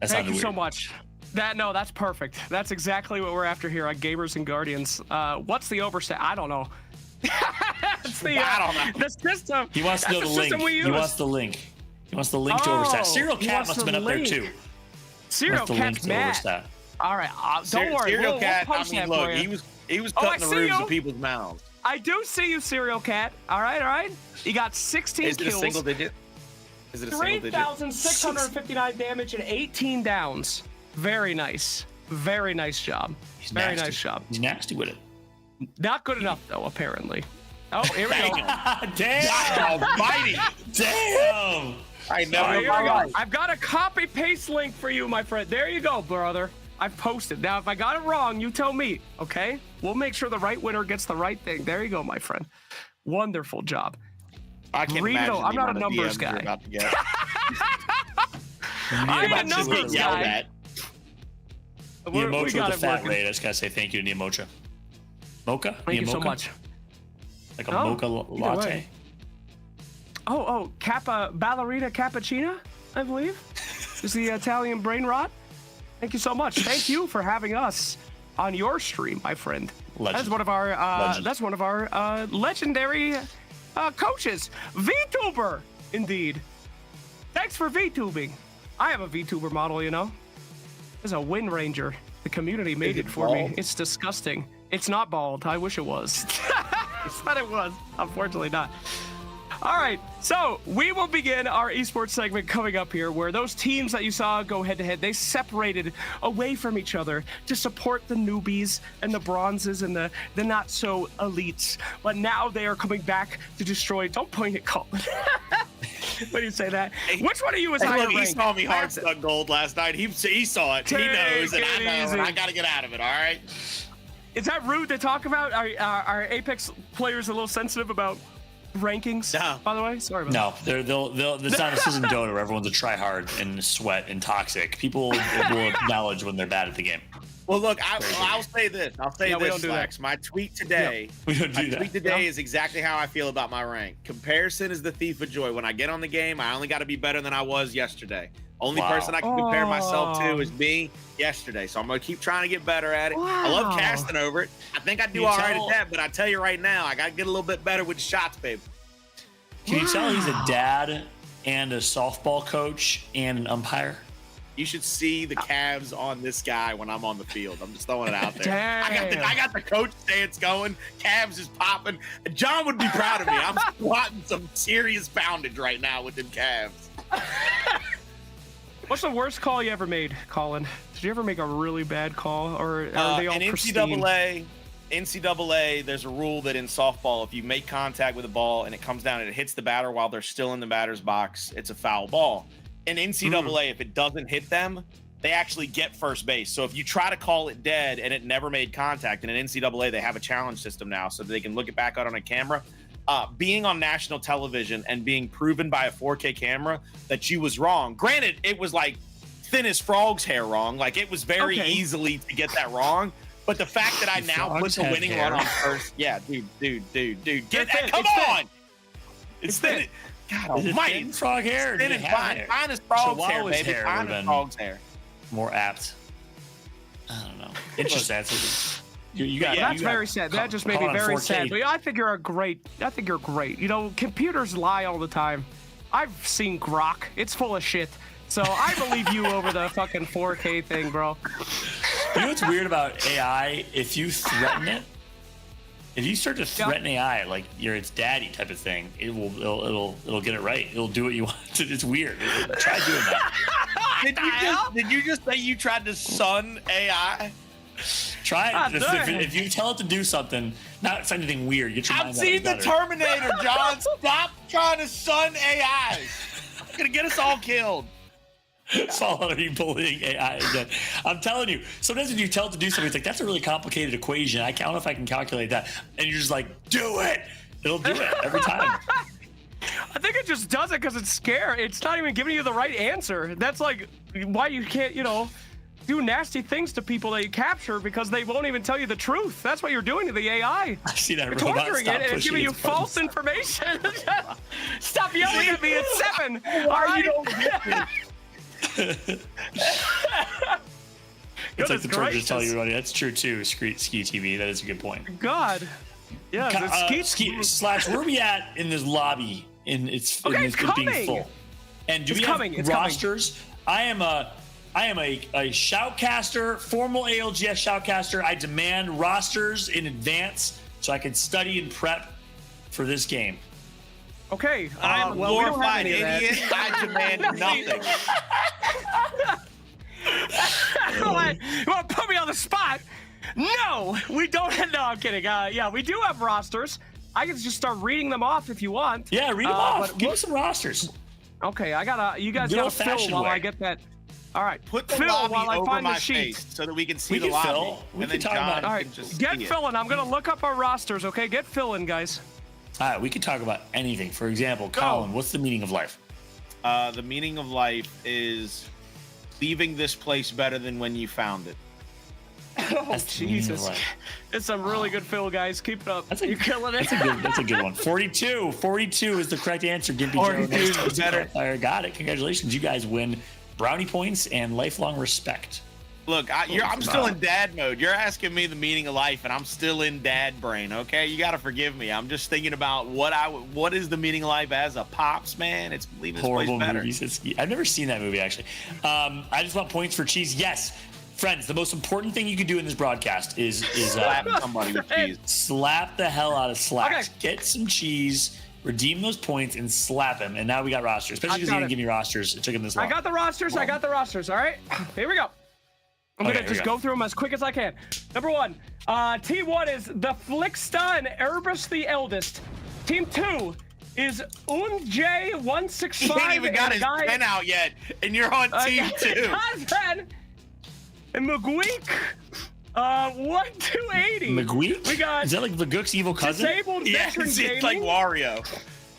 Thank you so much. That's perfect. That's exactly what we're after here on Gamers and Guardians. What's the Overstat? I don't know. I don't know. The system. He wants to know the link. He wants the link. He wants the link to Overstat. Serial Cat must have been up there too. Serial Cat's mad. All right, don't worry. Serial Cat, we'll post I mean, that look, for you. he was cutting the roofs of people's mouths. I do see you, Serial Cat. All right. You got 16 Is it kills. a single digit? Is it a single digit? 3,659 damage and 18 downs. Very nice. Very nice job. Very nice job. He's nasty with it. Not good enough, though, apparently. Oh, here we go. Damn, almighty. Damn. I never. Here we go. I've got a copy paste link for you, my friend. There you go, brother. I've posted. Now, if I got it wrong, you tell me, okay? We'll make sure the right winner gets the right thing. There you go, my friend. Wonderful job. I can't imagine. I'm not a numbers guy. I am a numbers guy. The emoji with the fat rate. I just gotta say thank you to Neomocha. Mocha? Thank you so much. Like a mocha latte. Oh, ballerina cappuccina, I believe, is the Italian brain rot. Thank you so much. Thank you for having us on your stream, my friend. Legend. That's one of our legendary coaches, VTuber, indeed. Thanks for VTubing. I have a VTuber model, you know. There's a Wind Ranger. The community made it for me. It's disgusting. It's not bald. I wish it was. I thought it was. Unfortunately not. All right, so we will begin our esports segment coming up here, where those teams that you saw go head-to-head, they separated away from each other to support the newbies and the bronzes and the not-so-elites. But now they are coming back to destroy... Don't point at Colin. When you say that. Which one of you is higher ranked? He saw me hard stuck gold last night. He saw it. He knows, and I know, and I got to get out of it, all right? Is that rude to talk about? Are Apex players a little sensitive about rankings? No. By the way, sorry about that. No, it's not a season Dota where everyone's a try-hard and sweat and toxic. People will acknowledge when they're bad at the game. Well, look, I'll say this. Flex. My tweet today, is exactly how I feel about my rank. Comparison is the thief of joy. When I get on the game, I only got to be better than I was yesterday. Only person I can compare myself to is me yesterday. So I'm going to keep trying to get better at it. I love casting over it. I think I do all right at that, but I tell you right now, I got to get a little bit better with the shots, baby. Can you tell he's a dad and a softball coach and an umpire? You should see the calves on this guy when I'm on the field. I'm just throwing it out there. Damn. I got the coach stance going. Calves is popping. John would be proud of me. I'm squatting some serious poundage right now with them calves. What's the worst call you ever made, Colin? Did you ever make a really bad call, or are they all pristine? NCAA, there's a rule that in softball, if you make contact with the ball and it comes down and it hits the batter while they're still in the batter's box, it's a foul ball. In NCAA, if it doesn't hit them, they actually get first base. So if you try to call it dead and it never made contact, and in NCAA, they have a challenge system now so that they can look it back out on a camera. Being on national television and being proven by a 4K camera that you was wrong. Granted, it was like thin as frog's hair wrong. Like, it was very easily to get that wrong. But the fact that I now put the winning run on first, dude, get that! Come on, it's thin. God almighty, frog hair. Thin and fine as frog's hair, baby. Fine as frog's hair. More apt. I don't know. Interesting. That's very sad. That just made me very sad. But I think you're great. You know, computers lie all the time. I've seen Grok. It's full of shit. So I believe you over the fucking 4K thing, bro. You know what's weird about AI? If you threaten it, if you start to threaten AI like you're its daddy type of thing, it'll get it right. It'll do what you want. It's weird. Try doing that. Did you just say you tried to son AI? Try it. If you tell it to do something, not anything weird, get your mind I've seen the Terminator, John. Stop trying to son AI. It's gonna get us all killed. Saul, are you bullying AI again? I'm telling you, sometimes when you tell it to do something, it's like, that's a really complicated equation. I don't know if I can calculate that. And you're just like, do it. It'll do it every time. I think it just does it because it's scared. It's not even giving you the right answer. That's like why you can't, do nasty things to people that you capture, because they won't even tell you the truth. That's what you're doing to the AI. I see that. You're torturing it and giving you false information. Stop yelling at me at 7. All right. It's like the torture tell you, everybody. That's true too. Ski TV. That is a good point. God. Yeah. Slash, where are we at in this lobby? It's being full. And do we have rosters? I am a shoutcaster, formal ALGS shoutcaster. I demand rosters in advance so I can study and prep for this game. Okay. I'm a well, we don't have glorified any of that. idiot. I demand nothing. You want to put me on the spot? No, we don't. No, I'm kidding. Yeah, we do have rosters. I can just start reading them off if you want. Yeah, read them off. Give me some rosters. Okay, you guys Good gotta fill old-fashioned while way. I get that. All right, Put the fill lobby while I over find my the sheet. face so that we can see We the can lobby. fill. We And can then talk John about it. All can right, just get see it. filling. I'm gonna look up our rosters. Okay, get filling, guys. All right, we can talk about anything. For example, Colin, what's the meaning of life? The meaning of life is leaving this place better than when you found it. Oh, That's the meaning of Jesus. life. It's some really good fill, guys. Keep it up. You're killing it. That's a good one. 42. 42 is the correct answer. Gimpy 42 Joe is better. Got it. Congratulations. You guys win brownie points and lifelong respect. Look, I'm still in dad mode. You're asking me the meaning of life, and I'm still in dad brain. Okay, you got to forgive me. I'm just thinking about what is the meaning of life as a pops man. It's leaving this Horrible place better. movies. I've never seen that movie actually. I just want points for cheese. Yes, friends. The most important thing you can do in this broadcast is Slap somebody with cheese. Slap the hell out of Slacks. Okay. Get some cheese. Redeem those points and slap him. And now we got rosters. Especially because he didn't give me rosters. It took him this long. I got the rosters. All right, here we go. I'm Okay, gonna just go through them as quick as I can. Number 1, Team 1 is the Flicksta and Erebus the Eldest. Team 2 is Unj165. He ain't even got his pen out yet, and you're on team 2. And McGueek, 1280. McGueek? We got Is that like Vaguk's evil cousin? Disabled Veteran Yes, Gaming. it's like Wario.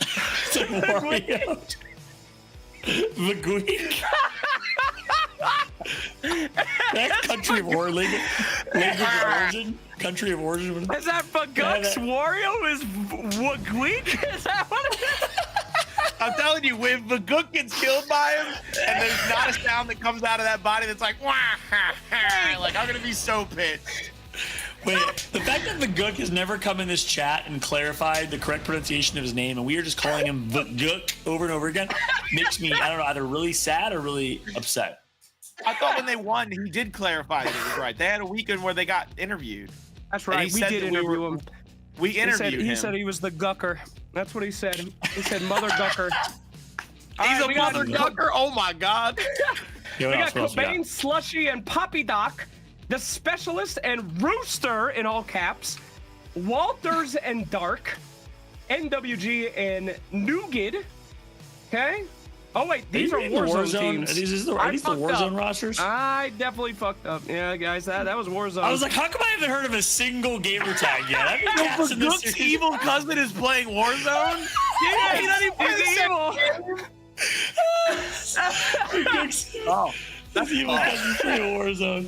It's like Wario. McGueek. That's country of origin. Country of origin. Is that Vaguk's Wario? Is McGueek? Is that what it is? I'm telling you, when Vaguk gets killed by him, and there's not a sound that comes out of that body that's like, wah, ha, ha, like I'm gonna be so pissed. Wait, the fact that Vaguk has never come in this chat and clarified the correct pronunciation of his name, and we are just calling him Vaguk over and over again, makes me, I don't know, either really sad or really upset. I thought when they won, he did clarify that it was right. They had a weekend where they got interviewed. That's right. We did interview him. We interviewed him. He said he was the Gucker. That's what he said. He said Mother Gucker. He's a Mother Gucker? Oh my God. We got Cobain, Slushy, and Poppy Doc, the Specialist, and Rooster in all caps, Walters and Dark, NWG and Nugid. Okay. Oh wait, these are Warzone teams. Are these the Warzone rosters? I definitely fucked up. Yeah, guys, that was Warzone. I was like, how come I haven't heard of a single gamer tag yet? I've been casting this Vaguk's series. evil cousin is playing Warzone? Yeah, he's not even evil. Oh, that's evil cousin playing Warzone.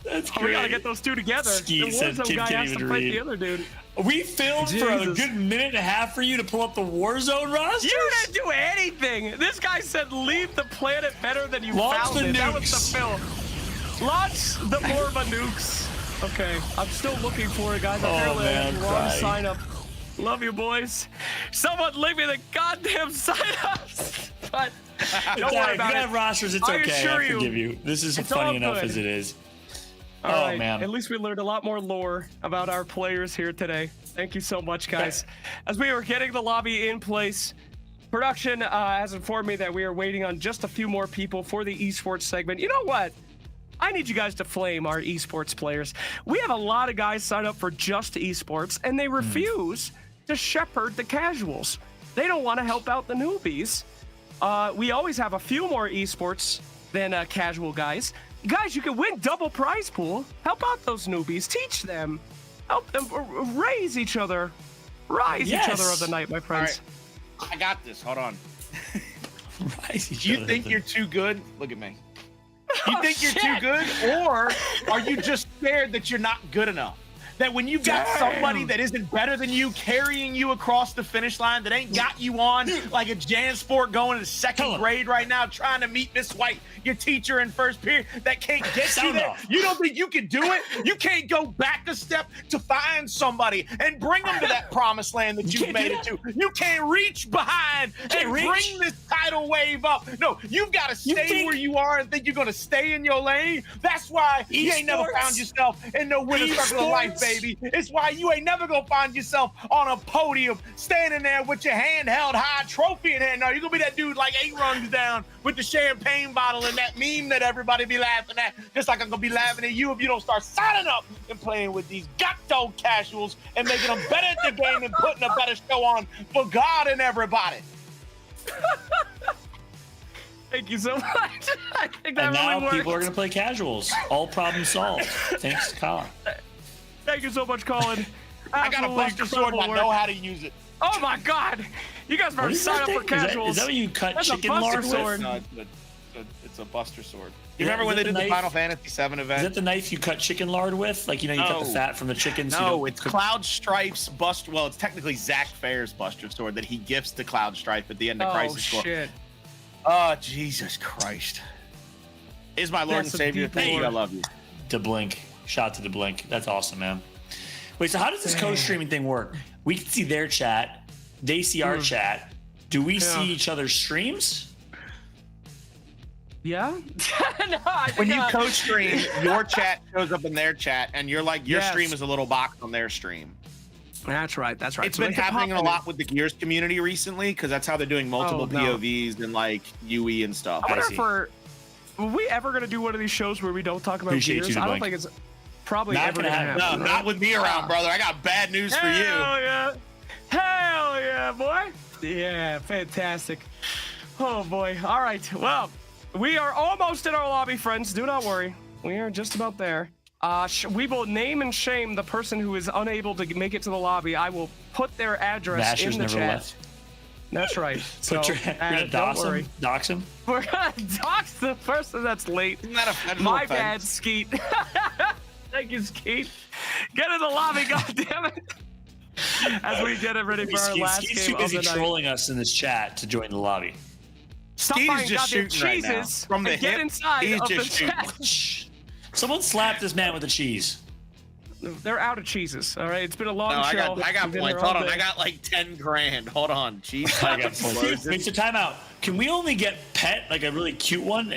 That's great. We gotta get those two together. Ski The said Warzone Kid guy can't has to even fight read. the other dude. We filmed for a good minute and a half for you to pull up the Warzone roster. You didn't do anything. This guy said, "Leave the planet better than you Launch found the it." That was nukes. the fill. Launch the Morva nukes. Okay, I'm still looking for it, guys. Apparently I have the wrong sign up. Love you, boys. Someone leave me the goddamn sign ups. But don't worry about If you it. have rosters, it's I okay. assure I forgive you. This is it's funny all enough good. as it is. All Oh, right. man. At least we learned a lot more lore about our players here today. Thank you so much, guys. As we were getting the lobby in place, production has informed me that we are waiting on just a few more people for the esports segment. You know what? I need you guys to flame our esports players. We have a lot of guys sign up for just esports, and they refuse to shepherd the casuals. They don't want to help out the newbies. We always have a few more esports than casual guys. Guys, you can win double prize pool. Help out those newbies. Teach them. Help them raise each other. Rise each other of the night, my friends. All right. I got this. Hold on. Rise each You other think of you're too good? Look at me. You think you're too good? Or are you just scared that you're not good enough? That when you got somebody that isn't better than you carrying you across the finish line, that ain't got you on like a JanSport going to second grade right now trying to meet Miss White, your teacher in first period, that can't get you there. You don't think you can do it? You can't go back a step to find somebody and bring them to that promised land that you've made it to. You can't reach behind and bring this tidal wave up. No, you've got to stay where you are and think you're going to stay in your lane. That's why you ain't never found yourself in no winner's circle of life, baby. baby. It's why you ain't never gonna find yourself on a podium standing there with your handheld high trophy in hand. No, you're gonna be that dude like 8 rungs down with the champagne bottle and that meme that everybody be laughing at. Just like I'm gonna be laughing at you if you don't start signing up and playing with these gato casuals and making them better at the game and putting a better show on for God and everybody. Thank you so much. I think that And now really worked. people are gonna play casuals. All problem solved. Thanks, Colin. Thank you so much, Colin. I got a Absolutely buster sword and I incredible know work. how to use it. Oh my God! You guys better What is sign that up for thing? Is that- casuals. is that what you cut That's a chicken buster lard with? sword. No, it's a buster sword. You Yeah, remember when is they it did the the knife? Final Fantasy VII event? Is that the knife you cut chicken lard with? Like, you cut the No. fat from the chicken. so you No, don't it's cook- Cloud Stripe's buster. Well, it's technically Zach Fair's buster sword that he gifts to Cloud Stripe at the end of Oh Crisis Core. shit! Oh, Jesus Christ. Is my Lord That's and a Savior. deep Thank you. I lore. love you. To Blink. Shout to the Blink. That's awesome, man. Wait, so how does this co-streaming thing work? We can see their chat. They see our chat. Do we see each other's streams? Yeah. No, I think, When you co-stream, your chat shows up in their chat, and you're like, your Yes. stream is a little box on their stream. That's right. That's right. It's So been they can happening a pop in lot with the Gears community recently, because that's how they're doing multiple Oh, no. POVs and like UE and stuff. I wonder if are we ever gonna do one of these shows where we don't talk about Appreciate Gears? you, I don't Blink. think it's probably Not ever gonna gonna happen. happen. No, not with me around, brother. I got bad news for you. Hell yeah! Hell yeah, boy! Yeah, fantastic. Oh boy. All right. Well, we are almost in our lobby, friends. Do not worry. We are just about there. We will name and shame the person who is unable to make it to the lobby. I will put their address Vasher's in the never chat. left. That's right. We're gonna don't dox worry. him? Dox him? We're gonna dox the person that's late. Isn't that a federal My offense? bad, Skeet. Thank you, Skeet. Get in the lobby, goddammit. As we get it ready for our last Skeet's game too of busy the night. trolling us in this chat to join the lobby. Stop Skeet is buying just goddamn shooting right now. cheeses From the and get hip, inside he's of the just shooting. chat. Someone slapped this man with the cheese. They're out of cheeses. All right, it's been a long No, show. I got We've been points. here all Hold on, day. I got like 10 grand. Hold on, jeez. I got points. Wait, so time out. Can we only get pet, like a really cute one,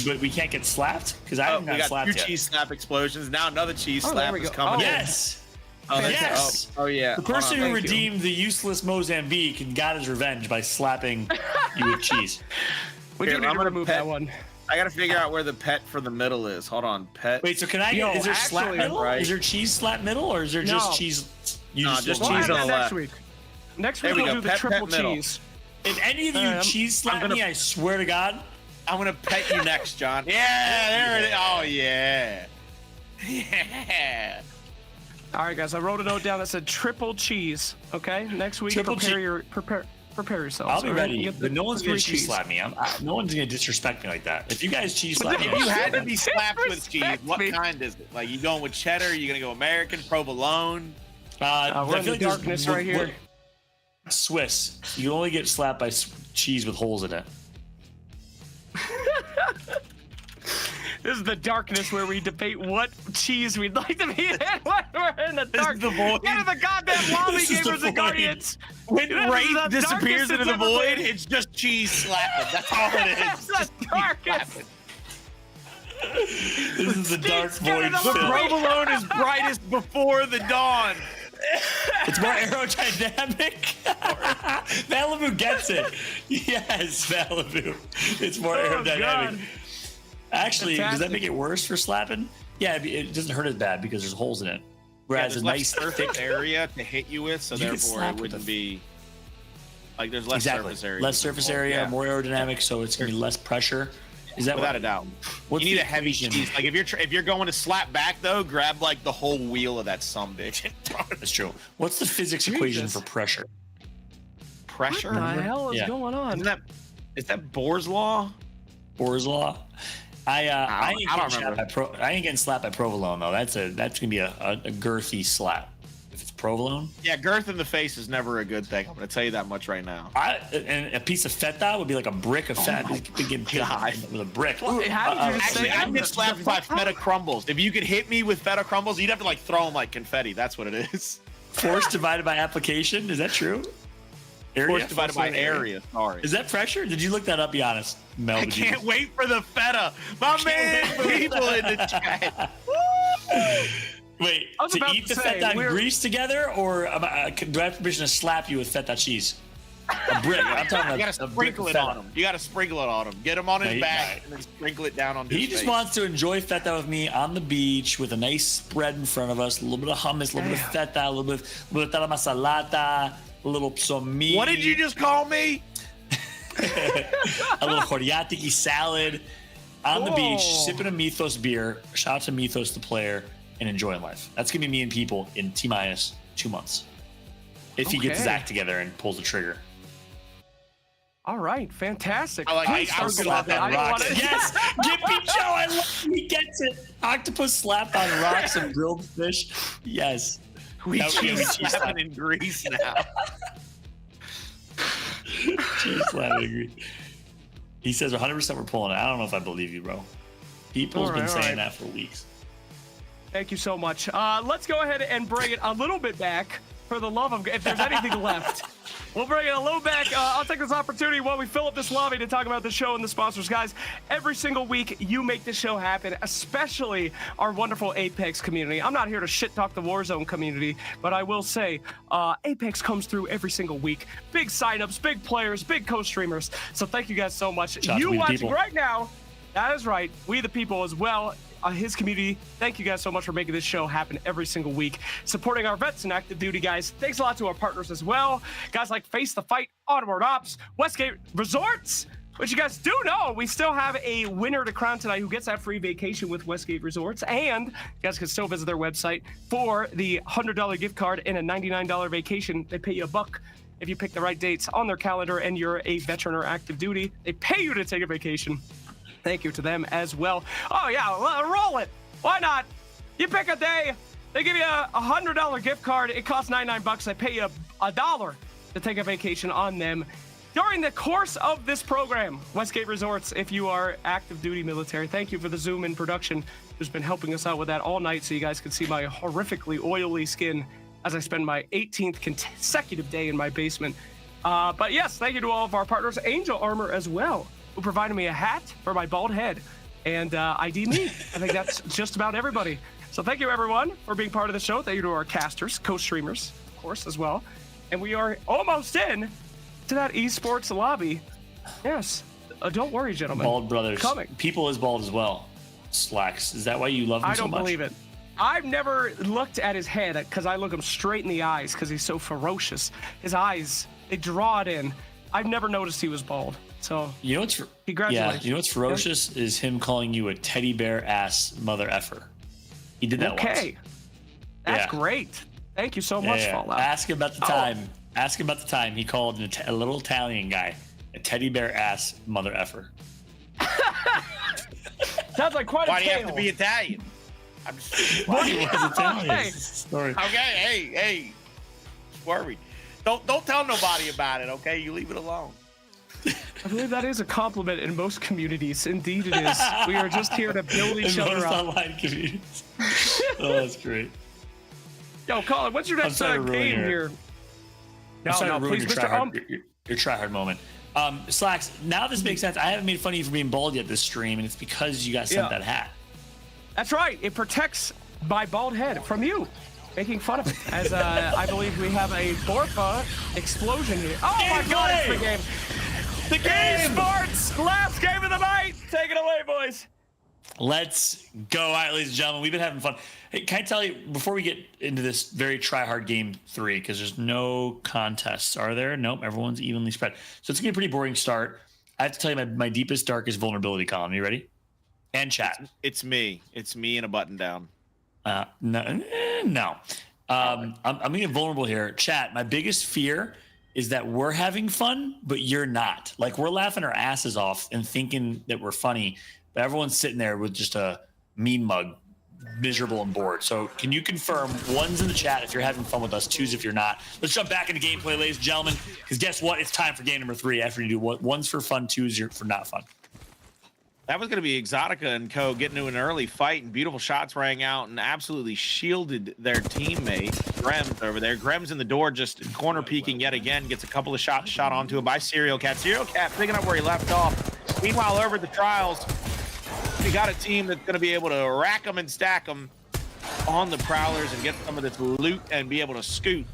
but we can't get slapped? Because I haven't we got got slapped 2 yet. cheese slap explosions. Now another cheese Oh, there slap we is go. coming. Oh. in. Yes. Oh, that's Yes. Oh, yeah. The Hold on, person who thank you. redeemed the useless Mozambique and got his revenge by slapping you with cheese. We Here, do need I'm to gonna remove pet- that one. I gotta figure out where the pet for the middle is. Hold on, pet. Wait, so can I Yo, get? Is there slap actually, middle? right. Is there cheese slap middle, or is there No. just cheese? You No, just just want We'll cheese add on that the next left. week. Next There week we we'll go. do the Pet, triple middle. cheese. If any of you I'm cheese slap gonna- me, I swear to God. I'm gonna pet you next, John. Yeah, there it is. Oh yeah. Yeah. All right, guys. I wrote a note down that said triple cheese. Okay, next week Triple prepare yourselves. I'll be all right? ready, Get the but no one's gonna three cheese cheese. slap me. No one's gonna disrespect me like that. If you guys cheese slap me, If you had to be Disrespect slapped with cheese, what me. kind is it? Like you going with cheddar? You gonna go American, provolone? We're I in feel the like there's- darkness right here. Swiss. You only get slapped by cheese with holes in it. This is the darkness where we debate what cheese we'd like to be in when we're in the This dark. is the void. Get in the goddamn lobby, This is the gamers and void. guardians. When This is Wraith the disappears darkest into it's the ever void, been. it's just cheese slapping. That's all it is. It's the darkest. This is the dark Skeet's getting void. the The film. provolone is brightest before the dawn. It's more aerodynamic. Malibu gets it. Yes, Malibu. It's more Oh, aerodynamic. God. Actually, does that Fantastic. make it worse for slapping? Yeah, it doesn't hurt as bad because there's holes in it. Whereas There's a nice less surface area to hit you with, so You could therefore slap it with wouldn't the- be like there's less exactly surface area. less surface area, Yeah. more aerodynamic, so it's gonna be less pressure. Is that Without what, a doubt. What's You need the a heavy equation? cheese. Like if you're going to slap back though, grab like the whole wheel of that sumbitch. That's true. What's the physics equation Jesus. for pressure? Pressure? What the hell is Yeah. going on? Is that Bohr's law? Bohr's law. I I ain't don't getting slapped remember. I ain't getting slapped by provolone though. That's gonna be a girthy slap. If it's provolone, Yeah, girth in the face is never a good thing. I'm gonna tell you that much right now. and a piece of feta would be like a brick of fat. You could get God. with a brick. How did you Actually, say I'd that? get slapped by feta crumbles. If you could hit me with feta crumbles, you'd have to like throw them like confetti. That's what it is. Force divided by application. Is that true? Area? Force divided by area. Sorry. Is that pressure? Did you look that up? Be honest, Mel. I did you- can't wait for the feta. My man, people in the chat. Wait, I was to about eat to the say, feta and we're- grease together, or do I have permission to slap you with feta cheese? A brick. I'm talking You about gotta a brick sprinkle of it feta. on him. You gotta sprinkle it on him. Get him on his Yeah, back and then sprinkle it down on his He face. just wants to enjoy feta with me on the beach with a nice spread in front of us, a little bit of hummus, a little bit of feta, a little bit of masalata, a little psomi. What did you just call me? A little choriatiki salad on the beach, Whoa. sipping a Mythos beer. Shout out to Mythos, the player, and enjoying life. That's gonna be me and people in T-minus 2 months. If he gets his Okay. act together and pulls the trigger. All right, fantastic. I like- Please I don't was get gonna off let that. that I don't Rocks. wanna- Yes, Gippy Joe. I love he gets it. Octopus slapped on rocks and grilled fish. Yes. We That- yeah, cheese cheese slapping in grease now. Cheese slapping in grease. He says 100% we're pulling it. I don't know if I believe you, bro. People's All been right, saying all right. that for weeks. Thank you so much. Let's go ahead and bring it a little bit back for the love of, if there's anything left. We'll bring it a little back. I'll take this opportunity while we fill up this lobby to talk about the show and the sponsors. Guys, every single week you make this show happen, especially our wonderful Apex community. I'm not here to shit talk the Warzone community, but I will say Apex comes through every single week. Big signups, big players, big co-streamers. So thank you guys so much. Shout out to You We the watching People. right now, that is right. We the people as well. His community. Thank you guys so much for making this show happen every single week. Supporting our vets and active duty guys. Thanks a lot to our partners as well. Guys like Face the Fight, Onward Ops, Westgate Resorts, which you guys do know we still have a winner to crown tonight who gets that free vacation with Westgate Resorts. And you guys can still visit their website for the $100 gift card and a $99 vacation. They pay you $1 if you pick the right dates on their calendar and you're a veteran or active duty. They pay you to take a vacation. Thank you to them as well. Oh yeah, roll it. Why not? You pick a day. They give you a $100 gift card. It costs $99. They pay you $1 to take a vacation on them during the course of this program. Westgate Resorts, if you are active duty military. Thank you for the Zoom in production who's been helping us out with that all night so you guys can see my horrifically oily skin as I spend my 18th consecutive day in my basement. But yes, thank you to all of our partners. Angel Armor as well, who provided me a hat for my bald head and ID me. I think that's just about everybody. So thank you everyone for being part of the show. Thank you to our casters, co-streamers, of course, as well. And we are almost in to that esports lobby. Yes. Don't worry, gentlemen. Bald brothers. Coming. People is bald as well. Slacks. Is that why you love him I so don't much? believe it. I've never looked at his head because I look him straight in the eyes because he's so ferocious. His eyes, they draw it in. I've never noticed he was bald. So You know what's congratulations. you know what's ferocious is him calling you a teddy bear ass mother effer. He did that once. Okay. That's Yeah. great. Thank you so much, Fallout. Ask him about the Oh. time. Ask him about the time he called a little Italian guy a teddy bear ass mother effer. Sounds like quite Why a do you have tale. to be Italian? I'm just Why he was Italian? Hey. Story. okay. Hey, swerving. Don't tell nobody about it. Okay, you leave it alone. I believe that is a compliment in most communities. Indeed, it is. We are just here to build each In other most up. online communities. Oh, that's great. Yo, Colin, what's your I'm next sorry to ruin game your- here? I'm sorry to ruin please, your Mr. tryhard, your tryhard moment. Slacks, now this makes sense. I haven't made fun of you for being bald yet this stream, and it's because you got sent Yeah. that hat. That's right. It protects my bald head from you making fun of it. As I believe we have a Borfa explosion here. Oh my God, it's the game. The game sports last game of the night. Take it away, boys. Let's go. All right, ladies and gentlemen, we've been having fun. Hey, can I tell you, before we get into this very try-hard game 3, because there's no contests, are there? Nope, everyone's evenly spread. So it's going to be a pretty boring start. I have to tell you my deepest, darkest vulnerability column. You ready? And chat. It's me. It's me in a button down. No. I'm going to get vulnerable here. Chat, my biggest fear is that we're having fun, but you're not. Like, we're laughing our asses off and thinking that we're funny, but everyone's sitting there with just a mean mug, miserable and bored. So can you confirm, ones in the chat if you're having fun with us, twos if you're not? Let's jump back into gameplay, ladies and gentlemen, because guess what? It's time for game number 3 after you do ones for fun, twos for not fun. That was going to be Exotica and co getting into an early fight, and beautiful shots rang out and absolutely shielded their teammate, Grems, over there. Grems in the door, just corner peeking yet again, gets a couple of shots shot onto him by Serial Cat. Serial Cat picking up where he left off. Meanwhile, over at the trials, we got a team that's going to be able to rack them and stack them. on the Prowlers and get some of this loot and be able to scoot.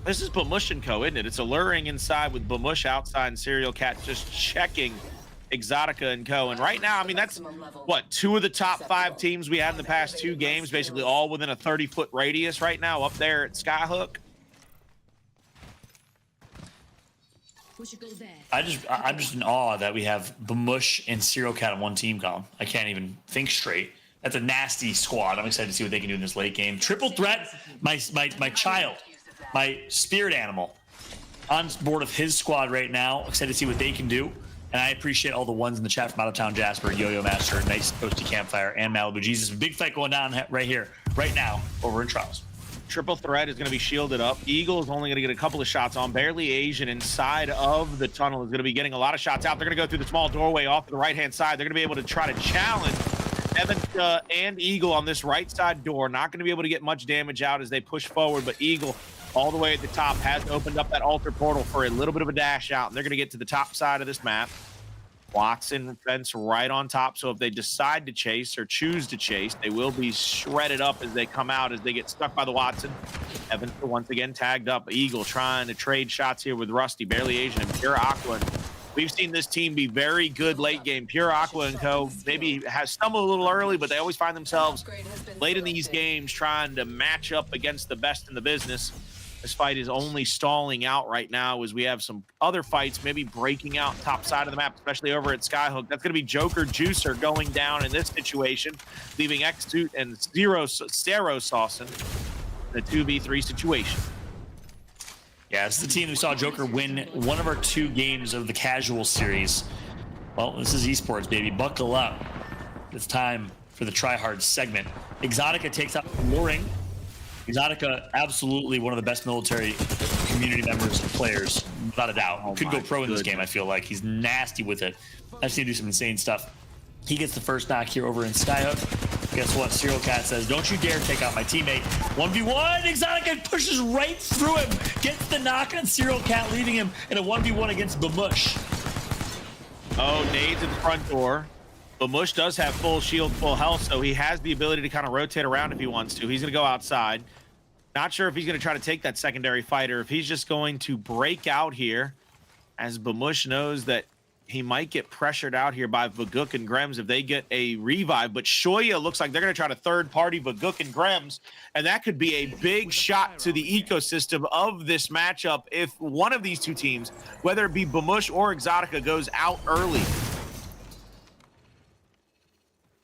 This is Bamush & Co., isn't it? It's alluring inside with Bamush outside and Serial Cat just checking Exotica & Co. And right now, I mean, that's, what, 2 of the top 5 teams we had in the past 2 games, basically all within a 30-foot radius right now up there at Skyhook. I'm just in awe that we have Bamush and Serial Cat on one team column. I can't even think straight. That's a nasty squad. I'm excited to see what they can do in this late game. Triple threat, my child, my spirit animal, on board of his squad right now. Excited to see what they can do. And I appreciate all the ones in the chat from Out of Town Jasper, Yo-Yo Master, Nice Toasty Campfire, and Malibu Jesus. Big fight going down right here, right now, over in Trials. Triple threat is going to be shielded up. Eagle is only going to get a couple of shots on. Barely Asian inside of the tunnel is going to be getting a lot of shots out. They're going to go through the small doorway off to the right-hand side. They're going to be able to try to challenge Evan and Eagle on this right side door. Not going to be able to get much damage out as they push forward, but Eagle all the way at the top has opened up that altar portal for a little bit of a dash out, and they're going to get to the top side of this map. Watson fence right on top, so if they decide to chase or choose to chase, they will be shredded up as they come out, as they get stuck by the Watson. Evans once again tagged up. Eagle trying to trade shots here with Rusty, Barely Asian, and Pure Aqua. And we've seen this team be very good late game. Pure Aqua & Co. maybe has stumbled a little early, but they always find themselves late in these games trying to match up against the best in the business. This fight is only stalling out right now as we have some other fights maybe breaking out top side of the map, especially over at Skyhook. That's going to be Joker Juicer going down in this situation, leaving X-Suit and Zero Sauce in the 2v3 situation. Yeah, this is the team who saw Joker win one of our 2 games of the casual series. Well, this is esports, baby. Buckle up. It's time for the tryhard segment. Exotica takes out Luring. Exotica, absolutely one of the best military community members and players, without a doubt. Could go pro in this game, I feel like. He's nasty with it. I've seen him do some insane stuff. He gets the first knock here over in Skyhook. Guess what? Serial Cat says, don't you dare take out my teammate. 1v1, Exotica pushes right through him. Gets the knock on Serial Cat, leaving him in a 1v1 against Bamush. Oh, nades at the front door. Bamush does have full shield, full health, so he has the ability to kind of rotate around if he wants to. He's going to go outside. Not sure if he's going to try to take that secondary fight or if he's just going to break out here, as Bamush knows that he might get pressured out here by Vaguk and Grems if they get a revive. But Shoya looks like they're going to try to third-party Vaguk and Grems, and that could be a big shot to the ecosystem of this matchup if one of these 2 teams, whether it be Bamush or Exotica, goes out early.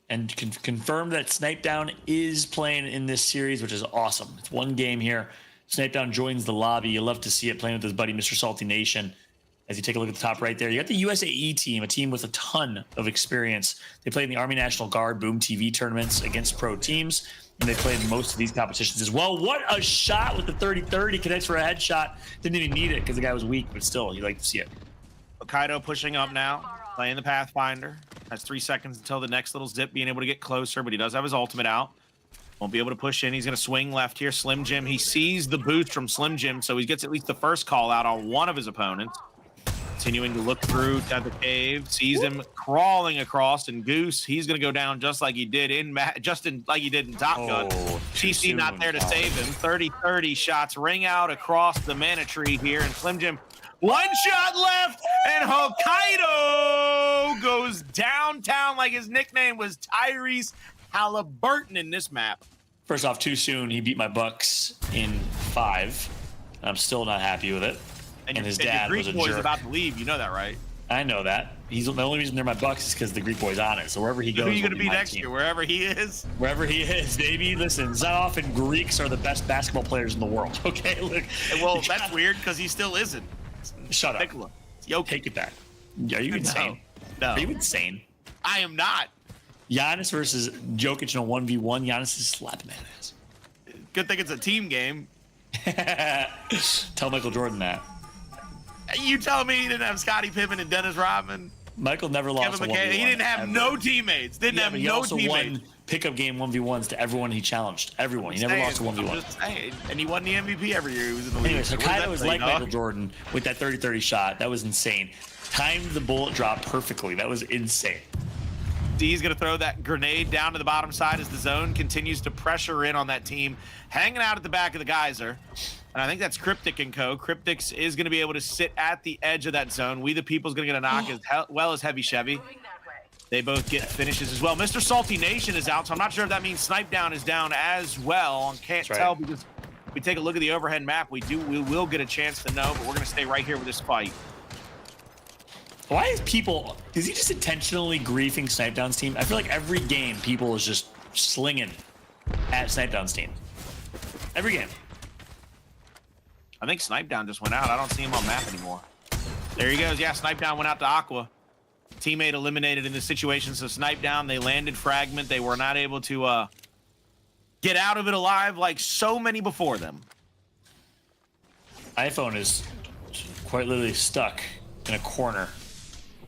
And confirm that Snipedown is playing in this series, which is awesome. It's 1 game here. Snipedown joins the lobby. You love to see it, playing with his buddy, Mr. Salty Nation. As you take a look at the top right there, you got the USAE team, a team with a ton of experience. They played in the Army National Guard Boom TV tournaments against pro teams, and they played most of these competitions as well. What a shot with the 30-30. Connects for a headshot. Didn't even need it because the guy was weak, but still, you like to see it. Kaido pushing up now, playing the Pathfinder. Has 3 seconds until the next little zip, being able to get closer, but he does have his ultimate out. Won't be able to push in. He's going to swing left here. Slim Jim, he sees the boost from Slim Jim, so he gets at least the first call out on one of his opponents. Continuing to look through to the cave, sees him crawling across, and Goose, he's going to go down just like he did in Top Gun. TC not there to save him. 30-30 shots ring out across the Mana Tree here, and Slim Jim, 1 shot left, and Hokkaido goes downtown like his nickname was Tyrese Halliburton in this map. First off, too soon. He beat my Bucks in 5. I'm still not happy with it. And his dad was a jerk. Greek boy's about to leave. You know that, right? I know that. He's the only reason they're my Bucks is because the Greek boy's on it. So wherever he goes, who are you going to be next year? Wherever he is? Wherever he is, baby. Listen, it's not often Greeks are the best basketball players in the world. Okay, look. Well, that's weird because he still isn't. Shut up. Nicola. Take it back. Are you insane? No. Are you insane? I am not. Giannis versus Jokic in a 1v1. Giannis is slapping that ass. Good thing it's a team game. Tell Michael Jordan that. You tell me he didn't have Scottie Pippen and Dennis Rodman? Michael never lost a 1v1. He didn't have no teammates. He also won pickup game 1v1s to everyone he challenged. Everyone. He never lost a 1v1. And he won the MVP every year he was in the league. Anyways, Hokkaido was like Michael Jordan with that 30-30 shot. That was insane. Timed the bullet drop perfectly. That was insane. Rusty is going to throw that grenade down to the bottom side as the zone continues to pressure in on that team hanging out at the back of the geyser. And I think that's Cryptic and co. Cryptix is going to be able to sit at the edge of that zone. We the People's going to get a knock as well as Heavy Chevy. They both get finishes as well. Mr. Salty Nation is out, so I'm not sure if that means Snipe Down is down as well. Can't tell because if we take a look at the overhead map, we will get a chance to know, but we're going to stay right here with this fight. Why is he just intentionally griefing Snipe Down's team? I feel like every game people is just slinging at Snipe Down's team. Every game. I think Snipe Down just went out. I don't see him on map anymore. There he goes. Yeah, Snipe Down went out to Aqua. Teammate eliminated in this situation, so Snipe Down, they landed Fragment. They were not able to get out of it alive like so many before them. iPhone is quite literally stuck in a corner.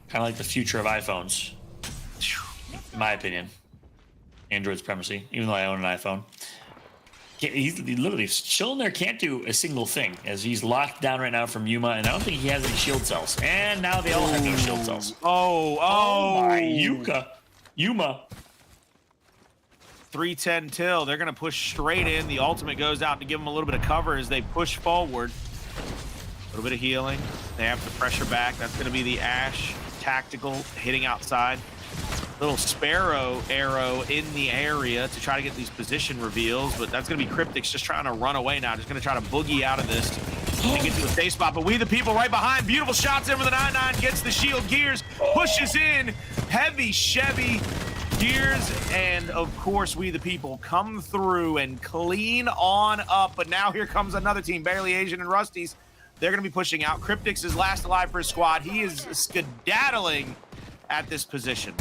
Kind of like the future of iPhones, in my opinion. Android supremacy, even though I own an iPhone. He's literally chilling there, can't do a single thing as he's locked down right now from Yuma, and I don't think he has any shield cells. And now they all have no shield cells. Oh my Yuma. 310 till. They're going to push straight in. The ultimate goes out to give them a little bit of cover as they push forward. A little bit of healing. They have to pressure back. That's going to be the Ash tactical hitting outside. Little Sparrow arrow in the area to try to get these position reveals, but that's going to be Cryptix just trying to run away now. Just going to try to boogie out of this and get to a safe spot. But we the people right behind. Beautiful shots in with the 9-9. Gets the shield. Gears pushes in. Heavy Chevy. Gears and, of course, we the people come through and clean on up. But now here comes another team. Barely Asian and Rusty's. They're going to be pushing out. Cryptix is last alive for his squad. He is skedaddling at this position.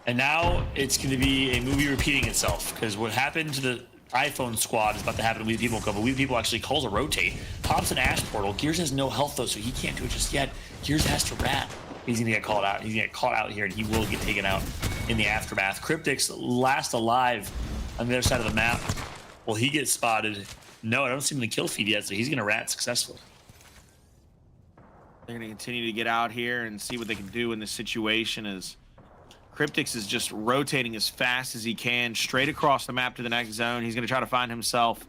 And now it's going to be a movie repeating itself, because what happened to the iPhone squad is about to happen to We the People. But We the People actually calls a rotate, pops an Ash portal. Gears has no health though, so he can't do it just yet. Gears has to rat. He's going to get called out. He's going to get caught out here, and he will get taken out in the aftermath. Cryptix last alive on the other side of the map. Will he get spotted? No, I don't see him in the kill feed yet, so he's going to rat successfully. They're going to continue to get out here and see what they can do in this situation as Cryptix is just rotating as fast as he can straight across the map to the next zone. He's going to try to find himself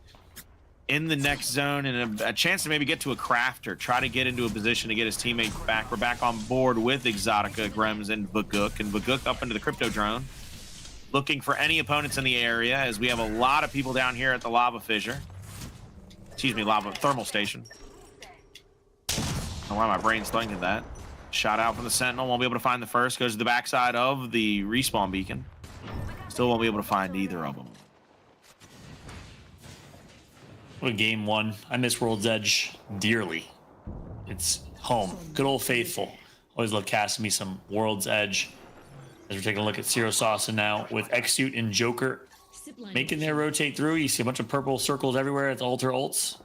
in the next zone and a chance to maybe get to a crafter, try to get into a position to get his teammates back. We're back on board with Exotica, Grems, and Vaguk. And Vaguk up into the crypto drone, looking for any opponents in the area as we have a lot of people down here at the lava fissure. Excuse me, lava thermal station. I don't know why my brain's thinking that. Shot out from the Sentinel, won't be able to find the first. Goes to the backside of the respawn beacon. Still won't be able to find either of them. What a game one. I miss World's Edge dearly. It's home. Good old faithful. Always love casting me some World's Edge. As we're taking a look at Zero Sauce now with Exute and Joker making their rotate through. You see a bunch of purple circles everywhere at the altar ults.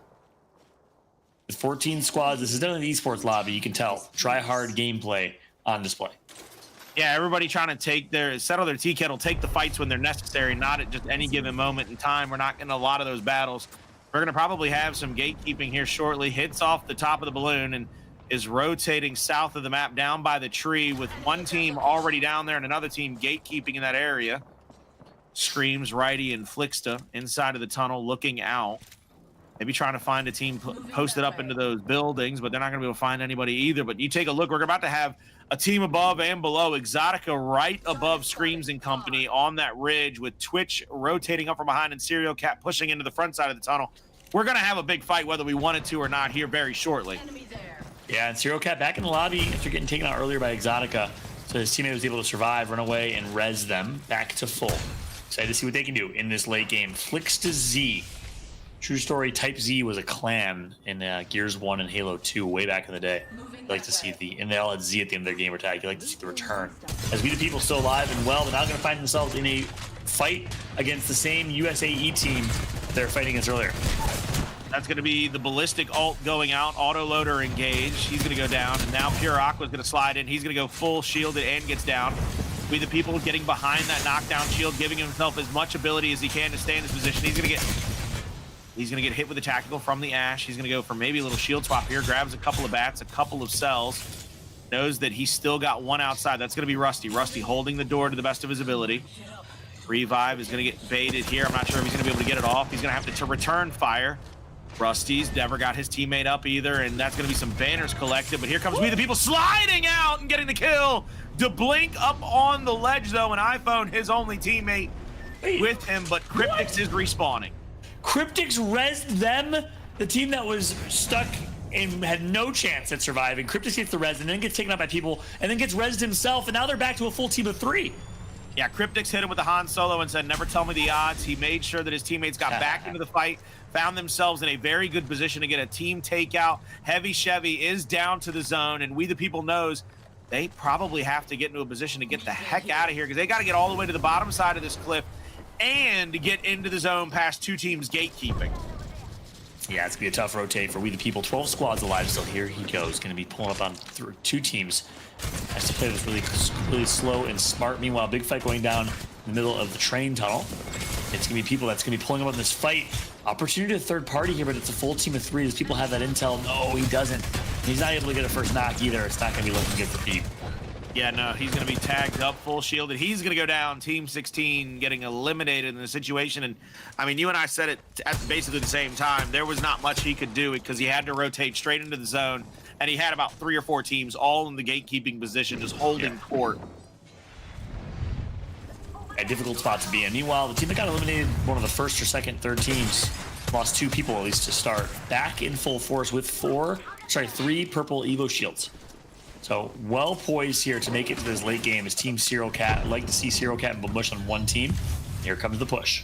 With 14 squads, this is definitely the esports lobby. You can tell. Try hard gameplay on display. Yeah, everybody trying to settle their tea kettle, take the fights when they're necessary, not at just any given moment in time. We're not getting a lot of those battles. We're going to probably have some gatekeeping here shortly. Hits off the top of the balloon and is rotating south of the map down by the tree with one team already down there and another team gatekeeping in that area. Screams, Righty, and Flixta inside of the tunnel looking out. Maybe trying to find a team posted up into those buildings, but they're not going to be able to find anybody either. But you take a look, we're about to have a team above and below. Exotica right above Screams and company on that ridge with Twitch rotating up from behind and Serial Cat pushing into the front side of the tunnel. We're going to have a big fight whether we wanted to or not here very shortly. Yeah, and Serial Cat back in the lobby after getting taken out earlier by Exotica. So his teammate was able to survive, run away, and res them back to full. Excited to see what they can do in this late game. Flicks to Z. True story, Type Z was a clan in Gears 1 and Halo 2 way back in the day. You like to see and they all had Z at the end of their gamer tag. You like to see the return. As We the People still alive and well, they're now going to find themselves in a fight against the same USAE team they're fighting against earlier. That's going to be the ballistic ult going out, autoloader engaged. He's going to go down, and now Pure Aqua's going to slide in. He's going to go full shielded and gets down. We the People getting behind that knockdown shield, giving himself as much ability as he can to stay in this position. He's going to get hit with a tactical from the Ash. He's going to go for maybe a little shield swap here, grabs a couple of bats, a couple of cells. knows that he's still got one outside. That's going to be Rusty. Rusty holding the door to the best of his ability. Revive is going to get baited here. I'm not sure if he's going to be able to get it off. He's going to have to return fire. Rusty's never got his teammate up either, and that's going to be some banners collected. But here comes We the People sliding out and getting the kill. DeBlink up on the ledge, though, and iPhone, his only teammate with him, but Cryptix is respawning. Cryptix rezzed them, the team that was stuck and had no chance at surviving. Cryptix gets the res and then gets taken out by people and then gets rezzed himself, and now they're back to a full team of 3. Yeah, Cryptix hit him with the Han Solo and said, never tell me the odds. He made sure that his teammates got back into the fight, found themselves in a very good position to get a team takeout. Heavy Chevy is down to the zone, and We the People knows they probably have to get into a position to get the heck out of here because they got to get all the way to the bottom side of this cliff and get into the zone past 2 teams gatekeeping. Yeah, it's going to be a tough rotate for We the People. 12 squads alive still. Here he goes. Going to be pulling up on 2 teams. Has to play this really slow and smart. Meanwhile, big fight going down in the middle of the train tunnel. It's going to be people that's going to be pulling up on this fight. Opportunity to third party here, but it's a full team of 3. Does people have that intel? No, he doesn't. He's not able to get a first knock either. It's not going to be looking good for Pete. Yeah, no, he's going to be tagged up, full shielded. He's going to go down, Team 16 getting eliminated in the situation. And, I mean, you and I said it at basically the same time. There was not much he could do because he had to rotate straight into the zone. And he had about 3 or 4 teams all in the gatekeeping position, just holding court. A difficult spot to be in. Meanwhile, the team that got eliminated, one of the first or second, third teams, lost 2 people at least to start. Back in full force with 3 purple Evo shields. So well poised here to make it to this late game is Team Serial Cat. I'd like to see Serial Cat and Babush on one team. Here comes the push.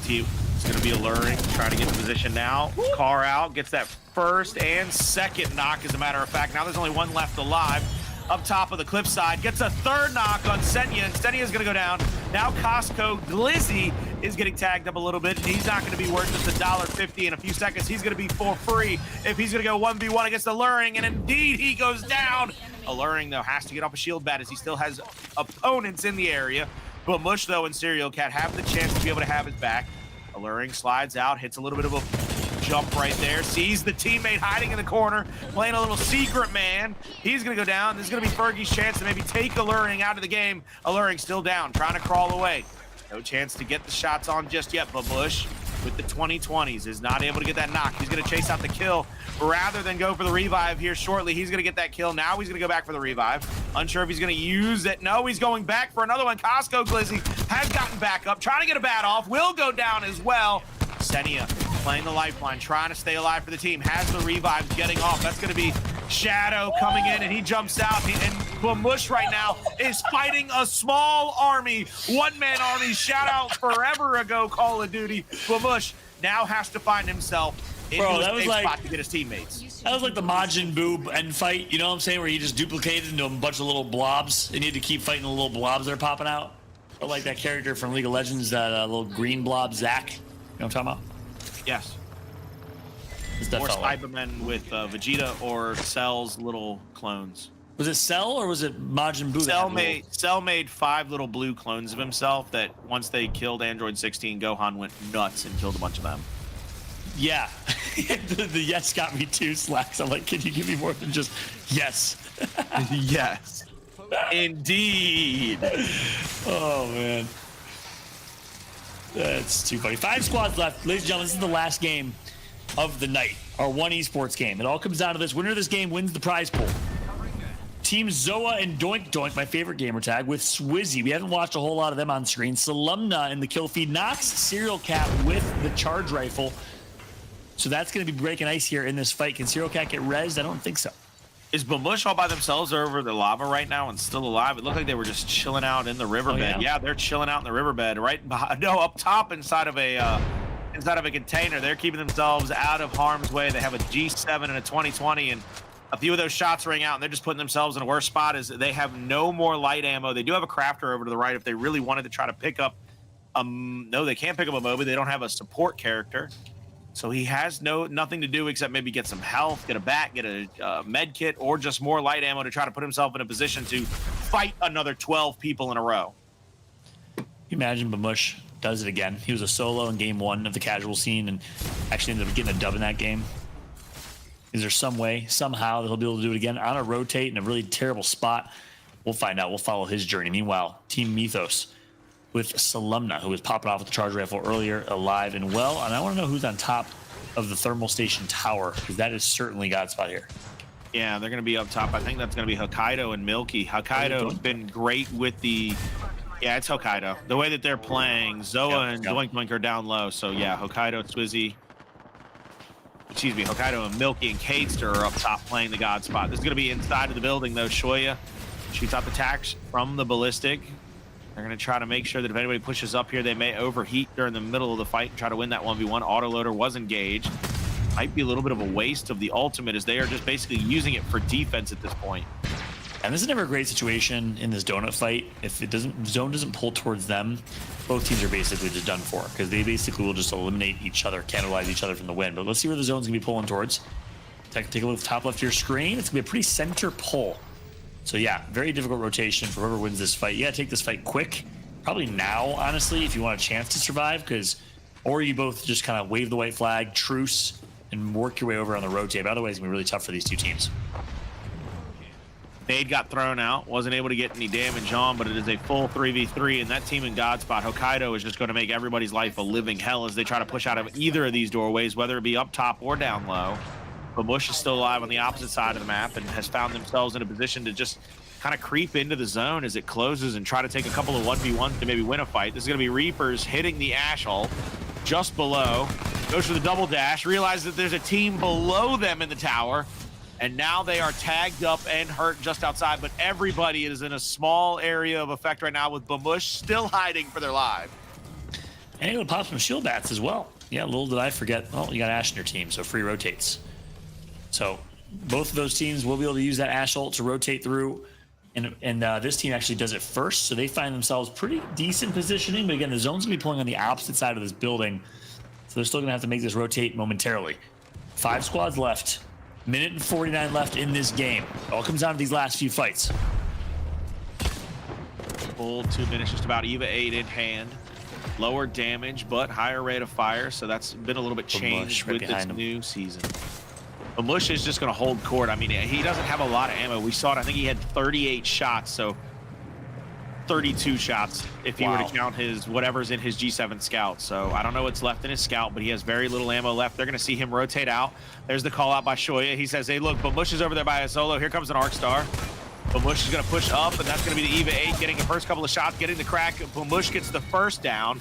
Team is going to be alluring, trying to get in position now. Car out, gets that first and second knock, as a matter of fact. Now there's only 1 left alive. Up top of the cliffside, gets a 3rd knock on Senya, and Senya is going to go down. Now Costco Glizzy is getting tagged up a little bit, and he's not going to be worth just $1.50 in a few seconds. He's going to be for free if he's going to go 1v1 against Alluring, and indeed he goes down. Alluring, though, has to get off a shield bat as he still has opponents in the area. But Mush, though, and Serial Cat have the chance to be able to have his back. Alluring slides out, hits a little bit of a jump right there, sees the teammate hiding in the corner, playing a little secret man. He's going to go down. This is going to be Fergie's chance to maybe take Alluring out of the game. Alluring still down, trying to crawl away. No chance to get the shots on just yet, but Bush with the 2020s is not able to get that knock. He's going to chase out the kill rather than go for the revive here shortly. He's going to get that kill. Now he's going to go back for the revive. Unsure if he's going to use it. No, he's going back for another one. Costco Glizzy has gotten back up, trying to get a bat off. Will go down as well. Senya playing the lifeline, trying to stay alive for the team. Has the revive getting off. That's going to be Shadow coming in, and he jumps out. And Bamush right now is fighting a small army, 1-man army. Shout out forever ago Call of Duty. Bamush now has to find himself into a safe spot to get his teammates. That was like the Majin Buu end fight, you know what I'm saying, where you just duplicated into a bunch of little blobs and you had to keep fighting the little blobs that are popping out. Or like that character from League of Legends, that little green blob, Zac. You know what I'm talking about? Yes. Or Cybermen with Vegeta or Cell's little clones. Was it Cell or was it Majin Buu? Cell made 5 little blue clones of himself that once they killed Android 16, Gohan went nuts and killed a bunch of them. Yeah. the yes got me too, Slacks. I'm like, can you give me more than just yes? Yes. Indeed. Oh, man. That's too funny. 5 squads left. Ladies and gentlemen, this is the last game of the night. Our one esports game. It all comes down to this. Winner of this game wins the prize pool. Team Zoa and Doink Doink, my favorite gamer tag, with Swizzy. We haven't watched a whole lot of them on screen. Salumna in the kill feed knocks Serial Cat with the charge rifle. So that's going to be breaking ice here in this fight. Can Serial Cat get rezzed? I don't think so. Is Bamush all by themselves over the lava right now and still alive? It looked like they were just chilling out in the riverbed. Oh, yeah? They're chilling out in the riverbed, right behind, no, up top inside of a container. They're keeping themselves out of harm's way. They have a G7 and a 2020, and a few of those shots ring out, and they're just putting themselves in a worse spot as they have no more light ammo. They do have a crafter over to the right if they really wanted to try to pick up. No, they can't pick up a MOBA. They don't have a support character. So he has nothing to do except maybe get some health, get a bat, get a med kit, or just more light ammo to try to put himself in a position to fight another 12 people in a row. Can you imagine Bamush does it again? He was a solo in game 1 of the casual scene and actually ended up getting a dub in that game. Is there some way, somehow, that he'll be able to do it again on a rotate in a really terrible spot? We'll find out. We'll follow his journey. Meanwhile, Team Mythos with Solemna, who was popping off with the charge rifle earlier, alive and well. And I want to know who's on top of the thermal station tower, because that is certainly Godspot here. Yeah, they're going to be up top. I think that's going to be Hokkaido and Milky. Hokkaido's been great with the... Yeah, it's Hokkaido. The way that they're playing, Zoa and Doink Doink are down low. So, yeah, Hokkaido, Swizzy... Excuse me, Hokkaido and Milky and Kadester are up top playing the God spot. This is going to be inside of the building, though. Shoya shoots out the tax from the ballistic. They're going to try to make sure that if anybody pushes up here, they may overheat during the middle of the fight and try to win that 1v1. Autoloader was engaged. Might be a little bit of a waste of the ultimate, as they are just basically using it for defense at this point. And this is never a great situation in this donut fight. If it doesn't, zone doesn't pull towards them, both teams are basically just done for, because they basically will just eliminate each other, cannibalize each other from the win. But let's see where the zone's gonna be pulling towards. Take a look at the top left of your screen. It's gonna be a pretty center pull. So yeah, very difficult rotation for whoever wins this fight. You gotta take this fight quick. Probably now, honestly, if you want a chance to survive, because, or you both just kind of wave the white flag, truce, and work your way over on the rotate. But otherwise, it's gonna be really tough for these two teams. Nade got thrown out, wasn't able to get any damage on, but it is a full 3v3, and that team in Godspot, Hokkaido, is just going to make everybody's life a living hell as they try to push out of either of these doorways, whether it be up top or down low. But Bush is still alive on the opposite side of the map and has found themselves in a position to just kind of creep into the zone as it closes and try to take a couple of 1v1s to maybe win a fight. This is going to be Reapers hitting the ash hole just below. Goes for the double dash, realizes that there's a team below them in the tower. And now they are tagged up and hurt just outside, but everybody is in a small area of effect right now with Bamush still hiding for their life. And able to pop some shield bats as well. Yeah, little did I forget. Oh, you got Ash in your team, so free rotates. So both of those teams will be able to use that Ash ult to rotate through. And this team actually does it first, so they find themselves pretty decent positioning. But again, the zone's gonna be pulling on the opposite side of this building, so they're still gonna have to make this rotate momentarily. 5 squads left. Minute and 49 left in this game. It all comes down to these last few fights. Full 2 minutes, just about EVA 8 in hand. Lower damage, but higher rate of fire, so that's been a little bit changed with this new season. Bamush is just going to hold court. I mean, he doesn't have a lot of ammo. We saw it. I think he had 38 shots, so 32 shots if he were to count his whatever's in his G7 Scout. So I don't know what's left in his Scout, but he has very little ammo left. They're going to see him rotate out. There's the call out by Shoya. He says, hey, look, Bamush is over there by a solo. Here comes an Arc Star. Bamush is going to push up, and that's going to be the EVA 8, getting the first couple of shots, getting the crack. Bamush gets the first down,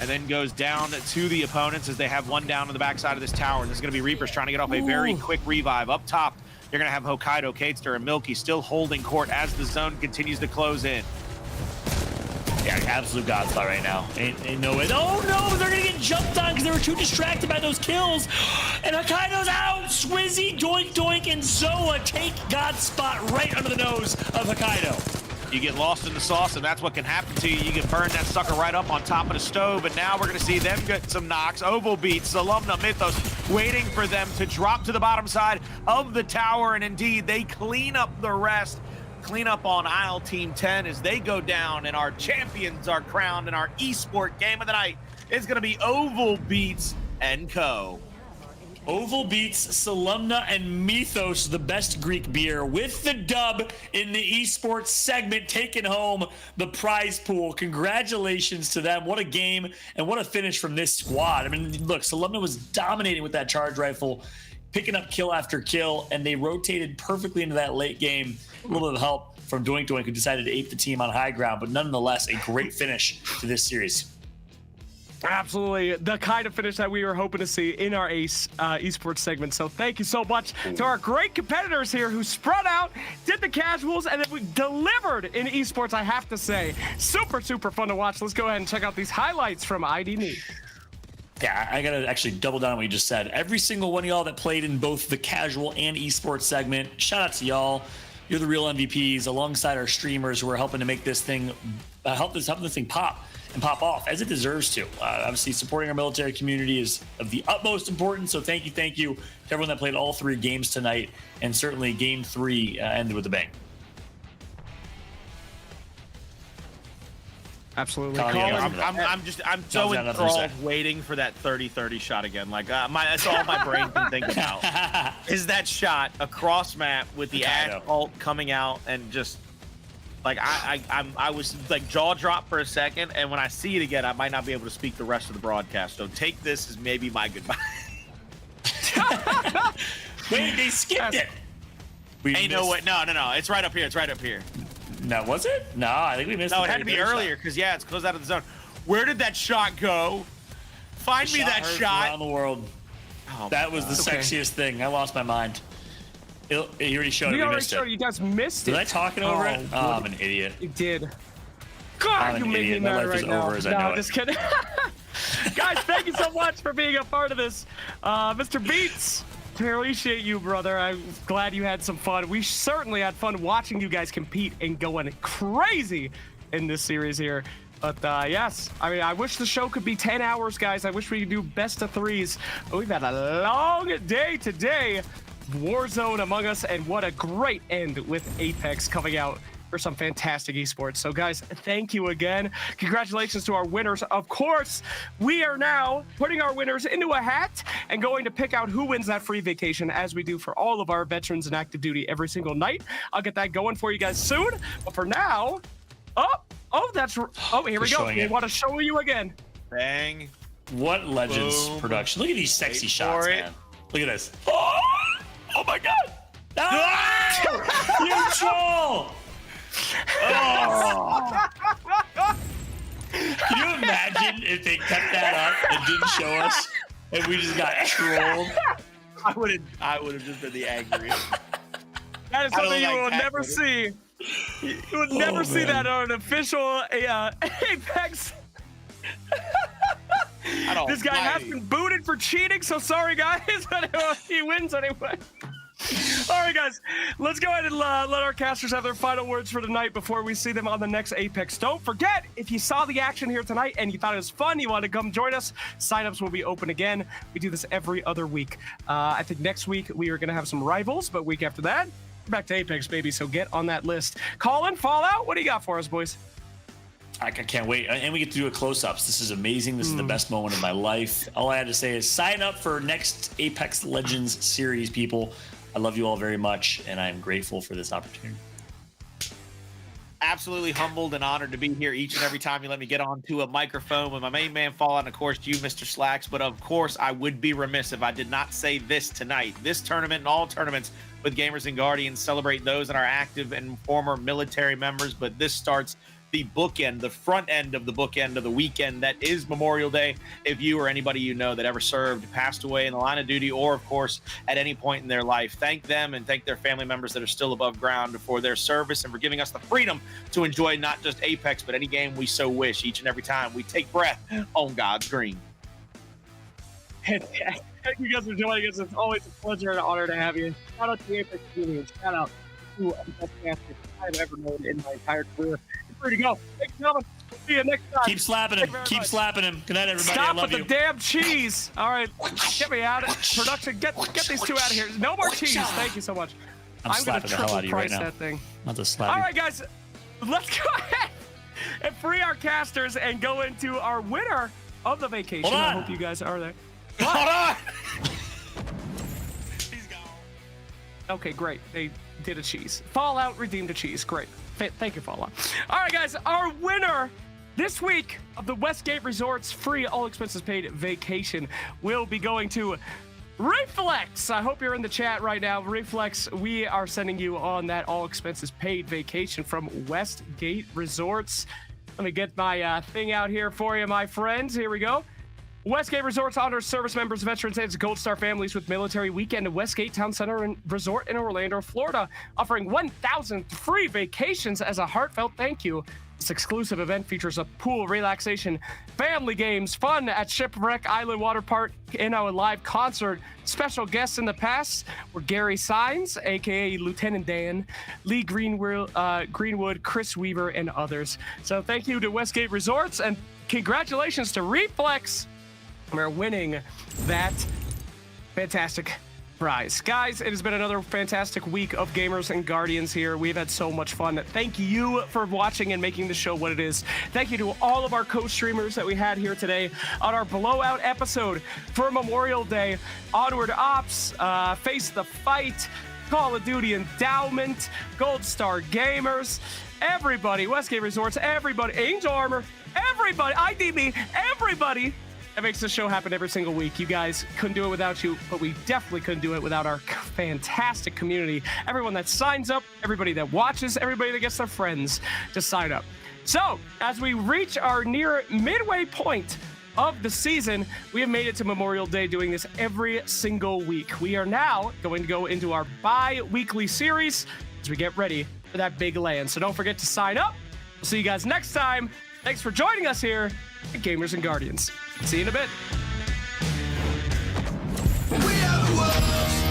and then goes down to the opponents as they have one down on the backside of this tower. And this is going to be Reapers trying to get off a very quick revive. Up top, you're going to have Hokkaido, Kadester, and Milky still holding court as the zone continues to close in. Yeah, absolute Godspot right now. Ain't no way. Oh no, they're gonna get jumped on because they were too distracted by those kills. And Hokkaido's out. Swizzy, Doink Doink, and Zoa take Godspot right under the nose of Hokkaido. You get lost in the sauce, and that's what can happen to you. You can burn that sucker right up on top of the stove, and now we're gonna see them get some knocks. Oval beats, Alumna, Mythos, waiting for them to drop to the bottom side of the tower, and indeed, they clean up the rest. Clean up on aisle team 10 as they go down, and our champions are crowned, and our esport game of the night is going to be Oval Beats and Co. Oval beats Solemna and Mythos, the best Greek beer, with the dub in the esports segment, taking home the prize pool. Congratulations to them. What a game and what a finish from this squad. I mean, look, Solemna was dominating with that charge rifle, picking up kill after kill, and they rotated perfectly into that late game. A little bit of help from Doink Doink, who decided to ape the team on high ground, but nonetheless, a great finish to this series. Absolutely, the kind of finish that we were hoping to see in our esports segment. So thank you so much to our great competitors here who spread out, did the casuals, and then we delivered in esports, I have to say. Super, super fun to watch. Let's go ahead and check out these highlights from ID. Yeah, I gotta actually double down on what you just said. Every single one of y'all that played in both the casual and esports segment, shout out to y'all. You're the real MVPs, alongside our streamers who are helping to make this thing, helping this thing pop and pop off as it deserves to. Obviously, supporting our military community is of the utmost importance. So thank you to everyone that played all 3 games tonight, and certainly Game 3 ended with a bang. Absolutely. I'm so enthralled waiting for that 30-30 shot again. Like that's all my brain can think about is that shot across map with the asphalt coming out and just like I was like jaw dropped for a second, and when I see it again, I might not be able to speak the rest of the broadcast. So take this as maybe my goodbye. Wait, they skipped it. No, it's right up here. It's right up here. No, was it? No, I think we missed. No, it had to be earlier because it's closed out of the zone. Where did that shot go? Find me that shot. Around the world. Oh, that was the sexiest thing. I lost my mind. He already showed it. We missed it. You guys missed it. Was I talking over it? Oh, I'm an idiot. You did. God, you make me mad right now. No, just kidding. Guys, thank you so much for being a part of this. Mr. Beats, appreciate you, brother. I'm glad you had some fun. We certainly had fun watching you guys compete and going crazy in this series here. But yes, I mean, I wish the show could be 10 hours, guys. I wish we could do best of threes. But we've had a long day today. Warzone Among Us, and what a great end with Apex coming out for some fantastic esports. So guys, thank you again. Congratulations to our winners. Of course, we are now putting our winners into a hat and going to pick out who wins that free vacation, as we do for all of our veterans in active duty every single night. I'll get that going for you guys soon. But for now, here we go. We want to show you again. Bang. What Legends production. Look at these sexy shots, man. Look at this. Oh my God. Ah! You troll. Oh. Can you imagine if they kept that up and didn't show us, and we just got trolled? I would have just been the angriest. That is something you will never see. You would never see that on an official Apex. This guy has been booted for cheating, so sorry guys, but he wins anyway. All right, guys, let's go ahead and let our casters have their final words for tonight before we see them on the next Apex. Don't forget, if you saw the action here tonight and you thought it was fun, you want to come join us, signups will be open again. We do this every other week. I think next week we are going to have some rivals, but week after that, we're back to Apex, baby, so get on that list. Colin, Fallout, what do you got for us, boys? I can't wait. And we get to do a close-ups. This is amazing. This is the best moment of my life. All I had to say is sign up for next Apex Legends series, people. I love you all very much, and I'm grateful for this opportunity. Absolutely humbled and honored to be here each and every time you let me get onto a microphone with my main man Fallout, and of course you, Mr. Slacks. But of course, I would be remiss if I did not say this tonight. This tournament and all tournaments with Gamers and Guardians celebrate those that are active and former military members, but this starts the bookend, the front end of the bookend of the weekend that is Memorial Day. If you or anybody you know that ever served, passed away in the line of duty, or of course at any point in their life, thank them and thank their family members that are still above ground for their service and for giving us the freedom to enjoy not just Apex, but any game we so wish each and every time we take breath on God's green. Thank you guys for joining us. It's always a pleasure and an honor to have you. Shout out to the Apex community. Shout out to the best caster I've ever known in my entire career. Free to go. Thanks, gentlemen. We'll see you next time. Keep slapping him. Keep slapping him. Good night, everybody. Stop I love with you. the damn cheese. All right, get me out of production. Get these two out of here. No more cheese. Thank you so much. I'm slapping the hell out of you right now. That thing. Not to slap All you. right, guys, let's go ahead and free our casters and go into our winner of the vacation. Hold on. I hope you guys are there. Hold on. He's gone. Okay, great. They did a cheese. Fallout redeemed a cheese. Great. Thank you, Fallout. All right, guys, our winner this week of the Westgate Resorts free all expenses paid vacation will be going to Reflex. I hope you're in the chat right now. Reflex, we are sending you on that all expenses paid vacation from Westgate Resorts. Let me get my thing out here for you, my friends. Here we go. Westgate Resorts honors service members, veterans, and Gold Star families with military weekend at Westgate Town Center and Resort in Orlando, Florida, offering 1,000 free vacations as a heartfelt thank you. This exclusive event features a pool, relaxation, family games, fun at Shipwreck Island Water Park, and a live concert. Special guests in the past were Gary Sines, aka Lieutenant Dan, Lee Greenwood, Chris Weaver, and others. So thank you to Westgate Resorts, and congratulations to Reflex. We're winning that fantastic prize. Guys, it has been another fantastic week of Gamers and Guardians here. We've had so much fun. Thank you for watching and making the show what it is. Thank you to all of our co-streamers that we had here today on our blowout episode for Memorial Day. Onward Ops, Face the Fight, Call of Duty Endowment, Gold Star Gamers, everybody, Westgate Resorts, everybody, Angel Armor, everybody, IDB, everybody that makes this show happen every single week. You guys couldn't do it without you, but we definitely couldn't do it without our fantastic community. Everyone that signs up, everybody that watches, everybody that gets their friends to sign up. So, as we reach our near midway point of the season, we have made it to Memorial Day doing this every single week. We are now going to go into our bi-weekly series as we get ready for that big land. So don't forget to sign up. We'll see you guys next time. Thanks for joining us here at Gamers and Guardians. See you in a bit. We are the world.